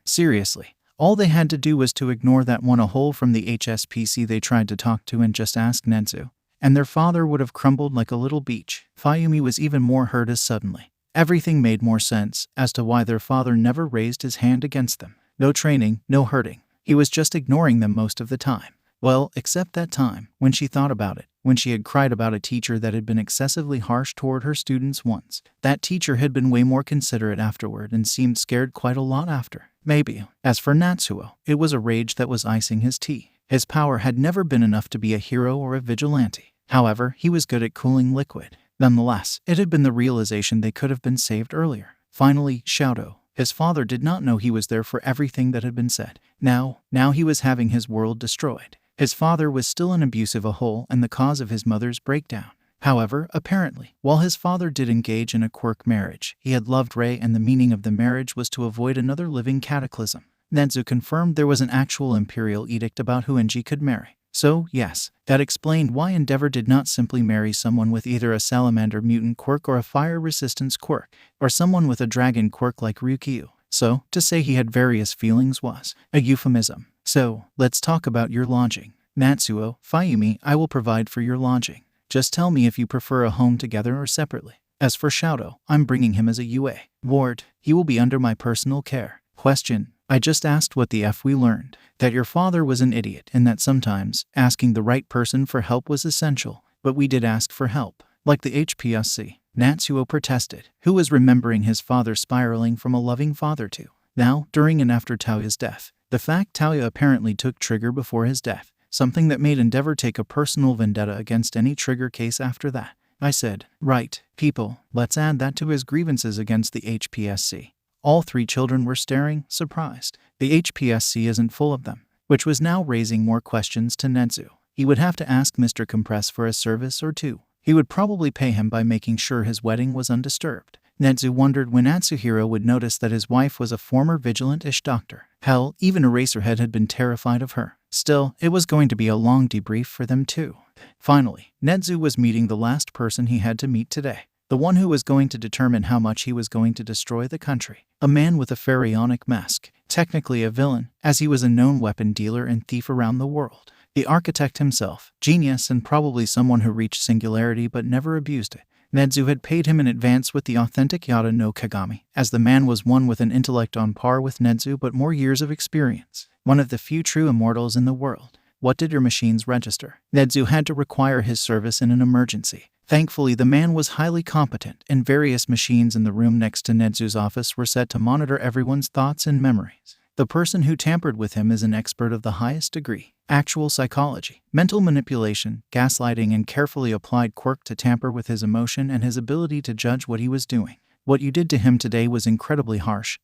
All they had to do was to ignore that one a hole from the HSPC they tried to talk to and just ask Nedzu, and their father would have crumbled like a little beach. Fayumi was even more hurt as suddenly everything made more sense as to why their father never raised his hand against them. No training, no hurting. He was just ignoring them most of the time. Well, except that time, when she thought about it, when she had cried about a teacher that had been excessively harsh toward her students once. That teacher had been way more considerate afterward and seemed scared quite a lot after. Maybe. As for Natsuo, it was a rage that was icing his tea. His power had never been enough to be a hero or a vigilante. However, he was good at cooling liquid. Nonetheless, it had been the realization they could have been saved earlier. Finally, Shadow. His father did not know he was there for everything that had been said. Now he was having his world destroyed. His father was still an abusive a-hole and the cause of his mother's breakdown. However, apparently, while his father did engage in a Quirk marriage, he had loved Rei, and the meaning of the marriage was to avoid another living cataclysm. Nedzu confirmed there was an actual imperial edict about who Enji could marry. So, yes, that explained why Endeavor did not simply marry someone with either a salamander mutant quirk or a fire resistance quirk, or someone with a dragon quirk like Ryukyu. So, to say he had various feelings was a euphemism. So, let's talk about your lodging. Natsuo, Fayumi, I will provide for your lodging. Just tell me if you prefer a home together or separately. As for Shadow, I'm bringing him as a UA ward. He will be under my personal care. Question. I just asked what the F we learned. That your father was an idiot and that sometimes asking the right person for help was essential. But we did ask for help. Like the HPSC. Natsuo protested, who was remembering his father spiraling from a loving father to now, during and after Taoya's death. The fact Taoya apparently took Trigger before his death, something that made Endeavor take a personal vendetta against any Trigger case after that. I said, right, people, let's add that to his grievances against the HPSC. All three children were staring, surprised. The HPSC isn't full of them, which was now raising more questions to Nedzu. He would have to ask Mr. Compress for a service or two. He would probably pay him by making sure his wedding was undisturbed. Nedzu wondered when Atsuhiro would notice that his wife was a former vigilant-ish doctor. Hell, even Eraserhead had been terrified of her. Still, it was going to be a long debrief for them too. Finally, Nedzu was meeting the last person he had to meet today. The one who was going to determine how much he was going to destroy the country. A man with a pharaonic mask. Technically a villain, as he was a known weapon dealer and thief around the world. The architect himself, genius and probably someone who reached singularity but never abused it. Nedzu had paid him in advance with the authentic Yada no Kagami, as the man was one with an intellect on par with Nedzu but more years of experience. One of the few true immortals in the world. What did your machines register? Nedzu had to require his service in an emergency. Thankfully, the man was highly competent, and various machines in the room next to Nedzu's office were set to monitor everyone's thoughts and memories. The person who tampered with him is an expert of the highest degree. Actual psychology, mental manipulation, gaslighting, and carefully applied quirk to tamper with his emotion and his ability to judge what he was doing. What you did to him today was incredibly harsh,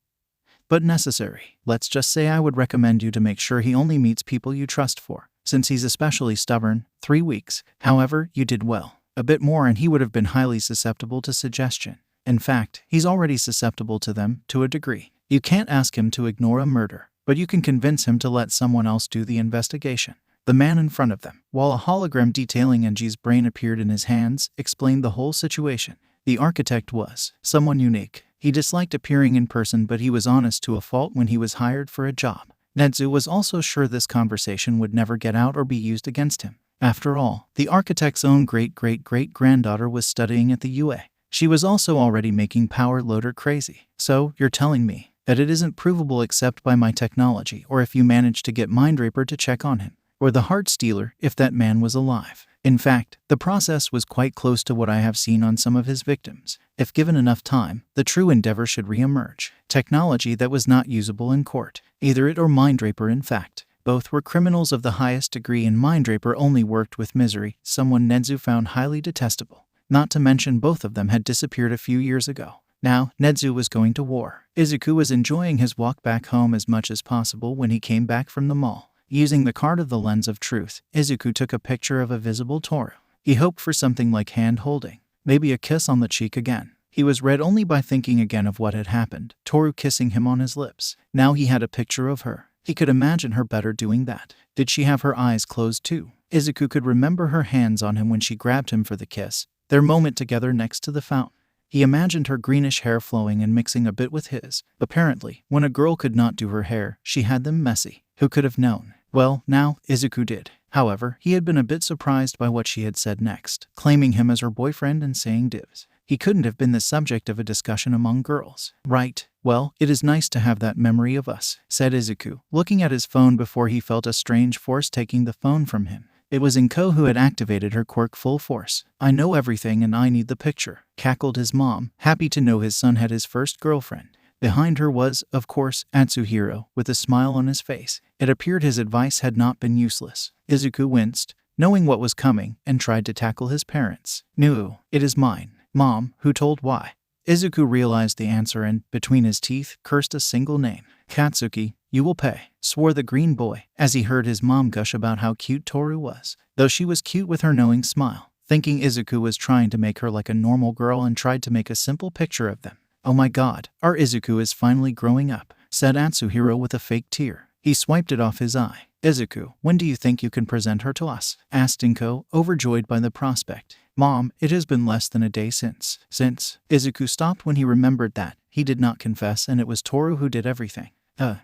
but necessary. Let's just say I would recommend you to make sure he only meets people you trust for, since he's especially stubborn. 3 weeks. However, you did well. A bit more and he would have been highly susceptible to suggestion. In fact, he's already susceptible to them, to a degree. You can't ask him to ignore a murder, but you can convince him to let someone else do the investigation. The man in front of them, while a hologram detailing Enji's brain appeared in his hands, explained the whole situation. The architect was someone unique. He disliked appearing in person, but he was honest to a fault when he was hired for a job. Nedzu was also sure this conversation would never get out or be used against him. After all, the architect's own great-great-great-granddaughter was studying at the UA. She was also already making Power Loader crazy. So, you're telling me that it isn't provable except by my technology, or if you managed to get Mindraper to check on him, or the Heart Stealer if that man was alive. In fact, the process was quite close to what I have seen on some of his victims. If given enough time, the true Endeavor should re-emerge. Technology that was not usable in court. Either it or Mindraper, in fact. Both were criminals of the highest degree, and Mindraper only worked with Misery, someone Nedzu found highly detestable. Not to mention both of them had disappeared a few years ago. Now, Nedzu was going to war. Izuku was enjoying his walk back home as much as possible when he came back from the mall. Using the card of the Lens of Truth, Izuku took a picture of a visible Toru. He hoped for something like hand-holding. Maybe a kiss on the cheek again. He was read only by thinking again of what had happened. Toru kissing him on his lips. Now he had a picture of her. He could imagine her better doing that. Did she have her eyes closed too? Izuku could remember her hands on him when she grabbed him for the kiss, their moment together next to the fountain. He imagined her greenish hair flowing and mixing a bit with his. Apparently, when a girl could not do her hair, she had them messy. Who could have known? Well, now, Izuku did. However, he had been a bit surprised by what she had said next, claiming him as her boyfriend and saying dibs. He couldn't have been the subject of a discussion among girls. Right. Well, it is nice to have that memory of us, said Izuku, looking at his phone before he felt a strange force taking the phone from him. It was Inko who had activated her quirk full force. I know everything and I need the picture, cackled his mom, happy to know his son had his first girlfriend. Behind her was, of course, Atsuhiro, with a smile on his face. It appeared his advice had not been useless. Izuku winced, knowing what was coming, and tried to tackle his parents. No, it is mine. Mom, who told why? Izuku realized the answer and, between his teeth, cursed a single name. Katsuki, you will pay, swore the green boy, as he heard his mom gush about how cute Toru was. Though she was cute with her knowing smile, thinking Izuku was trying to make her like a normal girl and tried to make a simple picture of them. Oh my god, our Izuku is finally growing up, said Atsuhiro with a fake tear. He swiped it off his eye. Izuku, when do you think you can present her to us? Asked Inko, overjoyed by the prospect. Mom, it has been less than a day since. Izuku stopped when he remembered that he did not confess and it was Toru who did everything.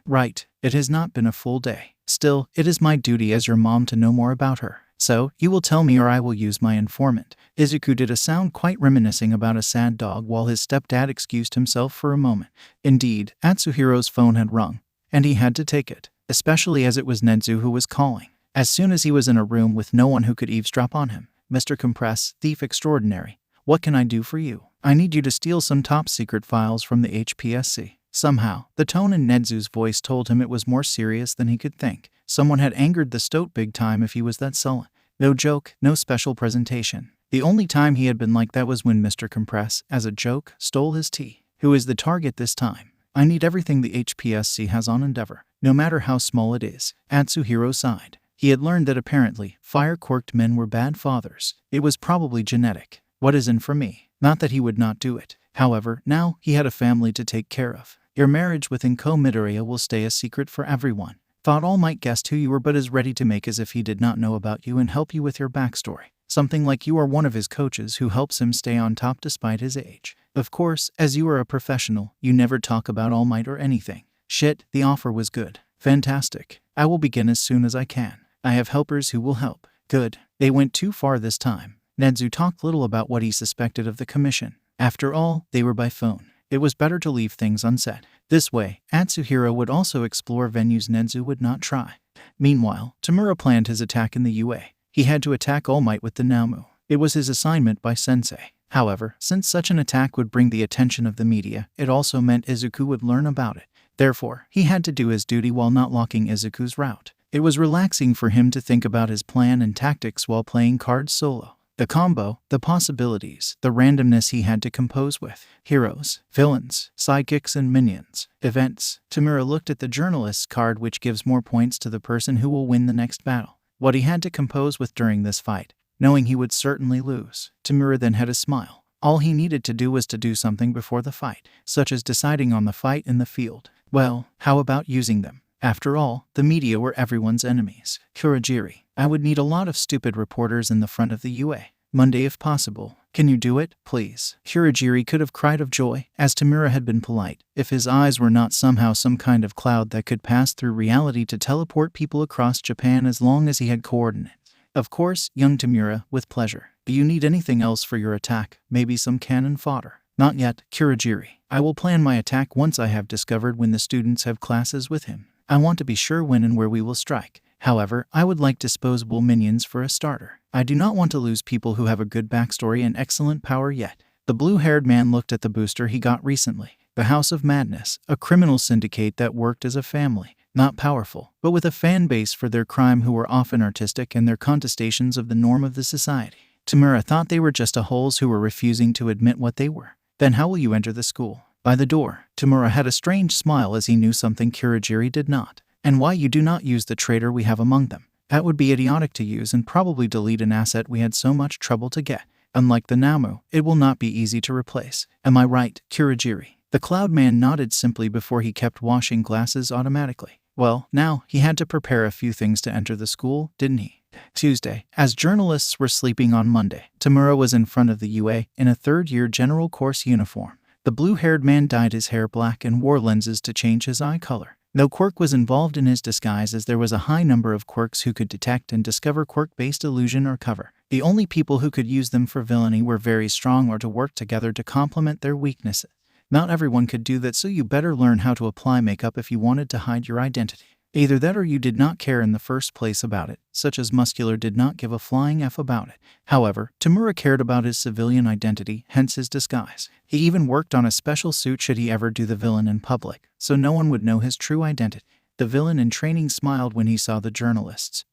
Right. It has not been a full day. Still, it is my duty as your mom to know more about her. So, you will tell me or I will use my informant. Izuku did a sound quite reminiscing about a sad dog while his stepdad excused himself for a moment. Indeed, Atsuhiro's phone had rung, and he had to take it, especially as it was Nedzu who was calling. As soon as he was in a room with no one who could eavesdrop on him. Mr. Compress, thief extraordinary, what can I do for you? I need you to steal some top-secret files from the HPSC. Somehow, the tone in Nedzu's voice told him it was more serious than he could think. Someone had angered the stoat big time if he was that sullen. No joke, no special presentation. The only time he had been like that was when Mr. Compress, as a joke, stole his tea. Who is the target this time? I need everything the HPSC has on Endeavor, no matter how small it is. Atsuhiro sighed. He had learned that apparently, fire-quirked men were bad fathers. It was probably genetic. What is in for me? Not that he would not do it. However, now he had a family to take care of. Your marriage with Inko Midoriya will stay a secret for everyone. Thought All Might guessed who you were but is ready to make as if he did not know about you and help you with your backstory. Something like you are one of his coaches who helps him stay on top despite his age. Of course, as you are a professional, you never talk about All Might or anything. Shit, the offer was good. Fantastic. I will begin as soon as I can. I have helpers who will help. Good. They went too far this time. Nedzu talked little about what he suspected of the commission. After all, they were by phone. It was better to leave things unsaid. This way, Atsuhiro would also explore venues Nedzu would not try. Meanwhile, Tamura planned his attack in the UA. He had to attack All Might with the Namu. It was his assignment by Sensei. However, since such an attack would bring the attention of the media, it also meant Izuku would learn about it. Therefore, he had to do his duty while not blocking Izuku's route. It was relaxing for him to think about his plan and tactics while playing cards solo. The combo, the possibilities, the randomness he had to compose with. Heroes, villains, sidekicks and minions. Events. Tamura looked at the journalist's card which gives more points to the person who will win the next battle. What he had to compose with during this fight, knowing he would certainly lose. Tamura then had a smile. All he needed to do was to do something before the fight, such as deciding on the fight in the field. Well, how about using them? After all, the media were everyone's enemies. Kurogiri, I would need a lot of stupid reporters in the front of the UA. Monday if possible. Can you do it, please? Kurogiri could have cried of joy, as Tamura had been polite, if his eyes were not somehow some kind of cloud that could pass through reality to teleport people across Japan as long as he had coordinates. Of course, young Tamura, with pleasure. Do you need anything else for your attack? Maybe some cannon fodder? Not yet, Kurogiri. I will plan my attack once I have discovered when the students have classes with him. I want to be sure when and where we will strike. However, I would like disposable minions for a starter. I do not want to lose people who have a good backstory and excellent power yet. The blue-haired man looked at the booster he got recently. The House of Madness, a criminal syndicate that worked as a family. Not powerful, but with a fan base for their crime who were often artistic and their contestations of the norm of the society. Tamura thought they were just a holes who were refusing to admit what they were. Then how will you enter the school? By the door. Tamura had a strange smile as he knew something Kurogiri did not. And why you do not use the traitor we have among them. That would be idiotic to use and probably delete an asset we had so much trouble to get. Unlike the Namu, it will not be easy to replace. Am I right, Kurogiri? The cloud man nodded simply before he kept washing glasses automatically. Well, now he had to prepare a few things to enter the school, didn't he? Tuesday, as journalists were sleeping on Monday, Tamura was in front of the UA in a third-year general course uniform. The blue-haired man dyed his hair black and wore lenses to change his eye color. No Quirk was involved in his disguise, as there was a high number of Quirks who could detect and discover Quirk-based illusion or cover. The only people who could use them for villainy were very strong or to work together to complement their weaknesses. Not everyone could do that, so you better learn how to apply makeup if you wanted to hide your identity. Either that or you did not care in the first place about it, such as Muscular did not give a flying F about it. However, Tamura cared about his civilian identity, hence his disguise. He even worked on a special suit should he ever do the villain in public, so no one would know his true identity. The villain in training smiled when he saw the journalists,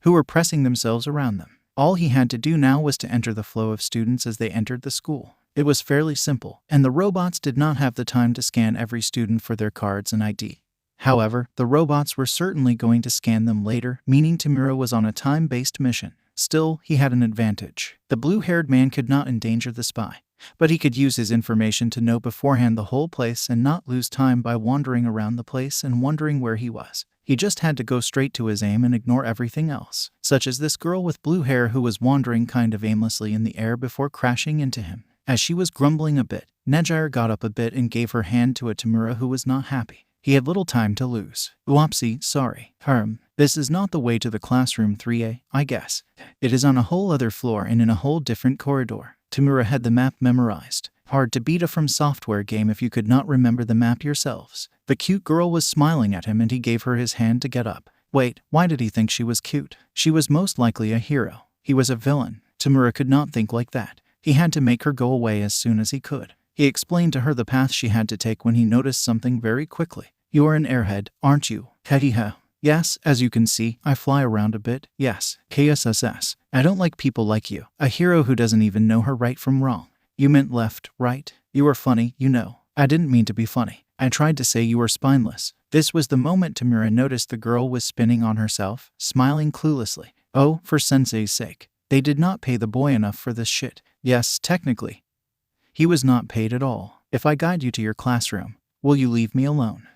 who were pressing themselves around them. All he had to do now was to enter the flow of students as they entered the school. It was fairly simple, and the robots did not have the time to scan every student for their cards and ID. However, the robots were certainly going to scan them later, meaning Tamura was on a time-based mission. Still, he had an advantage. The blue-haired man could not endanger the spy, but he could use his information to know beforehand the whole place and not lose time by wandering around the place and wondering where he was. He just had to go straight to his aim and ignore everything else, such as this girl with blue hair who was wandering kind of aimlessly in the air before crashing into him. As she was grumbling a bit, Nedzu got up a bit and gave her hand to a Tamura who was not happy. He had little time to lose. Whoopsie, sorry. This is not the way to the classroom 3A, I guess. It is on a whole other floor and in a whole different corridor. Tamura had the map memorized. Hard to beat a From Software game if you could not remember the map yourselves. The cute girl was smiling at him and he gave her his hand to get up. Wait, why did he think she was cute? She was most likely a hero. He was a villain. Tamura could not think like that. He had to make her go away as soon as he could. He explained to her the path she had to take when he noticed something very quickly. You are an airhead, aren't you? Heh. Yes, as you can see, I fly around a bit. Yes, KSSS. I don't like people like you. A hero who doesn't even know her right from wrong. You meant left, right? You were funny, you know. I didn't mean to be funny. I tried to say you were spineless. This was the moment Tamura noticed the girl was spinning on herself, smiling cluelessly. Oh, for sensei's sake. They did not pay the boy enough for this shit. Yes, technically. He was not paid at all. If I guide you to your classroom, will you leave me alone?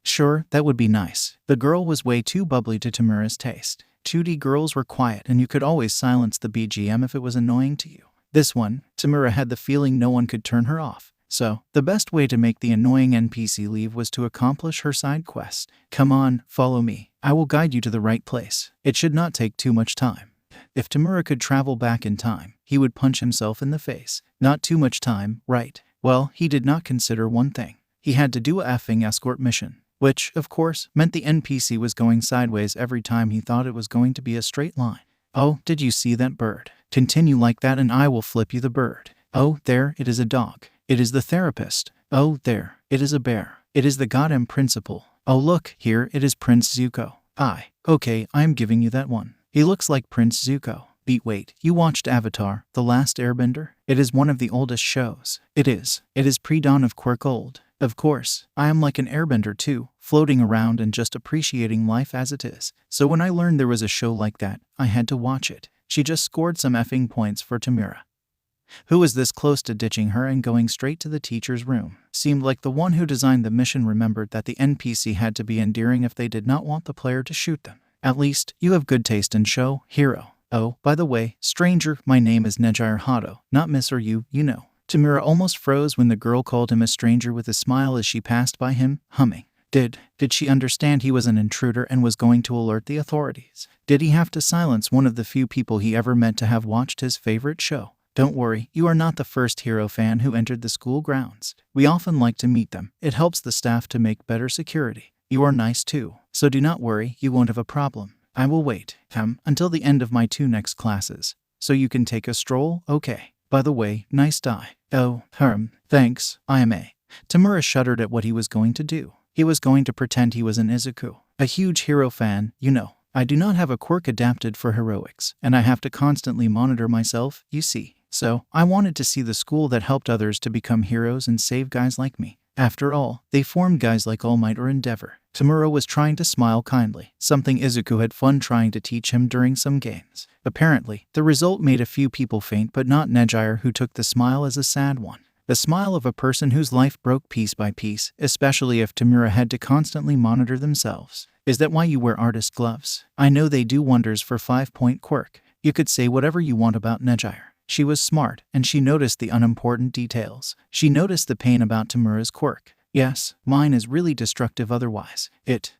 Sure, that would be nice. The girl was way too bubbly to Tamura's taste. 2D girls were quiet and you could always silence the BGM if it was annoying to you. This one, Tamura had the feeling no one could turn her off. So, the best way to make the annoying NPC leave was to accomplish her side quest. Come on, follow me. I will guide you to the right place. It should not take too much time. If Tamura could travel back in time, he would punch himself in the face. Not too much time, right? Well, he did not consider one thing. He had to do a effing escort mission, which, of course, meant the NPC was going sideways every time he thought it was going to be a straight line. Oh, did you see that bird? Continue like that and I will flip you the bird. Oh, there, it is a dog. It is the therapist. Oh, there, it is a bear. It is the goddamn principal. Oh, look, here, it is Prince Zuko. Okay, I am giving you that one. He looks like Prince Zuko. Wait, you watched Avatar, The Last Airbender? It is one of the oldest shows. It is pre-dawn of Quirk old. Of course, I am like an airbender too, floating around and just appreciating life as it is. So when I learned there was a show like that, I had to watch it. She just scored some effing points for Tamura, who was this close to ditching her and going straight to the teacher's room. Seemed like the one who designed the mission remembered that the NPC had to be endearing if they did not want the player to shoot them. At least, you have good taste in show, hero. Oh, by the way, stranger, my name is Nedzu Hado, not Miss or you know. Tamura almost froze when the girl called him a stranger with a smile as she passed by him, humming. Did she understand he was an intruder and was going to alert the authorities? Did he have to silence one of the few people he ever met to have watched his favorite show? Don't worry, you are not the first hero fan who entered the school grounds. We often like to meet them. It helps the staff to make better security. You are nice too, so do not worry, you won't have a problem. I will wait, until the end of my 2 next classes. So you can take a stroll, okay? By the way, nice die. Oh, thanks, I am a. Tamura shuddered at what he was going to do. He was going to pretend he was an Izuku, a huge hero fan, you know. I do not have a quirk adapted for heroics, and I have to constantly monitor myself, you see. So, I wanted to see the school that helped others to become heroes and save guys like me. After all, they formed guys like All Might or Endeavor. Tamura was trying to smile kindly, something Izuku had fun trying to teach him during some games. Apparently, the result made a few people faint but not Nedzu, who took the smile as a sad one. The smile of a person whose life broke piece by piece, especially if Tamura had to constantly monitor themselves. Is that why you wear artist gloves? I know they do wonders for 5-point Quirk. You could say whatever you want about Nedzu. She was smart, and she noticed the unimportant details. She noticed the pain about Tamura's quirk. Yes, mine is really destructive otherwise.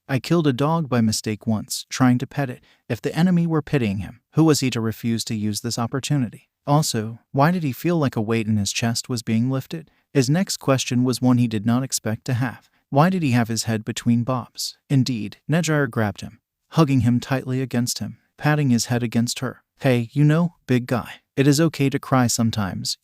I killed a dog by mistake once, trying to pet it. If the enemy were pitying him, who was he to refuse to use this opportunity? Also, why did he feel like a weight in his chest was being lifted? His next question was one he did not expect to have. Why did he have his head between Bob's? Indeed, Nedzu grabbed him, hugging him tightly against him, patting his head against her. Hey, big guy. It is okay to cry sometimes,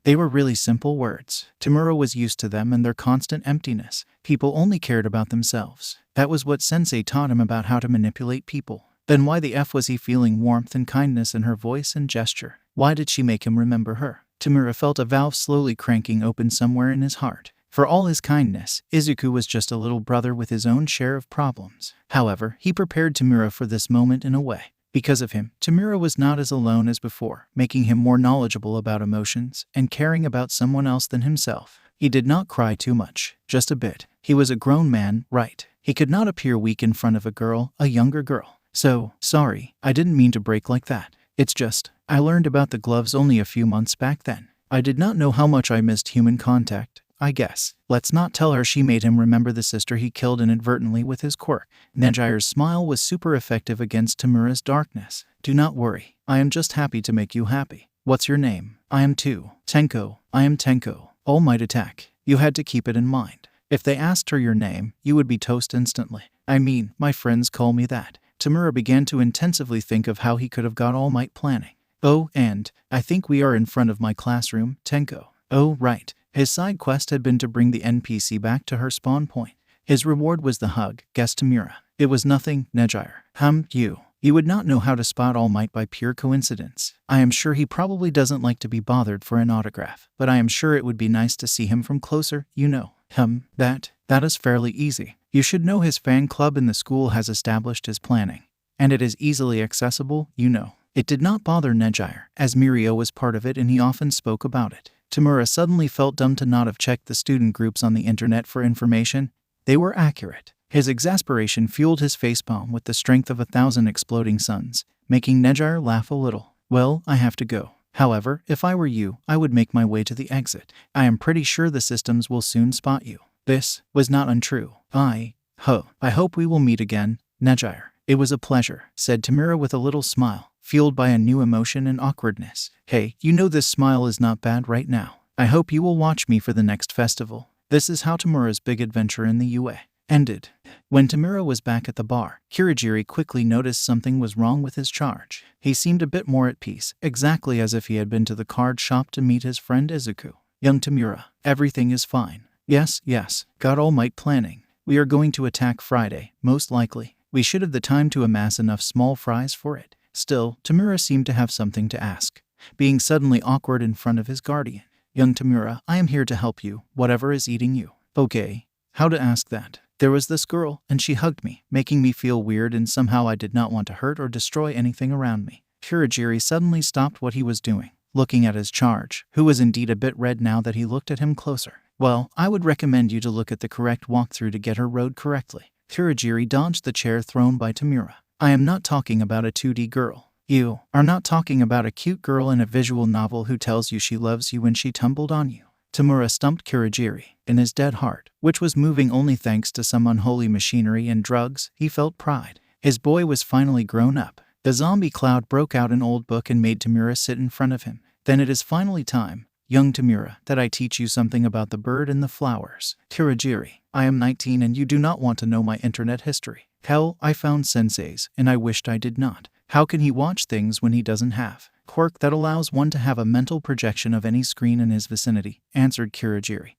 They were really simple words. Tamura was used to them and their constant emptiness. People only cared about themselves. That was what Sensei taught him about how to manipulate people. Then why the F was he feeling warmth and kindness in her voice and gesture? Why did she make him remember her? Tamura felt a valve slowly cranking open somewhere in his heart. For all his kindness, Izuku was just a little brother with his own share of problems. However, he prepared Tamura for this moment in a way. Because of him, Tamura was not as alone as before, making him more knowledgeable about emotions and caring about someone else than himself. He did not cry too much, just a bit. He was a grown man, right? He could not appear weak in front of a younger girl. So, sorry, I didn't mean to break like that. It's just, I learned about the gloves only a few months back then. I did not know how much I missed human contact, I guess. Let's not tell her she made him remember the sister he killed inadvertently with his quirk. Nedzu's smile was super effective against Tamura's darkness. Do not worry. I am just happy to make you happy. What's your name? I am Tenko. I am Tenko. All Might attack. You had to keep it in mind. If they asked her your name, you would be toast instantly. I mean, my friends call me that. Tamura began to intensively think of how he could have got All Might planning. Oh, and I think we are in front of my classroom, Tenko. Oh, right. His side quest had been to bring the NPC back to her spawn point. His reward was the hug, guessed Tamura. It was nothing, Nedzu. You would not know how to spot All Might by pure coincidence. I am sure he probably doesn't like to be bothered for an autograph, but I am sure it would be nice to see him from closer, That is fairly easy. You should know his fan club in the school has established his planning, and it is easily accessible, It did not bother Nedzu, as Mirio was part of it and he often spoke about it. Tamura suddenly felt dumb to not have checked the student groups on the internet for information. They were accurate. His exasperation fueled his facepalm with the strength of 1,000 exploding suns, making Nedzu laugh a little. Well, I have to go. However, if I were you, I would make my way to the exit. I am pretty sure the systems will soon spot you. This was not untrue. I hope we will meet again, Nedzu. It was a pleasure, said Tamura with a little smile, fueled by a new emotion and awkwardness. Hey, this smile is not bad right now. I hope you will watch me for the next festival. This is how Tamura's big adventure in the UA ended. When Tamura was back at the bar, Kirigiri quickly noticed something was wrong with his charge. He seemed a bit more at peace, exactly as if he had been to the card shop to meet his friend Izuku. Young Tamura, everything is fine. Yes, got All Might planning. We are going to attack Friday, most likely. We should have the time to amass enough small fries for it. Still, Tamura seemed to have something to ask, being suddenly awkward in front of his guardian. Young Tamura, I am here to help you, whatever is eating you. Okay, how to ask that? There was this girl, and she hugged me, making me feel weird and somehow I did not want to hurt or destroy anything around me. Kirigiri suddenly stopped what he was doing, looking at his charge, who was indeed a bit red now that he looked at him closer. Well, I would recommend you to look at the correct walkthrough to get her rode correctly. Kirigiri dodged the chair thrown by Tamura. I am not talking about a 2D girl. You are not talking about a cute girl in a visual novel who tells you she loves you when she tumbled on you. Tamura stumped Kirigiri. In his dead heart, which was moving only thanks to some unholy machinery and drugs, he felt pride. His boy was finally grown up. The zombie cloud broke out an old book and made Tamura sit in front of him. Then it is finally time, young Tamura, that I teach you something about the bird and the flowers. Kirigiri, I am 19 and you do not want to know my internet history. Hell, I found senseis, and I wished I did not. How can he watch things when he doesn't have quirk that allows one to have a mental projection of any screen in his vicinity? Answered Kirigiri,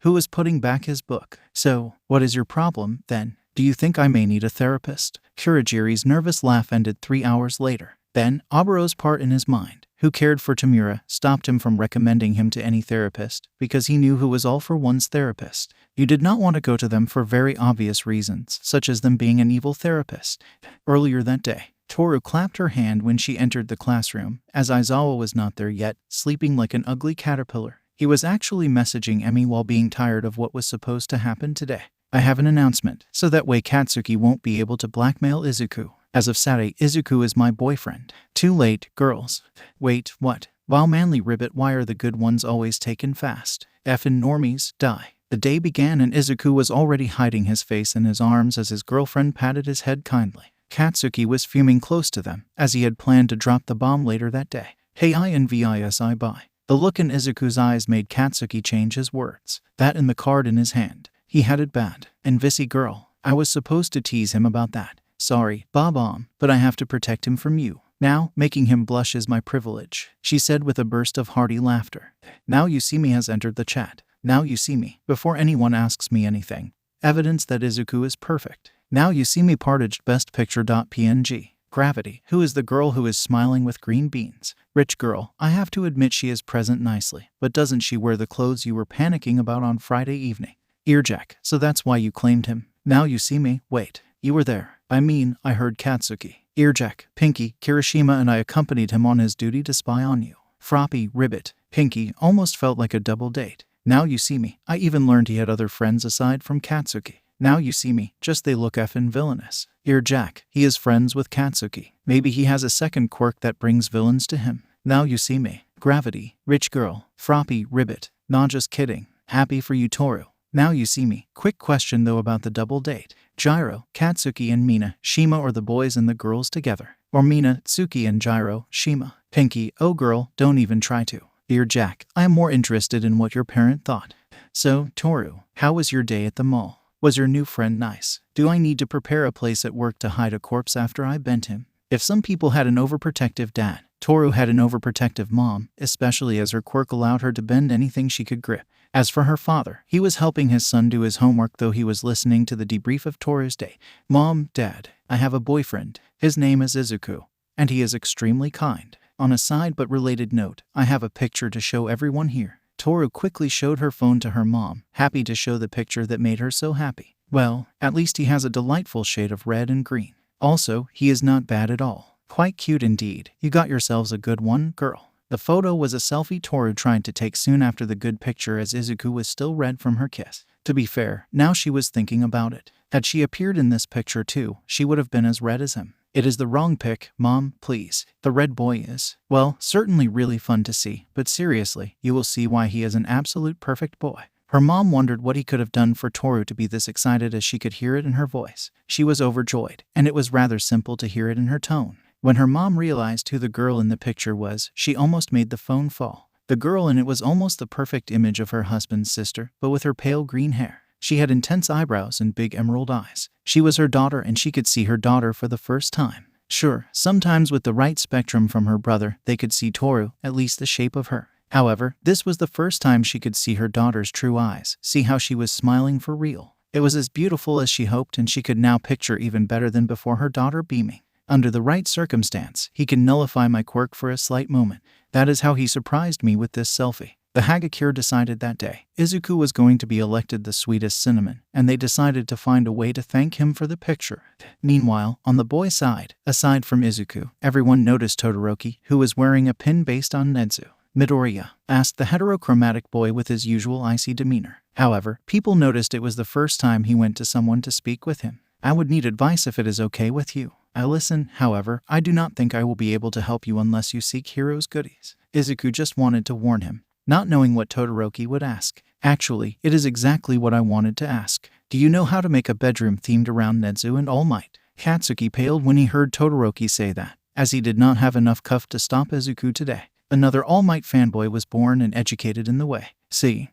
who was putting back his book. So, what is your problem, then? Do you think I may need a therapist? Kirigiri's nervous laugh ended 3 hours later. Then, Obero's part in his mind, who cared for Tamura, stopped him from recommending him to any therapist, because he knew who was all for one's therapist. You did not want to go to them for very obvious reasons, such as them being an evil therapist. Earlier that day, Toru clapped her hand when she entered the classroom, as Aizawa was not there yet, sleeping like an ugly caterpillar. He was actually messaging Emi while being tired of what was supposed to happen today. I have an announcement, so that way Katsuki won't be able to blackmail Izuku. As of Saturday, Izuku is my boyfriend. Too late, girls. Wait, what? Wow, manly ribbit, why are the good ones always taken fast? Effin' normies, die. The day began and Izuku was already hiding his face in his arms as his girlfriend patted his head kindly. Katsuki was fuming close to them, as he had planned to drop the bomb later that day. Hey, I bye. The look in Izuku's eyes made Katsuki change his words. That and the card in his hand. He had it bad. And Vissy girl, I was supposed to tease him about that. Sorry, Bob, but I have to protect him from you. Now, making him blush is my privilege, she said with a burst of hearty laughter. Now you see me has entered the chat. Now you see me, before anyone asks me anything. Evidence that Izuku is perfect. Now you see me partaged best picture.png. Gravity, who is the girl who is smiling with green beans? Rich girl, I have to admit she is present nicely, but doesn't she wear the clothes you were panicking about on Friday evening? Earjack, so that's why you claimed him. Now you see me, wait, you were there. I heard Katsuki. Earjack, Pinky, Kirishima and I accompanied him on his duty to spy on you. Froppy, Ribbit, Pinky, almost felt like a double date. Now you see me, I even learned he had other friends aside from Katsuki. Now you see me, just they look effin' villainous. Earjack, he is friends with Katsuki. Maybe he has a second quirk that brings villains to him. Now you see me. Gravity, Rich girl, Froppy, Ribbit, nah just kidding. Happy for you Toru. Now you see me. Quick question though about the double date. Gyro, Katsuki and Mina, Shima or the boys and the girls together. Or Mina, Tsuki and Gyro, Shima. Pinky, oh girl, don't even try to. Earjack, I am more interested in what your parent thought. So, Toru, how was your day at the mall? Was your new friend nice? Do I need to prepare a place at work to hide a corpse after I bent him? If some people had an overprotective dad, Toru had an overprotective mom, especially as her quirk allowed her to bend anything she could grip. As for her father, he was helping his son do his homework though he was listening to the debrief of Toru's day. Mom, Dad, I have a boyfriend. His name is Izuku, and he is extremely kind. On a side but related note, I have a picture to show everyone here. Toru quickly showed her phone to her mom, happy to show the picture that made her so happy. Well, at least he has a delightful shade of red and green. Also, he is not bad at all. Quite cute indeed. You got yourselves a good one, girl. The photo was a selfie Toru tried to take soon after the good picture as Izuku was still red from her kiss. To be fair, now she was thinking about it. Had she appeared in this picture too, she would have been as red as him. It is the wrong pic, Mom, please. The red boy is, well, certainly really fun to see, but seriously, you will see why he is an absolute perfect boy. Her mom wondered what he could have done for Toru to be this excited as she could hear it in her voice. She was overjoyed, and it was rather simple to hear it in her tone. When her mom realized who the girl in the picture was, she almost made the phone fall. The girl in it was almost the perfect image of her husband's sister, but with her pale green hair. She had intense eyebrows and big emerald eyes. She was her daughter and she could see her daughter for the first time. Sure, sometimes with the right spectrum from her brother, they could see Toru, at least the shape of her. However, this was the first time she could see her daughter's true eyes, see how she was smiling for real. It was as beautiful as she hoped and she could now picture even better than before her daughter beaming. Under the right circumstance, he can nullify my quirk for a slight moment. That is how he surprised me with this selfie. The Hagakure decided that day Izuku was going to be elected the sweetest cinnamon, and they decided to find a way to thank him for the picture. Meanwhile, on the boy side, aside from Izuku, everyone noticed Todoroki, who was wearing a pin based on Nedzu. Midoriya asked the heterochromatic boy with his usual icy demeanor. However, people noticed it was the first time he went to someone to speak with him. I would need advice if it is okay with you. I listen, however, I do not think I will be able to help you unless you seek hero's goodies. Izuku just wanted to warn him, not knowing what Todoroki would ask. Actually, it is exactly what I wanted to ask. Do you know how to make a bedroom themed around Nedzu and All Might? Katsuki paled when he heard Todoroki say that, as he did not have enough cuff to stop Izuku today. Another All Might fanboy was born and educated in the way. See,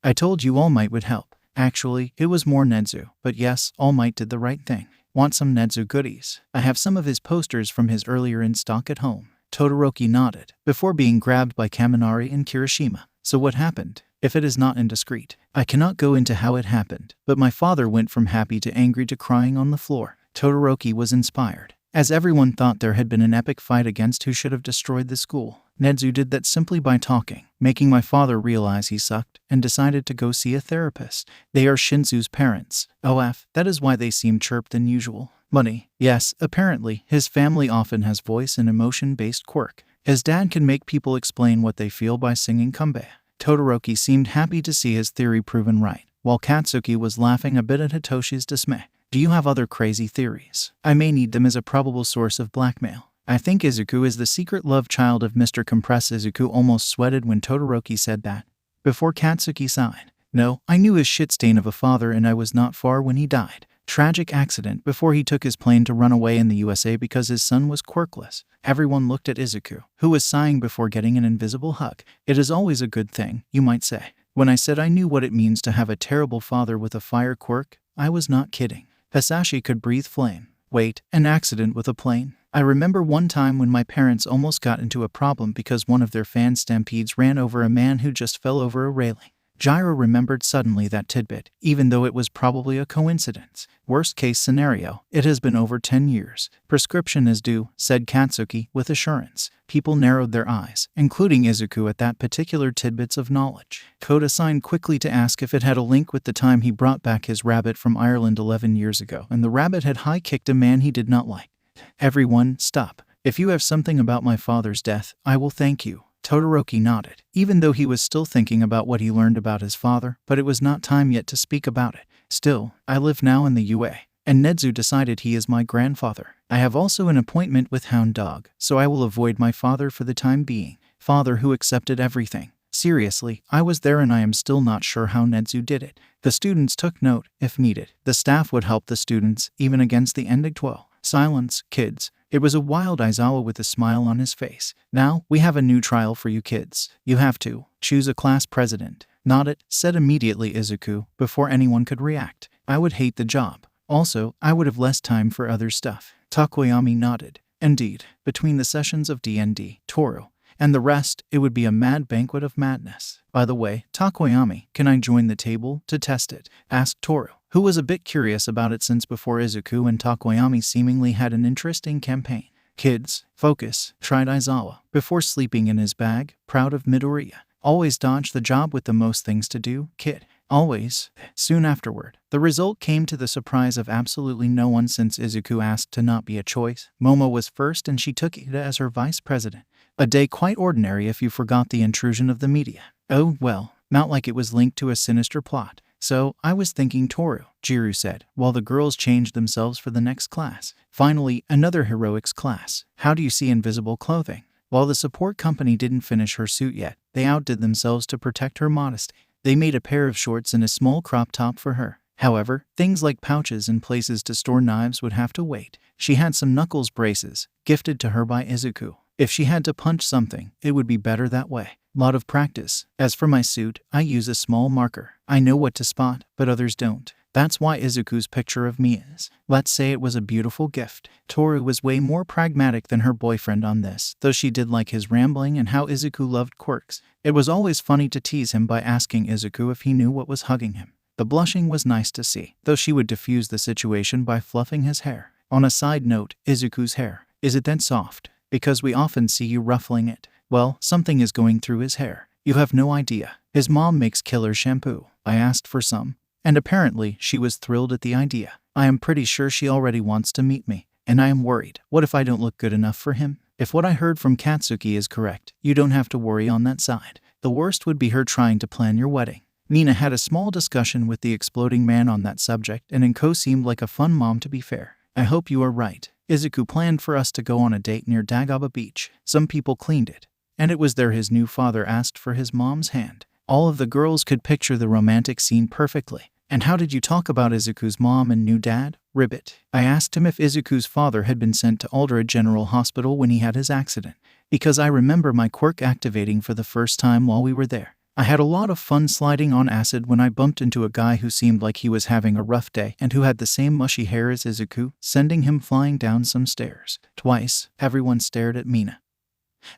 I told you All Might would help. Actually, it was more Nedzu, but yes, All Might did the right thing. Want some Nedzu goodies? I have some of his posters from his earlier in stock at home. Todoroki nodded, before being grabbed by Kaminari and Kirishima. So what happened? If it is not indiscreet, I cannot go into how it happened, but my father went from happy to angry to crying on the floor. Todoroki was inspired, as everyone thought there had been an epic fight against who should have destroyed the school. Nedzu did that simply by talking, making my father realize he sucked, and decided to go see a therapist. They are Shinsu's parents. That is why they seem chirped than usual. Money. Yes, apparently, his family often has voice and emotion-based quirk. His dad can make people explain what they feel by singing Kumbaya. Todoroki seemed happy to see his theory proven right, while Katsuki was laughing a bit at Hitoshi's dismay. Do you have other crazy theories? I may need them as a probable source of blackmail. I think Izuku is the secret love child of Mr. Compress. Izuku almost sweated when Todoroki said that. Before Katsuki sighed. No, I knew his shit stain of a father and I was not far when he died. Tragic accident before he took his plane to run away in the USA because his son was quirkless. Everyone looked at Izuku, who was sighing before getting an invisible hug. It is always a good thing, you might say. When I said I knew what it means to have a terrible father with a fire quirk, I was not kidding. Hisashi could breathe flame. Wait, an accident with a plane? I remember one time when my parents almost got into a problem because one of their fan stampedes ran over a man who just fell over a railing. Gyro remembered suddenly that tidbit, even though it was probably a coincidence. Worst case scenario, it has been over 10 years. Prescription is due, said Katsuki with assurance. People narrowed their eyes, including Izuku at that particular tidbits of knowledge. Koda signed quickly to ask if it had a link with the time he brought back his rabbit from Ireland 11 years ago, and the rabbit had high-kicked a man he did not like. Everyone, stop. If you have something about my father's death, I will thank you. Todoroki nodded, even though he was still thinking about what he learned about his father, but it was not time yet to speak about it. Still, I live now in the UA, and Nedzu decided he is my grandfather. I have also an appointment with Hound Dog, so I will avoid my father for the time being. Father who accepted everything. Seriously, I was there and I am still not sure how Nedzu did it. The students took note, if needed. The staff would help the students, even against the Endgame. Silence, kids. It was a wild Aizawa with a smile on his face. Now, we have a new trial for you kids. You have to choose a class president. Not it, said immediately Izuku, before anyone could react. I would hate the job. Also, I would have less time for other stuff. Takoyami nodded. Indeed, between the sessions of D&D, Toru, and the rest, it would be a mad banquet of madness. By the way, Takoyami, can I join the table to test it? Asked Toru, who was a bit curious about it since before Izuku and Takoyami seemingly had an interesting campaign. Kids, focus, tried Aizawa, before sleeping in his bag, proud of Midoriya. Always dodge the job with the most things to do, kid. Always. Soon afterward, the result came to the surprise of absolutely no one since Izuku asked to not be a choice. Momo was first and she took Ida as her vice president. A day quite ordinary if you forgot the intrusion of the media. Oh, well, not like it was linked to a sinister plot. So, I was thinking Toru, Jiru said, while the girls changed themselves for the next class. Finally, another heroics class. How do you see invisible clothing? While the support company didn't finish her suit yet, they outdid themselves to protect her modesty. They made a pair of shorts and a small crop top for her. However, things like pouches and places to store knives would have to wait. She had some knuckles braces, gifted to her by Izuku. If she had to punch something, it would be better that way. Lot of practice. As for my suit, I use a small marker. I know what to spot, but others don't. That's why Izuku's picture of me is. Let's say it was a beautiful gift. Toru was way more pragmatic than her boyfriend on this, though she did like his rambling and how Izuku loved quirks. It was always funny to tease him by asking Izuku if he knew what was hugging him. The blushing was nice to see, though she would diffuse the situation by fluffing his hair. On a side note, Izuku's hair. Is it that soft? Because we often see you ruffling it. Well, something is going through his hair. You have no idea. His mom makes killer shampoo. I asked for some, and apparently she was thrilled at the idea. I am pretty sure she already wants to meet me, and I am worried. What if I don't look good enough for him? If what I heard from Katsuki is correct, you don't have to worry on that side. The worst would be her trying to plan your wedding. Nina had a small discussion with the exploding man on that subject, and Inko seemed like a fun mom to be fair. I hope you are right. Izuku planned for us to go on a date near Dagaba Beach. Some people cleaned it, and it was there his new father asked for his mom's hand. All of the girls could picture the romantic scene perfectly. And how did you talk about Izuku's mom and new dad? Ribbit. I asked him if Izuku's father had been sent to Aldera General Hospital when he had his accident, because I remember my quirk activating for the first time while we were there. I had a lot of fun sliding on acid when I bumped into a guy who seemed like he was having a rough day and who had the same mushy hair as Izuku, sending him flying down some stairs. Twice, everyone stared at Mina,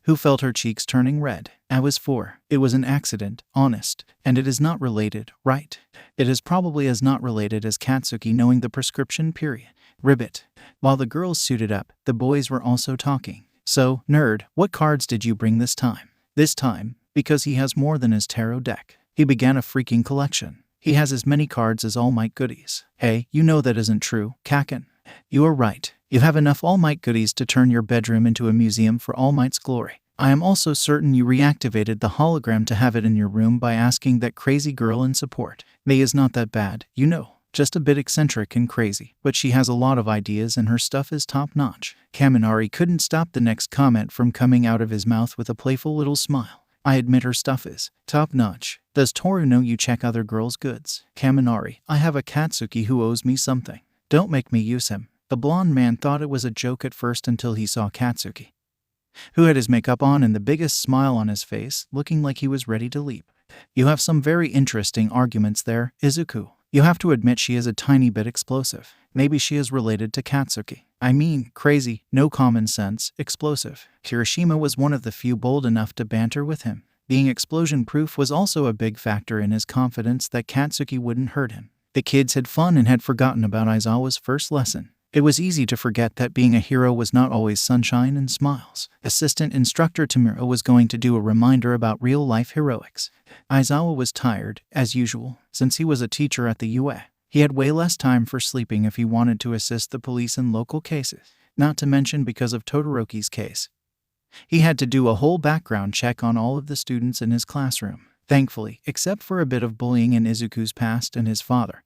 who felt her cheeks turning red. I was 4. It was an accident, honest, and it is not related, right? It is probably as not related as Katsuki knowing the prescription period. Ribbit. While the girls suited up, the boys were also talking. So, nerd, what cards did you bring this time? This time, because he has more than his tarot deck. He began a freaking collection. He has as many cards as All Might goodies. Hey, you know that isn't true, Kaken. You are right. You have enough All Might goodies to turn your bedroom into a museum for All Might's glory. I am also certain you reactivated the hologram to have it in your room by asking that crazy girl in support. May is not that bad, you know. Just a bit eccentric and crazy, but she has a lot of ideas and her stuff is top-notch. Kaminari couldn't stop the next comment from coming out of his mouth with a playful little smile. I admit her stuff is top-notch. Does Toru know you check other girls' goods? Kaminari, I have a Katsuki who owes me something. Don't make me use him. The blonde man thought it was a joke at first until he saw Katsuki, who had his makeup on and the biggest smile on his face, looking like he was ready to leap. You have some very interesting arguments there, Izuku. You have to admit she is a tiny bit explosive. Maybe she is related to Katsuki. I mean, crazy, no common sense, explosive. Kirishima was one of the few bold enough to banter with him. Being explosion-proof was also a big factor in his confidence that Katsuki wouldn't hurt him. The kids had fun and had forgotten about Aizawa's first lesson. It was easy to forget that being a hero was not always sunshine and smiles. Assistant Instructor Tamura was going to do a reminder about real-life heroics. Aizawa was tired, as usual, since he was a teacher at the UA. He had way less time for sleeping if he wanted to assist the police in local cases, not to mention because of Todoroki's case. He had to do a whole background check on all of the students in his classroom. Thankfully, except for a bit of bullying in Izuku's past and his father,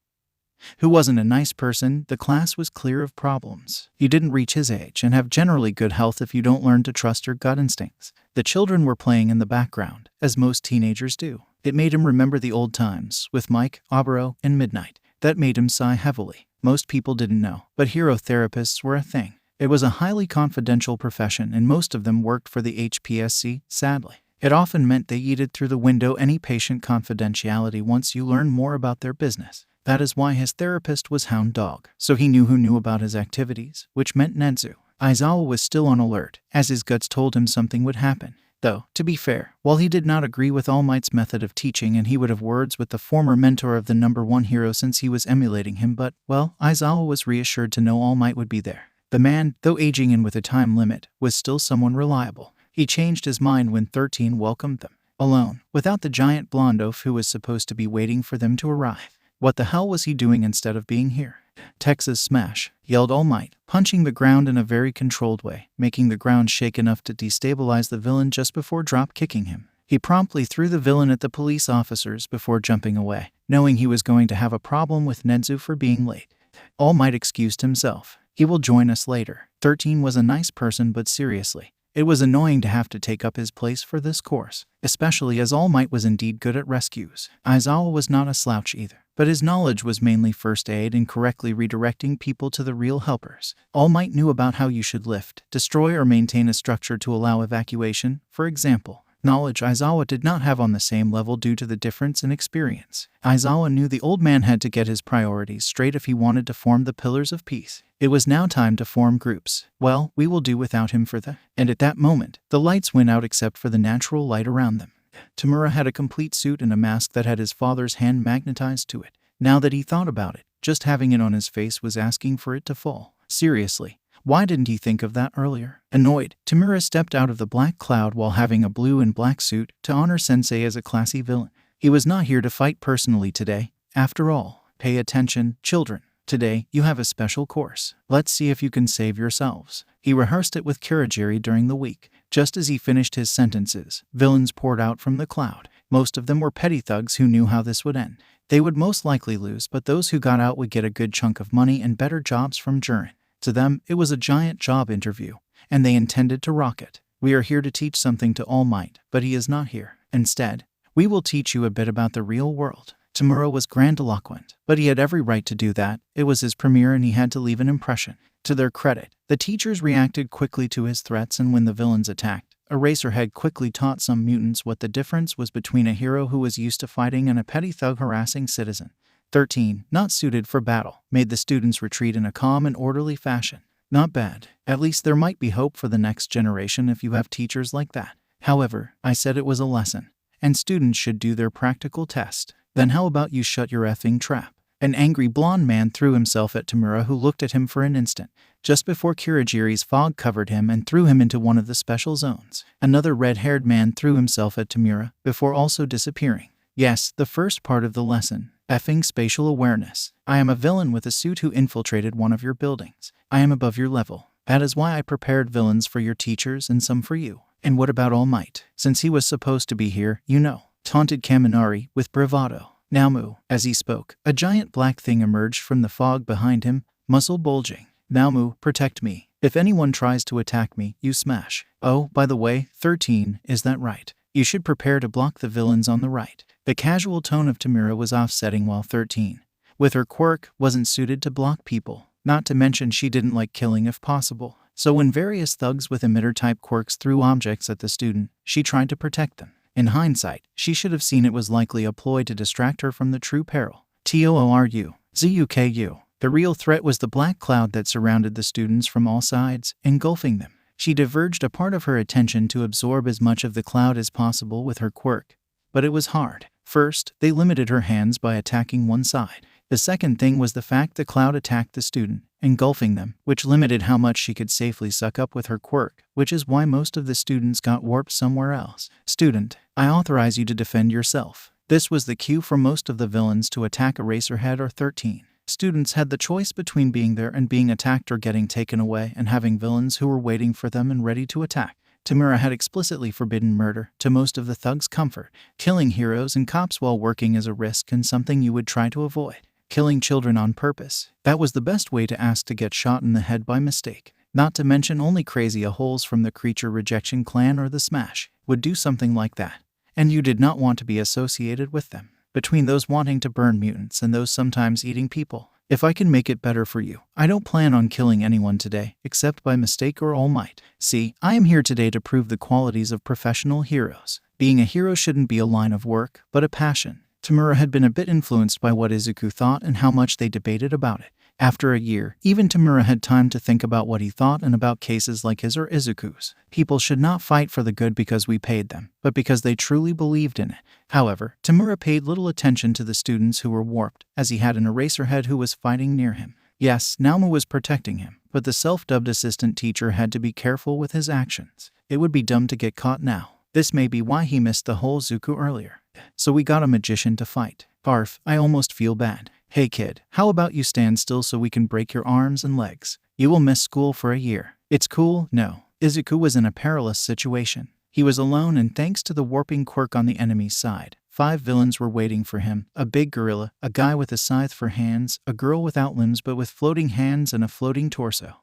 who wasn't a nice person, the class was clear of problems. You didn't reach his age and have generally good health if you don't learn to trust your gut instincts. The children were playing in the background, as most teenagers do. It made him remember the old times, with Mike, Obero, and Midnight. That made him sigh heavily. Most people didn't know, but hero therapists were a thing. It was a highly confidential profession and most of them worked for the HPSC, sadly. It often meant they yeeted through the window any patient confidentiality once you learn more about their business. That is why his therapist was Hound Dog, so he knew who knew about his activities, which meant Nedzu. Aizawa was still on alert, as his guts told him something would happen. Though, to be fair, while he did not agree with All Might's method of teaching and he would have words with the former mentor of the #1 hero since he was emulating him, but, well, Aizawa was reassured to know All Might would be there. The man, though aging and with a time limit, was still someone reliable. He changed his mind when 13 welcomed them. Alone, without the giant blonde oaf who was supposed to be waiting for them to arrive. What the hell was he doing instead of being here? Texas smash, yelled All Might, punching the ground in a very controlled way, making the ground shake enough to destabilize the villain just before drop-kicking him. He promptly threw the villain at the police officers before jumping away, knowing he was going to have a problem with Nedzu for being late. All Might excused himself. He will join us later. 13 was a nice person, but seriously, it was annoying to have to take up his place for this course, especially as All Might was indeed good at rescues. Aizawa was not a slouch either, but his knowledge was mainly first aid and correctly redirecting people to the real helpers. All Might knew about how you should lift, destroy or maintain a structure to allow evacuation, for example. Knowledge Aizawa did not have on the same level due to the difference in experience. Aizawa knew the old man had to get his priorities straight if he wanted to form the Pillars of Peace. It was now time to form groups. Well, we will do without him for the... And at that moment, the lights went out except for the natural light around them. Tamura had a complete suit and a mask that had his father's hand magnetized to it. Now that he thought about it, just having it on his face was asking for it to fall. Seriously. Why didn't he think of that earlier? Annoyed, Tamura stepped out of the black cloud while having a blue and black suit to honor Sensei as a classy villain. He was not here to fight personally today. After all, pay attention, children. Today, you have a special course. Let's see if you can save yourselves. He rehearsed it with Kurogiri during the week. Just as he finished his sentences, villains poured out from the cloud. Most of them were petty thugs who knew how this would end. They would most likely lose, but those who got out would get a good chunk of money and better jobs from Jurin. To them, it was a giant job interview, and they intended to rock it. We are here to teach something to All Might, but he is not here. Instead, we will teach you a bit about the real world. Tamura was grandiloquent, but he had every right to do that. It was his premiere and he had to leave an impression. To their credit, the teachers reacted quickly to his threats, and when the villains attacked, Eraserhead quickly taught some mutants what the difference was between a hero who was used to fighting and a petty thug harassing citizen. 13, not suited for battle, made the students retreat in a calm and orderly fashion. Not bad. At least there might be hope for the next generation if you have teachers like that. However, I said it was a lesson, and students should do their practical test. Then how about you shut your effing trap? An angry blonde man threw himself at Tamura, who looked at him for an instant, just before Kurogiri's fog covered him and threw him into one of the special zones. Another red-haired man threw himself at Tamura, before also disappearing. Yes, the first part of the lesson. Effing spatial awareness. I am a villain with a suit who infiltrated one of your buildings. I am above your level. That is why I prepared villains for your teachers and some for you. And what about All Might? Since he was supposed to be here, you know, taunted Kaminari with bravado. Naomu, as he spoke, a giant black thing emerged from the fog behind him, muzzle bulging. Naomu, protect me. If anyone tries to attack me, you smash. Oh, by the way, 13, is that right? You should prepare to block the villains on the right. The casual tone of Tamura was offsetting while 13, with her quirk, wasn't suited to block people. Not to mention she didn't like killing if possible. So when various thugs with emitter-type quirks threw objects at the student, she tried to protect them. In hindsight, she should have seen it was likely a ploy to distract her from the true peril. Tooru. Zuku. The real threat was the black cloud that surrounded the students from all sides, engulfing them. She diverged a part of her attention to absorb as much of the cloud as possible with her quirk. But it was hard. First, they limited her hands by attacking one side. The second thing was the fact the cloud attacked the student, engulfing them, which limited how much she could safely suck up with her quirk, which is why most of the students got warped somewhere else. Student, I authorize you to defend yourself. This was the cue for most of the villains to attack Eraserhead or 13. Students had the choice between being there and being attacked or getting taken away and having villains who were waiting for them and ready to attack. Tamura had explicitly forbidden murder, to most of the thugs' comfort. Killing heroes and cops while working is a risk and something you would try to avoid. Killing children on purpose, that was the best way to ask to get shot in the head by mistake. Not to mention only crazy a-holes from the Creature Rejection Clan or the Smash would do something like that. And you did not want to be associated with them. Between those wanting to burn mutants and those sometimes eating people, if I can make it better for you, I don't plan on killing anyone today, except by mistake or All Might. See, I am here today to prove the qualities of professional heroes. Being a hero shouldn't be a line of work, but a passion. Tamura had been a bit influenced by what Izuku thought and how much they debated about it. After a year, even Tamura had time to think about what he thought and about cases like his or Izuku's. People should not fight for the good because we paid them, but because they truly believed in it. However, Tamura paid little attention to the students who were warped, as he had an Eraserhead who was fighting near him. Yes, Naomu was protecting him, but the self-dubbed assistant teacher had to be careful with his actions. It would be dumb to get caught now. This may be why he missed the whole Zuku earlier. So we got a magician to fight. Barf, I almost feel bad. Hey kid, how about you stand still so we can break your arms and legs? You will miss school for a year. It's cool, no. Izuku was in a perilous situation. He was alone and thanks to the warping quirk on the enemy's side, 5 villains were waiting for him. A big gorilla, a guy with a scythe for hands, a girl without limbs but with floating hands and a floating torso.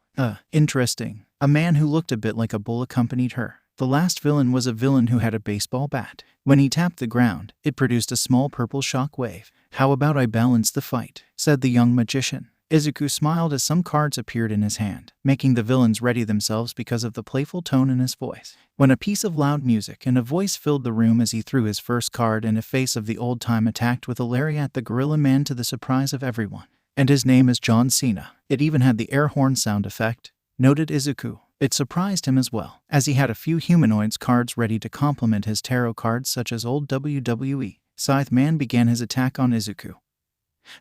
Interesting. A man who looked a bit like a bull accompanied her. The last villain was a villain who had a baseball bat. When he tapped the ground, it produced a small purple shock wave. How about I balance the fight? Said the young magician. Izuku smiled as some cards appeared in his hand, making the villains ready themselves because of the playful tone in his voice. When a piece of loud music and a voice filled the room as he threw his first card and a face of the old time attacked with a lariat the gorilla man to the surprise of everyone. And his name is John Cena. It even had the air horn sound effect, noted Izuku. It surprised him as well, as he had a few humanoids cards ready to complement his tarot cards such as old WWE. Scythe Man began his attack on Izuku,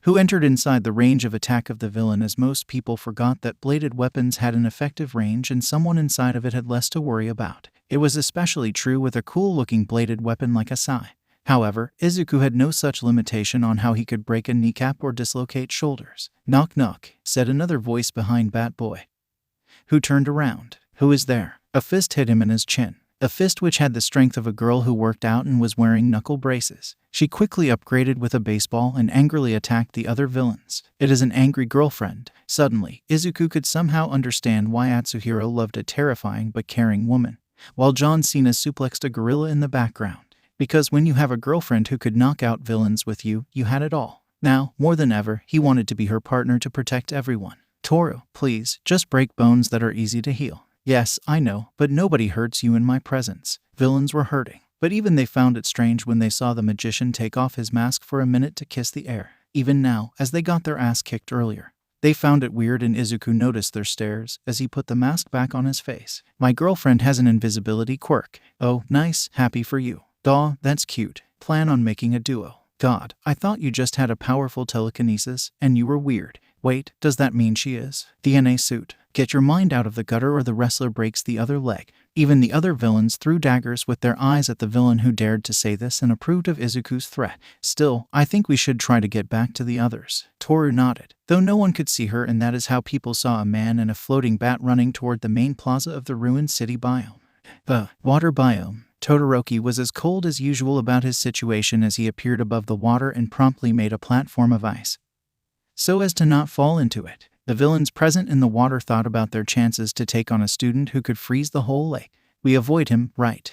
who entered inside the range of attack of the villain as most people forgot that bladed weapons had an effective range and someone inside of it had less to worry about. It was especially true with a cool-looking bladed weapon like a sai. However, Izuku had no such limitation on how he could break a kneecap or dislocate shoulders. Knock knock, said another voice behind Bat Boy, who turned around. Who is there? A fist hit him in his chin. A fist which had the strength of a girl who worked out and was wearing knuckle braces. She quickly upgraded with a baseball and angrily attacked the other villains. It is an angry girlfriend. Suddenly, Izuku could somehow understand why Atsuhiro loved a terrifying but caring woman, while John Cena suplexed a gorilla in the background. Because when you have a girlfriend who could knock out villains with you, you had it all. Now, more than ever, he wanted to be her partner to protect everyone. Toru, please, just break bones that are easy to heal. Yes, I know, but nobody hurts you in my presence. Villains were hurting, but even they found it strange when they saw the magician take off his mask for a minute to kiss the air. Even now, as they got their ass kicked earlier, they found it weird and Izuku noticed their stares as he put the mask back on his face. My girlfriend has an invisibility quirk. Oh, nice, happy for you. Daw, that's cute. Plan on making a duo. God, I thought you just had a powerful telekinesis, and you were weird. Wait, does that mean she is? DNA suit. Get your mind out of the gutter or the wrestler breaks the other leg. Even the other villains threw daggers with their eyes at the villain who dared to say this and approved of Izuku's threat. Still, I think we should try to get back to the others. Toru nodded, though no one could see her, and that is how people saw a man and a floating bat running toward the main plaza of the ruined city biome. The water biome. Todoroki was as cold as usual about his situation as he appeared above the water and promptly made a platform of ice, so as to not fall into it. The villains present in the water thought about their chances to take on a student who could freeze the whole lake. We avoid him, right.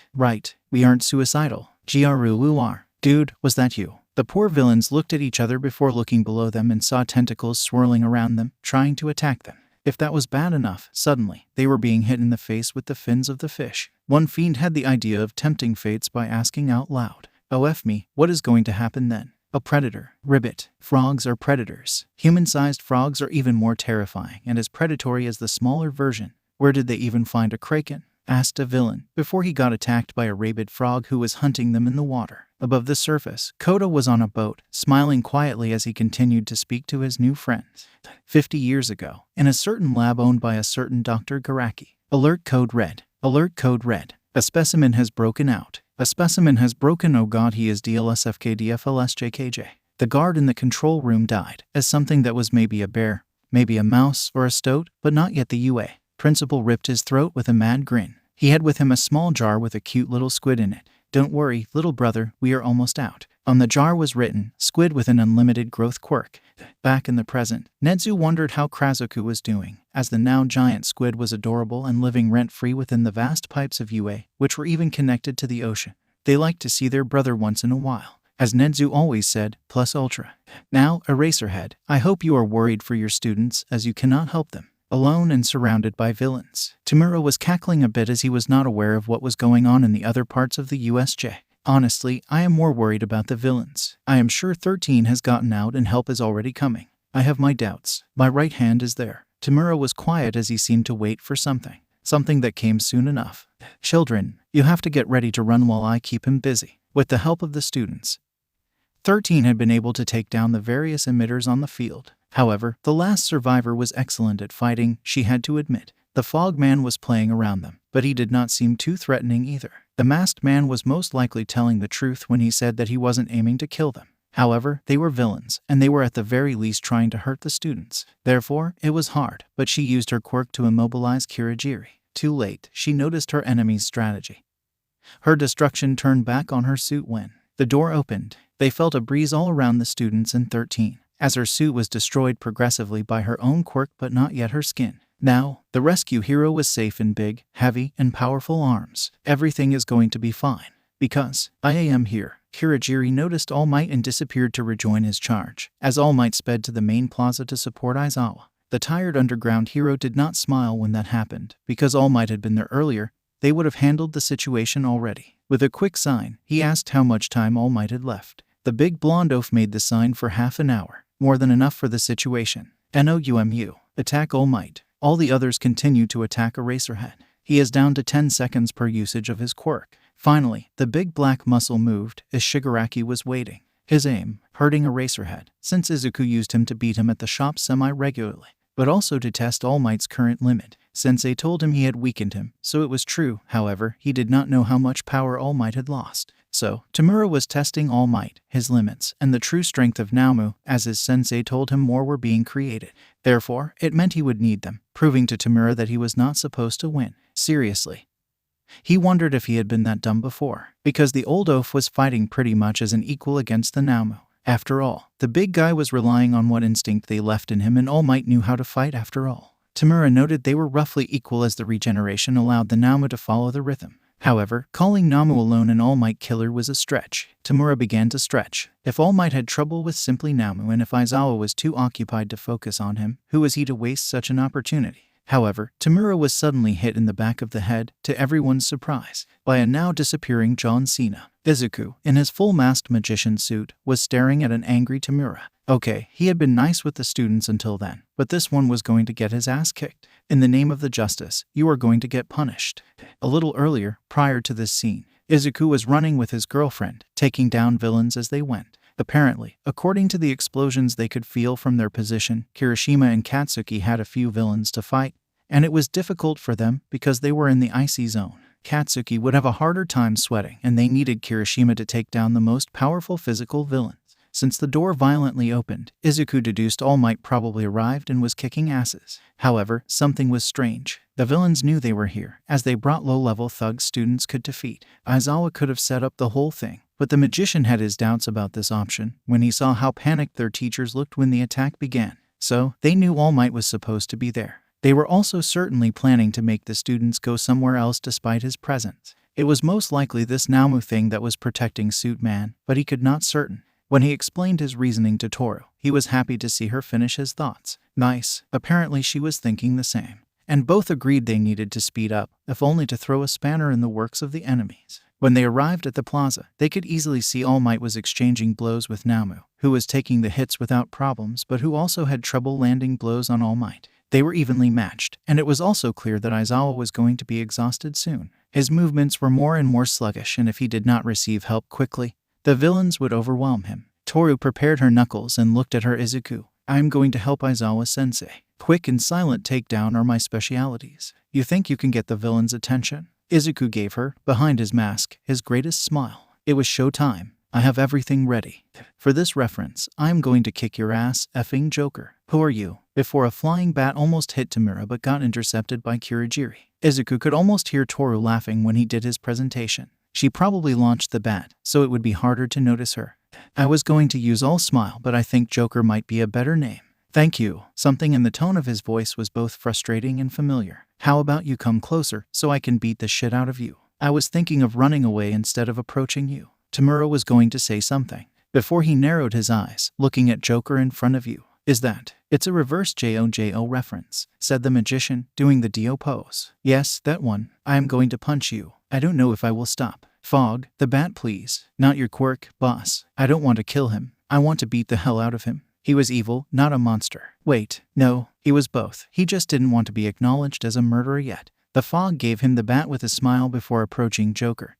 We aren't suicidal. Giaru. Dude, was that you? The poor villains looked at each other before looking below them and saw tentacles swirling around them, trying to attack them. If that was bad enough, suddenly, they were being hit in the face with the fins of the fish. One fiend had the idea of tempting fates by asking out loud, "Oh F me, what is going to happen then?" A predator. Ribbit. Frogs are predators. Human-sized frogs are even more terrifying and as predatory as the smaller version. Where did they even find a kraken? Asked a villain, before he got attacked by a rabid frog who was hunting them in the water. Above the surface, Koda was on a boat, smiling quietly as he continued to speak to his new friends. 50 years ago, in a certain lab owned by a certain Dr. Garaki. Alert code red. Alert code red. A specimen has broken out. A specimen has broken. Oh god, he is DLSFKDFLSJKJ. The guard in the control room died, as something that was maybe a bear, maybe a mouse or a stoat, but not yet the UA. Principal ripped his throat with a mad grin. He had with him a small jar with a cute little squid in it. Don't worry, little brother, we are almost out. On the jar was written, squid with an unlimited growth quirk. Back in the present, Nedzu wondered how Krazoku was doing, as the now giant squid was adorable and living rent-free within the vast pipes of UA, which were even connected to the ocean. They liked to see their brother once in a while. As Nedzu always said, plus ultra. Now, Eraserhead, I hope you are worried for your students as you cannot help them. Alone and surrounded by villains. Tamura was cackling a bit as he was not aware of what was going on in the other parts of the USJ. Honestly, I am more worried about the villains. I am sure 13 has gotten out and help is already coming. I have my doubts. My right hand is there. Tamura was quiet as he seemed to wait for something. Something that came soon enough. Children, you have to get ready to run while I keep him busy. With the help of the students. 13 had been able to take down the various emitters on the field. However, the last survivor was excellent at fighting, she had to admit. The fog man was playing around them, but he did not seem too threatening either. The masked man was most likely telling the truth when he said that he wasn't aiming to kill them. However, they were villains, and they were at the very least trying to hurt the students. Therefore, it was hard, but she used her quirk to immobilize Kirigiri. Too late, she noticed her enemy's strategy. Her destruction turned back on her suit when the door opened. They felt a breeze all around the students and 13. As her suit was destroyed progressively by her own quirk but not yet her skin. Now, the rescue hero was safe in big, heavy, and powerful arms. Everything is going to be fine. Because I am here. Kirigiri noticed All Might and disappeared to rejoin his charge, as All Might sped to the main plaza to support Aizawa. The tired underground hero did not smile when that happened, because All Might had been there earlier. They would have handled the situation already. With a quick sign, he asked how much time All Might had left. The big blonde oaf made the sign for half an hour. More than enough for the situation. NOUMU. Attack All Might. All the others continue to attack Eraserhead. He is down to 10 seconds per usage of his quirk. Finally, the big black muscle moved as Shigaraki was waiting. His aim, hurting Eraserhead, since Izuku used him to beat him at the shop semi-regularly, but also to test All Might's current limit. Sensei told him he had weakened him, so it was true. However, he did not know how much power All Might had lost. So, Tamura was testing All Might, his limits, and the true strength of Naomu, as his sensei told him more were being created. Therefore, it meant he would need them, proving to Tamura that he was not supposed to win. Seriously. He wondered if he had been that dumb before, because the old oaf was fighting pretty much as an equal against the Naomu. After all, the big guy was relying on what instinct they left in him and All Might knew how to fight after all. Tamura noted they were roughly equal as the regeneration allowed the Naomu to follow the rhythm. However, calling Namu alone an All Might killer was a stretch. Tamura began to stretch. If All Might had trouble with simply Namu and if Aizawa was too occupied to focus on him, who was he to waste such an opportunity? However, Tamura was suddenly hit in the back of the head, to everyone's surprise, by a now disappearing John Cena. Izuku, in his full masked magician suit, was staring at an angry Tamura. Okay, he had been nice with the students until then, but this one was going to get his ass kicked. In the name of the justice, you are going to get punished. A little earlier, prior to this scene, Izuku was running with his girlfriend, taking down villains as they went. Apparently, according to the explosions they could feel from their position, Kirishima and Katsuki had a few villains to fight, and it was difficult for them because they were in the icy zone. Katsuki would have a harder time sweating, and they needed Kirishima to take down the most powerful physical villains. Since the door violently opened, Izuku deduced All Might probably arrived and was kicking asses. However, something was strange. The villains knew they were here, as they brought low-level thugs students could defeat. Aizawa could have set up the whole thing, but the magician had his doubts about this option when he saw how panicked their teachers looked when the attack began. So, they knew All Might was supposed to be there. They were also certainly planning to make the students go somewhere else despite his presence. It was most likely this Namu thing that was protecting Suit Man, but he could not certain. When he explained his reasoning to Toru, he was happy to see her finish his thoughts. Nice. Apparently she was thinking the same. And both agreed they needed to speed up, if only to throw a spanner in the works of the enemies. When they arrived at the plaza, they could easily see All Might was exchanging blows with Namu, who was taking the hits without problems but who also had trouble landing blows on All Might. They were evenly matched, and it was also clear that Aizawa was going to be exhausted soon. His movements were more and more sluggish, and if he did not receive help quickly, the villains would overwhelm him. Toru prepared her knuckles and looked at her. Izuku, I'm going to help Aizawa-sensei. Quick and silent takedown are my specialities. You think you can get the villain's attention? Izuku gave her, behind his mask, his greatest smile. It was showtime. I have everything ready. For this reference, I'm going to kick your ass, effing Joker. Who are you? Before a flying bat almost hit Tamura but got intercepted by Kurogiri. Izuku could almost hear Toru laughing when he did his presentation. She probably launched the bat, so it would be harder to notice her. I was going to use All Smile, but I think Joker might be a better name. Thank you. Something in the tone of his voice was both frustrating and familiar. How about you come closer so I can beat the shit out of you? I was thinking of running away instead of approaching you. Tamura was going to say something before he narrowed his eyes, looking at Joker in front of you. Is that? It's a reverse JoJo reference, said the magician, doing the Dio pose. Yes, that one. I am going to punch you. I don't know if I will stop. Fog, the bat please. Not your Quirk, boss. I don't want to kill him. I want to beat the hell out of him. He was evil, not a monster. Wait, no, he was both. He just didn't want to be acknowledged as a murderer yet. The Fog gave him the bat with a smile before approaching Joker,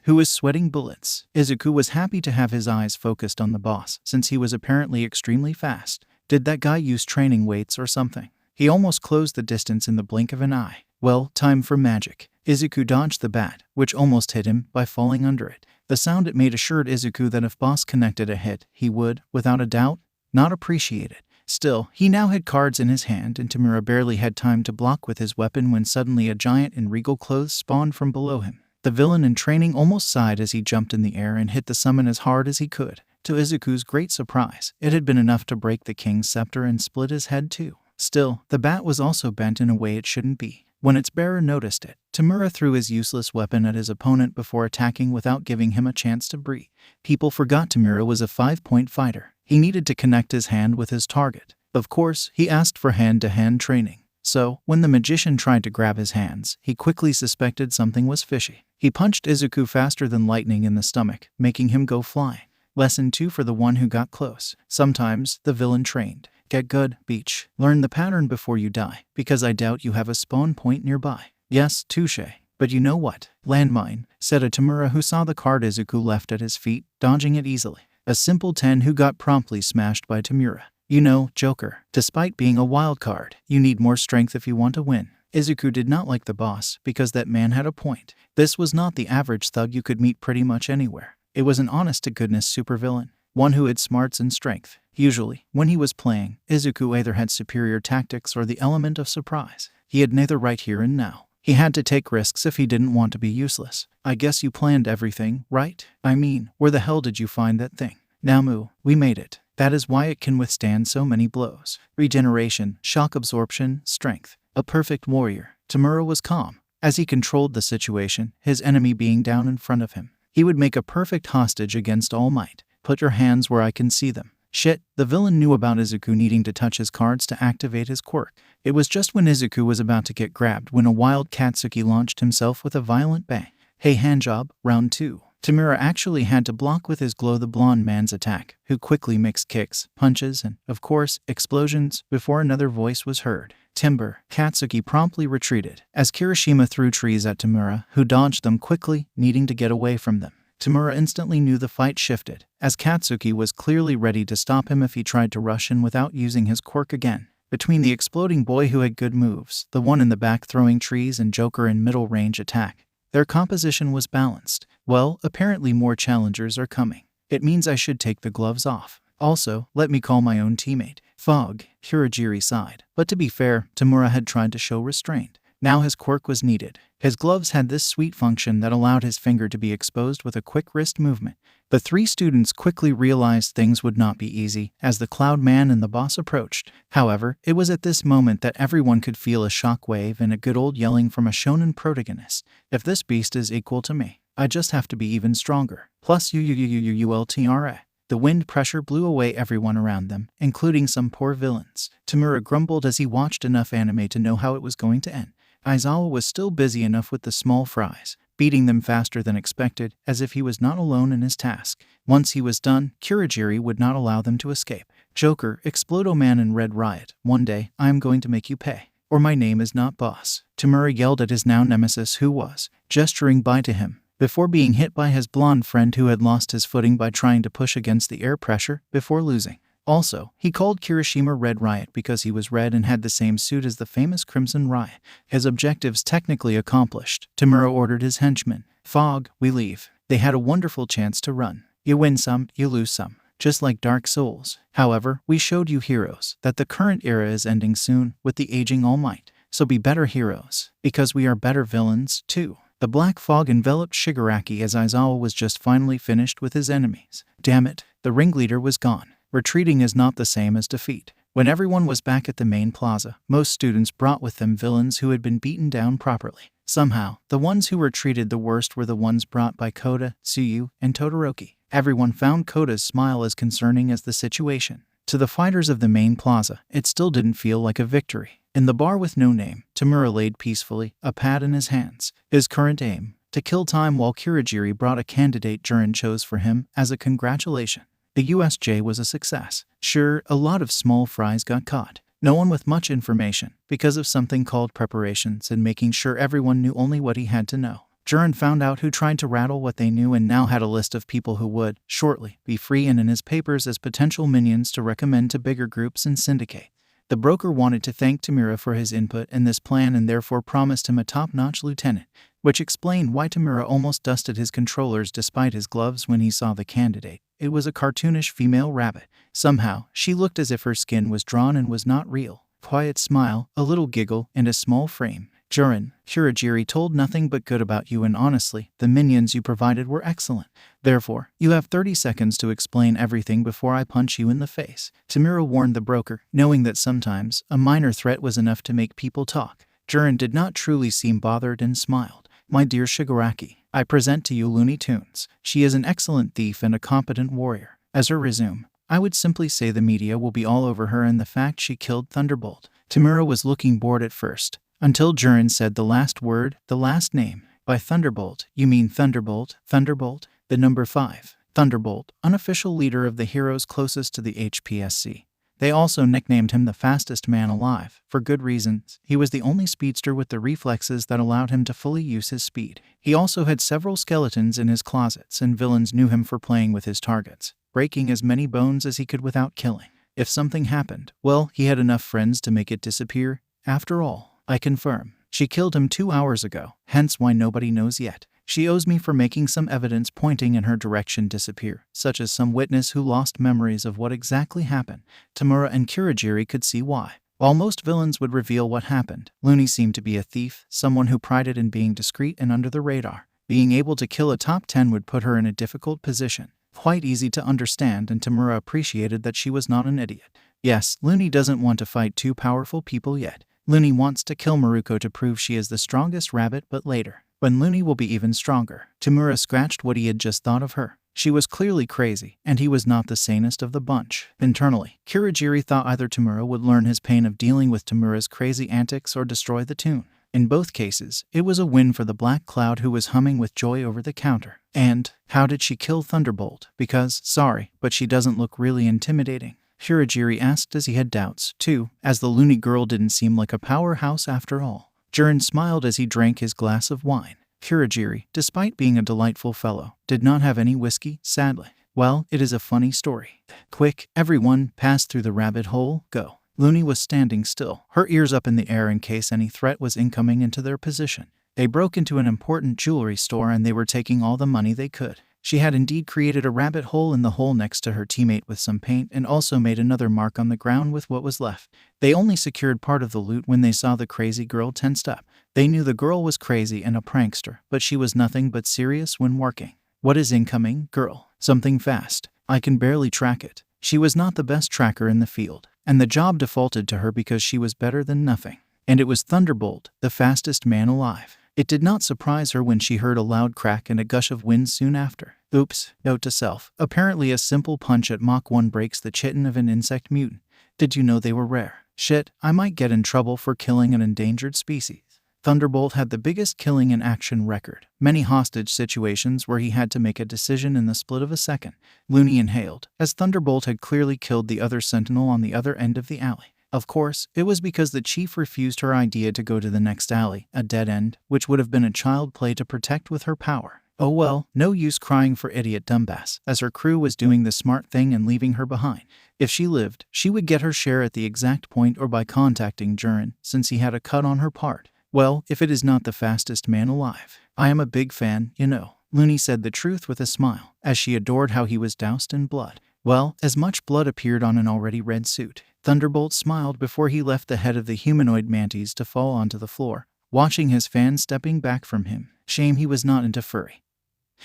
who was sweating bullets. Izuku was happy to have his eyes focused on the boss, since he was apparently extremely fast. Did that guy use training weights or something? He almost closed the distance in the blink of an eye. Well, time for magic. Izuku dodged the bat, which almost hit him, by falling under it. The sound it made assured Izuku that if boss connected a hit, he would, without a doubt, not appreciate it. Still, he now had cards in his hand, and Tamura barely had time to block with his weapon when suddenly a giant in regal clothes spawned from below him. The villain in training almost sighed as he jumped in the air and hit the summon as hard as he could. To Izuku's great surprise, it had been enough to break the king's scepter and split his head too. Still, the bat was also bent in a way it shouldn't be. When its bearer noticed it, Tamura threw his useless weapon at his opponent before attacking without giving him a chance to breathe. People forgot Tamura was a 5-point fighter. He needed to connect his hand with his target. Of course, he asked for hand-to-hand training. So, when the magician tried to grab his hands, he quickly suspected something was fishy. He punched Izuku faster than lightning in the stomach, making him go flying. Lesson 2 for the one who got close. Sometimes, the villain trained. Get good, Beach. Learn the pattern before you die, because I doubt you have a spawn point nearby. Yes, touche. But you know what? Landmine, said a Tamura who saw the card Izuku left at his feet, dodging it easily. A simple 10 who got promptly smashed by Tamura. You know, Joker, despite being a wild card, you need more strength if you want to win. Izuku did not like the boss, because that man had a point. This was not the average thug you could meet pretty much anywhere. It was an honest-to-goodness supervillain, one who had smarts and strength. Usually, when he was playing, Izuku either had superior tactics or the element of surprise. He had neither right here and now. He had to take risks if he didn't want to be useless. I guess you planned everything, right? I mean, where the hell did you find that thing? Namu, we made it. That is why it can withstand so many blows. Regeneration, shock absorption, strength. A perfect warrior. Tamura was calm, as he controlled the situation, his enemy being down in front of him. He would make a perfect hostage against All Might. Put your hands where I can see them. Shit, the villain knew about Izuku needing to touch his cards to activate his quirk. It was just when Izuku was about to get grabbed when a wild Katsuki launched himself with a violent bang. Hey handjob, round 2. Tamura actually had to block with his Glow the Blonde man's attack, who quickly mixed kicks, punches, and, of course, explosions before another voice was heard. Timber. Katsuki promptly retreated, as Kirishima threw trees at Tamura, who dodged them quickly, needing to get away from them. Tamura instantly knew the fight shifted, as Katsuki was clearly ready to stop him if he tried to rush in without using his quirk again. Between the exploding boy who had good moves, the one in the back throwing trees, and Joker in middle range attack, their composition was balanced. Well, apparently more challengers are coming. It means I should take the gloves off. Also, let me call my own teammate. Fog, Kurogiri sighed. But to be fair, Tamura had tried to show restraint. Now his quirk was needed. His gloves had this sweet function that allowed his finger to be exposed with a quick wrist movement. The three students quickly realized things would not be easy as the Cloud Man and the boss approached. However, it was at this moment that everyone could feel a shock wave and a good old yelling from a shonen protagonist. If this beast is equal to me, I just have to be even stronger. Plus ultra. The wind pressure blew away everyone around them, including some poor villains. Tamura grumbled as he watched enough anime to know how it was going to end. Aizawa was still busy enough with the small fries, beating them faster than expected, as if he was not alone in his task. Once he was done, Kurogiri would not allow them to escape. Joker, Explodo Man and Red Riot, one day, I am going to make you pay. Or my name is not boss. Tamura yelled at his now nemesis who was gesturing by to him, before being hit by his blonde friend who had lost his footing by trying to push against the air pressure before losing. Also, he called Kirishima Red Riot because he was red and had the same suit as the famous Crimson Riot. His objectives technically accomplished, Tamura ordered his henchmen. Fog, we leave. They had a wonderful chance to run. You win some, you lose some. Just like Dark Souls. However, we showed you heroes that the current era is ending soon with the aging All Might. So be better heroes, because we are better villains, too. The black fog enveloped Shigaraki as Aizawa was just finally finished with his enemies. Damn it, the ringleader was gone. Retreating is not the same as defeat. When everyone was back at the main plaza, most students brought with them villains who had been beaten down properly. Somehow, the ones who were treated the worst were the ones brought by Koda, Tsuyu, and Todoroki. Everyone found Koda's smile as concerning as the situation. To the fighters of the main plaza, it still didn't feel like a victory. In the bar with no name, Tamura laid peacefully, a pad in his hands. His current aim, to kill time while Kurogiri brought a candidate Jiren chose for him as a congratulation. The USJ was a success. Sure, a lot of small fries got caught. No one with much information, because of something called preparations and making sure everyone knew only what he had to know. Jiren found out who tried to rattle what they knew and now had a list of people who would, shortly, be free and in his papers as potential minions to recommend to bigger groups and syndicate. The broker wanted to thank Tamura for his input in this plan and therefore promised him a top-notch lieutenant, which explained why Tamura almost dusted his controllers despite his gloves when he saw the candidate. It was a cartoonish female rabbit. Somehow, she looked as if her skin was drawn and was not real. Quiet smile, a little giggle, and a small frame. Jiren, Kurogiri told nothing but good about you and honestly, the minions you provided were excellent. Therefore, you have 30 seconds to explain everything before I punch you in the face. Tamura warned the broker, knowing that sometimes a minor threat was enough to make people talk. Jiren did not truly seem bothered and smiled. My dear Shigaraki, I present to you Looney Tunes. She is an excellent thief and a competent warrior. As her resume, I would simply say the media will be all over her and the fact she killed Thunderbolt. Tamura was looking bored at first, until Jiren said the last word, the last name. By Thunderbolt, you mean Thunderbolt, Thunderbolt, the number 5. Thunderbolt, unofficial leader of the heroes closest to the HPSC. They also nicknamed him the fastest man alive, for good reasons. He was the only speedster with the reflexes that allowed him to fully use his speed. He also had several skeletons in his closets and villains knew him for playing with his targets, breaking as many bones as he could without killing. If something happened, well, he had enough friends to make it disappear. After all, I confirm, she killed him 2 hours ago, hence why nobody knows yet. She owes me for making some evidence pointing in her direction disappear, such as some witness who lost memories of what exactly happened. Tamura and Kurogiri could see why. While most villains would reveal what happened, Looney seemed to be a thief, someone who prided in being discreet and under the radar. Being able to kill a top 10 would put her in a difficult position. Quite easy to understand, and Tamura appreciated that she was not an idiot. Yes, Looney doesn't want to fight two powerful people yet. Looney wants to kill Maruko to prove she is the strongest rabbit, but later, when Looney will be even stronger. Tamura scratched what he had just thought of her. She was clearly crazy, and he was not the sanest of the bunch. Internally, Kurogiri thought either Tamura would learn his pain of dealing with Tamura's crazy antics or destroy the tune. In both cases, it was a win for the Black Cloud who was humming with joy over the counter. And, how did she kill Thunderbolt? Because, sorry, but she doesn't look really intimidating. Kurogiri asked as he had doubts, too, as the loony girl didn't seem like a powerhouse after all. Jiren smiled as he drank his glass of wine. Kurogiri, despite being a delightful fellow, did not have any whiskey, sadly. Well, it is a funny story. Quick, everyone, pass through the rabbit hole, go. Looney was standing still, her ears up in the air in case any threat was incoming into their position. They broke into an important jewelry store and they were taking all the money they could. She had indeed created a rabbit hole in the hole next to her teammate with some paint and also made another mark on the ground with what was left. They only secured part of the loot when they saw the crazy girl tensed up. They knew the girl was crazy and a prankster, but she was nothing but serious when working. What is incoming, girl? Something fast. I can barely track it. She was not the best tracker in the field, and the job defaulted to her because she was better than nothing. And it was Thunderbolt, the fastest man alive. It did not surprise her when she heard a loud crack and a gush of wind soon after. Oops, note to self. Apparently a simple punch at Mach 1 breaks the chitin of an insect mutant. Did you know they were rare? Shit, I might get in trouble for killing an endangered species. Thunderbolt had the biggest killing in action record. Many hostage situations where he had to make a decision in the split of a second. Looney inhaled, as Thunderbolt had clearly killed the other sentinel on the other end of the alley. Of course, it was because the chief refused her idea to go to the next alley, a dead end, which would have been a child play to protect with her power. Oh well, no use crying for idiot dumbass, as her crew was doing the smart thing and leaving her behind. If she lived, she would get her share at the exact point or by contacting Jurin, since he had a cut on her part. Well, if it is not the fastest man alive. I am a big fan, you know. Looney said the truth with a smile, as she adored how he was doused in blood. Well, as much blood appeared on an already red suit. Thunderbolt smiled before he left the head of the humanoid mantis to fall onto the floor, watching his fan stepping back from him. Shame he was not into furry.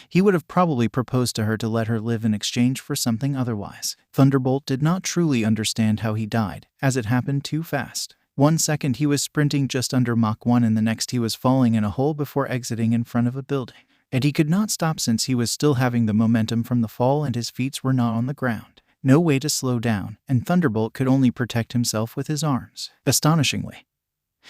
He would have probably proposed to her to let her live in exchange for something otherwise. Thunderbolt did not truly understand how he died, as it happened too fast. 1 second he was sprinting just under Mach 1 and the next he was falling in a hole before exiting in front of a building. And he could not stop since he was still having the momentum from the fall and his feet were not on the ground. No way to slow down, and Thunderbolt could only protect himself with his arms. Astonishingly,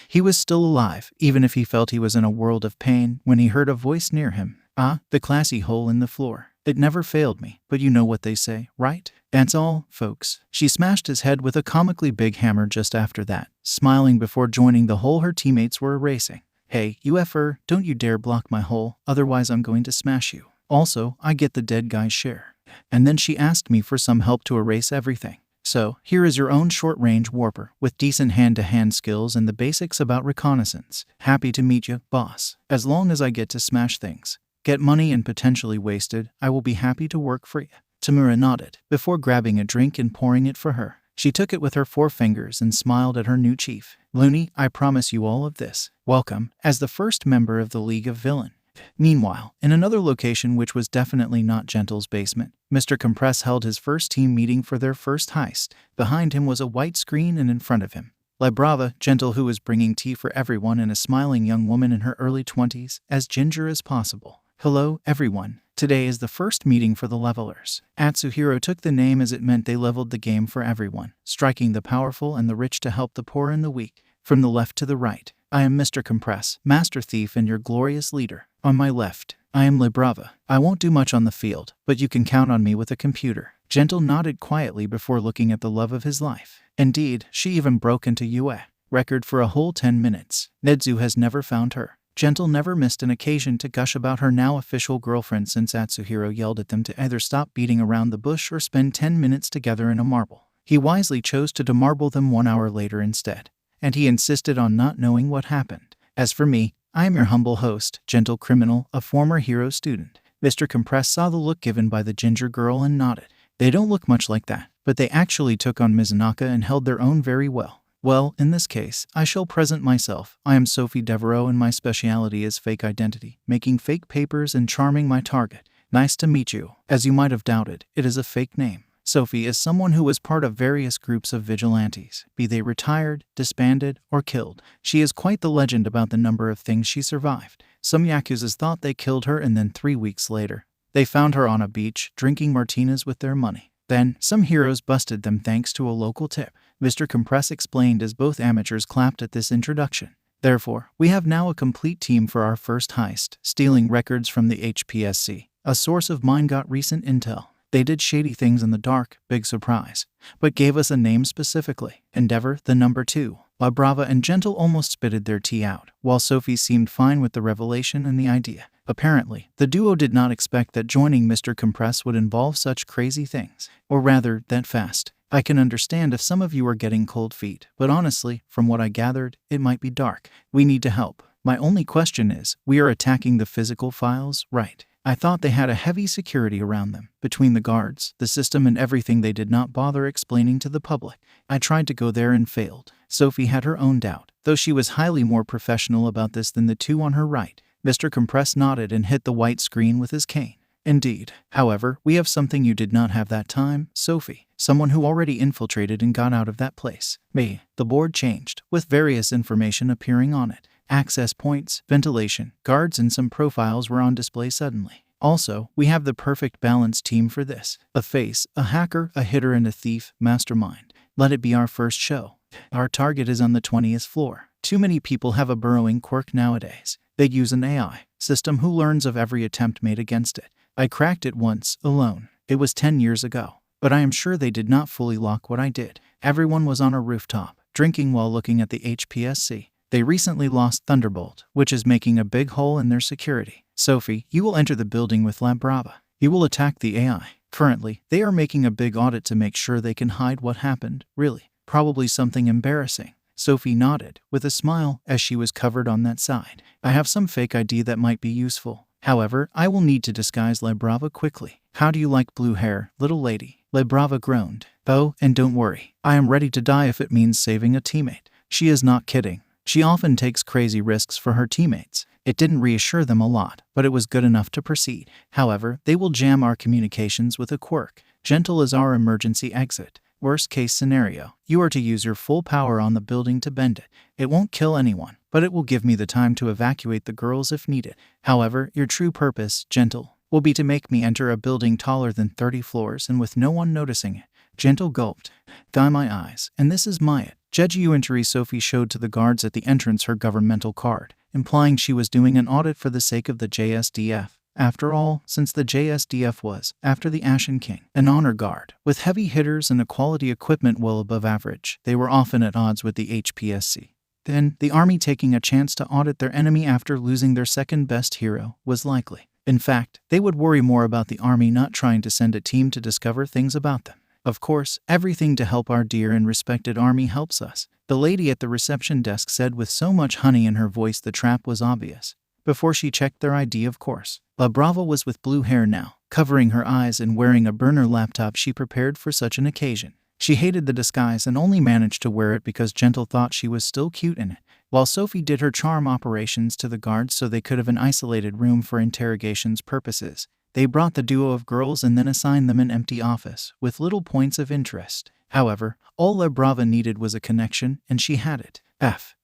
he was still alive, even if he felt he was in a world of pain, when he heard a voice near him. Ah, the classy hole in the floor. It never failed me, but you know what they say, right? That's all, folks. She smashed his head with a comically big hammer just after that, smiling before joining the hole her teammates were erasing. Hey, you effer, don't you dare block my hole, otherwise I'm going to smash you. Also, I get the dead guy's share. And then she asked me for some help to erase everything. So, here is your own short-range warper, with decent hand-to-hand skills and the basics about reconnaissance. Happy to meet you, boss. As long as I get to smash things, get money and potentially wasted, I will be happy to work for you. Tamura nodded, before grabbing a drink and pouring it for her. She took it with her 4 fingers and smiled at her new chief. Looney, I promise you all of this. Welcome, as the first member of the League of Villain. Meanwhile, in another location which was definitely not Gentle's basement, Mr. Compress held his first team meeting for their first heist. Behind him was a white screen and in front of him, La Brava, Gentle, who was bringing tea for everyone, and a smiling young woman in her early 20s, as ginger as possible. Hello, everyone. Today is the first meeting for the levelers. Atsuhiro took the name as it meant they leveled the game for everyone, striking the powerful and the rich to help the poor and the weak. From the left to the right, I am Mr. Compress, Master Thief and your glorious leader. On my left, I am La Brava. I won't do much on the field, but you can count on me with a computer. Gentle nodded quietly before looking at the love of his life. Indeed, she even broke into UA. Record for a whole 10 minutes. Nedzu has never found her. Gentle never missed an occasion to gush about her now official girlfriend since Atsuhiro yelled at them to either stop beating around the bush or spend 10 minutes together in a marble. He wisely chose to demarble them 1 hour later instead, and he insisted on not knowing what happened. As for me, I am your humble host, Gentle Criminal, a former hero student. Mr. Compress saw the look given by the ginger girl and nodded. They don't look much like that, but they actually took on Mizunaka and held their own very well. Well, in this case, I shall present myself. I am Sophie Devereaux and my speciality is fake identity, making fake papers and charming my target. Nice to meet you. As you might have doubted, it is a fake name. Sophie is someone who was part of various groups of vigilantes, be they retired, disbanded, or killed. She is quite the legend about the number of things she survived. Some Yakuzas thought they killed her and then 3 weeks later, they found her on a beach, drinking martinis with their money. Then, some heroes busted them thanks to a local tip. Mr. Compress explained as both amateurs clapped at this introduction. Therefore, we have now a complete team for our first heist, stealing records from the HPSC. A source of mine got recent intel. They did shady things in the dark, big surprise, but gave us a name specifically. Endeavor, the number 2. La Brava and Gentle almost spitted their tea out, while Sophie seemed fine with the revelation and the idea. Apparently, the duo did not expect that joining Mr. Compress would involve such crazy things, or rather, that fast. I can understand if some of you are getting cold feet, but honestly, from what I gathered, it might be dark. We need to help. My only question is, we are attacking the physical files, right? I thought they had a heavy security around them. Between the guards, the system and everything they did not bother explaining to the public. I tried to go there and failed. Sophie had her own doubt, though she was highly more professional about this than the two on her right. Mr. Compress nodded and hit the white screen with his cane. Indeed. However, we have something you did not have that time, Sophie. Someone who already infiltrated and got out of that place. Me. The board changed, with various information appearing on it. Access points, ventilation, guards, and some profiles were on display suddenly. Also, we have the perfect balanced team for this. A face, a hacker, a hitter, and a thief, mastermind. Let it be our first show. Our target is on the 20th floor. Too many people have a burrowing quirk nowadays. They use an AI system who learns of every attempt made against it. I cracked it once, alone. It was 10 years ago. But I am sure they did not fully lock what I did. Everyone was on a rooftop, drinking while looking at the HPSC. They recently lost Thunderbolt, which is making a big hole in their security. Sophie, you will enter the building with La Brava. You will attack the AI. Currently, they are making a big audit to make sure they can hide what happened. Really, probably something embarrassing. Sophie nodded, with a smile, as she was covered on that side. I have some fake ID that might be useful. However, I will need to disguise La Brava quickly. How do you like blue hair, little lady? La Brava groaned. Oh, and don't worry. I am ready to die if it means saving a teammate. She is not kidding. She often takes crazy risks for her teammates. It didn't reassure them a lot, but it was good enough to proceed. However, they will jam our communications with a quirk. Gentle is our emergency exit. Worst case scenario, you are to use your full power on the building to bend it. It won't kill anyone, but it will give me the time to evacuate the girls if needed. However, your true purpose, Gentle, will be to make me enter a building taller than 30 floors and with no one noticing it. Gentle gulped. Dye my eyes, and this is my it. Jeju entry. Sophie showed to the guards at the entrance her governmental card, implying she was doing an audit for the sake of the JSDF. After all, since the JSDF was, after the Ashen King, an honor guard, with heavy hitters and a quality equipment well above average, they were often at odds with the HPSC. Then, the army taking a chance to audit their enemy after losing their second best hero was likely. In fact, they would worry more about the army not trying to send a team to discover things about them. Of course, everything to help our dear and respected army helps us, the lady at the reception desk said with so much honey in her voice the trap was obvious. Before she checked their ID, of course. La Brava was with blue hair now, covering her eyes and wearing a burner laptop she prepared for such an occasion. She hated the disguise and only managed to wear it because Gentle thought she was still cute in it, while Sophie did her charm operations to the guards so they could have an isolated room for interrogations purposes. They brought the duo of girls and then assigned them an empty office, with little points of interest. However, all La Brava needed was a connection, and she had it.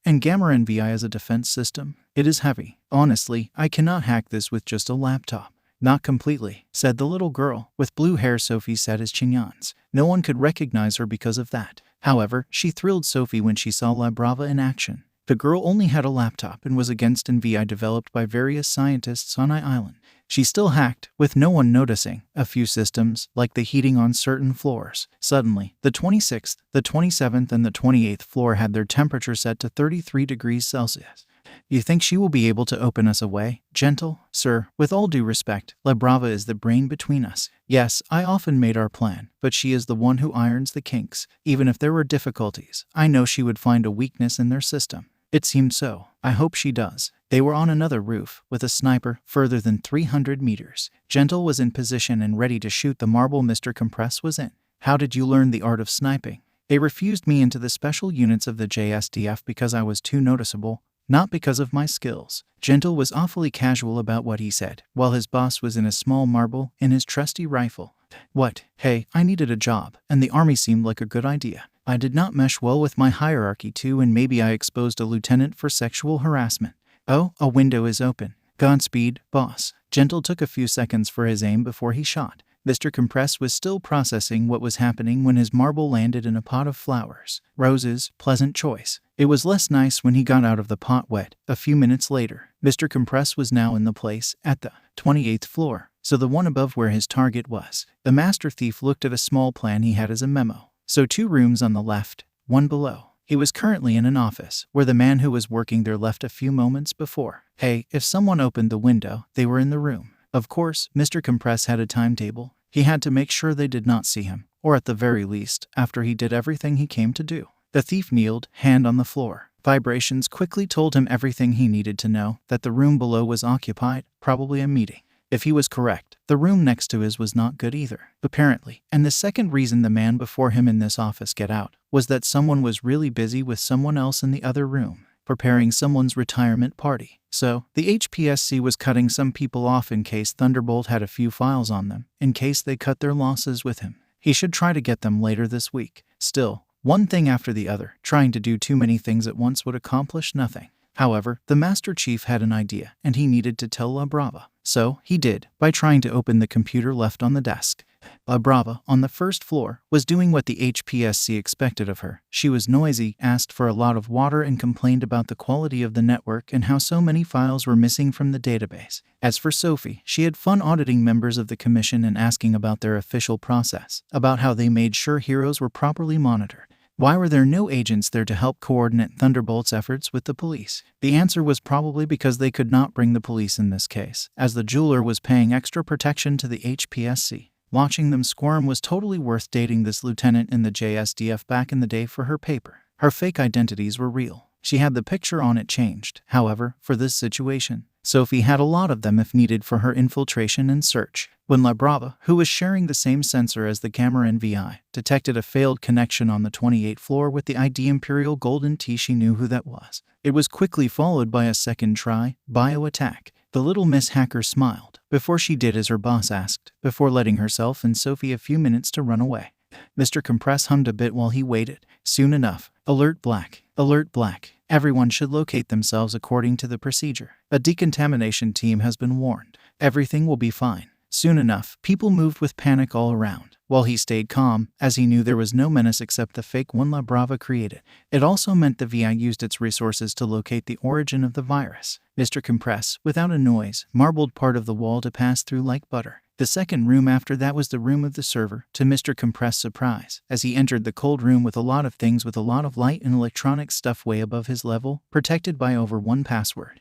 And Gamma NVI as a defense system? It is heavy. Honestly, I cannot hack this with just a laptop. Not completely, said the little girl, with blue hair. Sophie said as Chignons. No one could recognize her because of that. However, she thrilled Sophie when she saw La Brava in action. The girl only had a laptop and was against NVI developed by various scientists on Island. She still hacked, with no one noticing, a few systems, like the heating on certain floors. Suddenly, the 26th, the 27th, and the 28th floor had their temperature set to 33 degrees Celsius. You think she will be able to open us a way, Gentle? Sir, with all due respect, La Brava is the brain between us. Yes, I often made our plan, but she is the one who irons the kinks. Even if there were difficulties, I know she would find a weakness in their system. It seemed so. I hope she does. They were on another roof, with a sniper, further than 300 meters. Gentle was in position and ready to shoot the marble Mr. Compress was in. How did you learn the art of sniping? They refused me into the special units of the JSDF because I was too noticeable, not because of my skills. Gentle was awfully casual about what he said, while his boss was in a small marble, in his trusty rifle. What? Hey, I needed a job, and the army seemed like a good idea. I did not mesh well with my hierarchy too, and maybe I exposed a lieutenant for sexual harassment. Oh, a window is open. Godspeed, boss. Gentle took a few seconds for his aim before he shot. Mr. Compress was still processing what was happening when his marble landed in a pot of flowers. Roses, pleasant choice. It was less nice when he got out of the pot wet. A few minutes later, Mr. Compress was now in the place, at the 28th floor, so the one above where his target was. The master thief looked at a small plan he had as a memo. So 2 rooms on the left, 1 below. He was currently in an office, where the man who was working there left a few moments before. Hey, if someone opened the window, they were in the room. Of course, Mr. Compress had a timetable. He had to make sure they did not see him, or at the very least, after he did everything he came to do. The thief kneeled, hand on the floor. Vibrations quickly told him everything he needed to know, that the room below was occupied, probably a meeting. If he was correct, the room next to his was not good either, apparently. And the second reason the man before him in this office get out was that someone was really busy with someone else in the other room, preparing someone's retirement party. So, the HPSC was cutting some people off in case Thunderbolt had a few files on them, in case they cut their losses with him. He should try to get them later this week. Still, one thing after the other, trying to do too many things at once would accomplish nothing. However, the Master Chief had an idea, and he needed to tell La Brava. So, he did, by trying to open the computer left on the desk. La Brava, on the first floor, was doing what the HPSC expected of her. She was noisy, asked for a lot of water, and complained about the quality of the network and how so many files were missing from the database. As for Sophie, she had fun auditing members of the commission and asking about their official process, about how they made sure heroes were properly monitored. Why were there no agents there to help coordinate Thunderbolt's efforts with the police? The answer was probably because they could not bring the police in this case, as the jeweler was paying extra protection to the HPSC. Watching them squirm was totally worth dating this lieutenant in the JSDF back in the day for her paper. Her fake identities were real. She had the picture on it changed. However, for this situation, Sophie had a lot of them if needed for her infiltration and search. When La Brava, who was sharing the same sensor as the camera in VI, detected a failed connection on the 28th floor with the ID Imperial Golden Tea, she knew who that was. It was quickly followed by a second try, bio-attack. The little Miss Hacker smiled before she did as her boss asked, before letting herself and Sophie a few minutes to run away. Mr. Compress hummed a bit while he waited. Soon enough. Alert black. Alert black. Everyone should locate themselves according to the procedure. A decontamination team has been warned. Everything will be fine. Soon enough, people moved with panic all around, while he stayed calm, as he knew there was no menace except the fake one La Brava created. It also meant the VI used its resources to locate the origin of the virus. Mr. Compress, without a noise, marbled part of the wall to pass through like butter. The second room after that was the room of the server, to Mr. Compress' surprise, as he entered the cold room with a lot of things with a lot of light and electronic stuff way above his level, protected by over one password.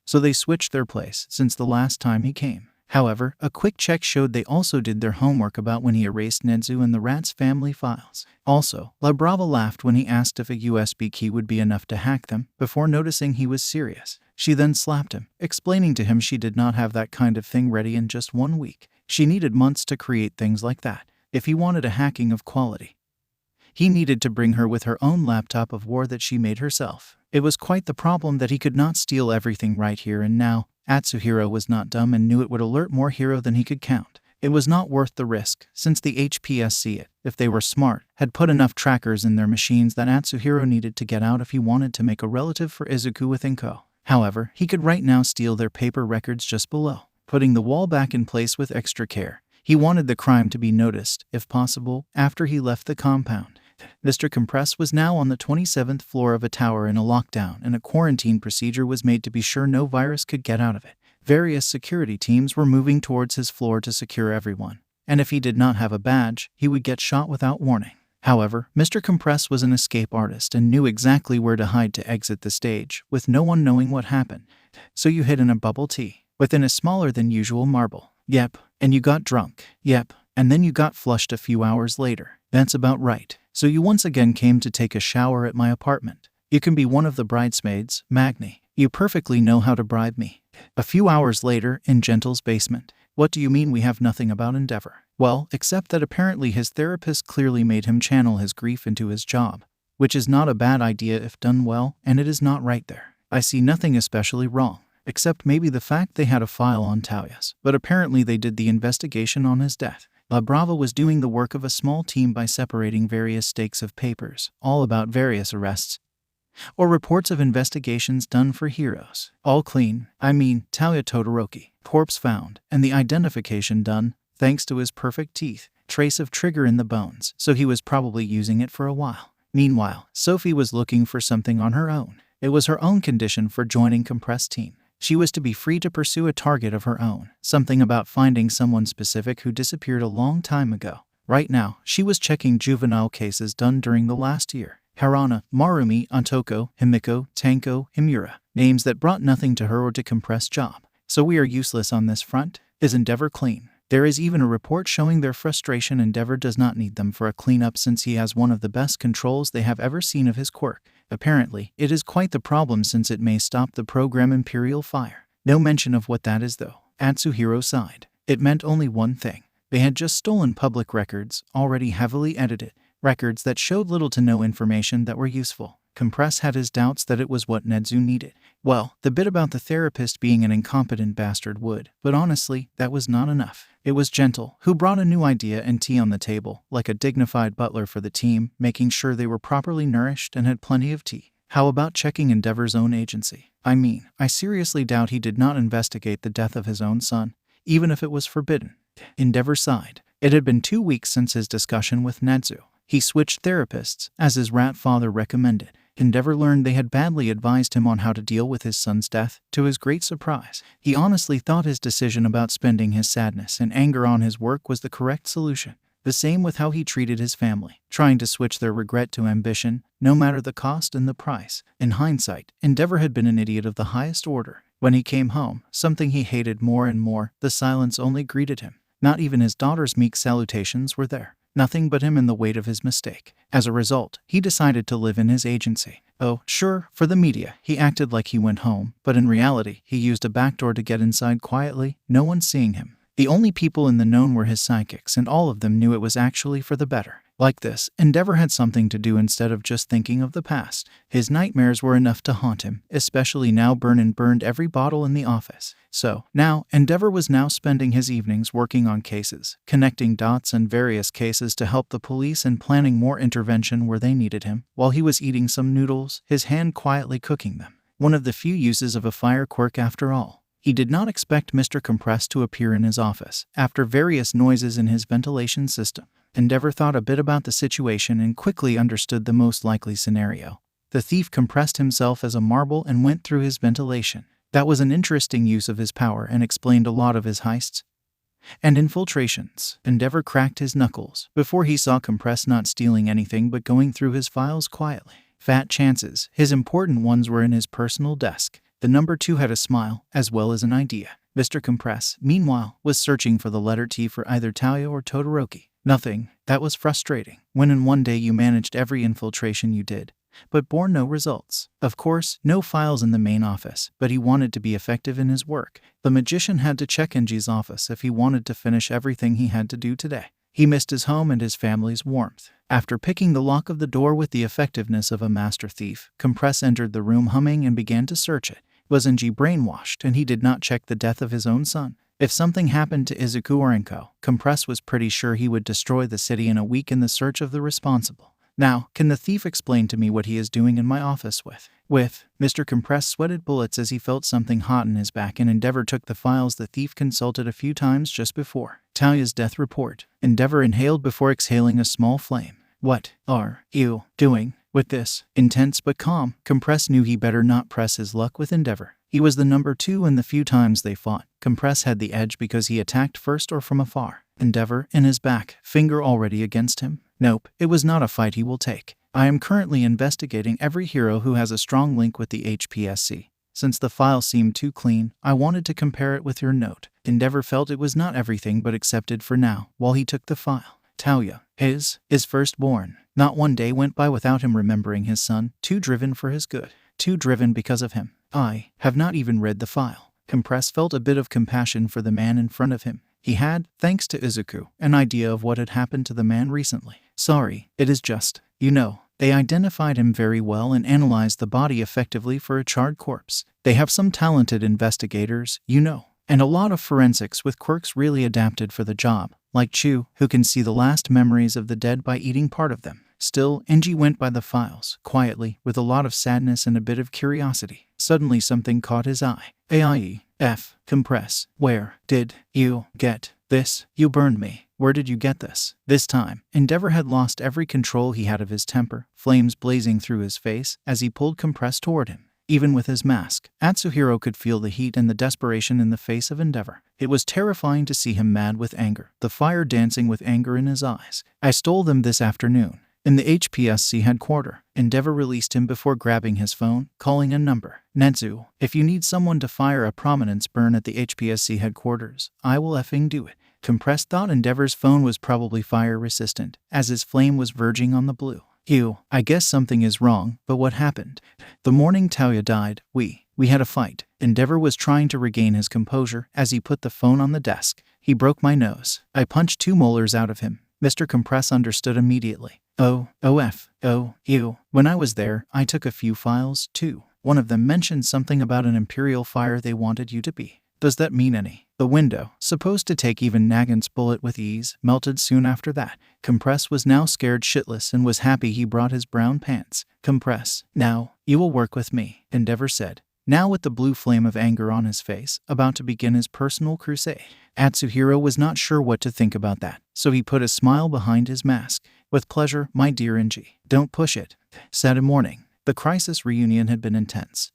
So they switched their place since the last time he came. However, a quick check showed they also did their homework about when he erased Nedzu and the Rat's family files. Also, La Brava laughed when he asked if a USB key would be enough to hack them, before noticing he was serious. She then slapped him, explaining to him she did not have that kind of thing ready in just 1 week. She needed months to create things like that. If he wanted a hacking of quality, he needed to bring her with her own laptop of war that she made herself. It was quite the problem that he could not steal everything right here and now. Atsuhiro was not dumb and knew it would alert more hero than he could count. It was not worth the risk, since the HPSC, if they were smart, had put enough trackers in their machines that Atsuhiro needed to get out if he wanted to make a relative for Izuku with Inko. However, he could right now steal their paper records just below, putting the wall back in place with extra care. He wanted the crime to be noticed, if possible, after he left the compound. Mr. Compress was now on the 27th floor of a tower in a lockdown, and a quarantine procedure was made to be sure no virus could get out of it. Various security teams were moving towards his floor to secure everyone, and if he did not have a badge, he would get shot without warning. However, Mr. Compress was an escape artist and knew exactly where to hide to exit the stage, with no one knowing what happened. So you hid in a bubble tea, within a smaller than usual marble. Yep. And you got drunk. Yep. And then you got flushed a few hours later. That's about right. So you once again came to take a shower at my apartment. You can be one of the bridesmaids, Magni. You perfectly know how to bribe me. A few hours later, in Gentle's basement. What do you mean we have nothing about Endeavor? Well, except that apparently his therapist clearly made him channel his grief into his job, which is not a bad idea if done well, and it is not right there. I see nothing especially wrong, except maybe the fact they had a file on Taoyas, but apparently they did the investigation on his death. La Brava was doing the work of a small team by separating various stakes of papers, all about various arrests, or reports of investigations done for heroes. All clean, Taoya Todoroki, corpse found, and the identification done, thanks to his perfect teeth, trace of trigger in the bones, so he was probably using it for a while. Meanwhile, Sophie was looking for something on her own. It was her own condition for joining Compressed Team. She was to be free to pursue a target of her own, something about finding someone specific who disappeared a long time ago. Right now, she was checking juvenile cases done during the last year. Harana, Marumi, Antoko, Himiko, Tanko, Himura. Names that brought nothing to her or to Compressed job. So we are useless on this front? Is Endeavor clean? There is even a report showing their frustration. Endeavor does not need them for a cleanup since he has one of the best controls they have ever seen of his quirk. Apparently, it is quite the problem since it may stop the program Imperial Fire. No mention of what that is though. Atsuhiro sighed. It meant only one thing. They had just stolen public records, already heavily edited, records that showed little to no information that were useful. Compress had his doubts that it was what Nedzu needed. Well, the bit about the therapist being an incompetent bastard would, but honestly, that was not enough. It was Gentle, who brought a new idea and tea on the table, like a dignified butler for the team, making sure they were properly nourished and had plenty of tea. How about checking Endeavor's own agency? I mean, I seriously doubt he did not investigate the death of his own son, even if it was forbidden. Endeavor sighed. It had been 2 weeks since his discussion with Nedzu. He switched therapists, as his rat father recommended. Endeavor learned they had badly advised him on how to deal with his son's death. To his great surprise, he honestly thought his decision about spending his sadness and anger on his work was the correct solution. The same with how he treated his family, trying to switch their regret to ambition, no matter the cost and the price. In hindsight, Endeavor had been an idiot of the highest order. When he came home, something he hated more and more, the silence only greeted him. Not even his daughter's meek salutations were there. Nothing but him and the weight of his mistake. As a result, he decided to live in his agency. Oh, sure, for the media, he acted like he went home, but in reality, he used a backdoor to get inside quietly, no one seeing him. The only people in the known were his sidekicks, and all of them knew it was actually for the better. Like this, Endeavor had something to do instead of just thinking of the past. His nightmares were enough to haunt him, especially now Vernon burned every bottle in the office. So, now, Endeavor was now spending his evenings working on cases, connecting dots in various cases to help the police and planning more intervention where they needed him, while he was eating some noodles, his hand quietly cooking them. One of the few uses of a fire quirk after all. He did not expect Mr. Compress to appear in his office, after various noises in his ventilation system. Endeavor thought a bit about the situation and quickly understood the most likely scenario. The thief compressed himself as a marble and went through his ventilation. That was an interesting use of his power and explained a lot of his heists and infiltrations. Endeavor cracked his knuckles before he saw Compress not stealing anything but going through his files quietly. Fat chances, his important ones were in his personal desk. The number 2 had a smile, as well as an idea. Mr. Compress, meanwhile, was searching for the letter T for either Taoya or Todoroki. Nothing. That was frustrating. When in one day you managed every infiltration you did, but bore no results. Of course, no files in the main office, but he wanted to be effective in his work. The magician had to check Enji's office if he wanted to finish everything he had to do today. He missed his home and his family's warmth. After picking the lock of the door with the effectiveness of a master thief, Compress entered the room humming and began to search it. Was Enji brainwashed and he did not check the death of his own son? If something happened to Izuku or Enko, Compress was pretty sure he would destroy the city in a week in the search of the responsible. Now, can the thief explain to me what he is doing in my office with? Mr. Compress sweated bullets as he felt something hot in his back and Endeavor took the files the thief consulted a few times just before. Talia's death report. Endeavor inhaled before exhaling a small flame. What are you doing? With this, intense but calm, Compress knew he better not press his luck with Endeavor. He was the number 2 and the few times they fought, Compress had the edge because he attacked first or from afar. Endeavor, in his back, finger already against him. Nope, it was not a fight he will take. I am currently investigating every hero who has a strong link with the HPSC. Since the file seemed too clean, I wanted to compare it with your note. Endeavor felt it was not everything but accepted for now, while he took the file. Taoya, his firstborn. Not one day went by without him remembering his son, too driven for his good, too driven because of him. I have not even read the file. Compress felt a bit of compassion for the man in front of him. He had, thanks to Izuku, an idea of what had happened to the man recently. Sorry, it is just, they identified him very well and analyzed the body effectively for a charred corpse. They have some talented investigators, and a lot of forensics with quirks really adapted for the job, like Chu, who can see the last memories of the dead by eating part of them. Still, Enji went by the files, quietly, with a lot of sadness and a bit of curiosity. Suddenly something caught his eye. AIEF, Compress, where did you get this? You burned me. Where did you get this? This time, Endeavor had lost every control he had of his temper, flames blazing through his face as he pulled Compress toward him. Even with his mask, Atsuhiro could feel the heat and the desperation in the face of Endeavor. It was terrifying to see him mad with anger, the fire dancing with anger in his eyes. I stole them this afternoon. In the HPSC headquarters, Endeavor released him before grabbing his phone, calling a number. Nedzu, if you need someone to fire a prominence burn at the HPSC headquarters, I will effing do it. Compress thought Endeavor's phone was probably fire resistant, as his flame was verging on the blue. Ew, I guess something is wrong, but what happened? The morning Taoya died, we had a fight. Endeavor was trying to regain his composure as he put the phone on the desk. He broke my nose. I punched 2 molars out of him. Mr. Compress understood immediately. Oh, ew. When I was there, I took a few files, too. One of them mentioned something about an Imperial fire they wanted you to be. Does that mean any? The window, supposed to take even Nagant's bullet with ease, melted soon after that. Compress was now scared shitless and was happy he brought his brown pants. Compress, now, you will work with me, Endeavor said, now with the blue flame of anger on his face, about to begin his personal crusade. Atsuhiro was not sure what to think about that, so he put a smile behind his mask. With pleasure, my dear Inji. Don't push it. Saturday morning. The crisis reunion had been intense.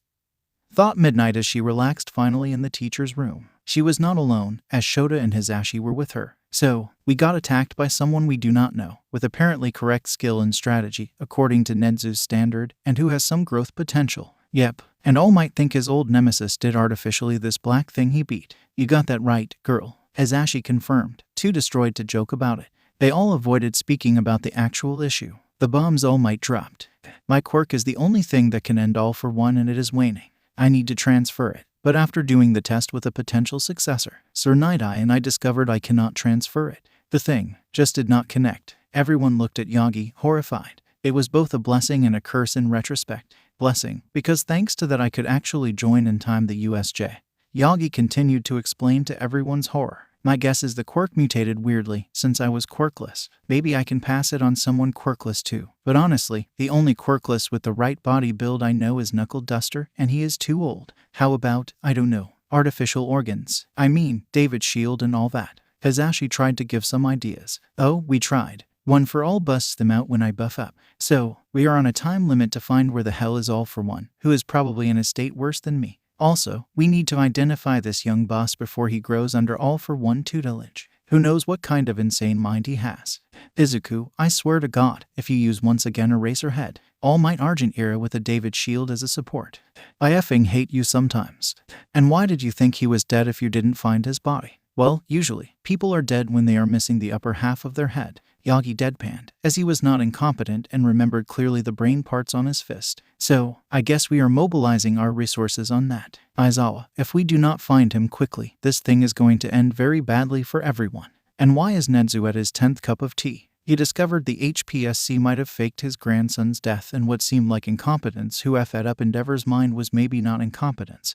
Thought midnight as she relaxed finally in the teacher's room. She was not alone, as Shota and Hisashi were with her. So, we got attacked by someone we do not know, with apparently correct skill and strategy, according to Nedzu's standard, and who has some growth potential. Yep, and all might think his old nemesis did artificially this black thing he beat. You got that right, girl, Hisashi confirmed, too destroyed to joke about it. They all avoided speaking about the actual issue. The bombs All Might dropped. My quirk is the only thing that can end All for One, and it is waning. I need to transfer it. But after doing the test with a potential successor, Sir Night-Eye, and I discovered I cannot transfer it. The thing just did not connect. Everyone looked at Yagi, horrified. It was both a blessing and a curse in retrospect. Blessing, because thanks to that I could actually join in time the USJ. Yagi continued to explain to everyone's horror. My guess is the quirk mutated weirdly, since I was quirkless. Maybe I can pass it on someone quirkless too. But honestly, the only quirkless with the right body build I know is Knuckle Duster, and he is too old. How about, I don't know, artificial organs? I mean, David's shield and all that. Hisashi tried to give some ideas. Oh, we tried. One for All busts them out when I buff up. So, we are on a time limit to find where the hell is All for One, who is probably in a state worse than me. Also, we need to identify this young boss before he grows under All for One tutelage. Who knows what kind of insane mind he has. Izuku, I swear to God, if you use once again Eraserhead, All Might Argent era with a David shield as a support. I effing hate you sometimes. And why did you think he was dead if you didn't find his body? Well, usually, people are dead when they are missing the upper half of their head. Yagi deadpanned, as he was not incompetent and remembered clearly the brain parts on his fist. So, I guess we are mobilizing our resources on that. Aizawa, if we do not find him quickly, this thing is going to end very badly for everyone. And why is Nedzu at his 10th cup of tea? He discovered the HPSC might have faked his grandson's death, and what seemed like incompetence who fed up Endeavor's mind was maybe not incompetence,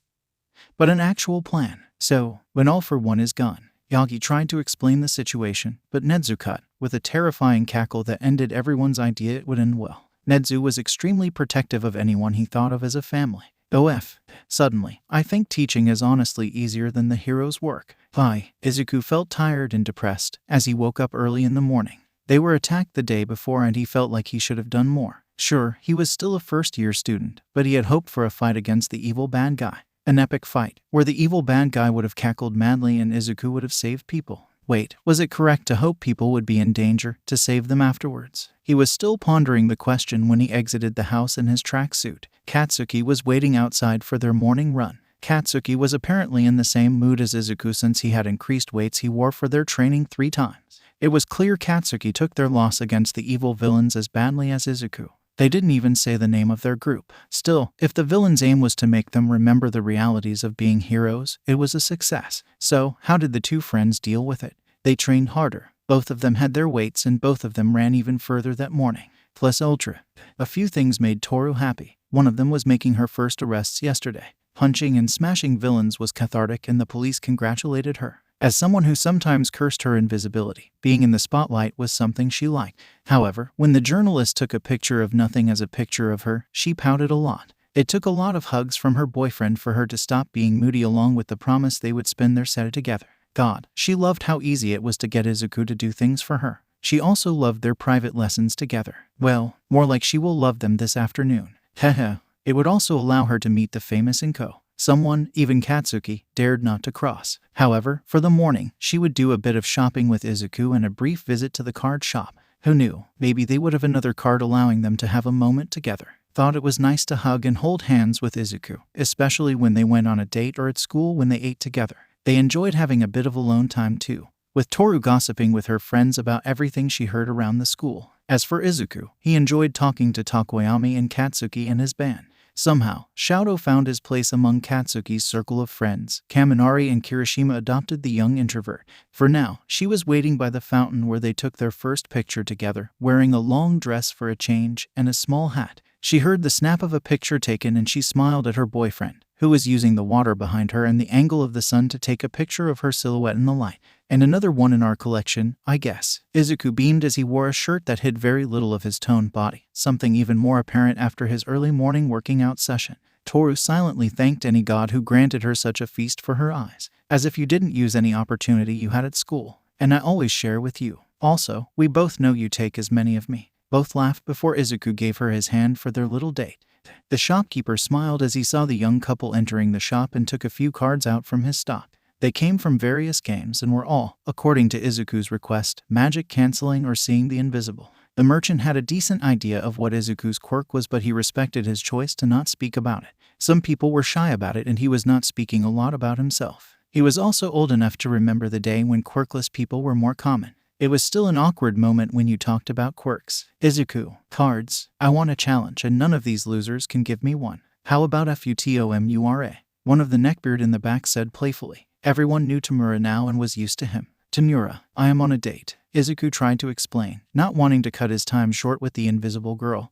but an actual plan. So, when All for One is gone, Yagi tried to explain the situation, but Nedzu cut, with a terrifying cackle that ended everyone's idea it would end well. Nedzu was extremely protective of anyone he thought of as a family. OF. Suddenly, I think teaching is honestly easier than the hero's work. Izuku felt tired and depressed as he woke up early in the morning. They were attacked the day before and he felt like he should have done more. Sure, he was still a first-year student, but he had hoped for a fight against the evil bad guy. An epic fight, where the evil bad guy would have cackled madly and Izuku would have saved people. Wait, was it correct to hope people would be in danger to save them afterwards? He was still pondering the question when he exited the house in his tracksuit. Katsuki was waiting outside for their morning run. Katsuki was apparently in the same mood as Izuku since he had increased weights he wore for their training 3 times. It was clear Katsuki took their loss against the evil villains as badly as Izuku. They didn't even say the name of their group. Still, if the villain's aim was to make them remember the realities of being heroes, it was a success. So, how did the two friends deal with it? They trained harder. Both of them had their weights and both of them ran even further that morning. Plus Ultra. A few things made Toru happy. One of them was making her first arrests yesterday. Punching and smashing villains was cathartic and the police congratulated her. As someone who sometimes cursed her invisibility, being in the spotlight was something she liked. However, when the journalist took a picture of nothing as a picture of her, she pouted a lot. It took a lot of hugs from her boyfriend for her to stop being moody, along with the promise they would spend their Seta together. God, she loved how easy it was to get Izuku to do things for her. She also loved their private lessons together. Well, more like she will love them this afternoon. Haha. It would also allow her to meet the famous Inko. Someone, even Katsuki, dared not to cross. However, for the morning, she would do a bit of shopping with Izuku and a brief visit to the card shop. Who knew? Maybe they would have another card allowing them to have a moment together. Thought it was nice to hug and hold hands with Izuku, especially when they went on a date or at school when they ate together. They enjoyed having a bit of alone time too. with Toru gossiping with her friends about everything she heard around the school. As for Izuku, he enjoyed talking to Takoyami and Katsuki and his band. Somehow, Shoto found his place among Katsuki's circle of friends. Kaminari and Kirishima adopted the young introvert. For now, she was waiting by the fountain where they took their first picture together, wearing a long dress for a change and a small hat. She heard the snap of a picture taken and she smiled at her boyfriend, who was using the water behind her and the angle of the sun to take a picture of her silhouette in the light. And another one in our collection, I guess. Izuku beamed as he wore a shirt that hid very little of his toned body, something even more apparent after his early morning working out session. Toru silently thanked any god who granted her such a feast for her eyes. As if you didn't use any opportunity you had at school. And I always share with you. Also, we both know you take as many of me. Both laughed before Izuku gave her his hand for their little date. The shopkeeper smiled as he saw the young couple entering the shop and took a few cards out from his stock. They came from various games and were all, according to Izuku's request, magic canceling or seeing the invisible. The merchant had a decent idea of what Izuku's quirk was, but he respected his choice to not speak about it. Some people were shy about it and he was not speaking a lot about himself. He was also old enough to remember the day when quirkless people were more common. It was still an awkward moment when you talked about quirks. Izuku, cards. I want a challenge and none of these losers can give me one. How about FUTOMURA? One of the neckbeard in the back said playfully. Everyone knew Tamura now and was used to him. Tamura, I am on a date, Izuku tried to explain, not wanting to cut his time short with the invisible girl,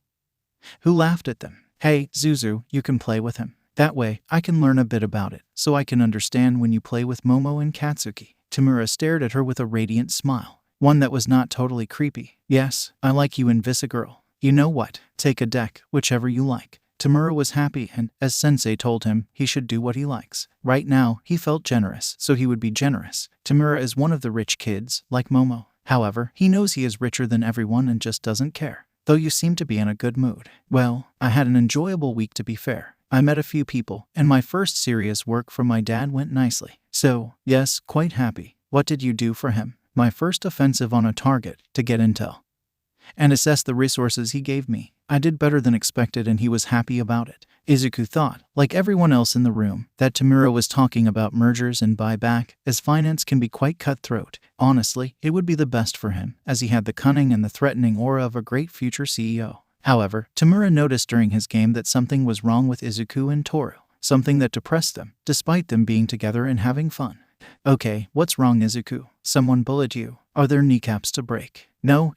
who laughed at them. Hey, Zuzu, you can play with him. That way, I can learn a bit about it, so I can understand when you play with Momo and Katsuki. Tamura stared at her with a radiant smile, one that was not totally creepy. Yes, I like you, Invis-girl. You know what? Take a deck, whichever you like. Tamura was happy and, as Sensei told him, he should do what he likes. Right now, he felt generous, so he would be generous. Tamura is one of the rich kids, like Momo. However, he knows he is richer than everyone and just doesn't care. Though you seem to be in a good mood. Well, I had an enjoyable week to be fair. I met a few people, and my first serious work for my dad went nicely. So, yes, quite happy. What did you do for him? My first offensive on a target, to get intel and assess the resources he gave me. I did better than expected and he was happy about it. Izuku thought, like everyone else in the room, that Tamura was talking about mergers and buyback, as finance can be quite cutthroat. Honestly, it would be the best for him, as he had the cunning and the threatening aura of a great future CEO. However, Tamura noticed during his game that something was wrong with Izuku and Toru, something that depressed them, despite them being together and having fun. Okay, what's wrong, Izuku? Someone bullied you? Are there kneecaps to break? No,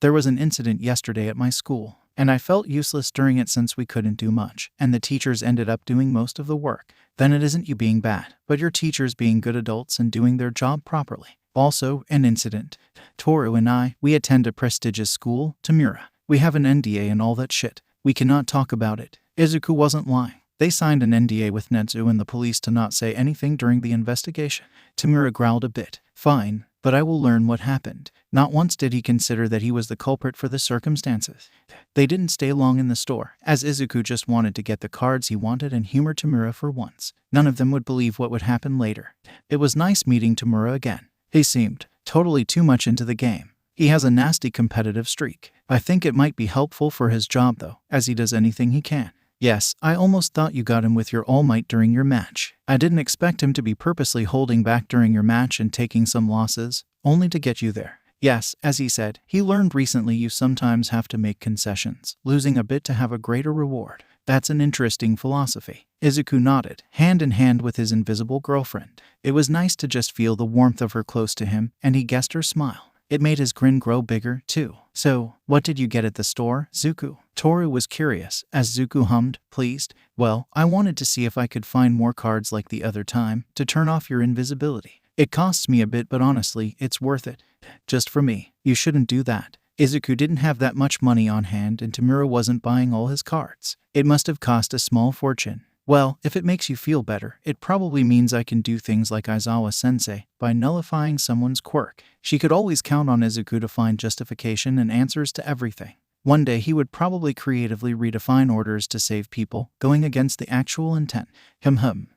there was an incident yesterday at my school, and I felt useless during it since we couldn't do much, and the teachers ended up doing most of the work. Then it isn't you being bad, but your teachers being good adults and doing their job properly. Also, an incident. Toru and we attend a prestigious school, Tamura. We have an NDA and all that shit. We cannot talk about it. Izuku wasn't lying. They signed an NDA with Nedzu and the police to not say anything during the investigation. Tamura growled a bit. Fine, but I will learn what happened. Not once did he consider that he was the culprit for the circumstances. They didn't stay long in the store, as Izuku just wanted to get the cards he wanted and humor Tamura for once. None of them would believe what would happen later. It was nice meeting Tamura again. He seemed totally too much into the game. He has a nasty competitive streak. I think it might be helpful for his job though, as he does anything he can. Yes, I almost thought you got him with your all might during your match. I didn't expect him to be purposely holding back during your match and taking some losses, only to get you there. Yes, as he said, he learned recently you sometimes have to make concessions, losing a bit to have a greater reward. That's an interesting philosophy. Izuku nodded, hand in hand with his invisible girlfriend. It was nice to just feel the warmth of her close to him, and he guessed her smile. It made his grin grow bigger, too. So, what did you get at the store, Zuku? Toru was curious, as Zuku hummed, pleased. Well, I wanted to see if I could find more cards like the other time, to turn off your invisibility. It costs me a bit, but honestly, it's worth it. Just for me. You shouldn't do that. Izuku didn't have that much money on hand and Tamura wasn't buying all his cards. It must have cost a small fortune. Well, if it makes you feel better, it probably means I can do things like Aizawa-sensei, by nullifying someone's quirk. She could always count on Izuku to find justification and answers to everything. One day he would probably creatively redefine orders to save people, going against the actual intent.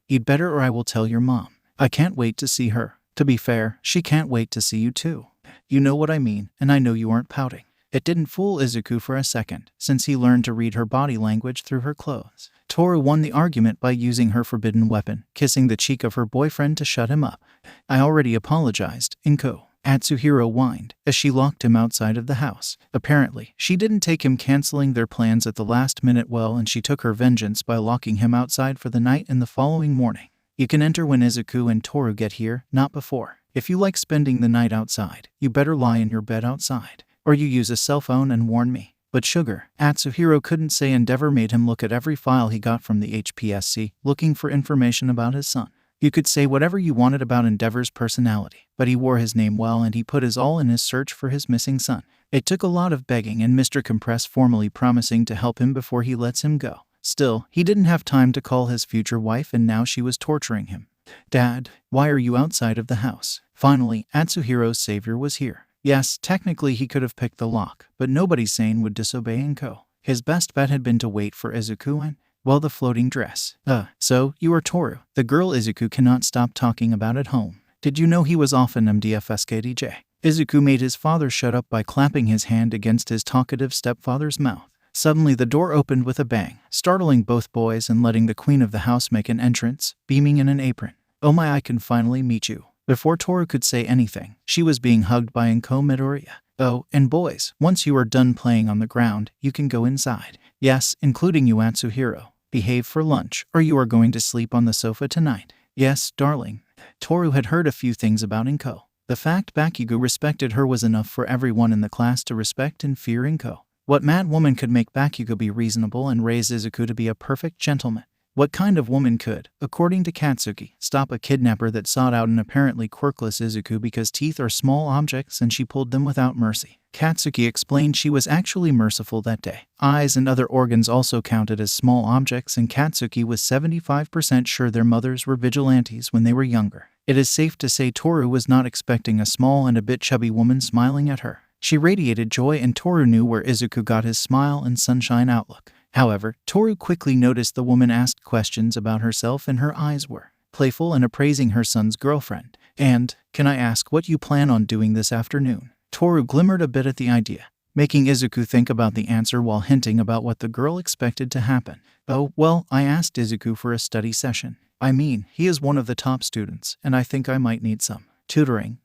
You'd better or I will tell your mom. I can't wait to see her. To be fair, she can't wait to see you too. You know what I mean, and I know you aren't pouting. It didn't fool Izuku for a second, since he learned to read her body language through her clothes. Toru won the argument by using her forbidden weapon, kissing the cheek of her boyfriend to shut him up. I already apologized, Inko, Atsuhiro whined, as she locked him outside of the house. Apparently, she didn't take him canceling their plans at the last minute well, and she took her vengeance by locking him outside for the night and the following morning. You can enter when Izuku and Toru get here, not before. If you like spending the night outside, you better lie in your bed outside. Or you use a cell phone and warn me. But sugar, Atsuhiro couldn't say. Endeavor made him look at every file he got from the HPSC, looking for information about his son. You could say whatever you wanted about Endeavor's personality, but he wore his name well and he put his all in his search for his missing son. It took a lot of begging and Mr. Compress formally promising to help him before he lets him go. Still, he didn't have time to call his future wife, and now she was torturing him. Dad, why are you outside of the house? Finally, Atsuhiro's savior was here. Yes, technically he could have picked the lock, but nobody sane would disobey Inko. His best bet had been to wait for Izuku and, well, the floating dress. So, you are Toru, the girl Izuku cannot stop talking about at home. Did you know he was often MDFSKDJ? Izuku made his father shut up by clapping his hand against his talkative stepfather's mouth. Suddenly the door opened with a bang, startling both boys and letting the queen of the house make an entrance, beaming in an apron. Oh my, I can finally meet you. Before Toru could say anything, she was being hugged by Inko Midoriya. Oh, and boys, once you are done playing on the ground, you can go inside. Yes, including you, Atsuhiro. Behave for lunch, or you are going to sleep on the sofa tonight. Yes, darling. Toru had heard a few things about Inko. The fact Bakugo respected her was enough for everyone in the class to respect and fear Inko. What mad woman could make Bakugo be reasonable and raise Izuku to be a perfect gentleman? What kind of woman could, according to Katsuki, stop a kidnapper that sought out an apparently quirkless Izuku because teeth are small objects and she pulled them without mercy? Katsuki explained she was actually merciful that day. Eyes and other organs also counted as small objects, and Katsuki was 75% sure their mothers were vigilantes when they were younger. It is safe to say Toru was not expecting a small and a bit chubby woman smiling at her. She radiated joy, and Toru knew where Izuku got his smile and sunshine outlook. However, Toru quickly noticed the woman asked questions about herself and her eyes were playful and appraising her son's girlfriend. And, can I ask what you plan on doing this afternoon? Toru glimmered a bit at the idea, making Izuku think about the answer while hinting about what the girl expected to happen. Oh, well, I asked Izuku for a study session. I mean, he is one of the top students, and I think I might need some tutoring.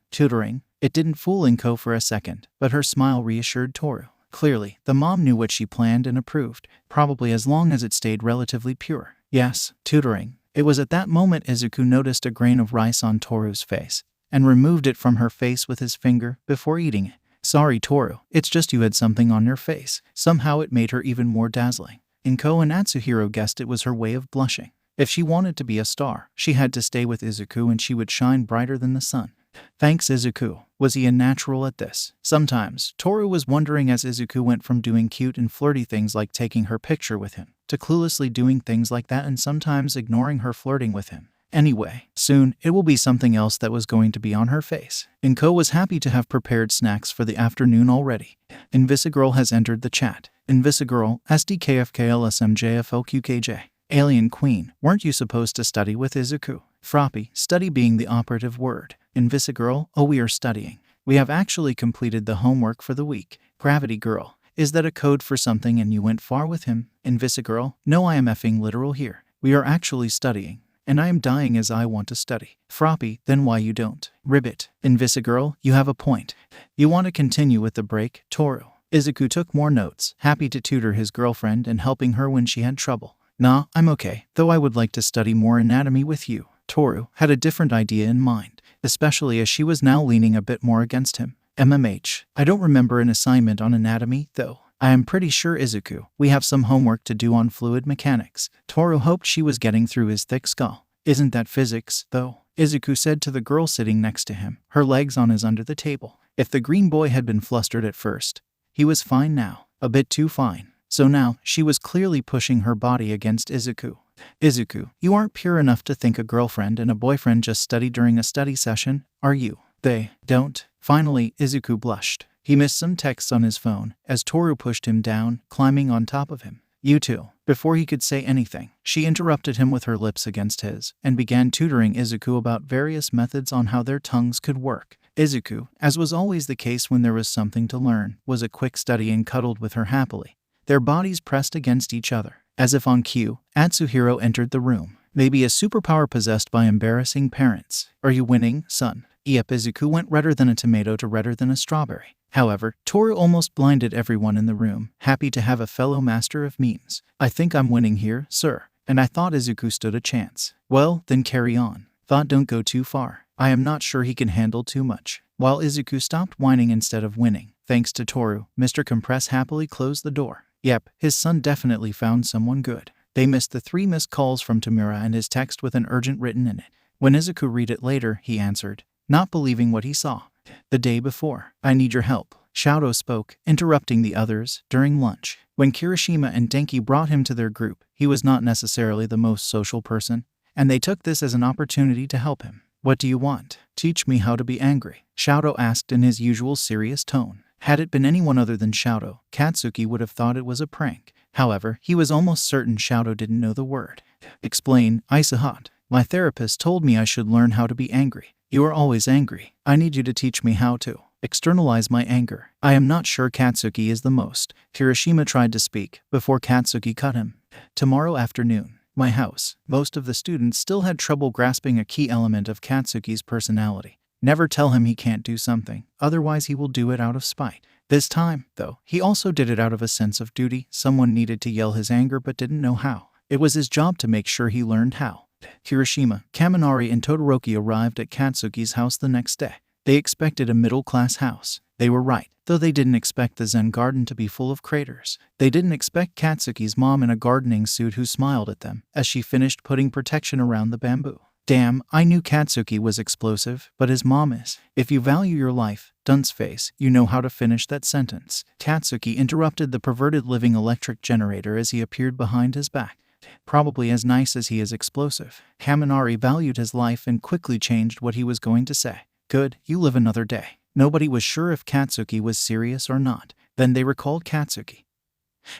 It didn't fool Inko for a second, but her smile reassured Toru. Clearly, the mom knew what she planned and approved, probably as long as it stayed relatively pure. Yes, tutoring. It was at that moment Izuku noticed a grain of rice on Toru's face, and removed it from her face with his finger before eating it. Sorry, Toru, it's just you had something on your face. Somehow it made her even more dazzling. Inko and Atsuhiro guessed it was her way of blushing. If she wanted to be a star, she had to stay with Izuku and she would shine brighter than the sun. Thanks, Izuku. Was he a natural at this? Sometimes, Toru was wondering as Izuku went from doing cute and flirty things like taking her picture with him, to cluelessly doing things like that and sometimes ignoring her flirting with him. Anyway, soon, it will be something else that was going to be on her face. Inko was happy to have prepared snacks for the afternoon already. Invisigirl has entered the chat. Invisigirl, SDKFKLSMJFOQKJ. Alien Queen, weren't you supposed to study with Izuku? Froppy, study being the operative word. Invisigirl, oh, we are studying. We have actually completed the homework for the week. Gravity Girl, is that a code for something and you went far with him? Invisigirl, no, I am effing literal here. We are actually studying. And I am dying as I want to study. Froppy, then why you don't? Ribbit, Invisigirl, you have a point. You want to continue with the break, Toru. Izuku took more notes, happy to tutor his girlfriend and helping her when she had trouble. Nah, I'm okay, though I would like to study more anatomy with you. Toru had a different idea in mind, especially as she was now leaning a bit more against him. MMH, I don't remember an assignment on anatomy, though. I am pretty sure, Izuku, we have some homework to do on fluid mechanics. Toru hoped she was getting through his thick skull. Isn't that physics, though? Izuku said to the girl sitting next to him, her legs on his under the table. If the green boy had been flustered at first, he was fine now, a bit too fine. So now, she was clearly pushing her body against Izuku. Izuku, you aren't pure enough to think a girlfriend and a boyfriend just study during a study session, are you? They don't. Finally, Izuku blushed. He missed some texts on his phone, as Toru pushed him down, climbing on top of him. You two. Before he could say anything, she interrupted him with her lips against his, and began tutoring Izuku about various methods on how their tongues could work. Izuku, as was always the case when there was something to learn, was a quick study and cuddled with her happily, their bodies pressed against each other. As if on cue, Atsuhiro entered the room. Maybe a superpower possessed by embarrassing parents. Are you winning, son? Yep, Izuku went redder than a tomato to redder than a strawberry. However, Toru almost blinded everyone in the room, happy to have a fellow master of memes. I think I'm winning here, sir. And I thought Izuku stood a chance. Well, then carry on. Thought don't go too far. I am not sure he can handle too much. While Izuku stopped whining instead of winning, thanks to Toru, Mr. Compress happily closed the door. Yep, his son definitely found someone good. They missed the 3 missed calls from Tamura and his text with an urgent written in it. When Izuku read it later, he answered, not believing what he saw. The day before. I need your help. Shoto spoke, interrupting the others, during lunch. When Kirishima and Denki brought him to their group, he was not necessarily the most social person, and they took this as an opportunity to help him. What do you want? Teach me how to be angry, Shoto asked in his usual serious tone. Had it been anyone other than Shoto, Katsuki would have thought it was a prank. However, he was almost certain Shoto didn't know the word. Explain, Isahat. My therapist told me I should learn how to be angry. You are always angry. I need you to teach me how to externalize my anger. I am not sure Katsuki is the most. Kirishima tried to speak, before Katsuki cut him. Tomorrow afternoon, my house. Most of the students still had trouble grasping a key element of Katsuki's personality. Never tell him he can't do something, otherwise he will do it out of spite. This time, though, he also did it out of a sense of duty. Someone needed to yell his anger but didn't know how. It was his job to make sure he learned how. Kirishima, Kaminari, and Todoroki arrived at Katsuki's house the next day. They expected a middle-class house. They were right, though they didn't expect the Zen garden to be full of craters. They didn't expect Katsuki's mom in a gardening suit who smiled at them as she finished putting protection around the bamboo. Damn, I knew Katsuki was explosive, but his mom is. If you value your life, dunce face, you know how to finish that sentence. Katsuki interrupted the perverted living electric generator as he appeared behind his back. Probably as nice as he is explosive. Kaminari valued his life and quickly changed what he was going to say. Good, you live another day. Nobody was sure if Katsuki was serious or not. Then they recalled Katsuki,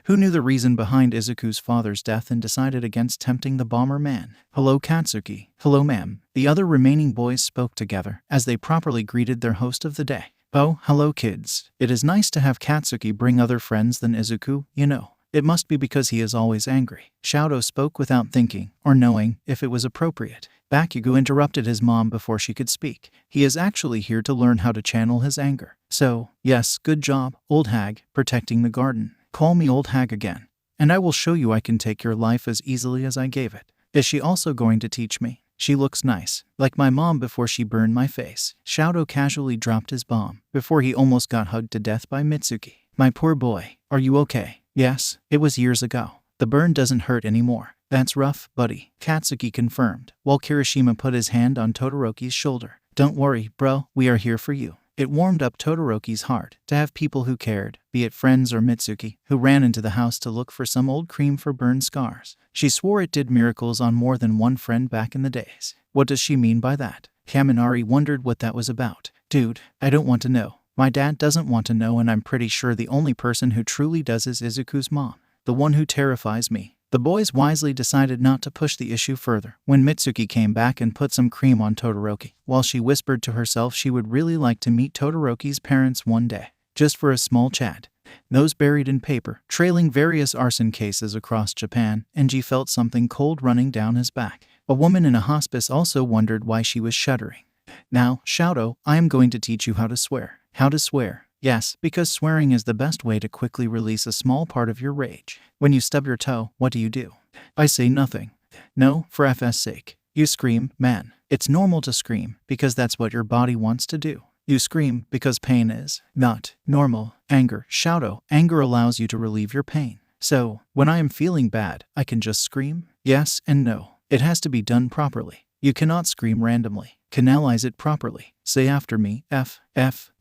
who knew the reason behind Izuku's father's death and decided against tempting the bomber man. Hello, Katsuki. Hello, ma'am. The other remaining boys spoke together as they properly greeted their host of the day. Oh, hello, kids. It is nice to have Katsuki bring other friends than Izuku, you know. It must be because he is always angry. Shoto spoke without thinking, or knowing, if it was appropriate. Bakugo interrupted his mom before she could speak. He is actually here to learn how to channel his anger. So, yes, good job, old hag, protecting the garden. Call me old hag again, and I will show you I can take your life as easily as I gave it. Is she also going to teach me? She looks nice, like my mom before she burned my face. Shoto casually dropped his bomb, before he almost got hugged to death by Mitsuki. My poor boy, are you okay? Yes, it was years ago. The burn doesn't hurt anymore. That's rough, buddy, Katsuki confirmed, while Kirishima put his hand on Todoroki's shoulder. Don't worry, bro, we are here for you. It warmed up Todoroki's heart to have people who cared, be it friends or Mitsuki, who ran into the house to look for some old cream for burn scars. She swore it did miracles on more than one friend back in the days. What does she mean by that? Kaminari wondered what that was about. Dude, I don't want to know. My dad doesn't want to know, and I'm pretty sure the only person who truly does is Izuku's mom, the one who terrifies me. The boys wisely decided not to push the issue further when Mitsuki came back and put some cream on Todoroki, while she whispered to herself she would really like to meet Todoroki's parents one day, just for a small chat. Nose buried in paper, trailing various arson cases across Japan, Enji felt something cold running down his back. A woman in a hospice also wondered why she was shuddering. Now, Shoto, I am going to teach you how to swear. How to swear. Yes, because swearing is the best way to quickly release a small part of your rage. When you stub your toe, what do? I say nothing. No, for FS sake. You scream, man. It's normal to scream, because that's what your body wants to do. You scream because pain is not normal. Anger. Shoto. Anger allows you to relieve your pain. So, when I am feeling bad, I can just scream? Yes and no. It has to be done properly. You cannot scream randomly. Canalize it properly. Say after me,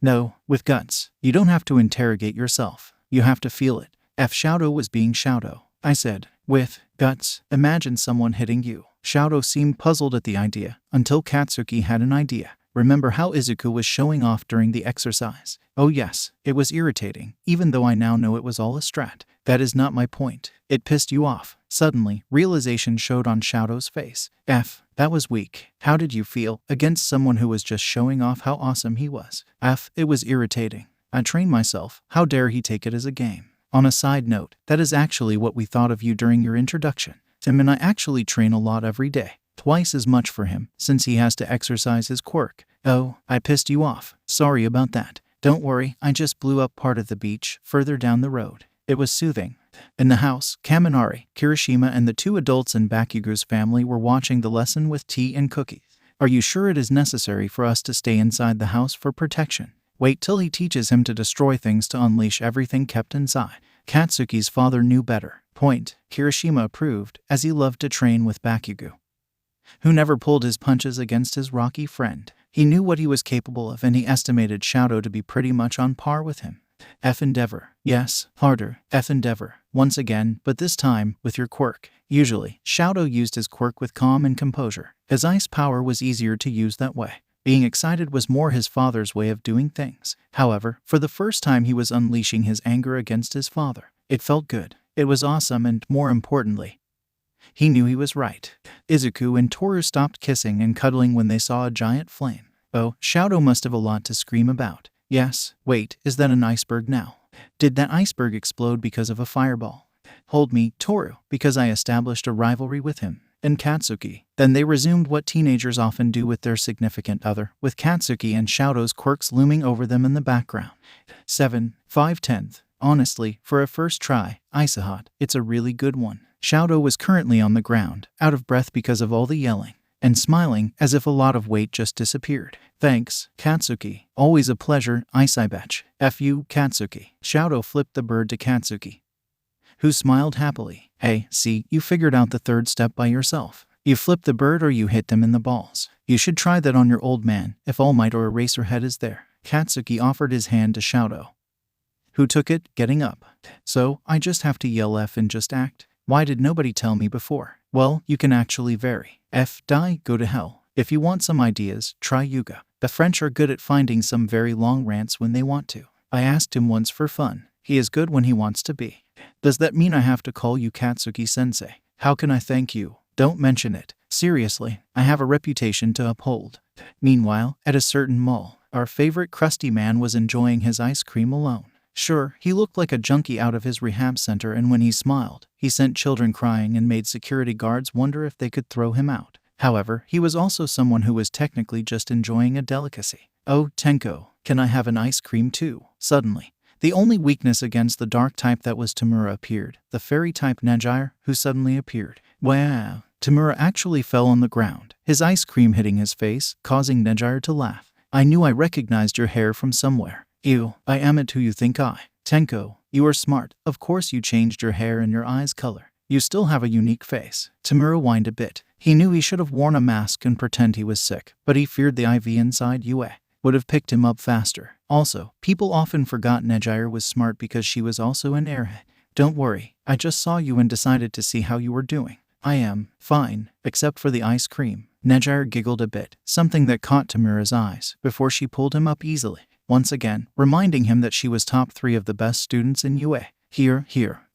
no, with guts. You don't have to interrogate yourself. You have to feel it. Shoto was being Shoto. I said, with guts. Imagine someone hitting you. Shoto seemed puzzled at the idea, until Katsuki had an idea. Remember how Izuku was showing off during the exercise? Oh yes, it was irritating, even though I now know it was all a strat. That is not my point. It pissed you off. Suddenly, realization showed on Shoto's face. That was weak. How did you feel against someone who was just showing off how awesome he was? It was irritating. I trained myself. How dare he take it as a game? On a side note, that is actually what we thought of you during your introduction. Tim and I actually train a lot every day. Twice as much for him, since he has to exercise his quirk. Oh, I pissed you off. Sorry about that. Don't worry, I just blew up part of the beach further down the road. It was soothing. In the house, Kaminari, Kirishima, and the 2 adults in Bakugo's family were watching the lesson with tea and cookies. Are you sure it is necessary for us to stay inside the house for protection? Wait till he teaches him to destroy things to unleash everything kept inside. Katsuki's father knew better. Point. Kirishima approved, as he loved to train with Bakugo, who never pulled his punches against his rocky friend. He knew what he was capable of, and he estimated Shadow to be pretty much on par with him. F endeavor. Yes, harder. F endeavor. Once again, but this time, with your quirk. Usually, Shadow used his quirk with calm and composure. His ice power was easier to use that way. Being excited was more his father's way of doing things. However, for the first time he was unleashing his anger against his father. It felt good. It was awesome, and, more importantly, he knew he was right. Izuku and Toru stopped kissing and cuddling when they saw a giant flame. Oh, Shadow must have a lot to scream about. Yes, wait, is that an iceberg now? Did that iceberg explode because of a fireball? Hold me, Toru, because I established a rivalry with him. And Katsuki. Then they resumed what teenagers often do with their significant other, with Katsuki and Shadow's quirks looming over them in the background. 7, 5/10. Honestly, for a first try, Isahot, it's a really good one. Shadow was currently on the ground, out of breath because of all the yelling, and smiling as if a lot of weight just disappeared. Thanks, Katsuki. Always a pleasure, Isibetch. F you, Katsuki. Shadow flipped the bird to Katsuki, who smiled happily. Hey, see, you figured out the third step by yourself. You flip the bird or you hit them in the balls. You should try that on your old man, if All Might or Eraserhead is there. Katsuki offered his hand to Shadow, who took it, getting up. So, I just have to yell F and just act? Why did nobody tell me before? Well, you can actually vary. F, die, go to hell. If you want some ideas, try Yuga. The French are good at finding some very long rants when they want to. I asked him once for fun. He is good when he wants to be. Does that mean I have to call you Katsuki-sensei? How can I thank you? Don't mention it. Seriously, I have a reputation to uphold. Meanwhile, at a certain mall, our favorite crusty man was enjoying his ice cream alone. Sure, he looked like a junkie out of his rehab center, and when he smiled, he sent children crying and made security guards wonder if they could throw him out. However, he was also someone who was technically just enjoying a delicacy. Oh, Tenko, can I have an ice cream too? Suddenly, the only weakness against the dark type that was Tamura appeared, the fairy type Nejire, who suddenly appeared. Wow! Tamura actually fell on the ground, his ice cream hitting his face, causing Nejire to laugh. I knew I recognized your hair from somewhere. Ew, I am it who you think I. Tenko, you are smart. Of course you changed your hair and your eyes color. You still have a unique face. Tamura whined a bit. He knew he should have worn a mask and pretend he was sick, but he feared the IV inside Yue would have picked him up faster. Also, people often forgot Nejire was smart because she was also an airhead. Don't worry, I just saw you and decided to see how you were doing. I am fine, except for the ice cream. Nejire giggled a bit, something that caught Tamura's eyes, before she pulled him up easily, once again, reminding him that she was top 3 of the best students in UA. Here,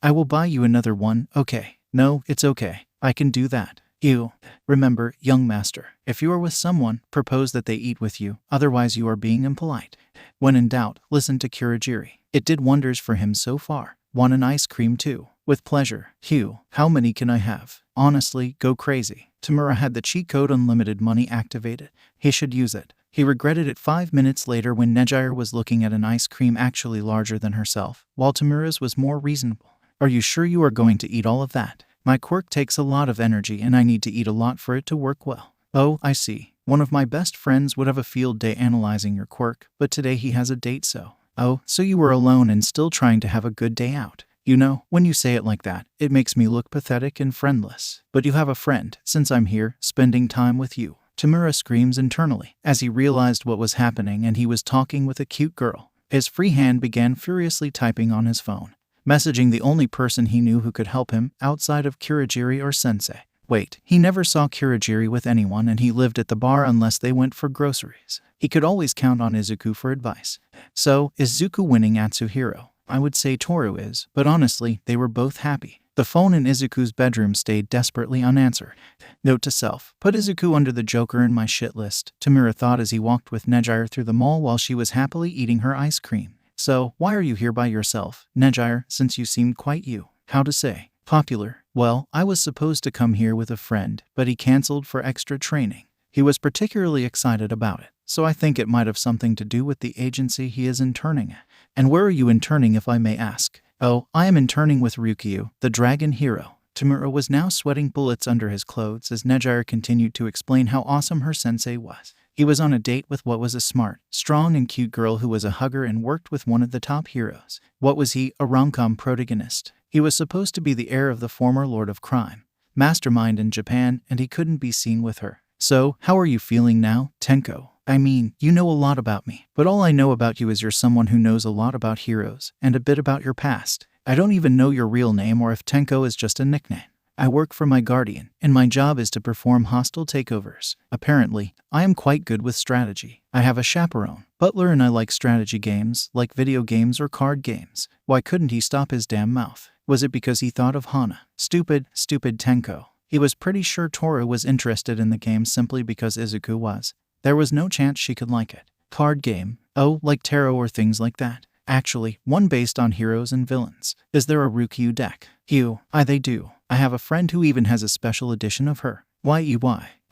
I will buy you another one, okay? No, it's okay. I can do that. Ew. Remember, young master, if you are with someone, propose that they eat with you, otherwise you are being impolite. When in doubt, listen to Kurogiri. It did wonders for him so far. Want an ice cream too? With pleasure. Hugh, how many can I have? Honestly, go crazy. Tamura had the cheat code unlimited money activated. He should use it. He regretted it 5 minutes later when Nejire was looking at an ice cream actually larger than herself, while Tamura's was more reasonable. Are you sure you are going to eat all of that? My quirk takes a lot of energy and I need to eat a lot for it to work well. Oh, I see. One of my best friends would have a field day analyzing your quirk, but today he has a date so. Oh, so you were alone and still trying to have a good day out. You know, when you say it like that, it makes me look pathetic and friendless. But you have a friend, since I'm here, spending time with you. Tamura screams internally, as he realized what was happening and he was talking with a cute girl. His free hand began furiously typing on his phone, messaging the only person he knew who could help him, outside of Kurogiri or Sensei. Wait, he never saw Kurogiri with anyone and he lived at the bar unless they went for groceries. He could always count on Izuku for advice. So, is Zuko winning Atsuhiro? I would say Toru is, but honestly, they were both happy. The phone in Izuku's bedroom stayed desperately unanswered. Note to self, put Izuku under the Joker in my shit list, Tamura thought as he walked with Nejire through the mall while she was happily eating her ice cream. So, why are you here by yourself, Nedzu, since you seemed quite how to say, popular? Well, I was supposed to come here with a friend, but he cancelled for extra training. He was particularly excited about it, so I think it might have something to do with the agency he is interning at. And where are you interning, if I may ask? Oh, I am interning with Ryukyu, the dragon hero. Tamura was now sweating bullets under his clothes as Nedzu continued to explain how awesome her sensei was. He was on a date with what was a smart, strong and cute girl who was a hugger and worked with one of the top heroes. What was he? A rom-com protagonist. He was supposed to be the heir of the former Lord of Crime, mastermind in Japan, and he couldn't be seen with her. So, how are you feeling now, Tenko? I mean, you know a lot about me, but all I know about you is you're someone who knows a lot about heroes and a bit about your past. I don't even know your real name or if Tenko is just a nickname. I work for my guardian, and my job is to perform hostile takeovers. Apparently, I am quite good with strategy. I have a chaperone, Butler, and I like strategy games, like video games or card games. Why couldn't he stop his damn mouth? Was it because he thought of Hana? Stupid Tenko. He was pretty sure Toru was interested in the game simply because Izuku was. There was no chance she could like it. Card game? Oh, like tarot or things like that. Actually, one based on heroes and villains. Is there a Ryukyu deck? They do. I have a friend who even has a special edition of her. Why?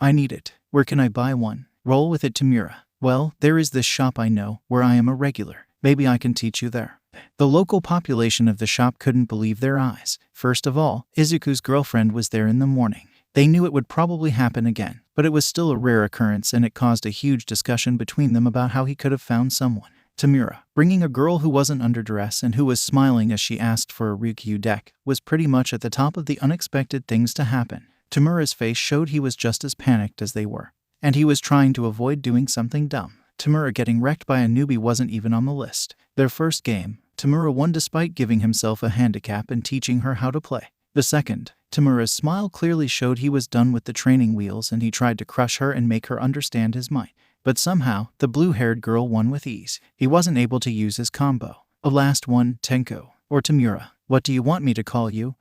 I need it. Where can I buy one? Roll with it, Tamura. Well, there is this shop I know, where I am a regular. Maybe I can teach you there. The local population of the shop couldn't believe their eyes. First of all, Izuku's girlfriend was there in the morning. They knew it would probably happen again, but it was still a rare occurrence and it caused a huge discussion between them about how he could have found someone. Tamura, bringing a girl who wasn't underdressed and who was smiling as she asked for a Ryukyu deck, was pretty much at the top of the unexpected things to happen. Tamura's face showed he was just as panicked as they were, and he was trying to avoid doing something dumb. Tamura getting wrecked by a newbie wasn't even on the list. Their first game, Tamura won despite giving himself a handicap and teaching her how to play. The second, Tamura's smile clearly showed he was done with the training wheels and he tried to crush her and make her understand his might. But somehow, the blue-haired girl won with ease. He wasn't able to use his combo. A last one, Tenko, or Tamura. What do you want me to call you,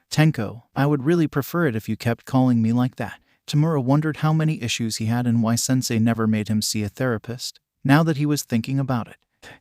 Tenko? I would really prefer it if you kept calling me like that. Tamura wondered how many issues he had and why Sensei never made him see a therapist, now that he was thinking about it.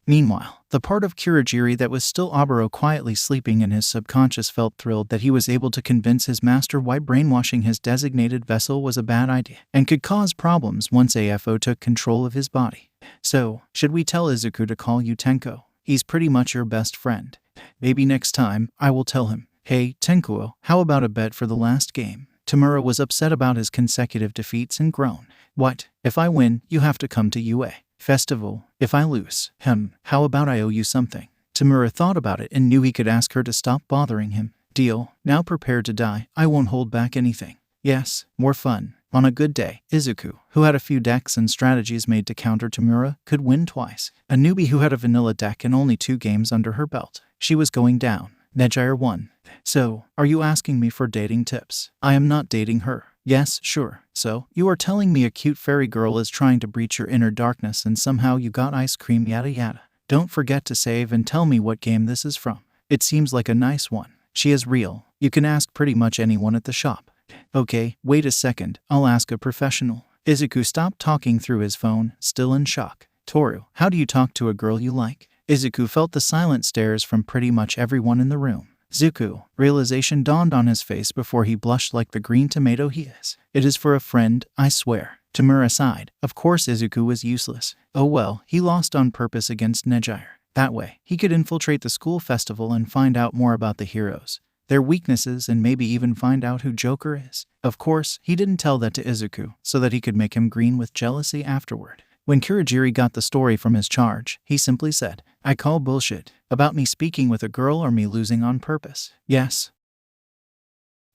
Meanwhile, the part of Kurogiri that was still Oboro quietly sleeping in his subconscious felt thrilled that he was able to convince his master why brainwashing his designated vessel was a bad idea and could cause problems once AFO took control of his body. So, should we tell Izuku to call you Tenko? He's pretty much your best friend. Maybe next time, I will tell him. Hey, Tenko, how about a bet for the last game? Tamura was upset about his consecutive defeats and groaned. What? If I win, you have to come to UA Festival. If I lose, how about I owe you something? Tamura thought about it and knew he could ask her to stop bothering him. Deal. Now prepare to die. I won't hold back anything. Yes, more fun. On a good day, Izuku, who had a few decks and strategies made to counter Tamura, could win twice. A newbie who had a vanilla deck and only 2 games under her belt. She was going down. Nedzu won. So, are you asking me for dating tips? I am not dating her. Yes, sure. So, you are telling me a cute fairy girl is trying to breach your inner darkness and somehow you got ice cream yada yada. Don't forget to save and tell me what game this is from. It seems like a nice one. She is real. You can ask pretty much anyone at the shop. Okay, wait a second. I'll ask a professional. Izuku stopped talking through his phone, still in shock. Toru, how do you talk to a girl you like? Izuku felt the silent stares from pretty much everyone in the room. Zuko, realization dawned on his face before he blushed like the green tomato he is. It is for a friend, I swear. Tamura sighed. Of course Izuku was useless. Oh well, he lost on purpose against Nedzu. That way, he could infiltrate the school festival and find out more about the heroes, their weaknesses, and maybe even find out who Joker is. Of course, he didn't tell that to Izuku, so that he could make him green with jealousy afterward. When Kurogiri got the story from his charge, he simply said, I call bullshit. About me speaking with a girl or me losing on purpose. Yes.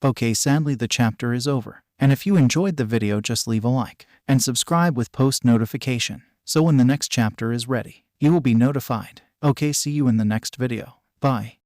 Okay, sadly the chapter is over. And if you enjoyed the video, just leave a like and subscribe with post notification. So when the next chapter is ready, you will be notified. Okay, see you in the next video. Bye.